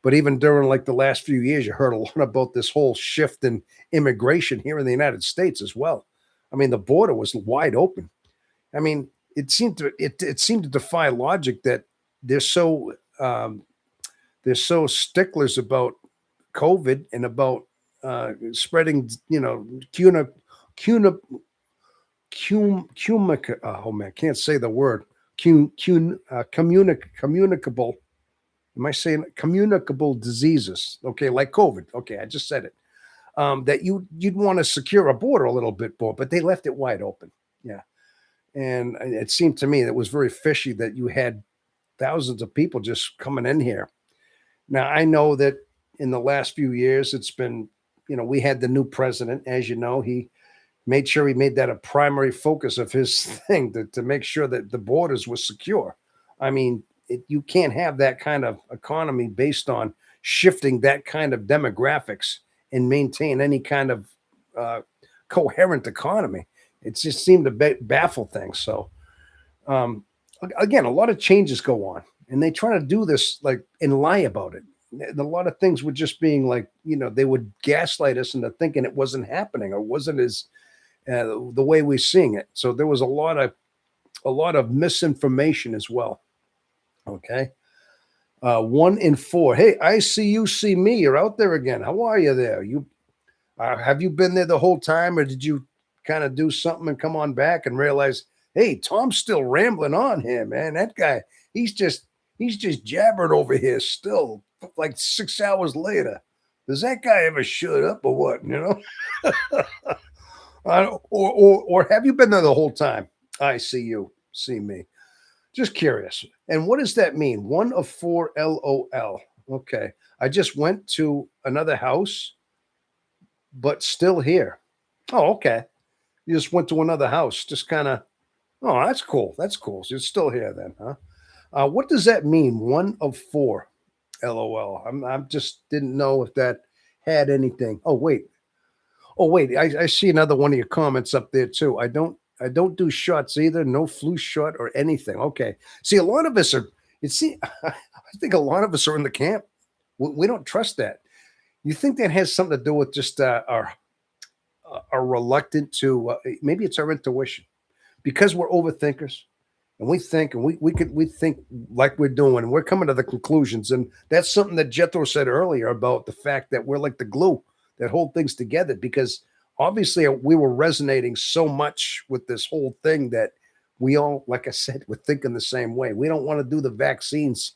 But even during like the last few years, you heard a lot about this whole shift in immigration here in the United States as well. I mean, the border was wide open. I mean, it seemed to defy logic that they're so they're so sticklers about COVID and about spreading, cuna, cuna, oh man, can't say the word, communicable. Am I saying communicable diseases? Okay, like COVID. Okay, I just said it. That you'd want to secure a border a little bit more, but they left it wide open. Yeah, And it seemed to me that was very fishy that you had thousands of people just coming in here. Now, I know that in the last few years, it's been, we had the new president, as you know, he made sure he made that a primary focus of his thing to make sure that the borders were secure. I mean, you can't have that kind of economy based on shifting that kind of demographics and maintain any kind of uh, coherent economy. It just seemed to baffle things. So, um, again, a lot of changes go on, and they try to do this like and lie about it. A lot of things were just being like, they would gaslight us into thinking it wasn't happening or wasn't as the way we're seeing it. So there was a lot of misinformation as well. Okay. 1 in 4. Hey, I see you, see me. You're out there again. How are you there? You have you been there the whole time, or did you kind of do something and come on back and realize, hey, Tom's still rambling on here, man. That guy, he's just he's just jabbering over here still, like 6 hours later. Does that guy ever shut up or what? Or have you been there the whole time? I see you, see me. Just curious. And what does that mean? 1 of 4 LOL. Okay. I just went to another house, but still here. Oh, okay. You just went to another house. Just kind of, oh, that's cool. That's cool. So you're still here then, huh? What does that mean? 1 of 4 LOL. I'm just didn't know if that had anything. Oh, wait. Oh, wait, I see another one of your comments up there too. I don't do shots either. No flu shot or anything. Okay. See, a lot of us are. I think a lot of us are in the camp. We don't trust that. You think that has something to do with just our reluctant to maybe it's our intuition because we're overthinkers and we think and we think like we're doing and we're coming to the conclusions, and that's something that Jethro said earlier about the fact that we're like the glue that hold things together, because obviously we were resonating so much with this whole thing that we all, like I said, we're thinking the same way. We don't want to do the vaccines.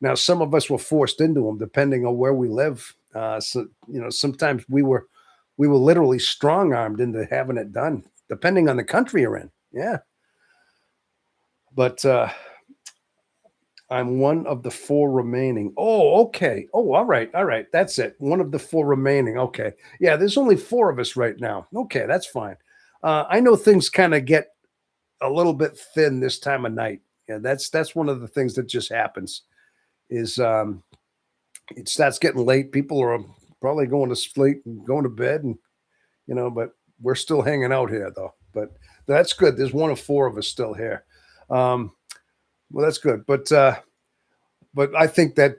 Now some of us were forced into them depending on where we live. So sometimes we were literally strong armed into having it done depending on the country you're in. Yeah. But I'm 1 of the 4 remaining. Oh, okay. Oh, all right. All right. That's it. 1 of the 4 remaining. Okay. Yeah, there's only 4 of us right now. Okay, that's fine. I know things kind of get a little bit thin this time of night. Yeah, that's one of the things that just happens is it starts getting late. People are probably going to sleep and going to bed, and but we're still hanging out here though. But that's good. There's 1 of 4 of us still here. Um, well, that's good. But I think that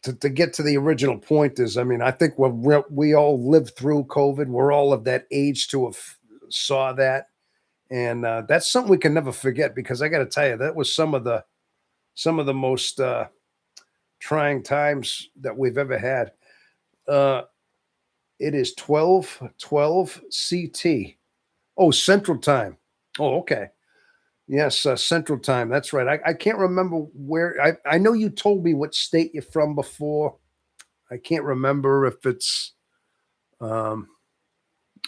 to get to the original point is, I mean, I think we all lived through COVID. We're all of that age to have saw that, and that's something we can never forget. Because I got to tell you, that was some of the most trying times that we've ever had. Uh, it is 12:12 CT. Oh, Central Time. Oh, okay. Yes, Central Time. That's right. I can't remember where. I know you told me what state you're from before. I can't remember if it's. Um,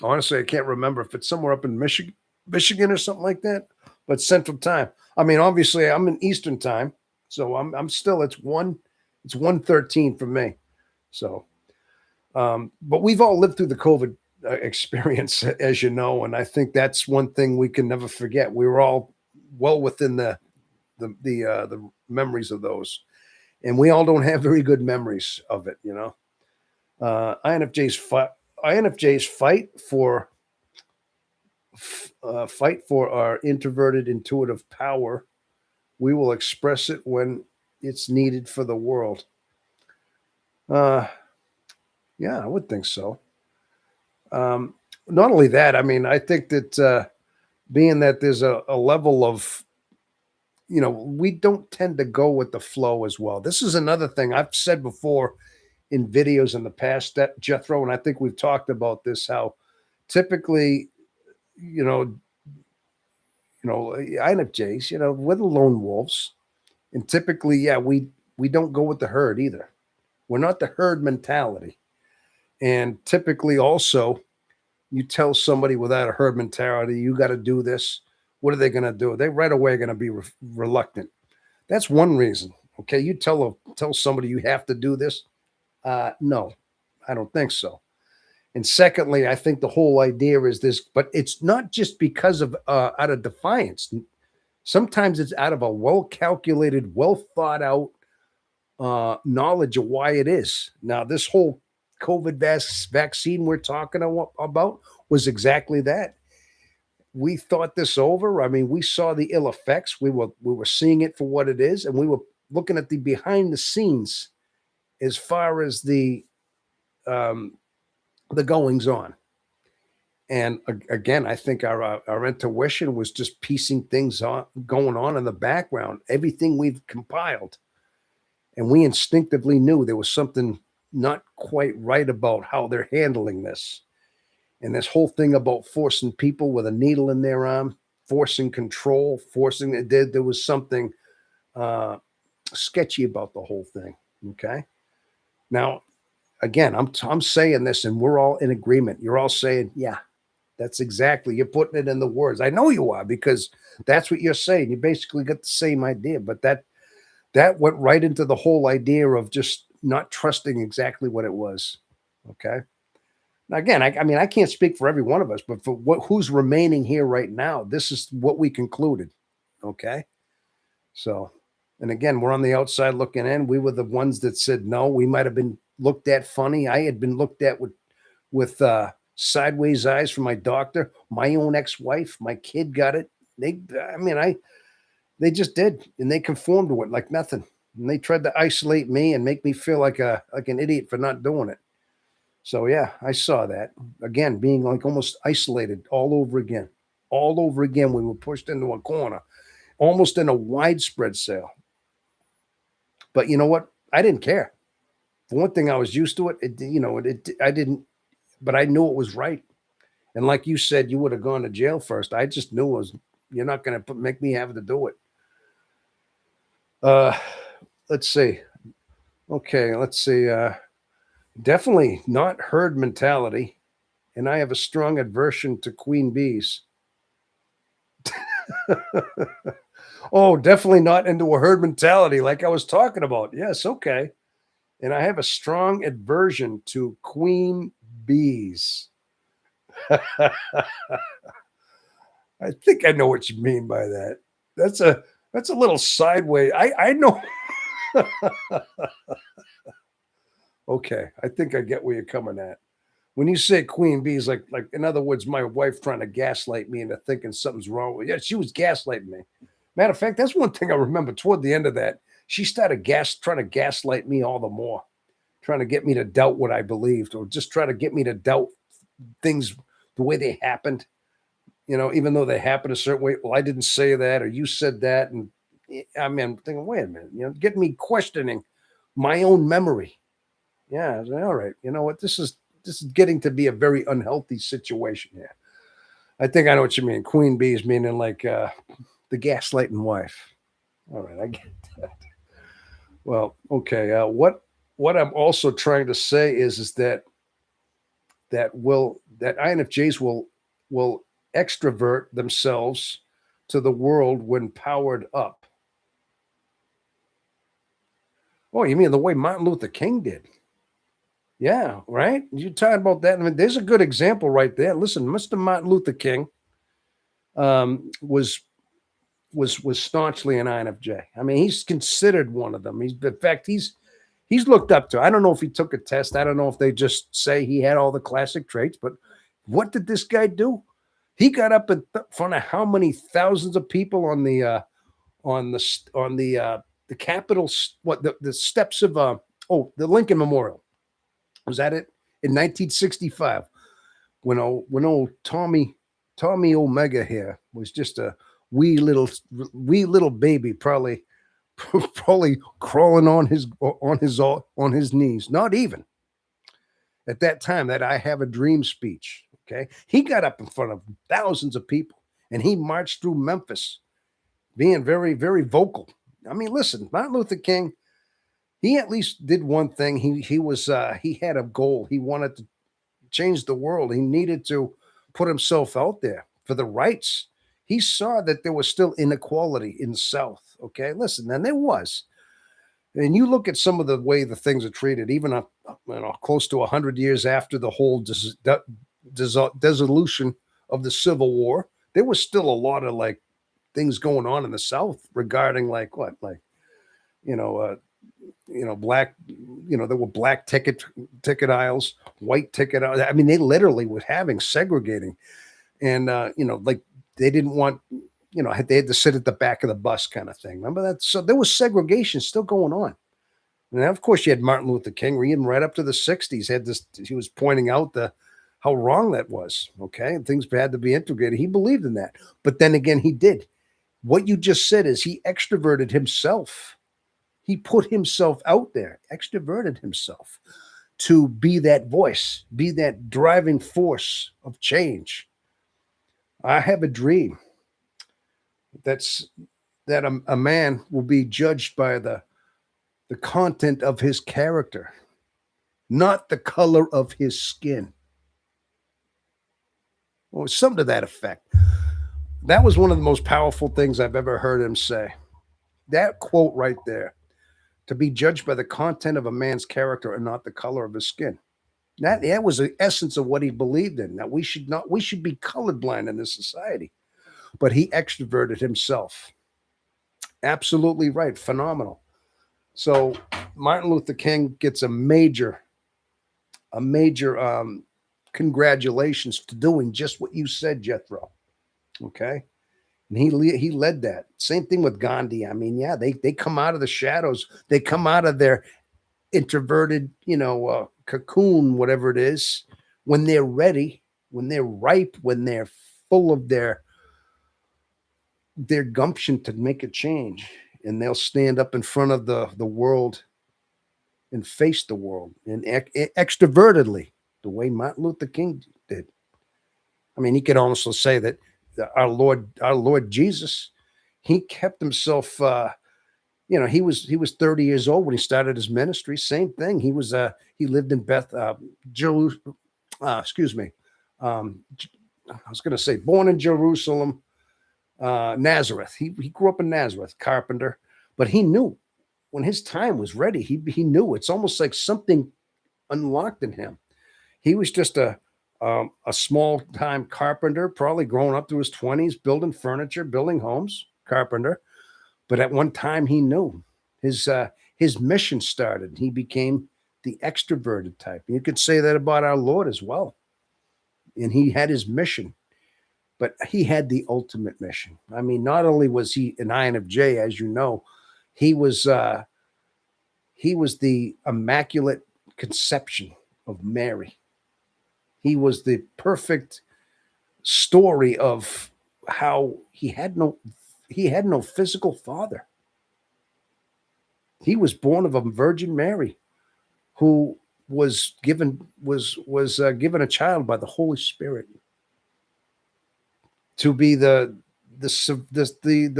Honestly, I can't remember if it's somewhere up in Michigan or something like that. But Central Time. I mean, obviously, I'm in Eastern Time, so I'm still. It's 1:13 for me. So, but we've all lived through the COVID experience, as you know, and I think that's one thing we can never forget. We were all well within the memories of those, and we all don't have very good memories of it. INFJ's fight. INFJ's fight for our introverted intuitive power. We will express it when it's needed for the world. Uh, yeah, I would think so. Not only that, I mean, I think that being that there's a level of, we don't tend to go with the flow as well. This is another thing I've said before in videos in the past, that Jethro, and I think we've talked about this, how typically, you know, INFJs, we're the lone wolves. And typically, yeah, we don't go with the herd either. We're not the herd mentality. And typically also, you tell somebody without a herd mentality, you got to do this. what are they going to do? They right away are going to be reluctant. That's one reason. Okay, you tell somebody you have to do this. No, I don't think so. And secondly, I think the whole idea is this, but it's not just because of out of defiance. Sometimes it's out of a well calculated, well thought out knowledge of why it is. Now, this whole COVID vaccine we're talking about was exactly that. We thought this over. I mean, we saw the ill effects. We were seeing it for what it is, and we were looking at the behind the scenes as far as the goings on. And again, I think our intuition was just piecing things on going on in the background, everything we've compiled, and we instinctively knew there was something not quite right about how they're handling this. And this whole thing about forcing people with a needle in their arm, forcing control, forcing it, there was something uh, sketchy about the whole thing. Okay. Now, again, I'm saying this, and we're all in agreement. You're all saying, yeah, that's exactly. You're putting it in the words. I know you are because that's what you're saying. You basically got the same idea, but that went right into the whole idea of just not trusting exactly what it was. Okay. Now, again, I mean, I can't speak for every one of us, but for who's remaining here right now, this is what we concluded. Okay. So, and again, we're on the outside looking in. We were the ones that said no. We might have been looked at funny. I had been looked at with sideways eyes from my doctor, my own ex-wife, my kid got it. I mean, they just did, and they conformed to it like nothing. And they tried to isolate me and make me feel like an idiot for not doing it. So yeah, I saw that again, being like almost isolated all over again. All over again, we were pushed into a corner, almost in a widespread sale. But you know what? I didn't care. For one thing, I was used to it. I didn't, but I knew it was right. And like you said, you would have gone to jail first. I just knew it was. You're not going to make me have to do it. Uh, let's see. Okay, let's see. Definitely not herd mentality, and I have a strong aversion to queen bees. Oh, definitely not into a herd mentality like I was talking about. Yes, okay. And I have a strong aversion to queen bees. I think I know what you mean by that. That's a little sideways. I know. Okay, I think I get where you're coming at. When you say queen bees, like in other words, my wife trying to gaslight me into thinking something's wrong with. Yeah, she was gaslighting me. Matter of fact, that's one thing I remember toward the end of that. She started trying to gaslight me all the more, trying to get me to doubt what I believed, or just try to get me to doubt things the way they happened. Even though they happened a certain way. Well, I didn't say that, or you said that, and I mean, I'm thinking, wait a minute, getting me questioning my own memory. Yeah, I was like, all right. You know what? This is getting to be a very unhealthy situation here. I think I know what you mean. Queen bees meaning like the gaslighting wife. All right, I get that. Well, okay. What I'm also trying to say is that INFJs will extrovert themselves to the world when powered up. Oh, you mean the way Martin Luther King did? Yeah, right. You're talking about that. I mean, there's a good example right there. Listen, Mr. Martin Luther King was staunchly an INFJ. I mean, he's considered one of them. In fact, he's looked up to. I don't know if he took a test. I don't know if they just say he had all the classic traits. But what did this guy do? He got up in front of how many thousands of people on the Capitol, what the steps of the Lincoln Memorial. Was that it? In 1965, when old Tommy Omega here was just a wee little baby, probably probably crawling on his knees. Not even at that time that I have a dream speech. Okay, he got up in front of thousands of people and he marched through Memphis, being very very vocal. I mean, listen, Martin Luther King. He at least did one thing. He had a goal. He wanted to change the world. He needed to put himself out there for the rights. He saw that there was still inequality in the South. Okay, listen, and there was. And you look at some of the way the things are treated, even close to 100 years after the whole dissolution of the Civil War, there was still a lot of like things going on in the South regarding like what, like you know, uh, black, there were black ticket aisles, white ticket aisles. I mean, they literally were having segregating, and like they didn't want, they had to sit at the back of the bus kind of thing. Remember that? So there was segregation still going on. And of course, you had Martin Luther King, even right up to the '60s. Had this, he was pointing out the how wrong that was. Okay, and things had to be integrated. He believed in that, but then again, he did. What you just said is he extroverted himself. He put himself out there, extroverted himself to be that voice, be that driving force of change. I have a dream that's that a man will be judged by the content of his character, not the color of his skin. Or something to that effect. That was one of the most powerful things I've ever heard him say. That quote right there, to be judged by the content of a man's character and not the color of his skin. That was the essence of what he believed in. Now we should be colorblind in this society. But he extroverted himself. Absolutely right. Phenomenal. So Martin Luther King gets a major congratulations for doing just what you said, Jethro. Okay. And he led that. Same thing with Gandhi. I mean, yeah, they come out of the shadows. They come out of their introverted, cocoon, whatever it is, when they're ready, when they're ripe, when they're full of their gumption to make a change, and they'll stand up in front of the world and face the world and extrovertedly, the way Martin Luther King did. I mean, he could also say that our Lord Jesus, he kept himself. He was 30 years old when he started his ministry. Same thing. He lived in Jerusalem. Excuse me. I was going to say, born in Jerusalem, Nazareth. He grew up in Nazareth, carpenter, but he knew when his time was ready. He knew. It's almost like something unlocked in him. He was just a small time carpenter, probably growing up through his 20s, building furniture, building homes, carpenter. But at one time, he knew his mission started. He became the extroverted type. You could say that about our Lord as well. And he had his mission, but he had the ultimate mission. I mean, not only was he an INFJ, as you know, he was the immaculate conception of Mary. He was the perfect story of how he had no physical father. He was born of a Virgin Mary, who was given given a child by the Holy Spirit to be the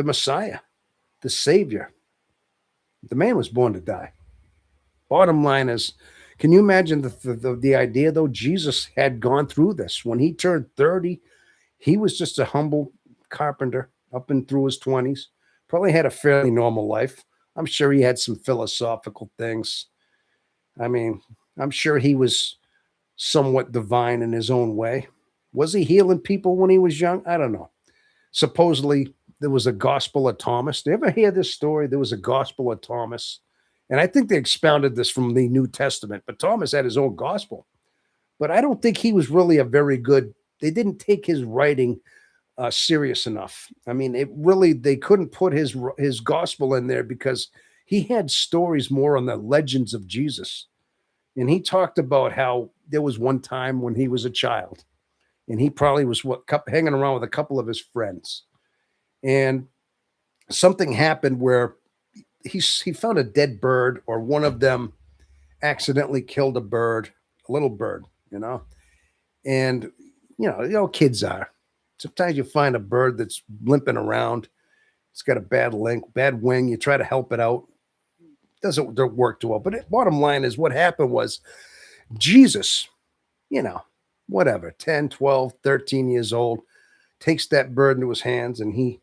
Messiah, the Savior. The man was born to die. Bottom line is, can you imagine the idea though? Jesus had gone through this. When he turned 30, he was just a humble carpenter up and through his 20s. Probably had a fairly normal life. I'm sure he had some philosophical things. I mean, I'm sure he was somewhat divine in his own way. Was he healing people when he was young? I don't know. Supposedly, there was a gospel of Thomas. Do you ever hear this story? There was a gospel of Thomas. And I think they expounded this from the New Testament, but Thomas had his own gospel. But I don't think he was really a very good, they didn't take his writing serious enough. I mean, they couldn't put his gospel in there because he had stories more on the legends of Jesus. And he talked about how there was one time when he was a child and he probably was hanging around with a couple of his friends. And something happened where he found a dead bird, or one of them accidentally killed a little bird, and kids are. Sometimes you find a bird that's limping around. It's got a bad wing. You try to help it out. Doesn't work too well. But bottom line is, what happened was Jesus, whatever, 10, 12, 13 years old, takes that bird into his hands, and he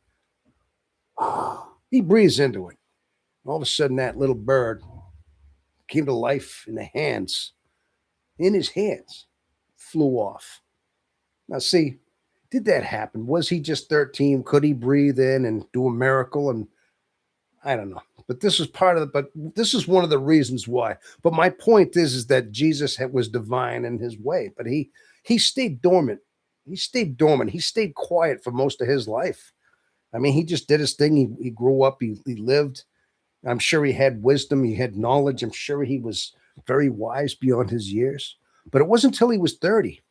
breathes into it. All of a sudden, that little bird came to life in his hands, flew off. Now, see, did that happen? Was he just 13? Could he breathe in and do a miracle? And I don't know. But this is part of the, but this is one of the reasons why. But my point is that Jesus was divine in his way, but he stayed dormant. He stayed dormant. He stayed quiet for most of his life. I mean, he just did his thing. He grew up. He lived. I'm sure he had wisdom. He had knowledge. I'm sure he was very wise beyond his years. But it wasn't until he was 30,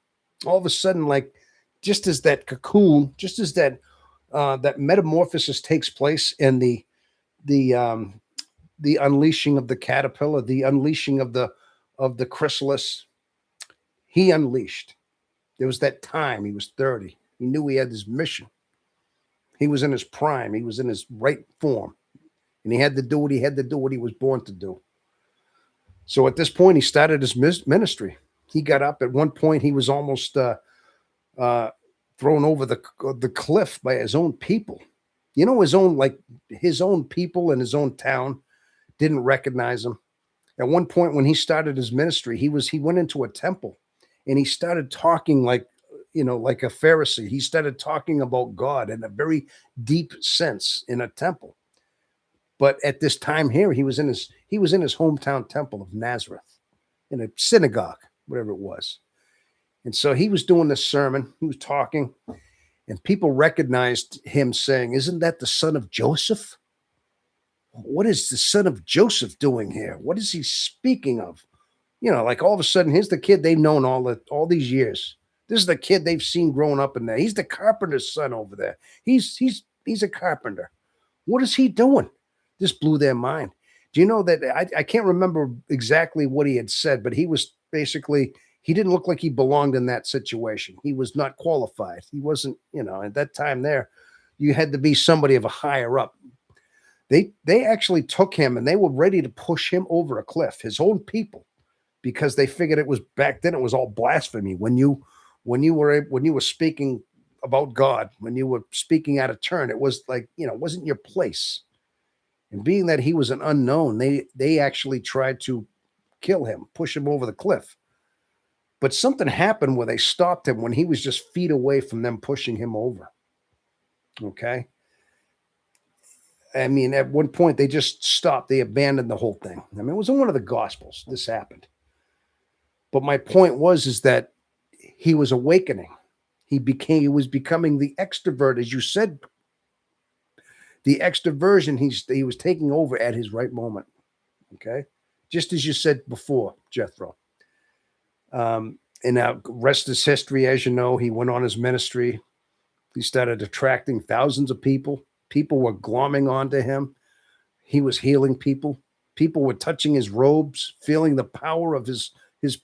all of a sudden, like just as that cocoon, just as that metamorphosis takes place, and the the unleashing of the caterpillar, the unleashing of the chrysalis, he unleashed. There was that time. He was 30. He knew he had his mission. He was in his prime. He was in his right form. And he had to do what he had to do, what he was born to do. So at this point, he started his ministry. He got up. At one point, he was almost thrown over the cliff by his own people. You know, his own people in his own town didn't recognize him. At one point, when he started his ministry, he went into a temple, and he started talking like a Pharisee. He started talking about God in a very deep sense in a temple. But at this time here, he was in his hometown temple of Nazareth, in a synagogue, whatever it was. And so he was doing this sermon. He was talking, and people recognized him, saying, "Isn't that the son of Joseph? What is the son of Joseph doing here? What is he speaking of?" Like all of a sudden, here's the kid they've known all these years. This is the kid they've seen growing up in there. He's the carpenter's son over there. He's a carpenter. What is he doing? This blew their mind. Do you know that I can't remember exactly what he had said, but he was basically, he didn't look like he belonged in that situation. He was not qualified. He wasn't, at that time there, you had to be somebody of a higher up. They actually took him, and they were ready to push him over a cliff, his own people, because they figured it was, back then it was all blasphemy. When you were speaking about God, when you were speaking out of turn, it was like, it wasn't your place. And being that he was an unknown, they actually tried to kill him, push him over the cliff. But something happened where they stopped him when he was just feet away from them pushing him over. Okay. I mean, at one point they just stopped. They abandoned the whole thing. I mean, it was in one of the Gospels. This happened. But my point is that he was awakening. He was becoming the extrovert, as you said. The extroversion, he was taking over at his right moment. Okay. Just as you said before, Jethro. And now rest is history. As you know, he went on his ministry. He started attracting thousands of people. People were glomming onto him. He was healing people. People were touching his robes, feeling the power of his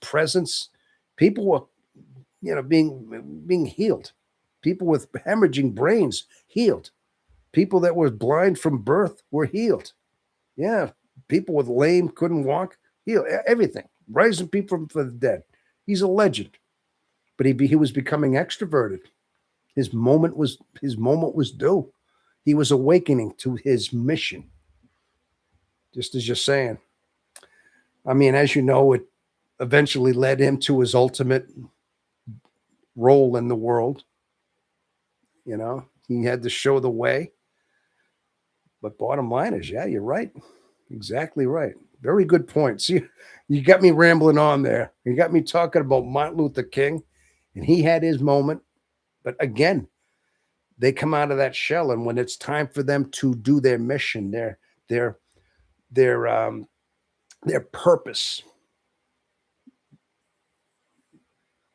presence. People were, being healed. People with hemorrhaging brains healed. People that were blind from birth were healed. Yeah. People with lame, couldn't walk, healed. Everything. Rising people from the dead. He's a legend. But he was becoming extroverted. His moment was due. He was awakening to his mission. Just as you're saying. I mean, as you know, it eventually led him to his ultimate role in the world. He had to show the way. But bottom line is, yeah, you're right. Exactly right. Very good point. See, you got me rambling on there. You got me talking about Martin Luther King, and he had his moment. But again, they come out of that shell, and when it's time for them to do their mission, their purpose,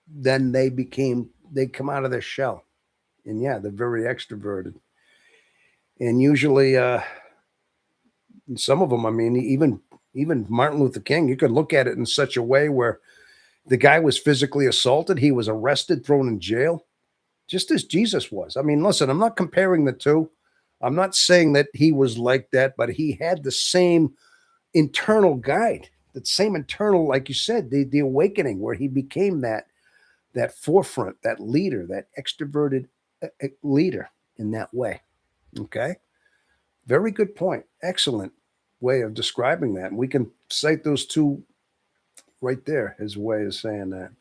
then they come out of their shell. And yeah, they're very extroverted. And usually, some of them, I mean, even Martin Luther King, you could look at it in such a way where the guy was physically assaulted. He was arrested, thrown in jail, just as Jesus was. I mean, listen, I'm not comparing the two. I'm not saying that he was like that, but he had the same internal guide, that same internal, like you said, the awakening where he became that forefront, that leader, that extroverted a leader in that way. Okay. Very good point. Excellent way of describing that. And we can cite those two right there as a way of saying that.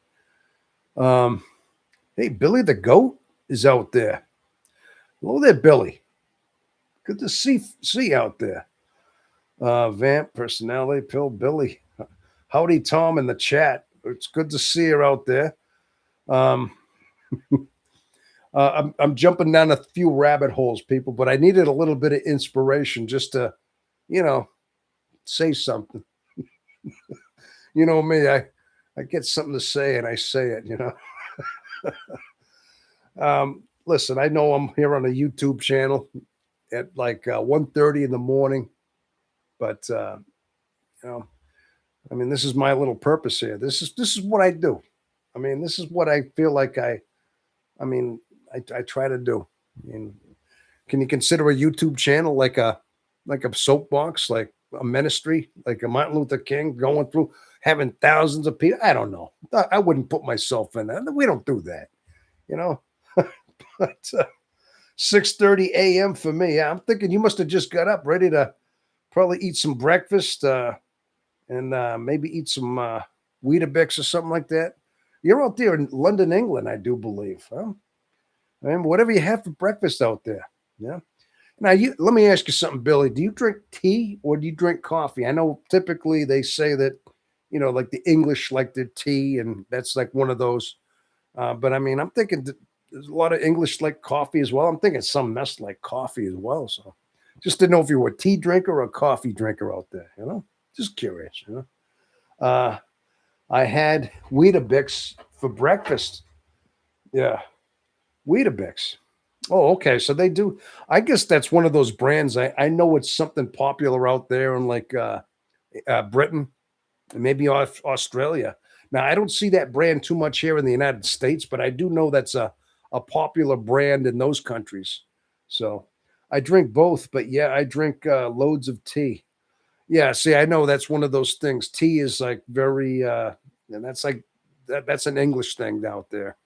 Hey, Billy the Goat is out there. Hello there, Billy. Good to see you out there. Vamp, personality, Pill, Billy. Howdy, Tom, in the chat. It's good to see you out there. Um, I'm jumping down a few rabbit holes, people, but I needed a little bit of inspiration just to, you know, say something. You know me, I get something to say and I say it. Listen, I know I'm here on a YouTube channel at like 1:30 in the morning, but you know, I mean, this is my little purpose here. This is what I do. I mean, this is what I feel like I mean, I try to do. I mean, can you consider a YouTube channel like a soapbox, like a ministry, like a Martin Luther King going through having thousands of people? I don't know. I wouldn't put myself in that. We don't do that, you know. But 6:30 a.m. for me. Yeah, I'm thinking you must have just got up, ready to probably eat some breakfast and maybe eat some Weetabix or something like that. You're out there in London, England, I do believe. Huh? I mean, whatever you have for breakfast out there. Yeah. Now, let me ask you something, Billy. Do you drink tea or do you drink coffee? I know typically they say that, like the English like their tea, and that's like one of those. But I mean, I'm thinking there's a lot of English like coffee as well. I'm thinking some mess like coffee as well. So just to know if you were a tea drinker or a coffee drinker out there. Just curious. Uh, I had Weetabix for breakfast. Yeah, Weetabix. Oh, okay. So they do. I guess that's one of those brands. I know it's something popular out there in like Britain and maybe Australia. Now, I don't see that brand too much here in the United States, but I do know that's a popular brand in those countries. So I drink both, but yeah, I drink loads of tea. Yeah, see, I know that's one of those things. Tea is like very, and that's like that's an English thing out there.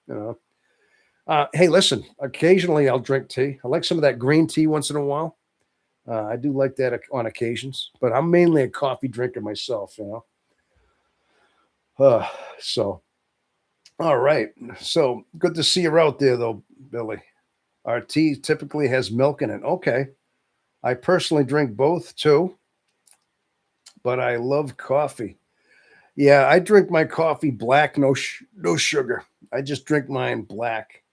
Hey, listen, occasionally I'll drink tea. I like some of that green tea once in a while. I do like that on occasions, but I'm mainly a coffee drinker myself. Uh, so, all right. So good to see you out there, though, Billy. Our tea typically has milk in it. Okay. I personally drink both too, but I love coffee. Yeah, I drink my coffee black, no sugar. I just drink mine black.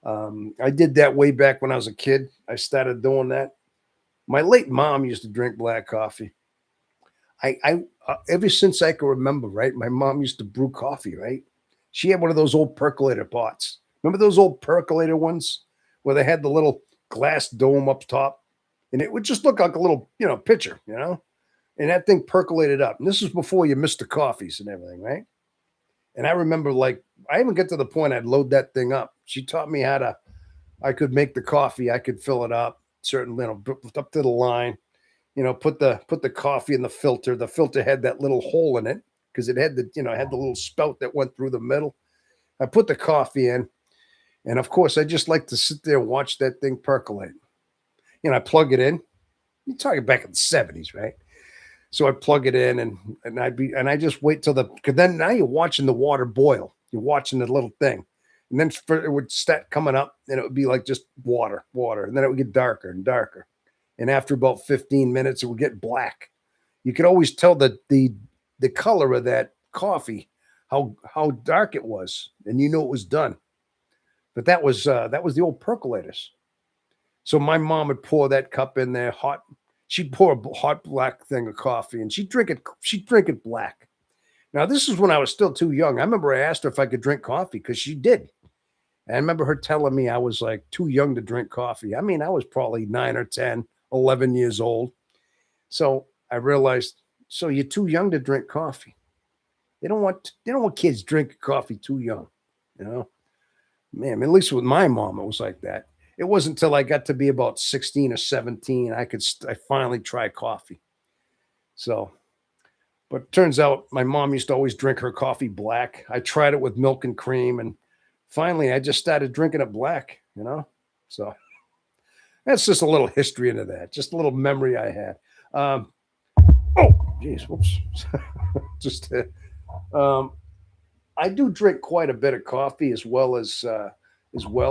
I did that way back when I was a kid. I started doing that. My late mom used to drink black coffee. I ever since I can remember, right? My mom used to brew coffee, right? She had one of those old percolator pots. Remember those old percolator ones where they had the little glass dome up top, and it would just look like a little, pitcher. And that thing percolated up. And this was before you missed the coffees and everything, right? And I remember, like, I even get to the point I'd load that thing up. She taught me I could make the coffee, I could fill it up, certainly, up to the line. Put the coffee in the filter. The filter had that little hole in it because it had had the little spout that went through the middle. I put the coffee in, and of course, I just like to sit there and watch that thing percolate. I plug it in. You're talking back in the '70s, right? So I plug it in, and I just wait till because then now you're watching the water boil. You're watching the little thing, and then it would start coming up, and it would be like just water, and then it would get darker and darker. And after about 15 minutes, it would get black. You could always tell the color of that coffee, how dark it was, and you knew it was done. But that was the old percolators. So my mom would pour that cup in there hot. She'd pour a hot black thing of coffee, and she'd drink it. She'd drink it black. Now this is when I was still too young. I remember I asked her if I could drink coffee because she did. And I remember her telling me I was like too young to drink coffee. I mean, I was probably 9 or 10, 11 years old. So I realized, so you're too young to drink coffee. They don't want kids drinking coffee too young, you know. Man, at least with my mom, it was like that. It wasn't until I got to be about 16 or 17 I finally try coffee. So, but it turns out my mom used to always drink her coffee black. I tried it with milk and cream, and finally I just started drinking it black. So that's just a little history into that, just a little memory I had. Um, oh, geez, whoops. just um, I do drink quite a bit of coffee as well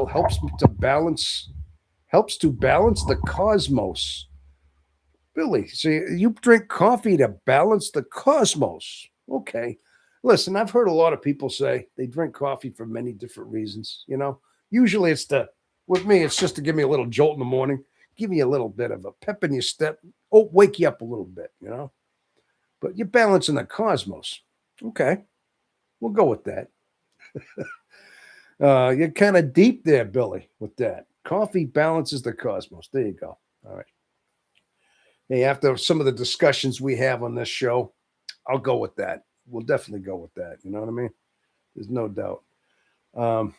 helps to balance the cosmos. Billy, so you drink coffee to balance the cosmos. Okay. Listen, I've heard a lot of people say they drink coffee for many different reasons. Usually with me, it's just to give me a little jolt in the morning, give me a little bit of a pep in your step, wake you up a little bit. But you're balancing the cosmos. Okay. We'll go with that. You're kind of deep there, Billy, with that. Coffee balances the cosmos. There you go. All right. Hey, after some of the discussions we have on this show, I'll go with that. We'll definitely go with that. You know what I mean? There's no doubt. Um,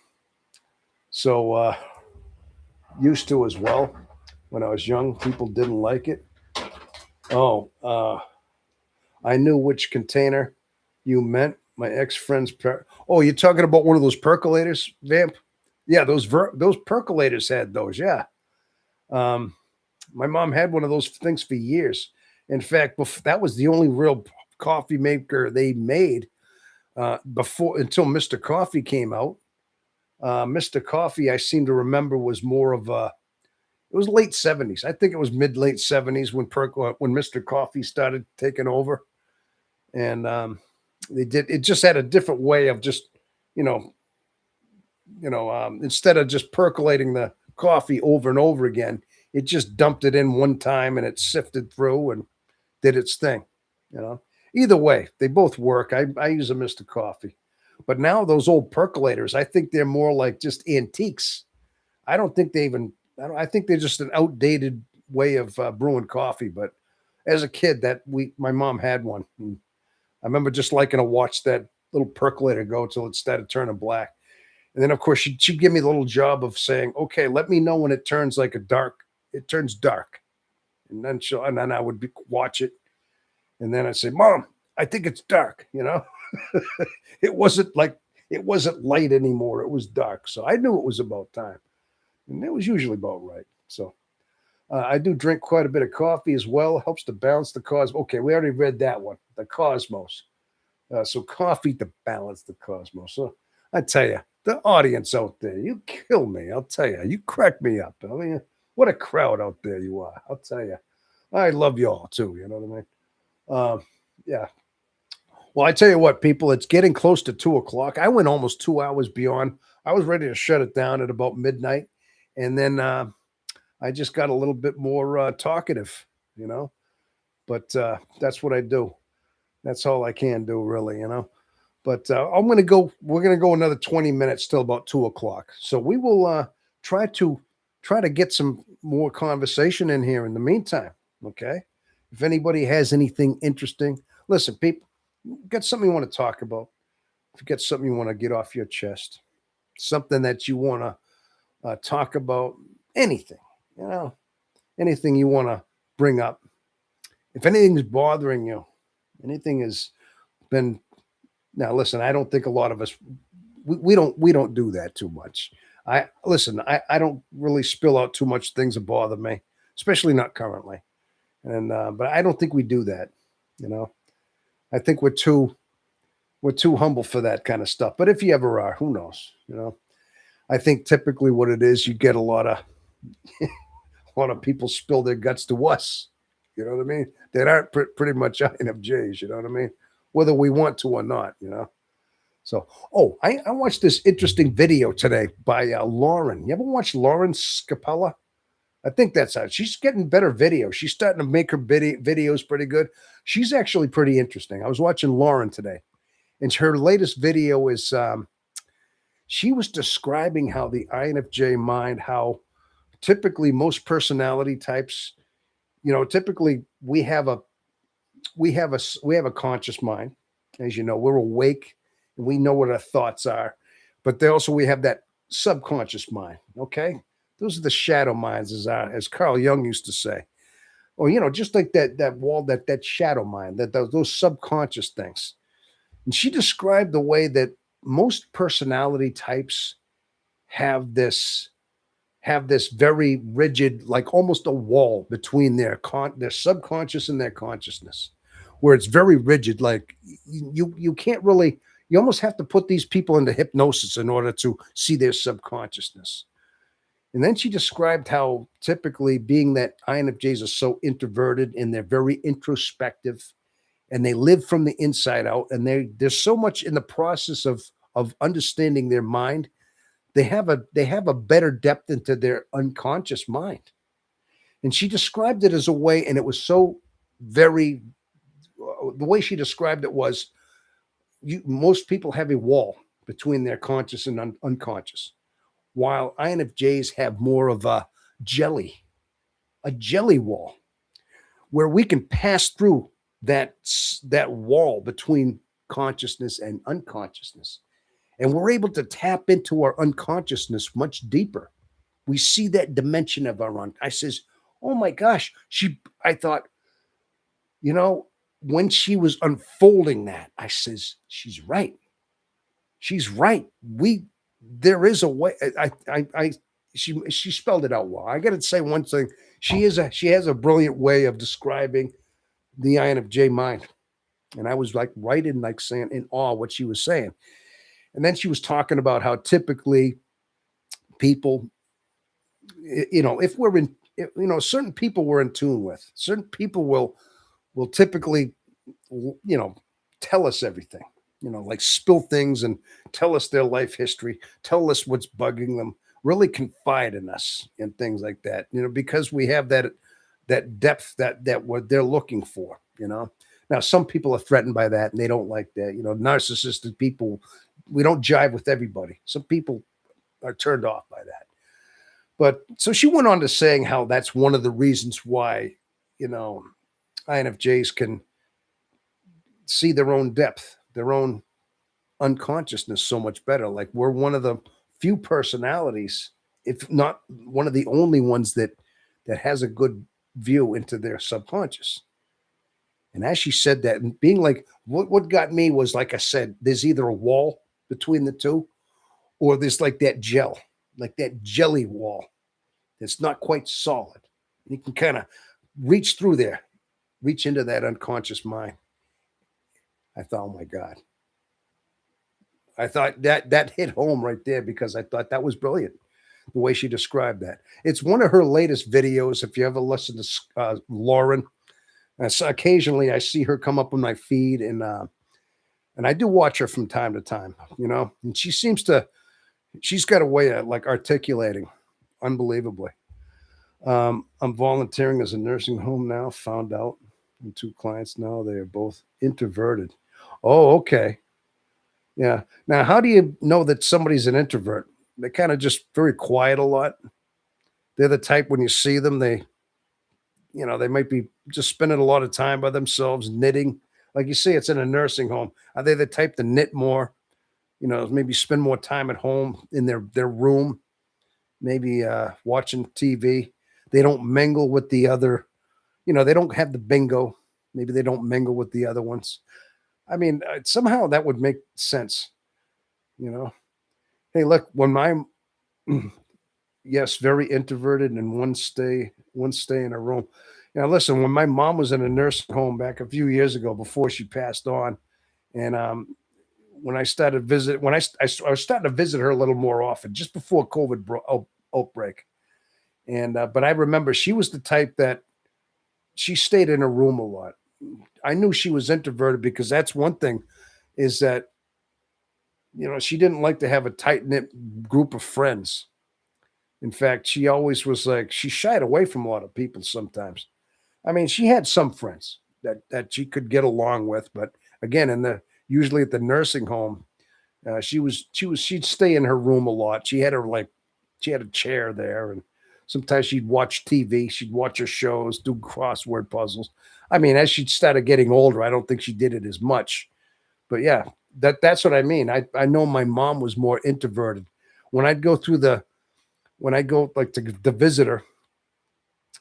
so used to as well. When I was young, people didn't like it. Oh, I knew which container you meant. My ex-friend's. Oh, you're talking about one of those percolators, Vamp? Yeah, those percolators had those. Yeah. Um, my mom had one of those things for years. In fact, that was the only real coffee maker they made before until Mr. Coffee came out. Mr. Coffee, I seem to remember, was more of a. It was late '70s. I think it was mid late '70s when Mr. Coffee started taking over, and they did. It just had a different way of just you know instead of just percolating the coffee over and over again, it just dumped it in one time and it sifted through and did its thing. You know, either way, they both work. I use a Mr. Coffee, but now those old percolators, I think they're more like just antiques. I don't think they even. I think they're just an outdated way of brewing coffee. But as a kid, my mom had one. And I remember just liking to watch that little percolator go till it started turning black. And then, of course, she'd give me the little job of saying, "Okay, let me know when it turns it turns dark." And then I would watch it. And then I'd say, "Mom, I think it's dark." It wasn't light anymore. It was dark. So I knew it was about time. And it was usually about right. So I do drink quite a bit of coffee as well. Helps to balance the cosmos. Okay, we already read that one, the cosmos. So coffee to balance the cosmos. So I tell you, the audience out there, you kill me. I'll tell you, you crack me up. I mean, what a crowd out there you are. I'll tell you, I love you all too. You know what I mean? Yeah. Well, I tell you what, people, it's getting close to 2 o'clock. I went almost 2 hours beyond. I was ready to shut it down at about midnight. And then I just got a little bit more talkative, you know, but that's what I do. That's all I can do, really. But we're going to go another 20 minutes till about 2 o'clock. So we will try to get some more conversation in here in the meantime. Okay. If anybody has anything interesting, listen, people, get something you want to talk about. If you get something you want to get off your chest, something that you want to talk about, anything, you know, anything you want to bring up. If anything's bothering you, anything has been. Now, listen, I don't think a lot of us we don't do that too much. I don't really spill out too much things that bother me, especially not currently. And but I don't think we do that. You know, I think we're too humble for that kind of stuff. But if you ever are, who knows? I think typically what it is, you get a lot of a lot of people spill their guts to us. You know what I mean? That aren't pretty much INFJs. You know what I mean? Whether we want to or not. So, I watched this interesting video today by Lauren. You ever watch Lauren Scapella? I think that's how she's getting better video. She's starting to make her videos pretty good. She's actually pretty interesting. I was watching Lauren today, and her latest video is she was describing how the INFJ mind, how typically most personality types, typically we have a conscious mind. As you know, we're awake and we know what our thoughts are, but we have that subconscious mind. Okay, those are the shadow minds, as Carl Jung used to say. Or just like that wall, that shadow mind, that those subconscious things. And she described the way that most personality types have this have this very rigid, like almost a wall between their subconscious and their consciousness, where it's very rigid. Like you can't really. You almost have to put these people into hypnosis in order to see their subconsciousness. And then she described how typically being that INFJs are so introverted and they're very introspective and they live from the inside out and there's so much in the process of understanding their mind. They have a better depth into their unconscious mind. And she described it as a way, and it was so very the way she described it was most people have a wall between their conscious and unconscious, while INFJs have more of a jelly wall where we can pass through that wall between consciousness and unconsciousness, and we're able to tap into our unconsciousness much deeper. We see that dimension of our I says, oh my gosh, I thought, you know, when she was unfolding that, I says, she's right. She's right. There is a way. She spelled it out well. I got to say one thing. She has a brilliant way of describing the INFJ mind, and I was like right in like saying in awe what she was saying. And then she was talking about how typically people, if we're in, certain people we're in tune with, certain people will typically, tell us everything, like spill things and tell us their life history, tell us what's bugging them, really confide in us and things like that, because we have that depth that what they're looking for. Now, some people are threatened by that and they don't like that. Narcissistic people, we don't jive with everybody. Some people are turned off by that. But so she went on to saying how that's one of the reasons why, INFJs can see their own depth, their own unconsciousness so much better. Like we're one of the few personalities, if not one of the only ones that has a good view into their subconscious. And as she said that, and being like, what got me was, like I said, there's either a wall between the two, or there's like that jelly wall that's not quite solid. You can kind of reach through there, reach into that unconscious mind. I thought, oh my God. I thought that hit home right there because I thought that was brilliant, the way she described that. It's one of her latest videos. If you ever listen to Lauren, so occasionally I see her come up on my feed, and I do watch her from time to time, and she's got a way of like articulating unbelievably. I'm volunteering as a nursing home now, found out, and 2 clients now, they are both introverted. Oh, okay. Yeah. Now, how do you know that somebody's an introvert? They're kind of just very quiet a lot. They're the type when you see them, they might be just spending a lot of time by themselves knitting. Like you see, it's in a nursing home. Are they the type to knit more? Maybe spend more time at home in their room, maybe watching TV. They don't mingle with the other, they don't have the bingo. Maybe they don't mingle with the other ones. I mean, somehow that would make sense, Hey, look, when yes, very introverted, and one stay in a room. Now, listen, when my mom was in a nursing home back a few years ago before she passed on, and when I started I was starting to visit her a little more often, just before COVID outbreak, and but I remember she was the type that she stayed in her room a lot. I knew she was introverted because that's one thing, is that she didn't like to have a tight knit group of friends. In fact, she always was like, she shied away from a lot of people sometimes. I mean, she had some friends that she could get along with, but again, usually at the nursing home, she'd stay in her room a lot. She had a chair there, and sometimes she'd watch TV, she'd watch her shows, do crossword puzzles. I mean, as she started getting older, I don't think she did it as much, but yeah, that's what I mean. I know my mom was more introverted. When I go like to the visitor,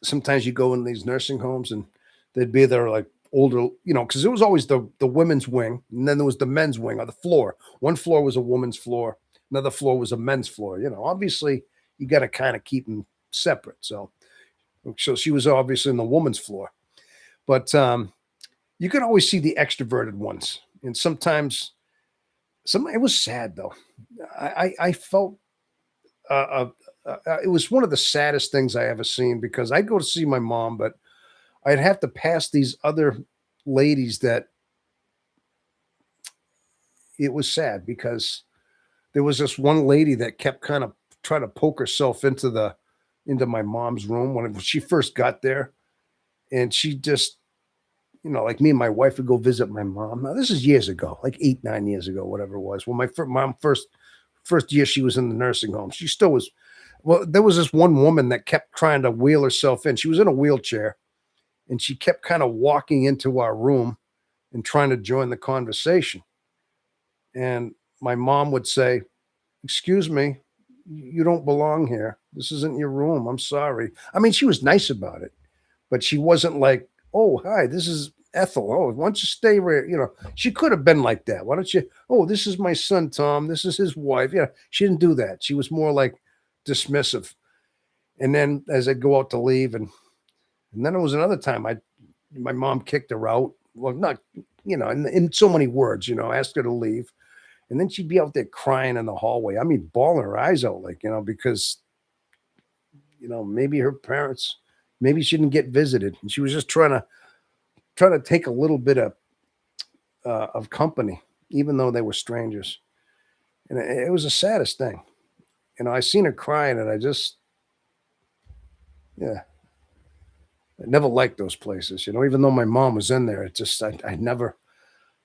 sometimes you go in these nursing homes and they'd be there like older, because it was always the women's wing, and then there was the men's wing, or the floor. One floor was a woman's floor, another floor was a men's floor. Obviously you got to kind of keep them separate. So she was obviously in the woman's floor, but you can always see the extroverted ones, and some it was sad though. I felt it was one of the saddest things I ever seen because I'd go to see my mom, but I'd have to pass these other ladies that it was sad because there was this one lady that kept kind of trying to poke herself into my mom's room when she first got there, and she just like me and my wife would go visit my mom. Now this is years ago, like 8, 9 years ago, whatever it was. When my mom first year she was in the nursing home, she still was. Well, there was this one woman that kept trying to wheel herself in. She was in a wheelchair, and she kept kind of walking into our room and trying to join the conversation. And my mom would say, "Excuse me, you don't belong here. This isn't your room. I'm sorry." I mean, she was nice about it, but she wasn't like, "Oh, hi, this is Ethel. Oh, why don't you stay where, she could have been like that. Why don't you, oh, this is my son, Tom. This is his wife. Yeah, she didn't do that. She was more like dismissive. And then as I'd go out to leave, and then it was another time my mom kicked her out. Well, not, in so many words, asked her to leave. And then she'd be out there crying in the hallway. I mean, bawling her eyes out, like, because, maybe her parents, maybe she didn't get visited. And she was just trying to take a little bit of company, even though they were strangers. And it was the saddest thing. I seen her crying, and yeah, I never liked those places. Even though my mom was in there, it just, I never,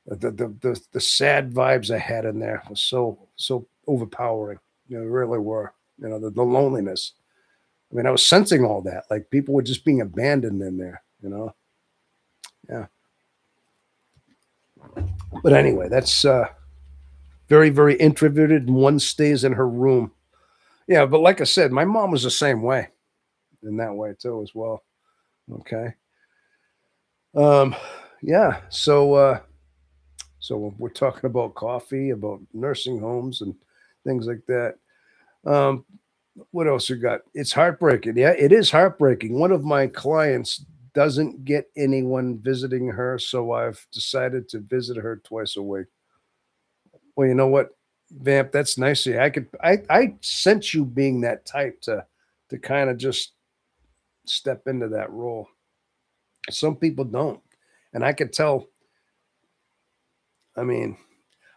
the sad vibes I had in there was so overpowering. They really were. The loneliness. I mean, I was sensing all that. Like people were just being abandoned in there. Yeah. But anyway, that's very, very introverted, and one stays in her room. Yeah, but like I said, my mom was the same way, in that way too, as well. Okay. Um, yeah. So we're talking about coffee, about nursing homes, and things like that. Um, what else you got? It's heartbreaking. Yeah, it is heartbreaking. One of my clients doesn't get anyone visiting her, so I've decided to visit her twice a week. Well, you know what, Vamp, that's nice of you. I sense you being that type to kind of just step into that role. Some people don't. And I could tell, I mean,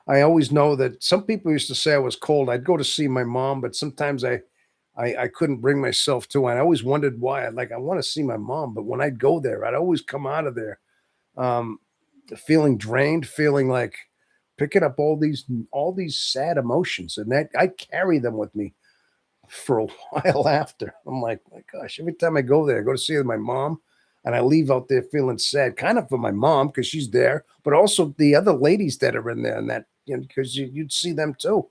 I always know that some people used to say I was cold. I'd go to see my mom, but sometimes I couldn't bring myself to. And I always wondered why. I want to see my mom, but when I'd go there, I'd always come out of there um, feeling drained, feeling like picking up all these sad emotions, and that I carry them with me for a while after. I'm like, my gosh, every time I go there, I go to see my mom, and I leave out there feeling sad, kind of for my mom because she's there, but also the other ladies that are in there, and that because you'd see them too.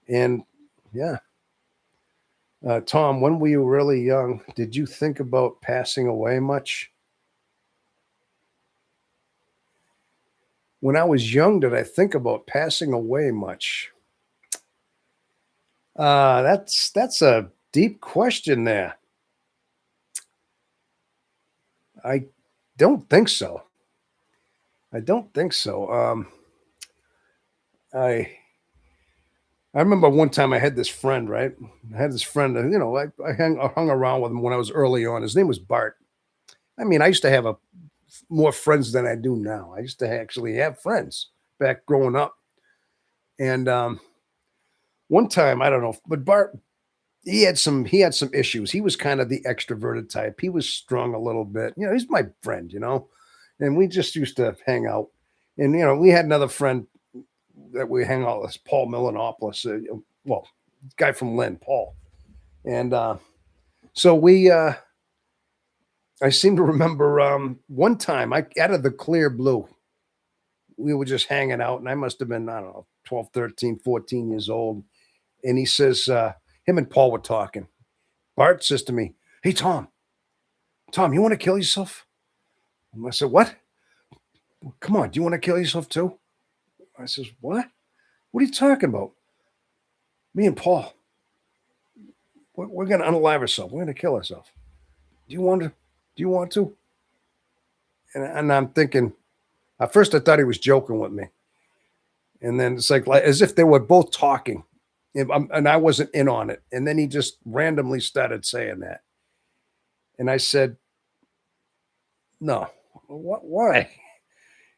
And yeah, Tom, when were you really young? Did you think about passing away much? When I was young, did I think about passing away much? That's a deep question there. I don't think so. I don't think so. I I remember one time I had this friend, right? I had this friend, I hung around with him when I was early on. His name was Bart. I mean, I used to have more friends than I do now. I used to actually have friends back growing up. And one time, I don't know, but Bart, he had some issues. He was kind of the extroverted type. He was strung a little bit. He's my friend, and we just used to hang out. And we had another friend that we hang out with, Paul Milanopoulos. Well, guy from Lynn, Paul. And so I seem to remember one time, out of the clear blue, we were just hanging out, and I must have been, I don't know, 12, 13, 14 years old. And he says, him and Paul were talking. Bart says to me, "Hey, Tom, you want to kill yourself?" And I said, "What? Come on, do you want to kill yourself too?" I says, "What? What are you talking about?" Me and Paul. we're going to unalive ourselves. We're going to kill ourselves. Do you want to? Do you want to? And I'm thinking, at first I thought he was joking with me. And then it's like as if they were both talking and I wasn't in on it. And then he just randomly started saying that. And I said, no, what, why?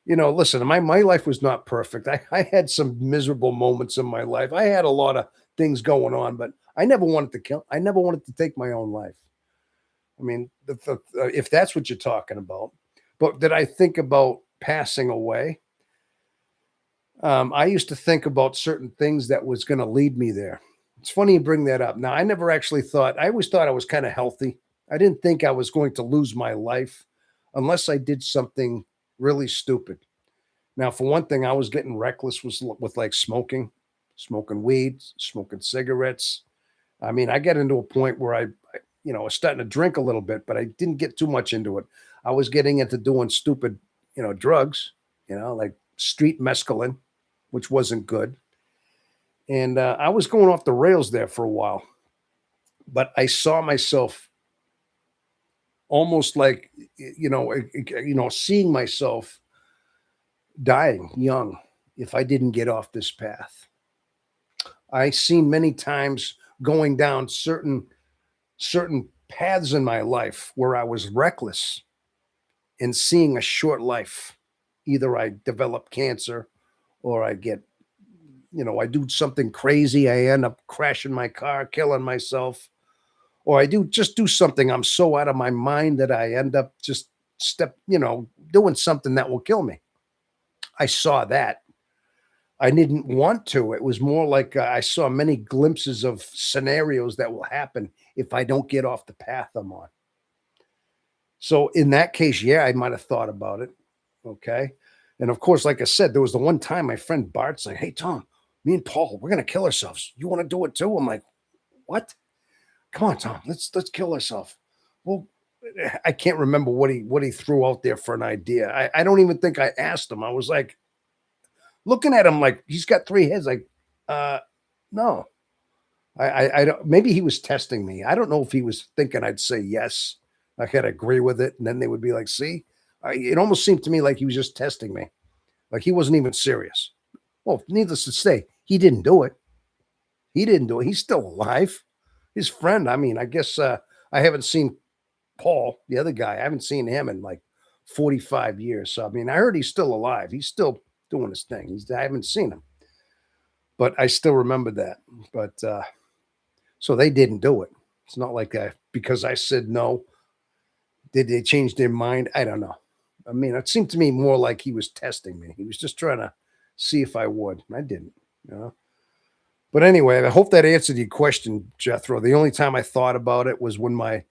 Listen, my life was not perfect. I had some miserable moments in my life. I had a lot of things going on, but I never wanted to kill. I never wanted to take my own life. I mean, if that's what you're talking about. But did I think about passing away? I used to think about certain things that was going to lead me there. It's funny you bring that up. Now, I never actually thought, I always thought I was kind of healthy. I didn't think I was going to lose my life unless I did something really stupid. Now, for one thing, I was getting reckless with like smoking weed, smoking cigarettes. I mean, I got into a point where I was starting to drink a little bit, but I didn't get too much into it. I was getting into doing stupid, drugs, like street mescaline, which wasn't good. And I was going off the rails there for a while, but I saw myself almost like, seeing myself dying young if I didn't get off this path. I seen many times going down certain paths in my life where I was reckless and seeing a short life. Either I develop cancer or I do something crazy. I end up crashing my car, killing myself, or I do something. I'm so out of my mind that I end up just doing something that will kill me. I saw that. I didn't want to. It was more like I saw many glimpses of scenarios that will happen if I don't get off the path I'm on. So in that case, yeah, I might have thought about it. Okay. And of course, like I said, there was the one time my friend Bart's like, "Hey, Tom, me and Paul, we're gonna kill ourselves. You want to do it too?" I'm like, "What? Come on, Tom, let's kill ourselves." Well, I can't remember what he threw out there for an idea. I don't even think I asked him. I was like looking at him like he's got three heads. Like, no. I don't. Maybe he was testing me. I don't know if he was thinking I'd say yes. I could agree with it, and then they would be like, "See." It almost seemed to me like he was just testing me, like he wasn't even serious. Well, needless to say, he didn't do it. He didn't do it. He's still alive. His friend. I mean, I guess I haven't seen Paul, the other guy. I haven't seen him in like 45 years. So I mean, I heard he's still alive. He's still doing his thing. I haven't seen him, but I still remember that. But so they didn't do it. It's not like because I said no. Did they change their mind? I don't know. I mean, it seemed to me more like he was testing me. He was just trying to see if I would. I didn't, you know. But anyway, I hope that answered your question, Jethro. The only time I thought about it was when my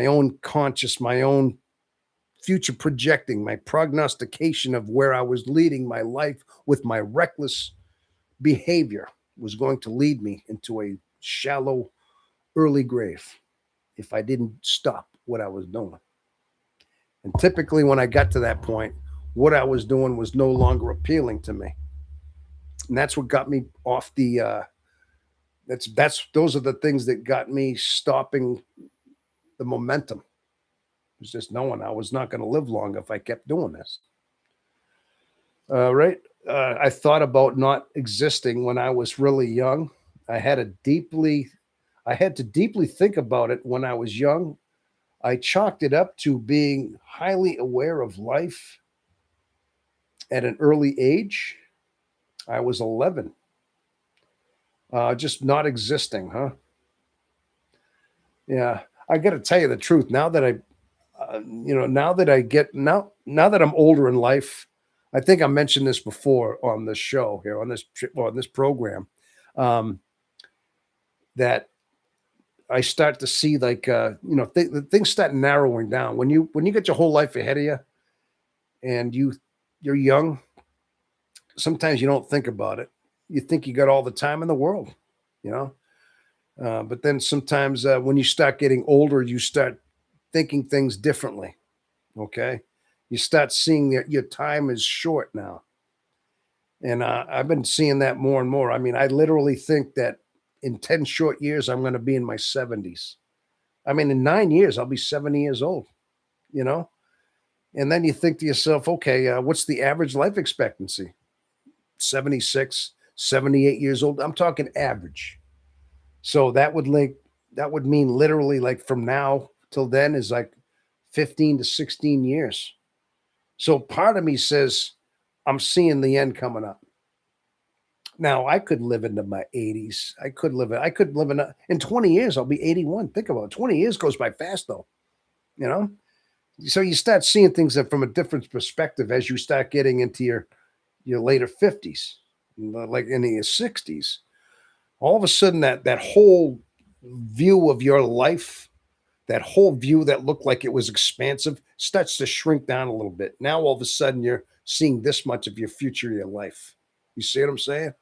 own conscious, my own future projecting, my prognostication of where I was leading my life with my reckless behavior was going to lead me into a shallow, early grave if I didn't stop what I was doing. And typically, when I got to that point, what I was doing was no longer appealing to me, and that's what got me off the. That's those are the things that got me stopping the momentum. It was just knowing I was not going to live long if I kept doing this. Right? I thought about not existing when I was really young. I had a deeply, I had to deeply think about it when I was young. I chalked it up to being highly aware of life at an early age. I was 11. Just not existing, huh? Yeah. I got to tell you the truth. Now that I get now that I'm older in life, I think I mentioned this before on this show here on this program, um, that I start to see like things start narrowing down when you get your whole life ahead of you and you're young. Sometimes you don't think about it. You think you got all the time in the world, you know. But then sometimes when you start getting older, you start thinking things differently. Okay, you start seeing that your time is short now, and I've been seeing that more and more. I mean, I literally think that in 10 short years, I'm going to be in my 70s. I mean, in 9 years, I'll be 70 years old, you know? And then you think to yourself, okay, what's the average life expectancy? 76, 78 years old. I'm talking average. So that would mean literally like from now till then is like 15 to 16 years. So part of me says I'm seeing the end coming up. Now I could live into my 80s. I could live in 20 years. I'll be 81. Think about it. 20 years goes by fast though, you know? So you start seeing things from a different perspective as you start getting into your later 50s, like in your 60s. All of a sudden that whole view of your life, that whole view that looked like it was expansive starts to shrink down a little bit. Now all of a sudden you're seeing this much of your future, your life. You see what I'm saying?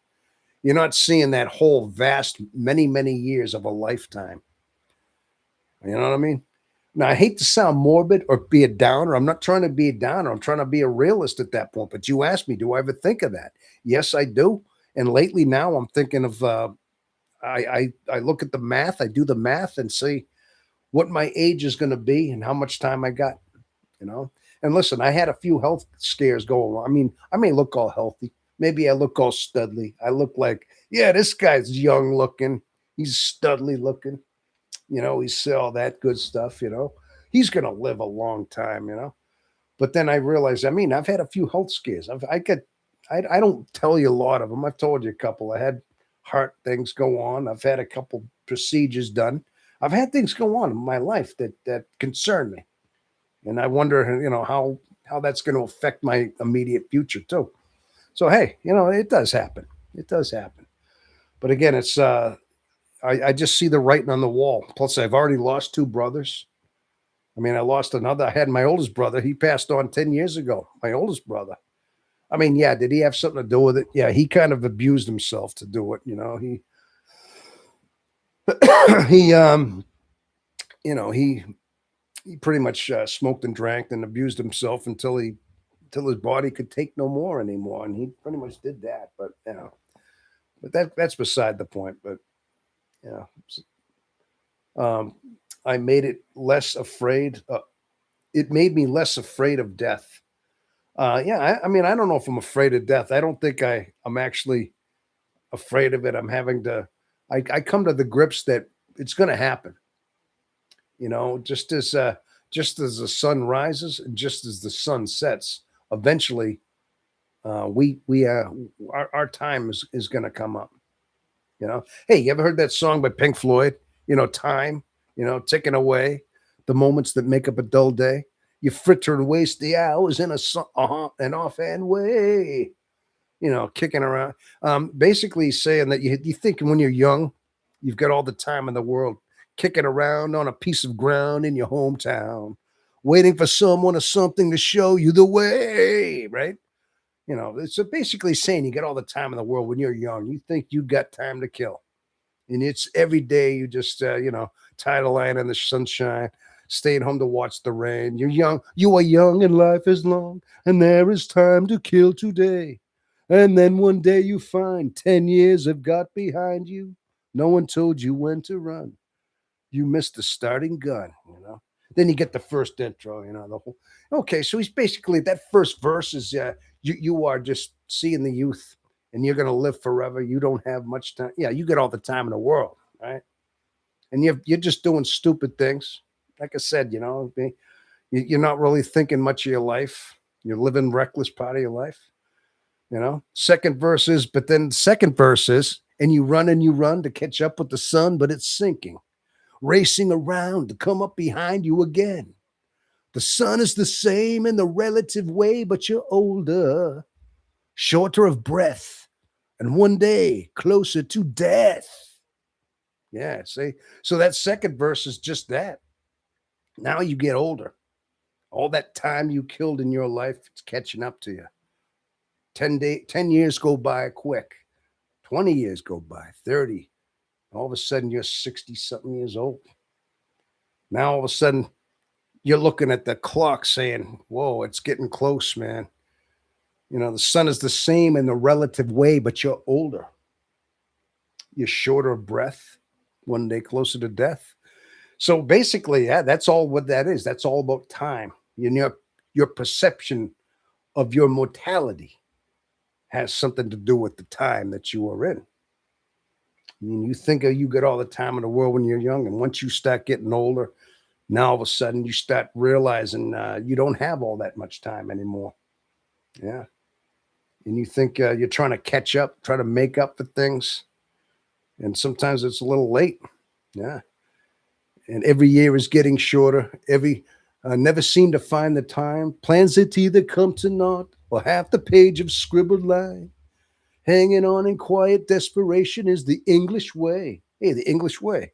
You're not seeing that whole vast many, many years of a lifetime. You know what I mean? Now, I hate to sound morbid or be a downer. I'm not trying to be a downer. I'm trying to be a realist at that point. But you asked me, do I ever think of that? Yes, I do. And lately now I'm thinking of, I look at the math, I do the math and see what my age is going to be and how much time I got, you know? And listen, I had a few health scares going on. I mean, I may look all healthy. Maybe I look all studly. I look like, yeah, this guy's young looking. He's studly looking. You know, he's all that good stuff, you know. He's going to live a long time, you know. But then I realized, I mean, I've had a few health scares. I don't tell you a lot of them. I've told you a couple. I had heart things go on. I've had a couple procedures done. I've had things go on in my life that concern me. And I wonder, you know, how that's going to affect my immediate future too. So, hey, you know, it does happen. It does happen. But again, I just see the writing on the wall. Plus, I've already lost two brothers. I mean, I lost another. I had my oldest brother. He passed on 10 years ago. My oldest brother. I mean, yeah, did he have something to do with it? Yeah, he kind of abused himself to do it. You know, he you know, he pretty much smoked and drank and abused himself until his body could take no more anymore, and he pretty much did that. But you know, but that's beside the point. But yeah, um, I made it less afraid. It made me less afraid of death. Yeah, I mean, I don't know if I'm afraid of death. I don't think I'm actually afraid of it. I'm having to. I come to the grips that it's going to happen. You know, just as the sun rises and just as the sun sets, eventually, we our time is going to come up. You know, hey, you ever heard that song by Pink Floyd? You know, time. You know, ticking away, the moments that make up a dull day. You fritter and waste the hours in an offhand way. You know, kicking around. Basically saying that you think when you're young, you've got all the time in the world, kicking around on a piece of ground in your hometown, waiting for someone or something to show you the way, right? You know, it's basically saying you got all the time in the world when you're young. You think you got time to kill. And it's every day you just, you know, tired of lying in the sunshine, staying home to watch the rain. You're young. You are young and life is long. And there is time to kill today. And then one day you find 10 years have got behind you. No one told you when to run. You missed the starting gun, you know. Then you get the first intro, you know, the whole. Okay, so he's basically that first verse is you are just seeing the youth and you're gonna live forever. You don't have much time. Yeah, you get all the time in the world, right? And you're just doing stupid things. Like I said, you know, you're not really thinking much of your life. You're living reckless part of your life. You know, second verse is, but then second verse is, and you run to catch up with the sun, but it's sinking racing around to come up behind you again. The sun is the same in the relative way, but you're older, shorter of breath, and one day closer to death. Yeah, see? So that second verse is just that. Now you get older. All that time you killed in your life, it's catching up to you. 10 years go by quick. 20 years go by, 30. All of a sudden you're 60 something years old. Now all of a sudden you're looking at the clock saying, whoa, it's getting close, man. You know, the sun is the same in the relative way, but you're older. You're shorter of breath, one day closer to death. So basically, yeah, that's all what that is. That's all about time. Your perception of your mortality has something to do with the time that you are in. I mean, you think you got all the time in the world when you're young, and once you start getting older, now all of a sudden you start realizing you don't have all that much time anymore. Yeah, and you think you're trying to catch up, try to make up for things, and sometimes it's a little late. Yeah, and every year is getting shorter. Every never seem to find the time. Plans that either come to naught or half the page of scribbled line. Hanging on in quiet desperation is the English way. Hey, the English way.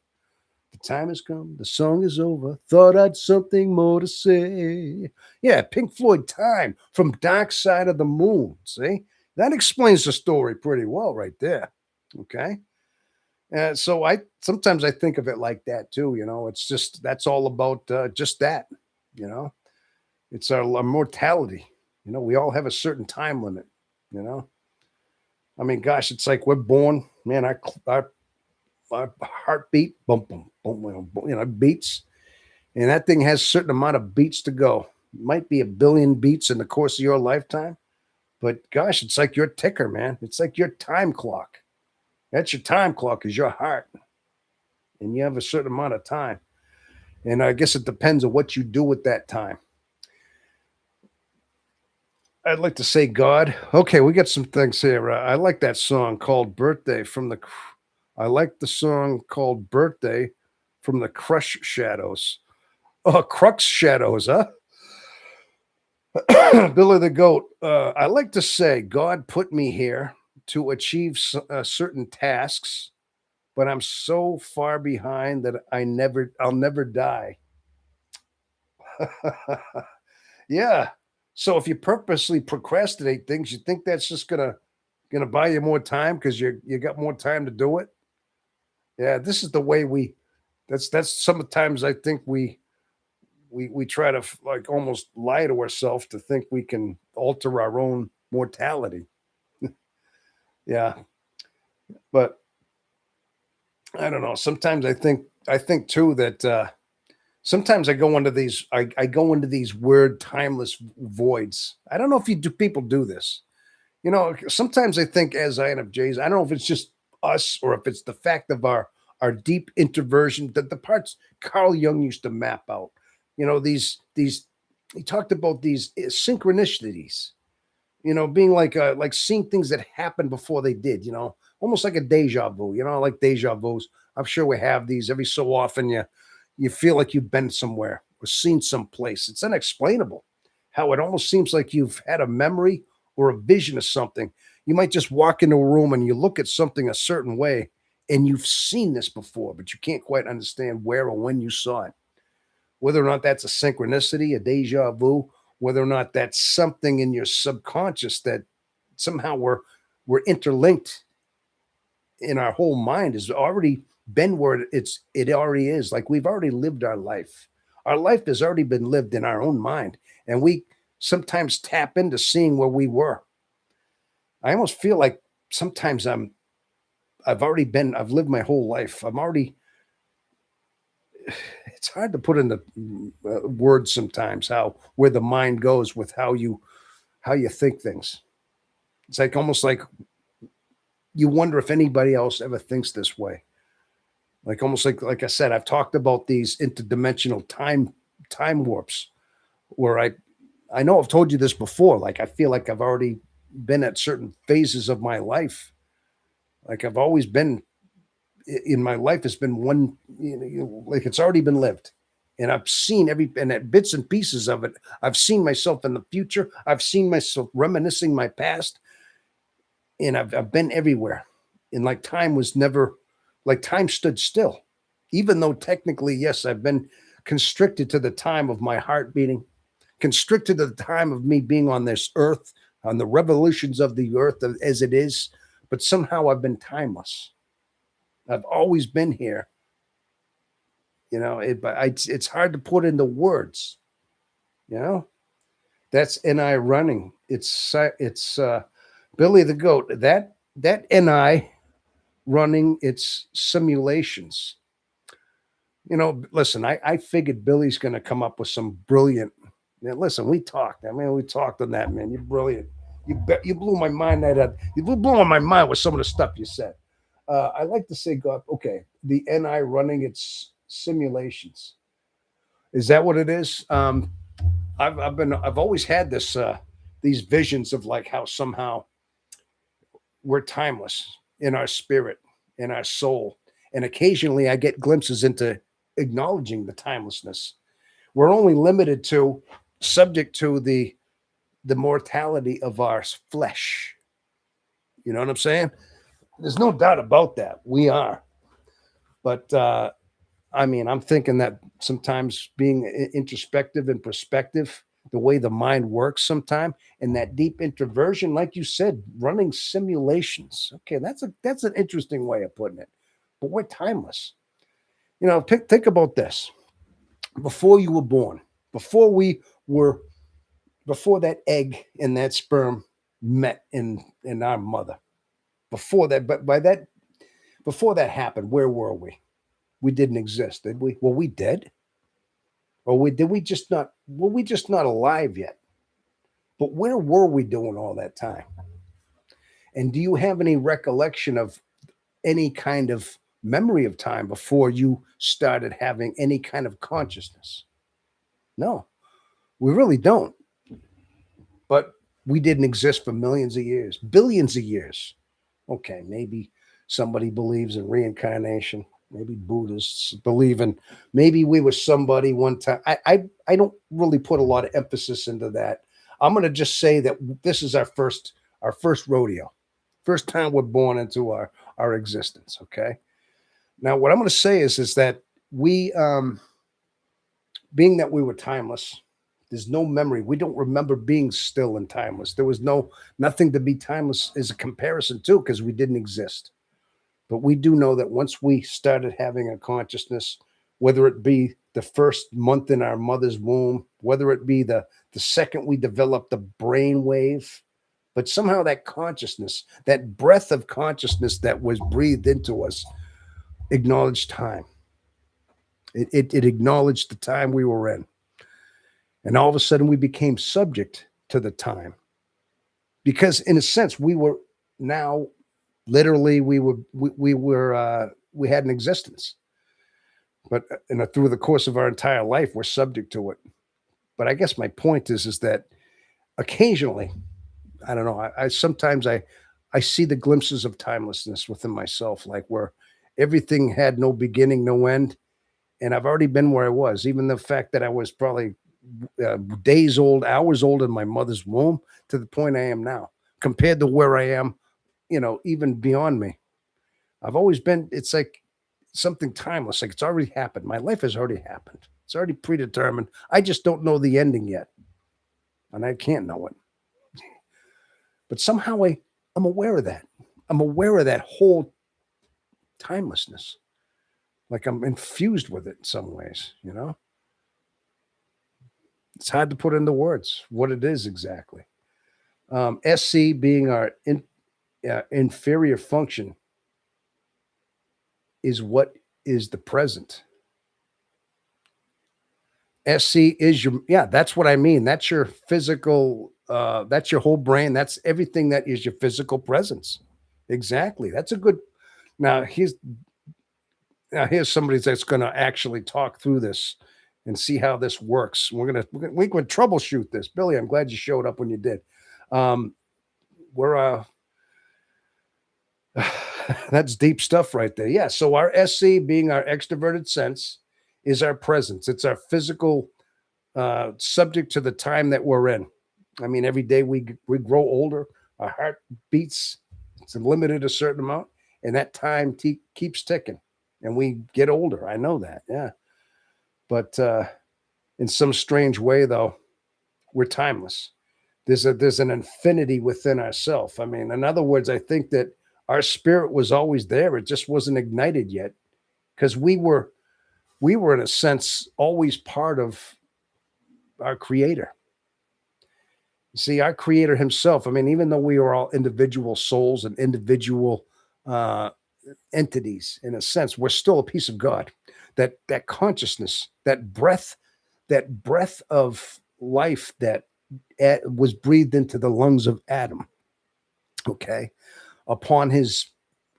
The time has come. The song is over. Thought I'd something more to say. Yeah, Pink Floyd Time from Dark Side of the Moon. See? That explains the story pretty well right there. Okay. So I sometimes I think of it like that too. It's just that's all about just that. You know, it's our mortality. We all have a certain time limit. You know, I mean, gosh, it's like we're born, man. Our heartbeat, boom, boom, boom, boom, boom, beats, and that thing has a certain amount of beats to go. It might be a billion beats in the course of your lifetime, but gosh, it's like your ticker, man. It's like your time clock. That's your time clock is your heart, and you have a certain amount of time. And I guess it depends on what you do with that time. I'd like to say God. Okay, we got some things here. I like that song called "Birthday" from the. I like the song called "Birthday" from the Crush Shadows. Oh, Crux Shadows, huh? Billy the Goat. I like to say God put me here to achieve certain tasks, but I'm so far behind that I'll never die. Yeah. So if you purposely procrastinate things, you think that's just gonna buy you more time because you got more time to do it. Yeah, this is the way we. That's sometimes I think we try to like almost lie to ourselves to think we can alter our own mortality. Yeah, but I don't know. Sometimes I think too that sometimes I go into these weird timeless voids. I don't know if you do people do this. Sometimes I think as INFJs, I don't know if it's just us or if it's the fact of our deep introversion that the parts Carl Jung used to map out. These he talked about these synchronicities. Being like seeing things that happened before they did. Almost like a deja vu. Like deja vus. I'm sure we have these every so often. You feel like you've been somewhere or seen someplace. It's unexplainable how it almost seems like you've had a memory or a vision of something. You might just walk into a room and you look at something a certain way and you've seen this before, but you can't quite understand where or when you saw it. Whether or not that's a synchronicity, a deja vu, whether or not that's something in your subconscious that somehow we're interlinked in our whole mind has already been where it already is. Like we've already lived our life. Our life has already been lived in our own mind. And we sometimes tap into seeing where we were. I almost feel like sometimes I've lived my whole life. It's hard to put into words sometimes where the mind goes with how you think things. It's like almost like you wonder if anybody else ever thinks this way. Like almost like I said, I've talked about these interdimensional time warps where I know I've told you this before. Like I feel like I've already been at certain phases of my life. Like I've always been in my life has been one, like it's already been lived. And I've seen and at bits and pieces of it, I've seen myself in the future. I've seen myself reminiscing my past, and I've been everywhere. And like time was never, like time stood still, even though technically, yes, I've been constricted to the time of my heart beating, constricted to the time of me being on this earth, on the revolutions of the earth as it is. But somehow I've been timeless. I've always been here. It's hard to put into words. You know, that's NI running. It's Billy the Goat. That NI running its simulations. Listen, I figured Billy's going to come up with some brilliant. Listen, we talked. I mean, we talked on that, man. You're brilliant. You blew my mind. You blew on my mind with some of the stuff you said. I like to say, God, okay, the NI running its simulations. Is that what it is? I've always had these visions of like how somehow we're timeless in our spirit, in our soul, and occasionally I get glimpses into acknowledging the timelessness. We're only limited to subject to the mortality of our flesh. You know what I'm saying? There's no doubt about that. We are. But I mean, I'm thinking that sometimes being introspective and perspective, the way the mind works sometime, and that deep introversion, like you said, running simulations. Okay, that's an interesting way of putting it. But we're timeless. Think about this. Before you were born, before we were, before that egg and that sperm met in our mother, before that, but by that, before that happened, where were we? We didn't exist, did we? Were we dead? Or did we just not, were we just not alive yet? But where were we doing all that time? And do you have any recollection of any kind of memory of time before you started having any kind of consciousness? No, we really don't. But we didn't exist for millions of years, billions of years. Okay, maybe somebody believes in reincarnation. Maybe Buddhists believe in, maybe we were somebody one time. I don't really put a lot of emphasis into that. I'm going to just say that this is our first rodeo, first time we're born into our existence. Okay. Now, what I'm going to say is that we, being that we were timeless, there's no memory. We don't remember being still and timeless. There was nothing to be timeless as a comparison to, because we didn't exist. But we do know that once we started having a consciousness, whether it be the first month in our mother's womb, whether it be the second we developed the brain wave, but somehow that consciousness, that breath of consciousness that was breathed into us, acknowledged time. It acknowledged the time we were in. And all of a sudden we became subject to the time. Because in a sense, we were now literally we had an existence. But through the course of our entire life, we're subject to it. But I guess my point is that occasionally, I don't know, I sometimes I see the glimpses of timelessness within myself, like where everything had no beginning, no end. And I've already been where I was. Even the fact that I was probably days old, hours old in my mother's womb, to the point I am now, compared to where I am, even beyond me. I've always been, it's like something timeless, like it's already happened. My life has already happened. It's already predetermined. I just don't know the ending yet. And I can't know it. But somehow I'm aware of that. I'm aware of that whole timelessness. Like I'm infused with it in some ways. It's hard to put into words what it is exactly. SC being our inferior function is what is the present. SC is that's what I mean. That's your physical, that's your whole brain. That's everything that is your physical presence. Exactly. That's a good, now here's somebody that's going to actually talk through this and see how this works. We can troubleshoot this. Billy, I'm glad you showed up when you did. We're that's deep stuff right there. Yeah. So our SC, being our extroverted sense, is our presence. It's our physical, subject to the time that we're in. I mean, every day we grow older, our heart beats, it's limited a certain amount, and that time keeps ticking, and we get older. I know that. Yeah. But in some strange way, though, we're timeless. There's an infinity within ourself. I mean, in other words, I think that our spirit was always there. It just wasn't ignited yet, because we were in a sense always part of our creator. See, our creator himself, I mean, even though we are all individual souls and individual entities in a sense. We're still a piece of God. That consciousness, that breath of life that was breathed into the lungs of Adam, okay, upon his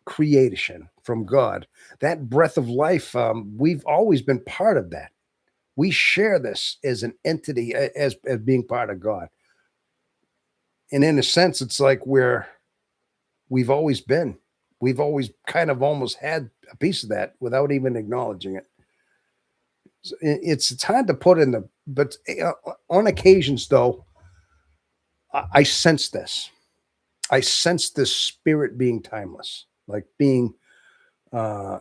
creation from God. That breath of life, we've always been part of that. We share this as an entity, as being part of God. And in a sense, it's like we've always been. We've always kind of almost had a piece of that without even acknowledging it. It's hard to put in the, but on occasions though, I sense this. I sense this spirit being timeless, like being, uh,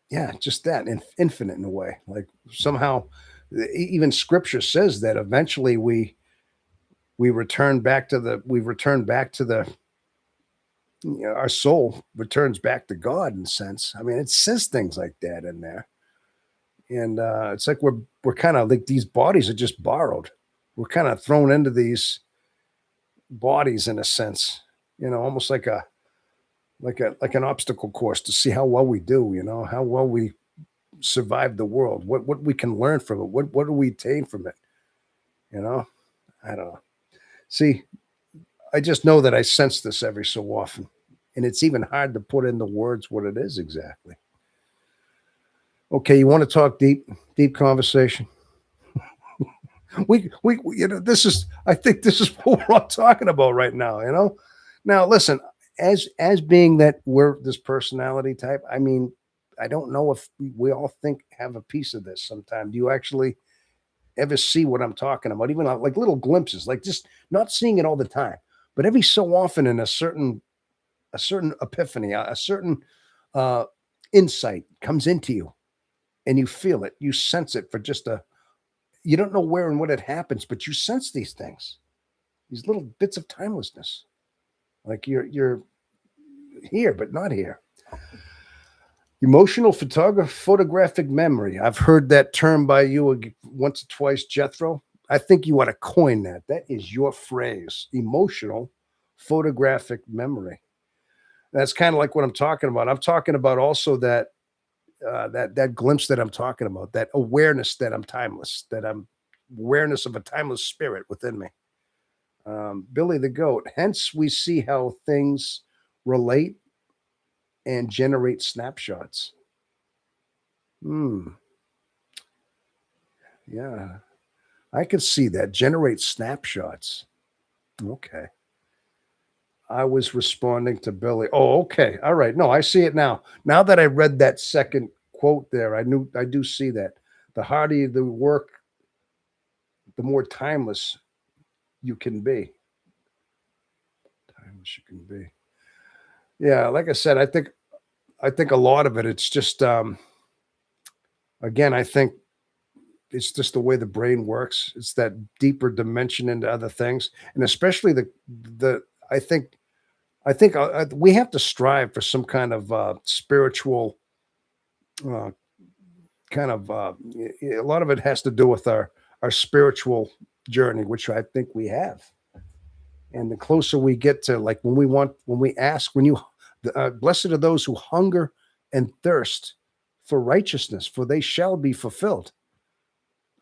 yeah, just that infinite in a way. Like somehow, even Scripture says that eventually we return back to the, our soul returns back to God in a sense. I mean, it says things like that in there, and it's like we're kind of like these bodies are just borrowed. We're kind of thrown into these bodies in a sense, almost like an obstacle course to see how well we do, how well we survive the world, what we can learn from it, what do we attain from it, you know? I don't know. See, I just know that I sense this every so often, and it's even hard to put into words what it is exactly. Okay, you want to talk deep conversation? This is, I think this is what we're all talking about right now, Now, listen, as being that we're this personality type, I mean, I don't know if we all think have a piece of this sometime. Do you actually ever see what I'm talking about? Even like little glimpses, like just not seeing it all the time, but every so often in a certain epiphany, a certain uh, insight comes into you, and you feel it, you sense it for just a. You don't know where and what it happens, but you sense these things, these little bits of timelessness, like you're here but not here. Emotional photographic memory. I've heard that term by you once or twice, Jethro. I think you ought to coin that. That is your phrase. Emotional photographic memory. That's kind of like what I'm talking about. I'm talking about also that glimpse that I'm talking about, that awareness that I'm timeless, that I'm awareness of a timeless spirit within me. Billy the Goat. Hence, we see how things relate and generate snapshots. Hmm. Yeah, I could see that. Generate snapshots. Okay. I was responding to Billy. Oh, okay. All right. No, I see it now. Now that I read that second quote there, I do see that. The harder the work, the more timeless you can be. Timeless you can be. Yeah, like I said, I think a lot of it, it's just again, I think it's just the way the brain works. It's that deeper dimension into other things, and especially the. I think we have to strive for some kind of spiritual uh, kind of. A lot of it has to do with our spiritual journey, which I think we have. And the closer we get to, like when we ask, blessed are those who hunger and thirst for righteousness, for they shall be fulfilled.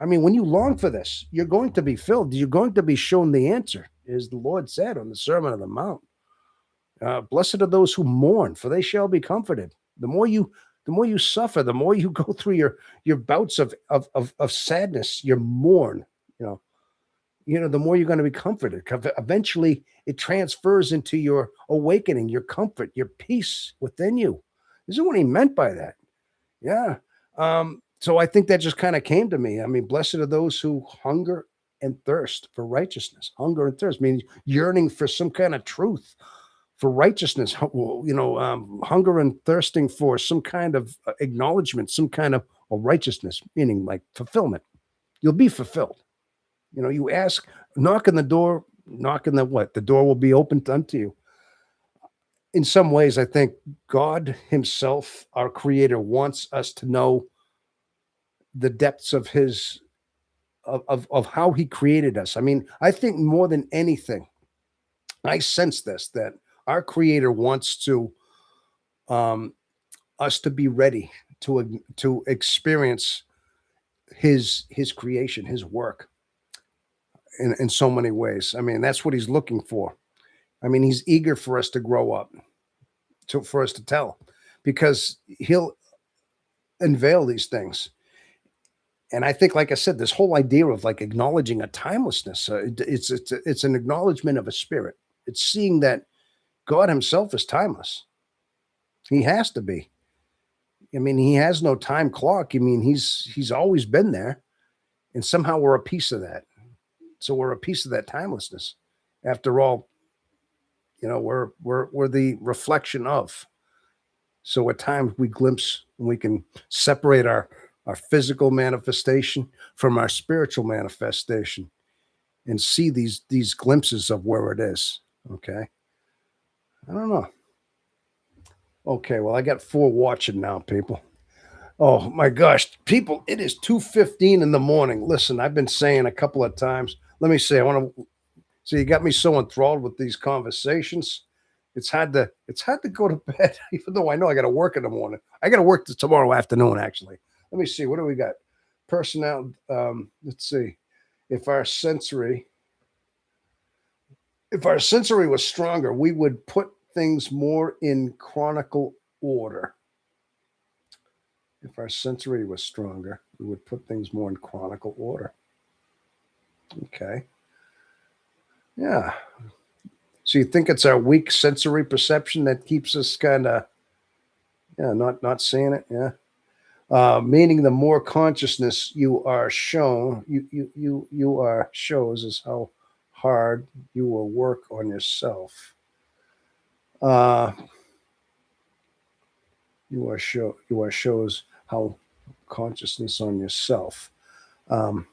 I mean, when you long for this, you're going to be filled. You're going to be shown the answer, as the Lord said on the Sermon on the Mount. Blessed are those who mourn, for they shall be comforted. The more you suffer, the more you go through your bouts of sadness, your mourn. You know, the more you're going to be comforted. Eventually, it transfers into your awakening, your comfort, your peace within you. This is what he meant by that. Yeah. So I think that just kind of came to me. I mean, blessed are those who hunger and thirst for righteousness. Hunger and thirst means yearning for some kind of truth, for righteousness. Hunger and thirsting for some kind of acknowledgement, some kind of righteousness, meaning like fulfillment. You'll be fulfilled. You ask, knock on the door, knock on the what? The door will be opened unto you. In some ways, I think God Himself, our Creator, wants us to know the depths of His of how He created us. I mean, I think more than anything, I sense this that our Creator wants to um, us to be ready to experience his creation, his work in so many ways. I mean, that's what he's looking for. I mean, he's eager for us to grow up, for us to tell, because he'll unveil these things. And I think, like I said, this whole idea of like acknowledging a timelessness, it's an acknowledgement of a spirit. It's seeing that God Himself is timeless. He has to be. I mean, He has no time clock. I mean, He's always been there, and somehow we're a piece of that. So we're a piece of that timelessness. After all, we're the reflection of. So at times we glimpse and we can separate our physical manifestation from our spiritual manifestation and see these glimpses of where it is. Okay. I don't know. Okay, well, I got four watching now, people. Oh my gosh, people, it is 2:15 in the morning. Listen, I've been saying a couple of times. Let me say, I want to so you got me so enthralled with these conversations. It's hard to go to bed, even though I know I got to work in the morning. I got to work tomorrow afternoon, actually. Let me see. What do we got? Personnel. Let's see. If our sensory, if our sensory was stronger, we would put things more in chronicle order. If our sensory was stronger, we would put things more in chronicle order. Okay. Yeah. So you think it's our weak sensory perception that keeps us kind of, yeah, not seeing it. Yeah. Meaning the more consciousness you are shown, you are shows is how hard you will work on yourself. Uh, you are shows how consciousness on yourself. Um,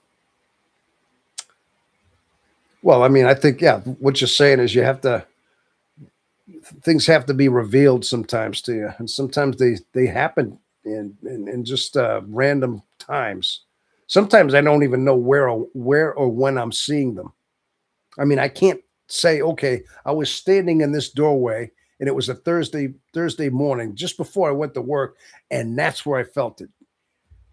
well, I mean, I think yeah, what you're saying is you have to things have to be revealed sometimes to you, and sometimes they happen in just random times. Sometimes I don't even know where or when I'm seeing them. I mean, I can't say, okay, I was standing in this doorway and it was a Thursday morning just before I went to work, and that's where I felt it.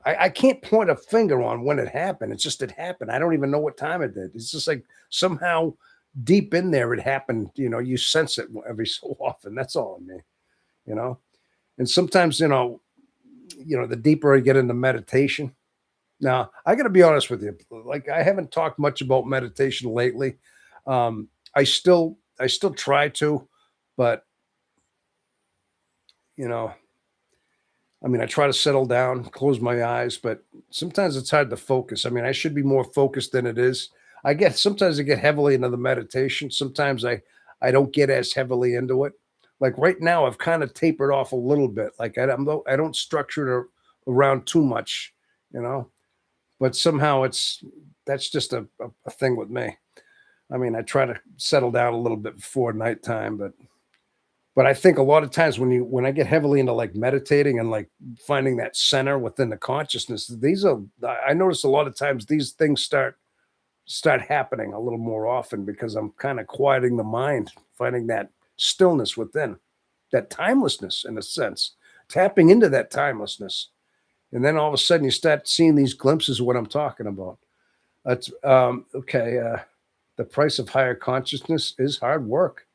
I can't point a finger on when it happened. It's just it happened. I don't even know what time it did. It's just like somehow deep in there it happened. You sense it every so often. That's all I mean. You know, and sometimes the deeper I get into meditation. Now I got to be honest with you. Like I haven't talked much about meditation lately. I still try to, but you know, I mean, I try to settle down, close my eyes, but sometimes it's hard to focus. I mean, I should be more focused than it is. Sometimes I get heavily into the meditation. Sometimes I don't get as heavily into it. Like right now, I've kind of tapered off a little bit. Like I don't structure it around too much, you know. But somehow that's just a thing with me. I mean, I try to settle down a little bit before nighttime, but I think a lot of times when I get heavily into like meditating and like finding that center within the consciousness, I notice a lot of times these things start happening a little more often because I'm kind of quieting the mind, finding that stillness within, that timelessness in a sense, tapping into that timelessness. And then all of a sudden you start seeing these glimpses of what I'm talking about. That's okay. The price of higher consciousness is hard work.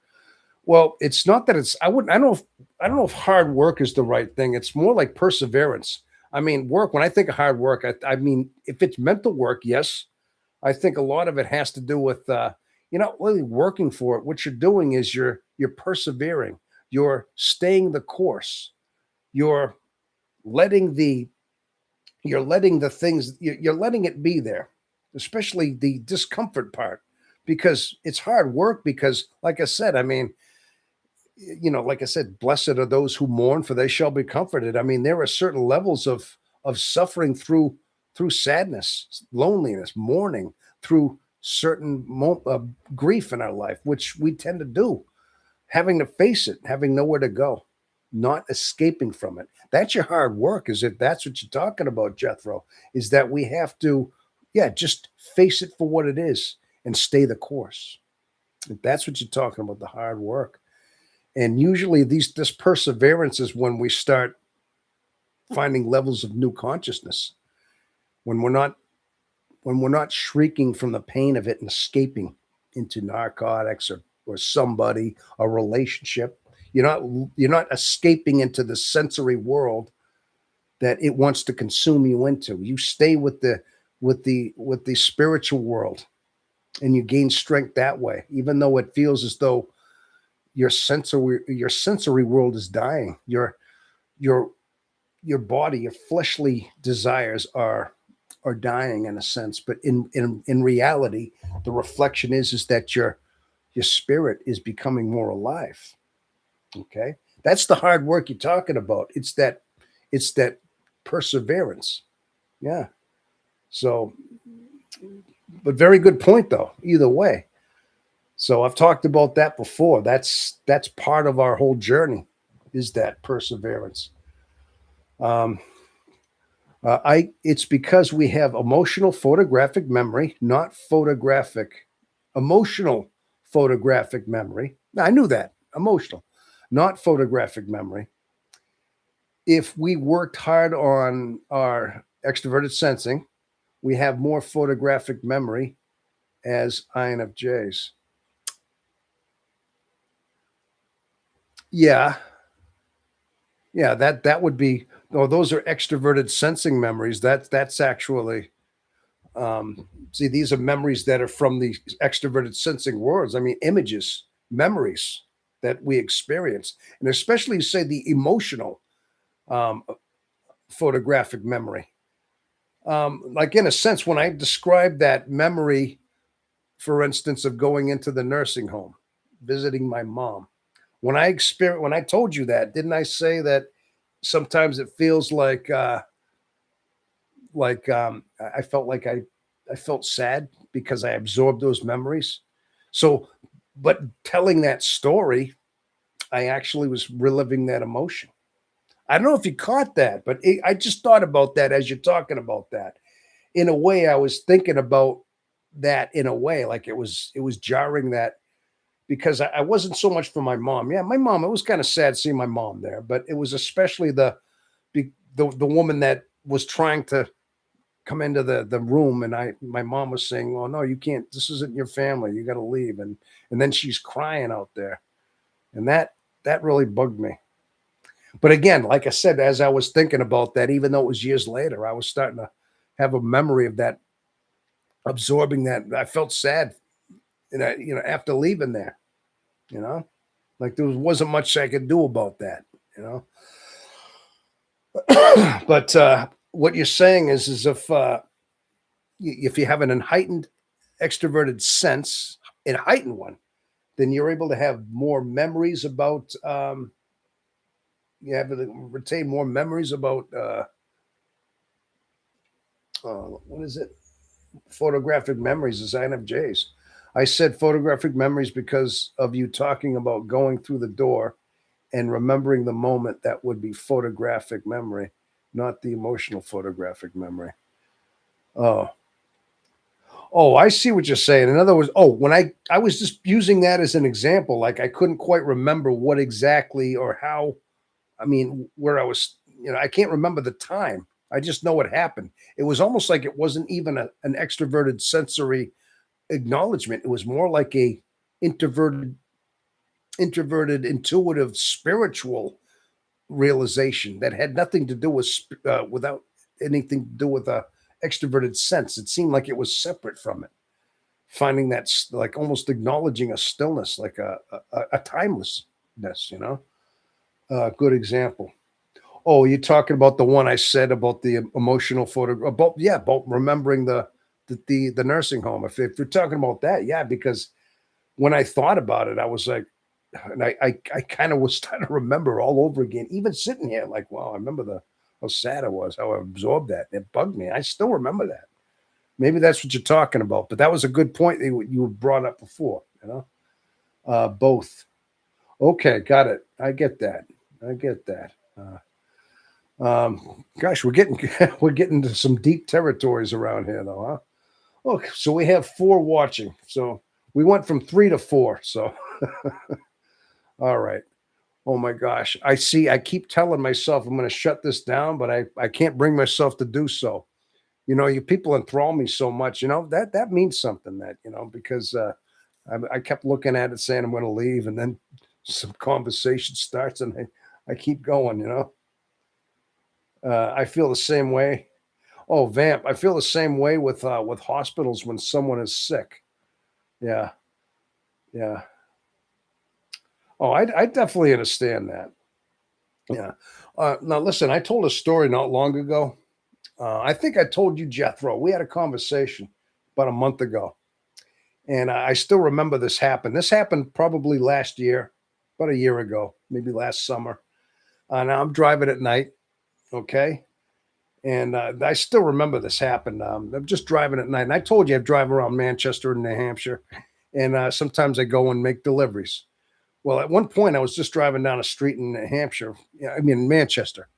Well, it's not that it's I wouldn't I don't know if hard work is the right thing. It's more like perseverance. I mean, work, when I think of hard work, I mean, if it's mental work, yes. I think a lot of it has to do with you're not really working for it. What you're doing is you're persevering. You're staying the course. You're letting the you're letting it be there, especially the discomfort part, because it's hard work. Because, like I said, I mean, like I said, blessed are those who mourn, for they shall be comforted. I mean, there are certain levels of suffering through sadness, loneliness, mourning, through certain grief in our life, which we tend to do, having to face it, having nowhere to go, not escaping from it. That's your hard work. Is if that's what you're talking about, Jethro, is that we have to, yeah, just face it for what it is and stay the course. If that's what you're talking about, the hard work. And usually this perseverance is when we start finding levels of new consciousness, when we're not shrieking from the pain of it and escaping into narcotics or somebody, a relationship. You're not escaping into the sensory world that it wants to consume you into. You stay with the spiritual world, and you gain strength that way, even though it feels as though your sensory world is dying. Your your body, your fleshly desires are dying in a sense, but in reality, the reflection is that your spirit is becoming more alive. Okay, that's the hard work you're talking about. It's that perseverance. Yeah. So, but very good point though. Either way. So I've talked about that before. That's part of our whole journey, is that perseverance. Um, I It's because we have emotional photographic memory, not photographic, emotional photographic memory. I knew that, emotional, not photographic memory. If we worked hard on our extroverted sensing, we have more photographic memory as INFJs. Yeah, yeah, that would be. Oh, those are extroverted sensing memories. That's actually see, these are memories that are from the extroverted sensing worlds. I mean, images, memories that we experience, and especially say the emotional um, photographic memory. Like in a sense, when I describe that memory, for instance, of going into the nursing home, visiting my mom, when I told you that, didn't I say that sometimes it feels I felt like I felt sad because I absorbed those memories. So, but telling that story, I actually was reliving that emotion. I don't know if you caught that, but I just thought about that as you're talking about that. In a way, I was thinking about that in a way, like it was jarring that because I wasn't so much for my mom. Yeah, my mom. It was kind of sad seeing my mom there, but it was especially the woman that was trying to come into the room, and my mom was saying, "Oh no, you can't. This isn't your family. You got to leave." And then she's crying out there, and that really bugged me. But again, like I said, as I was thinking about that, even though it was years later, I was starting to have a memory of that, absorbing that. I felt sad, and after leaving there, you know, like there wasn't much I could do about that, you know. But what you're saying is if you have an heightened extroverted sense, a heightened one, then you're able to have more memories about you have to retain more memories about what is it? Photographic memories is INFJs. I said photographic memories because of you talking about going through the door and remembering the moment. That would be photographic memory, not the emotional photographic memory. Oh, oh, I see what you're saying. In other words, when I was just using that as an example, like I couldn't quite remember what exactly or how. I mean, where I was, I can't remember the time. I just know what happened. It was almost like it wasn't even an extroverted sensory acknowledgement. It was more like a introverted, intuitive, spiritual realization that had nothing to do with without anything to do with a extroverted sense. It seemed like it was separate from it. Finding that's like almost acknowledging a stillness, like a timelessness. Good example. Oh, you're talking about the one I said about the emotional photo about, yeah, about remembering the nursing home. If you're talking about that, yeah, because when I thought about it, I was like, and I kind of was starting to remember all over again, even sitting here, like, wow, I remember the how sad I was, how I absorbed that. It bugged me. I still remember that. Maybe that's what you're talking about, but that was a good point that you brought up before. Both. Okay, got it. I get that. I get that. Gosh, we're getting we're getting to some deep territories around here, though, huh? Look, so we have four watching. So we went from three to four. So all right. Oh my gosh. I keep telling myself I'm going to shut this down, but I can't bring myself to do so. You know, you people enthrall me so much, you know, that means something that, you know, because I kept looking at it saying I'm going to leave, and then some conversation starts, and I keep going, you know. I feel the same way. Oh, vamp. I feel the same way with hospitals when someone is sick. Yeah. Yeah. Oh, I definitely understand that. Yeah. Now listen, I told a story not long ago. I think I told you, Jethro. We had a conversation about a month ago, and I still remember this happened. This happened probably last year, about a year ago, maybe last summer. Now I'm driving at night, okay, and I still remember this happened. I'm just driving at night, and I told you I drive around Manchester and New Hampshire, and sometimes I go and make deliveries. Well, at one point, I was just driving down a street in New Hampshire. Yeah, I mean Manchester,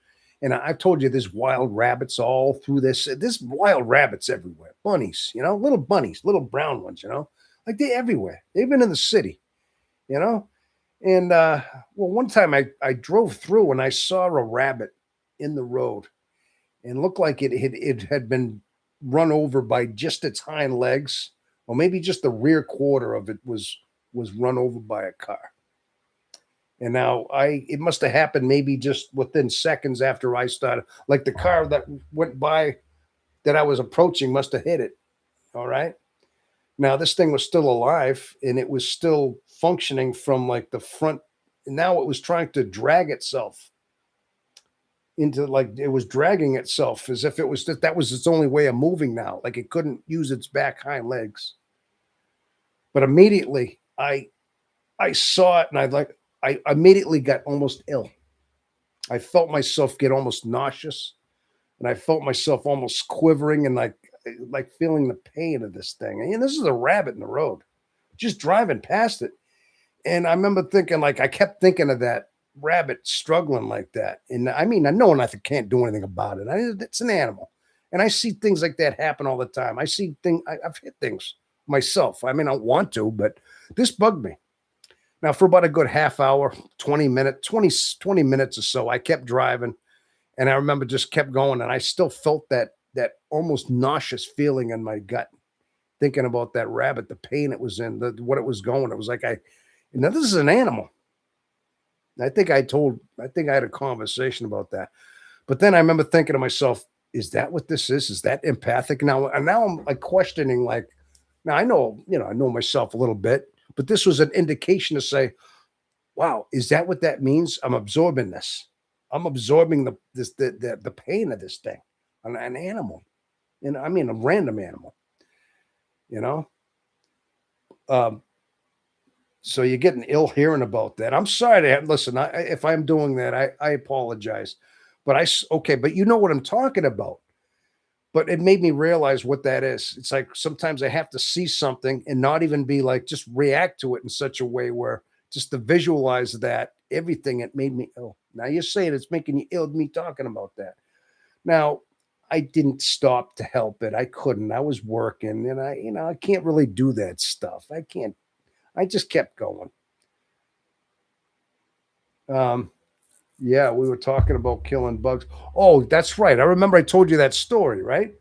and I told you there's wild rabbits all through this. There's wild rabbits everywhere. Bunnies, you know, little bunnies, little brown ones, you know, like they're everywhere. They've been in the city, you know. And well, one time I drove through and I saw a rabbit in the road, and looked like it had been run over by just its hind legs, or maybe just the rear quarter of it was run over by a car. And now it must have happened maybe just within seconds after I started. Like the car that went by that I was approaching must have hit it. All right. Now this thing was still alive and it was still functioning from like the front. Now it was trying to drag itself into, like, it was dragging itself as if it was that was its only way of moving now. Like it couldn't use its back hind legs. But immediately I saw it and I immediately got almost ill. I felt myself get almost nauseous, and I felt myself almost quivering and like feeling the pain of this thing. And this is a rabbit in the road, just driving past it. And I remember thinking, like, I kept thinking of that rabbit struggling like that. And I mean, I know nothing, can't do anything about it. It's an animal, and I see things like that happen all the time. I see things. I've hit things myself. I mean, I don't want to, but this bugged me. Now, for about a good half hour, 20 minutes, 20 minutes or so, I kept driving, and I remember just kept going, and I still felt that almost nauseous feeling in my gut, thinking about that rabbit, the pain it was in, what it was going. It was like now this is an animal. I think I had a conversation about that. But then I remember thinking to myself, is that what this is? Is that empathic? Now, and now I'm like questioning, like, now I know, you know, I know myself a little bit, but this was an indication to say, wow, is that what that means? I'm absorbing this. I'm absorbing the pain of this thing, an animal, and I mean a random animal, you know. Um, so you're getting ill hearing about that. I'm sorry to listen. If I'm doing that, I apologize. But okay, but you know what I'm talking about. But it made me realize what that is. It's like sometimes I have to see something and not even be like, just react to it in such a way where just to visualize that everything, it made me ill. Now you're saying it's making you ill, me talking about that. Now, I didn't stop to help it. I couldn't. I was working, and I can't really do that stuff. I can't. I just kept going. Um, yeah, we were talking about killing bugs. Oh, that's right. I remember I told you that story, right?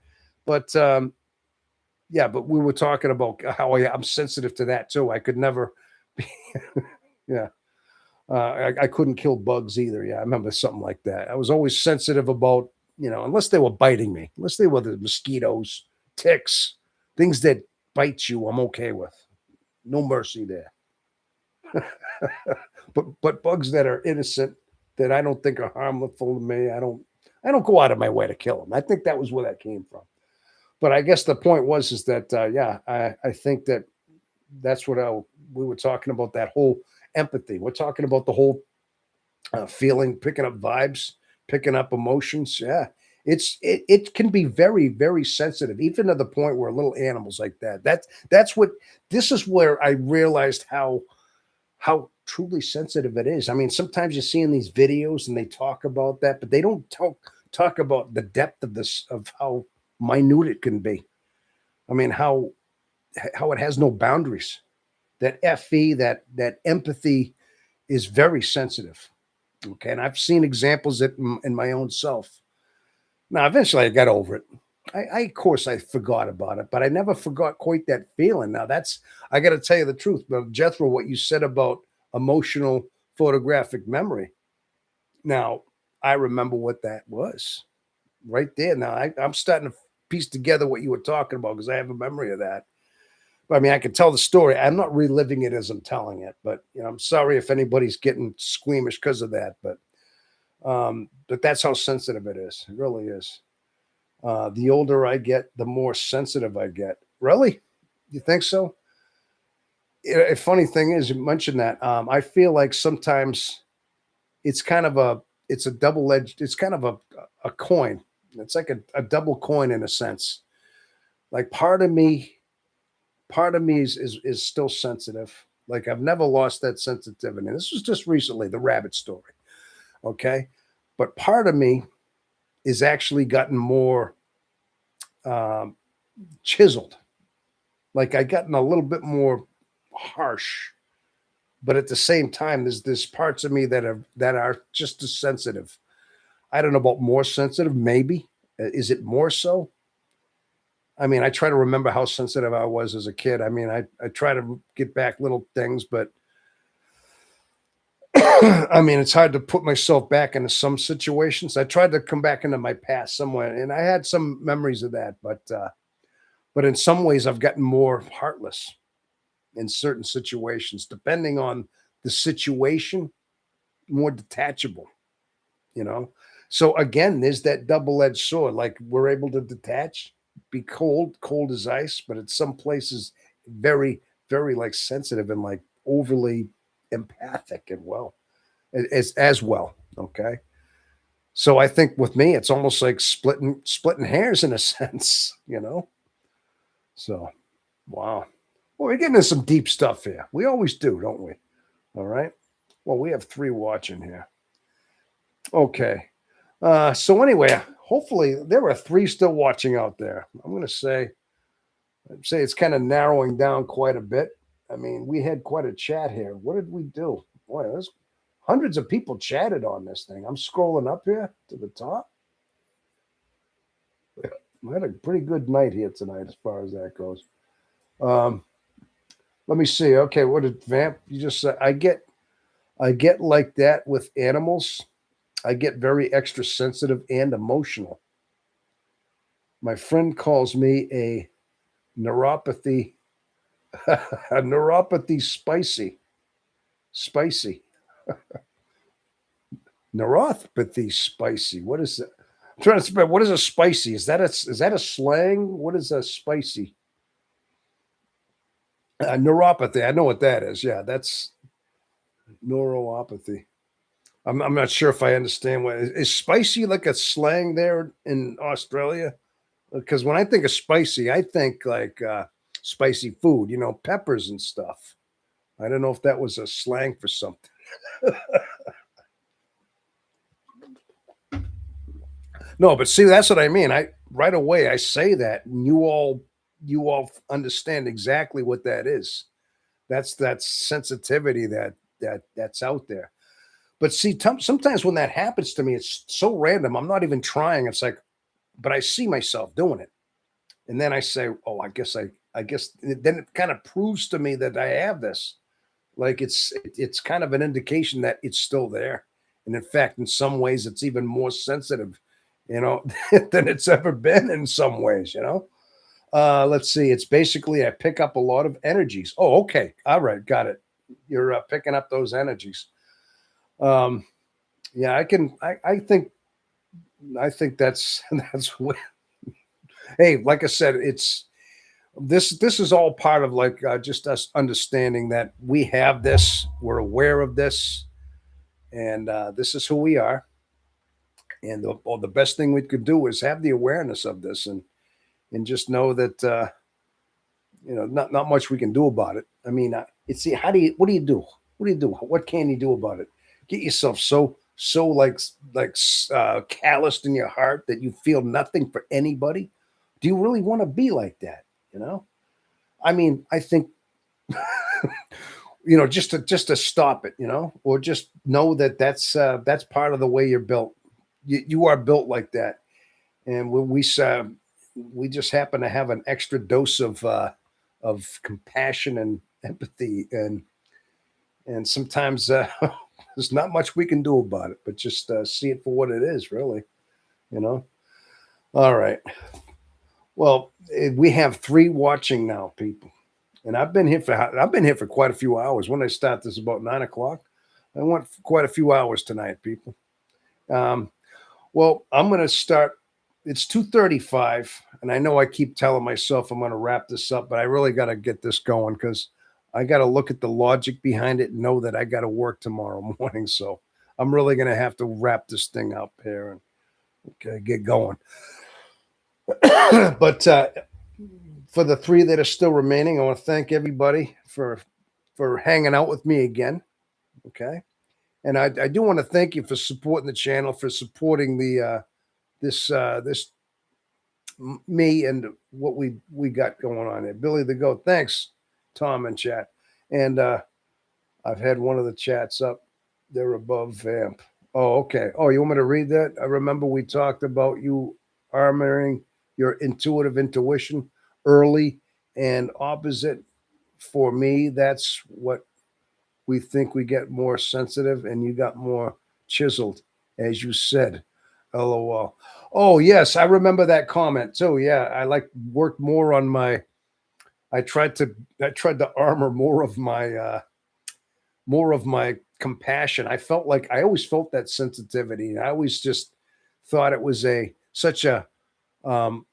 But yeah, but we were talking about how I'm sensitive to that too. I could never be, yeah. I couldn't kill bugs either. Yeah, I remember something like that. I was always sensitive about, unless they were biting me, unless they were the mosquitoes, ticks, things that bite you, I'm okay with. No mercy there. But bugs that are innocent, that I don't think are harmful to me, I don't go out of my way to kill them. I think that was where that came from. But I guess the point was is that yeah, I think that that's what we were talking about, that whole empathy. We're talking about the whole feeling, picking up vibes, picking up emotions. Yeah, it can be very, very sensitive, even to the point where little animals like that. That's what this is where I realized how truly sensitive it is. I mean, sometimes you see in these videos and they talk about that, but they don't talk about the depth of this, of how minute it can be. I mean, how it has no boundaries. That FE, that empathy is very sensitive. Okay. And I've seen examples in my own self. Now, eventually I got over it. Of course, I forgot about it, but I never forgot quite that feeling. Now, I got to tell you the truth. But Jethro, what you said about emotional photographic memory. Now, I remember what that was right there. Now, I'm starting to piece together what you were talking about because I have a memory of that. But I mean, I can tell the story. I'm not reliving it as I'm telling it, but I'm sorry if anybody's getting squeamish because of that. But that's how sensitive it is. It really is. The older I get, the more sensitive I get. Really? You think so? A funny thing is, you mentioned that. I feel like sometimes it's kind of a it's a double edged. It's kind of a coin. It's like a double coin in a sense. Like part of me is still sensitive. Like I've never lost that sensitivity. And this was just recently, the rabbit story. Okay, but part of me is actually gotten more um, chiseled. Like I gotten a little bit more harsh, but at the same time, there's parts of me that are just as sensitive. I don't know about more sensitive, maybe. Is it more so? I mean, I try to remember how sensitive I was as a kid. I mean, I try to get back little things, but I mean, it's hard to put myself back into some situations. I tried to come back into my past somewhere, and I had some memories of that, but in some ways, I've gotten more heartless in certain situations, depending on the situation, more detachable, you know. So again, there's that double-edged sword. Like we're able to detach, be cold as ice, but at some places, very, very like sensitive and like overly empathic and well as well. Okay. So I think with me, it's almost like splitting hairs in a sense, you know. So wow. Well, we're getting into some deep stuff here. We always do, don't we? All right. Well, we have three watching here. Okay. So anyway, hopefully there are three still watching out there. I'm gonna say it's kind of narrowing down quite a bit. I mean, we had quite a chat here. What did we do? Boy, there's hundreds of people chatted on this thing. I'm scrolling up here to the top. We had a pretty good night here tonight as far as that goes. Um, let me see. Okay, what did Vamp? You just said I get like that with animals. I get very extra sensitive and emotional. My friend calls me a neuropathy, a neuropathy spicy, neuropathy spicy. What is that? I'm trying to spell. What is a spicy? Is that a slang? What is a spicy? Neuropathy. I know what that is. Yeah, that's neuropathy. I'm not sure if I understand what is spicy like a slang there in Australia. Because when I think of spicy, I think like spicy food, peppers and stuff. I don't know if that was a slang for something. No, but see, that's what I mean. I right away I say that, and you all understand exactly what that is. That's that sensitivity that's out there. But see, sometimes when that happens to me, it's so random. I'm not even trying. It's like, but I see myself doing it, and then I say, "Oh, I guess." Then it kind of proves to me that I have this. Like it's kind of an indication that it's still there, and in fact, in some ways, it's even more sensitive, than it's ever been. In some ways, Let's see. It's basically I pick up a lot of energies. Oh, okay, all right, got it. You're picking up those energies. Um, yeah, I can. I think that's that's what. Hey, like I said, it's this is all part of like just us understanding that we have this, we're aware of this, and this is who we are. And the best thing we could do is have the awareness of this and just know that not much we can do about it. I mean, it's how do you what do you do? What do you do? What can you do about it? Get yourself so calloused in your heart that you feel nothing for anybody. Do you really want to be like that? I mean, I think just to stop it, or just know that that's part of the way you're built. You are built like that, and when we just happen to have an extra dose of compassion and empathy, and sometimes there's not much we can do about it, but just see it for what it is, really. You know. All right. Well, we have three watching now, people, and I've been here for quite a few hours. When I start this about 9 o'clock, I went for quite a few hours tonight, people. Um, well, I'm going to start. It's 2:35, and I know I keep telling myself I'm going to wrap this up, but I really got to get this going because I got to look at the logic behind it and know that I got to work tomorrow morning. So I'm really going to have to wrap this thing up here and get going. But for the three that are still remaining, I want to thank everybody for hanging out with me again. Okay, and I do want to thank you for supporting the channel, for supporting the this me and what we got going on here. Billy the Goat, thanks, Tom and chat, and I've had one of the chats up there above Vamp. Oh, okay. Oh, you want me to read that? I remember we talked about you armoring your intuitive intuition early and opposite. For me, that's what we think. We get more sensitive, and you got more chiseled, as you said. LOL. Oh, yes, I remember that comment too. Yeah, I like worked more on my. I tried to armor more of my compassion. I felt like I always felt that sensitivity. I always just thought it was a such a um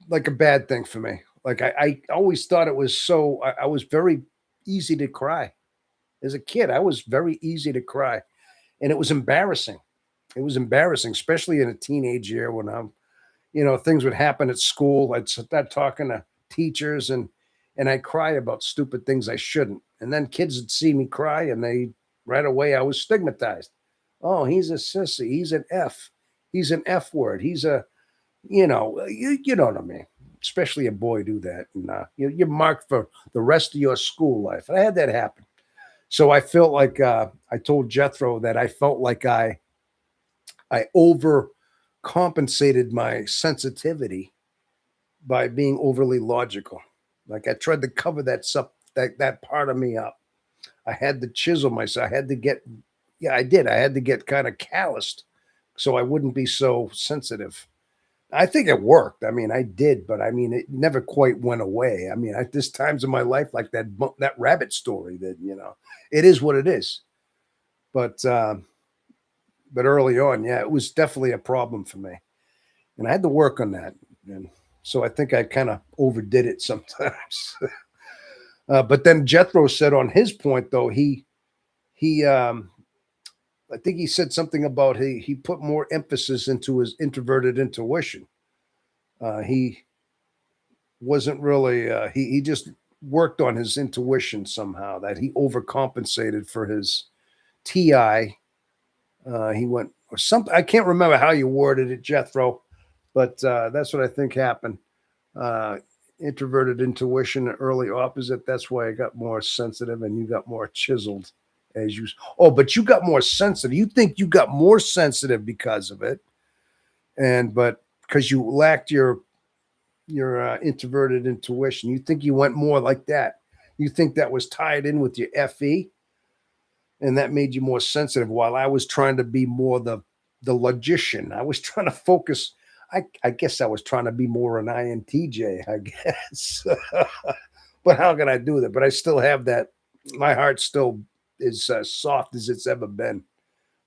like a bad thing for me. Like I always thought it was so I was very easy to cry. As a kid, I was very easy to cry. And it was embarrassing. It was embarrassing, especially in a teenage year when things would happen at school. I'd start talking to teachers and I'd cry about stupid things I shouldn't. And then kids would see me cry and they right away I was stigmatized. Oh, he's a sissy. He's an F. He's an F word. He's a you know what I mean. Especially a boy do that, and you're marked for the rest of your school life. And I had that happen, so I felt like I told Jethro that I felt like I overcompensated my sensitivity by being overly logical. Like I tried to cover that part of me up. I had to chisel myself. I had to get yeah, I did. I had to get kind of calloused so I wouldn't be so sensitive. I think it worked. I mean, I did, but I mean, it never quite went away. I mean, there's times in my life like that rabbit story that it is what it is. But early on, yeah, it was definitely a problem for me, and I had to work on that. And so I think I kind of overdid it sometimes. But then Jethro said on his point though, he I think he said something about he put more emphasis into his introverted intuition. He wasn't really he just worked on his intuition somehow, that he overcompensated for his TI. He went or something. I can't remember how you worded it, Jethro, but that's what I think happened. Uh, Introverted intuition, early opposite. That's why I got more sensitive, and you got more chiseled. As you, oh, but you got more sensitive. You think you got more sensitive because of it, but because you lacked your introverted intuition, you think you went more like that. You think that was tied in with your FE, and that made you more sensitive. While I was trying to be more the logician, I was trying to focus. I guess I was trying to be more an INTJ, I guess. But how can I do that? But I still have that. My heart still is soft as it's ever been.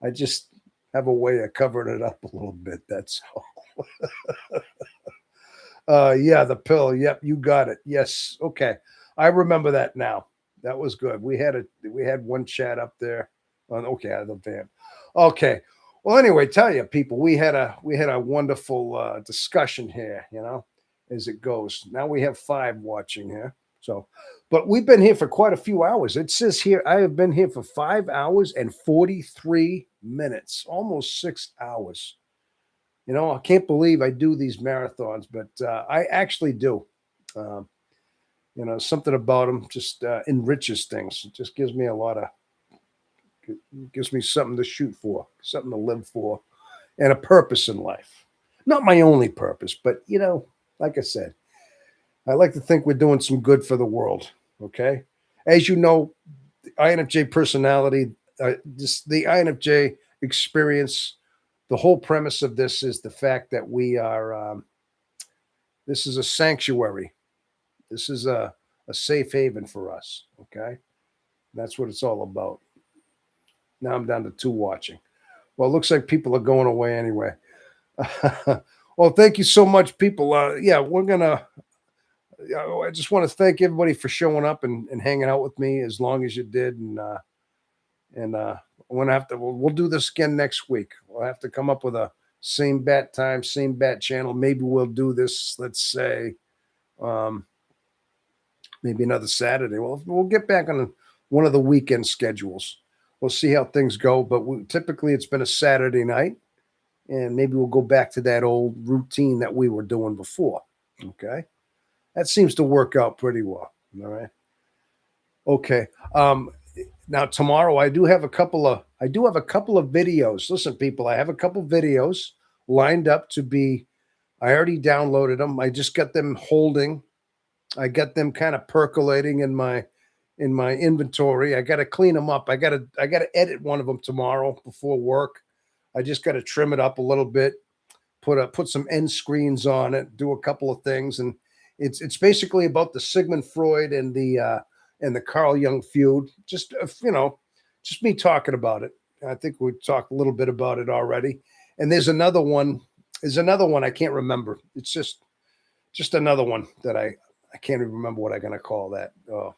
I just have a way of covering it up a little bit. That's all. Yeah, the pill. Yep, you got it. Yes. Okay. I remember that now. That was good. We had one chat up there. Okay, the van. Okay. Well, anyway, tell you people, we had a wonderful discussion here, as it goes. Now we have five watching here. So, but we've been here for quite a few hours. It says here I have been here for 5 hours and 43 minutes, almost 6 hours. I can't believe I do these marathons, but I actually do. Um, You know, something about them just enriches things. It just gives me a lot of, gives me something to shoot for, something to live for, and a purpose in life. Not my only purpose, but you know, like I said, I like to think we're doing some good for the world. Okay, as you know, the INFJ personality, the INFJ experience. The whole premise of this is the fact that we are. This is a sanctuary. This is a safe haven for us. Okay, that's what it's all about. Now I'm down to two watching. Well, it looks like people are going away anyway. Well, thank you so much, people. Yeah, we're gonna. I just want to thank everybody for showing up and hanging out with me as long as you did, and we're gonna have to. We'll do this again next week. We'll have to come up with a same bat time, same bat channel. Maybe we'll do this. Let's say, um, maybe another Saturday. Well, we'll get back on one of the weekend schedules. We'll see how things go. But typically, it's been a Saturday night, and maybe we'll go back to that old routine that we were doing before. Okay, that seems to work out pretty well. All right. Okay. Now tomorrow I do have a couple of videos. Listen, people, I have a couple videos lined up to be. I already downloaded them. I just got them holding. I got them kind of percolating in my inventory. I got to clean them up. I got to edit one of them tomorrow before work. I just got to trim it up a little bit, put some end screens on it, do a couple of things, and it's basically about the Sigmund Freud and the Carl Jung feud. Just you know, just me talking about it. I think we talked a little bit about it already. And there's another one. There's another one I can't remember. It's just another one that I can't even remember what I'm going to call that. Oh,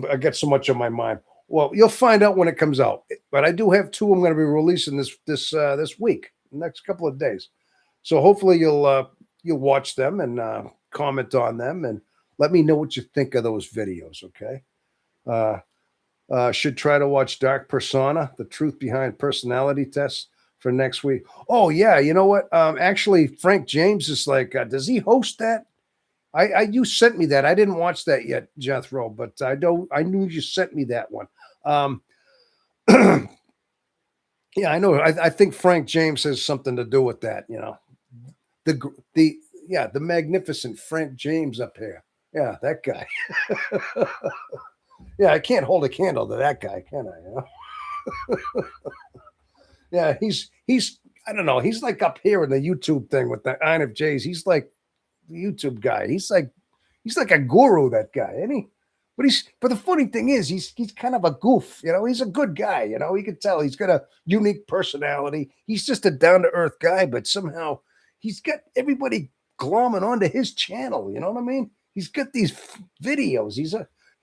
I get so much on my mind. Well, you'll find out when it comes out. But I do have two I'm going to be releasing this week, next couple of days. So hopefully you'll watch them and comment on them and let me know what you think of those videos. Okay. Should try to watch Dark Persona, the truth behind personality tests for next week. Oh yeah, you know what? Actually, Frank James is like, does he host that? You sent me that. I didn't watch that yet, Jethro, but I knew you sent me that one. Um, yeah, I know. I think Frank James has something to do with that. You know, the yeah, the magnificent Frank James up here. Yeah, that guy. Yeah, I can't hold a candle to that guy, can I? You know? Yeah, he's I don't know. He's like up here in the YouTube thing with the INFJs. He's like the YouTube guy. He's like a guru, that guy, isn't he? But the funny thing is he's kind of a goof, you know. He's a good guy, you know. You can tell he's got a unique personality. He's just a down to earth guy, but somehow he's got everybody glomming onto his channel. You know what I mean? He's got these videos.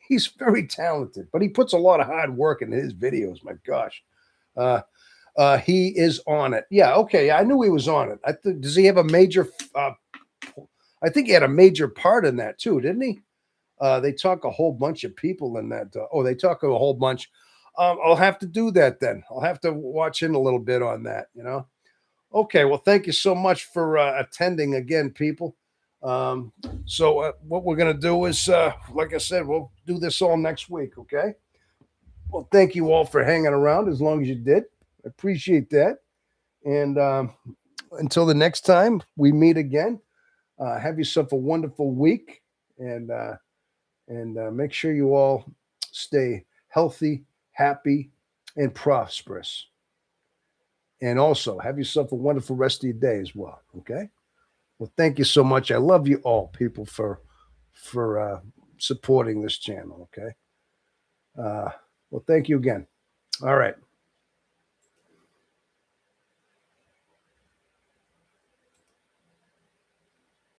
He's very talented, but he puts a lot of hard work into his videos. My gosh. Uh, he is on it. Yeah, okay. I knew he was on it. Does he have a major? I think he had a major part in that too, didn't he? They talk a whole bunch of people in that. They talk a whole bunch. I'll have to do that then. I'll have to watch in a little bit on that. You know. Okay. Well, thank you so much for attending again, people. So what we're gonna do is, like I said, we'll do this all next week. Okay. Well, thank you all for hanging around as long as you did. I appreciate that. And until the next time we meet again, have yourself a wonderful week, and make sure you all stay healthy, happy, and prosperous. And also have yourself a wonderful rest of your day as well. Okay. Well, thank you so much. I love you all, people, for supporting this channel. Okay. Well, thank you again. All right.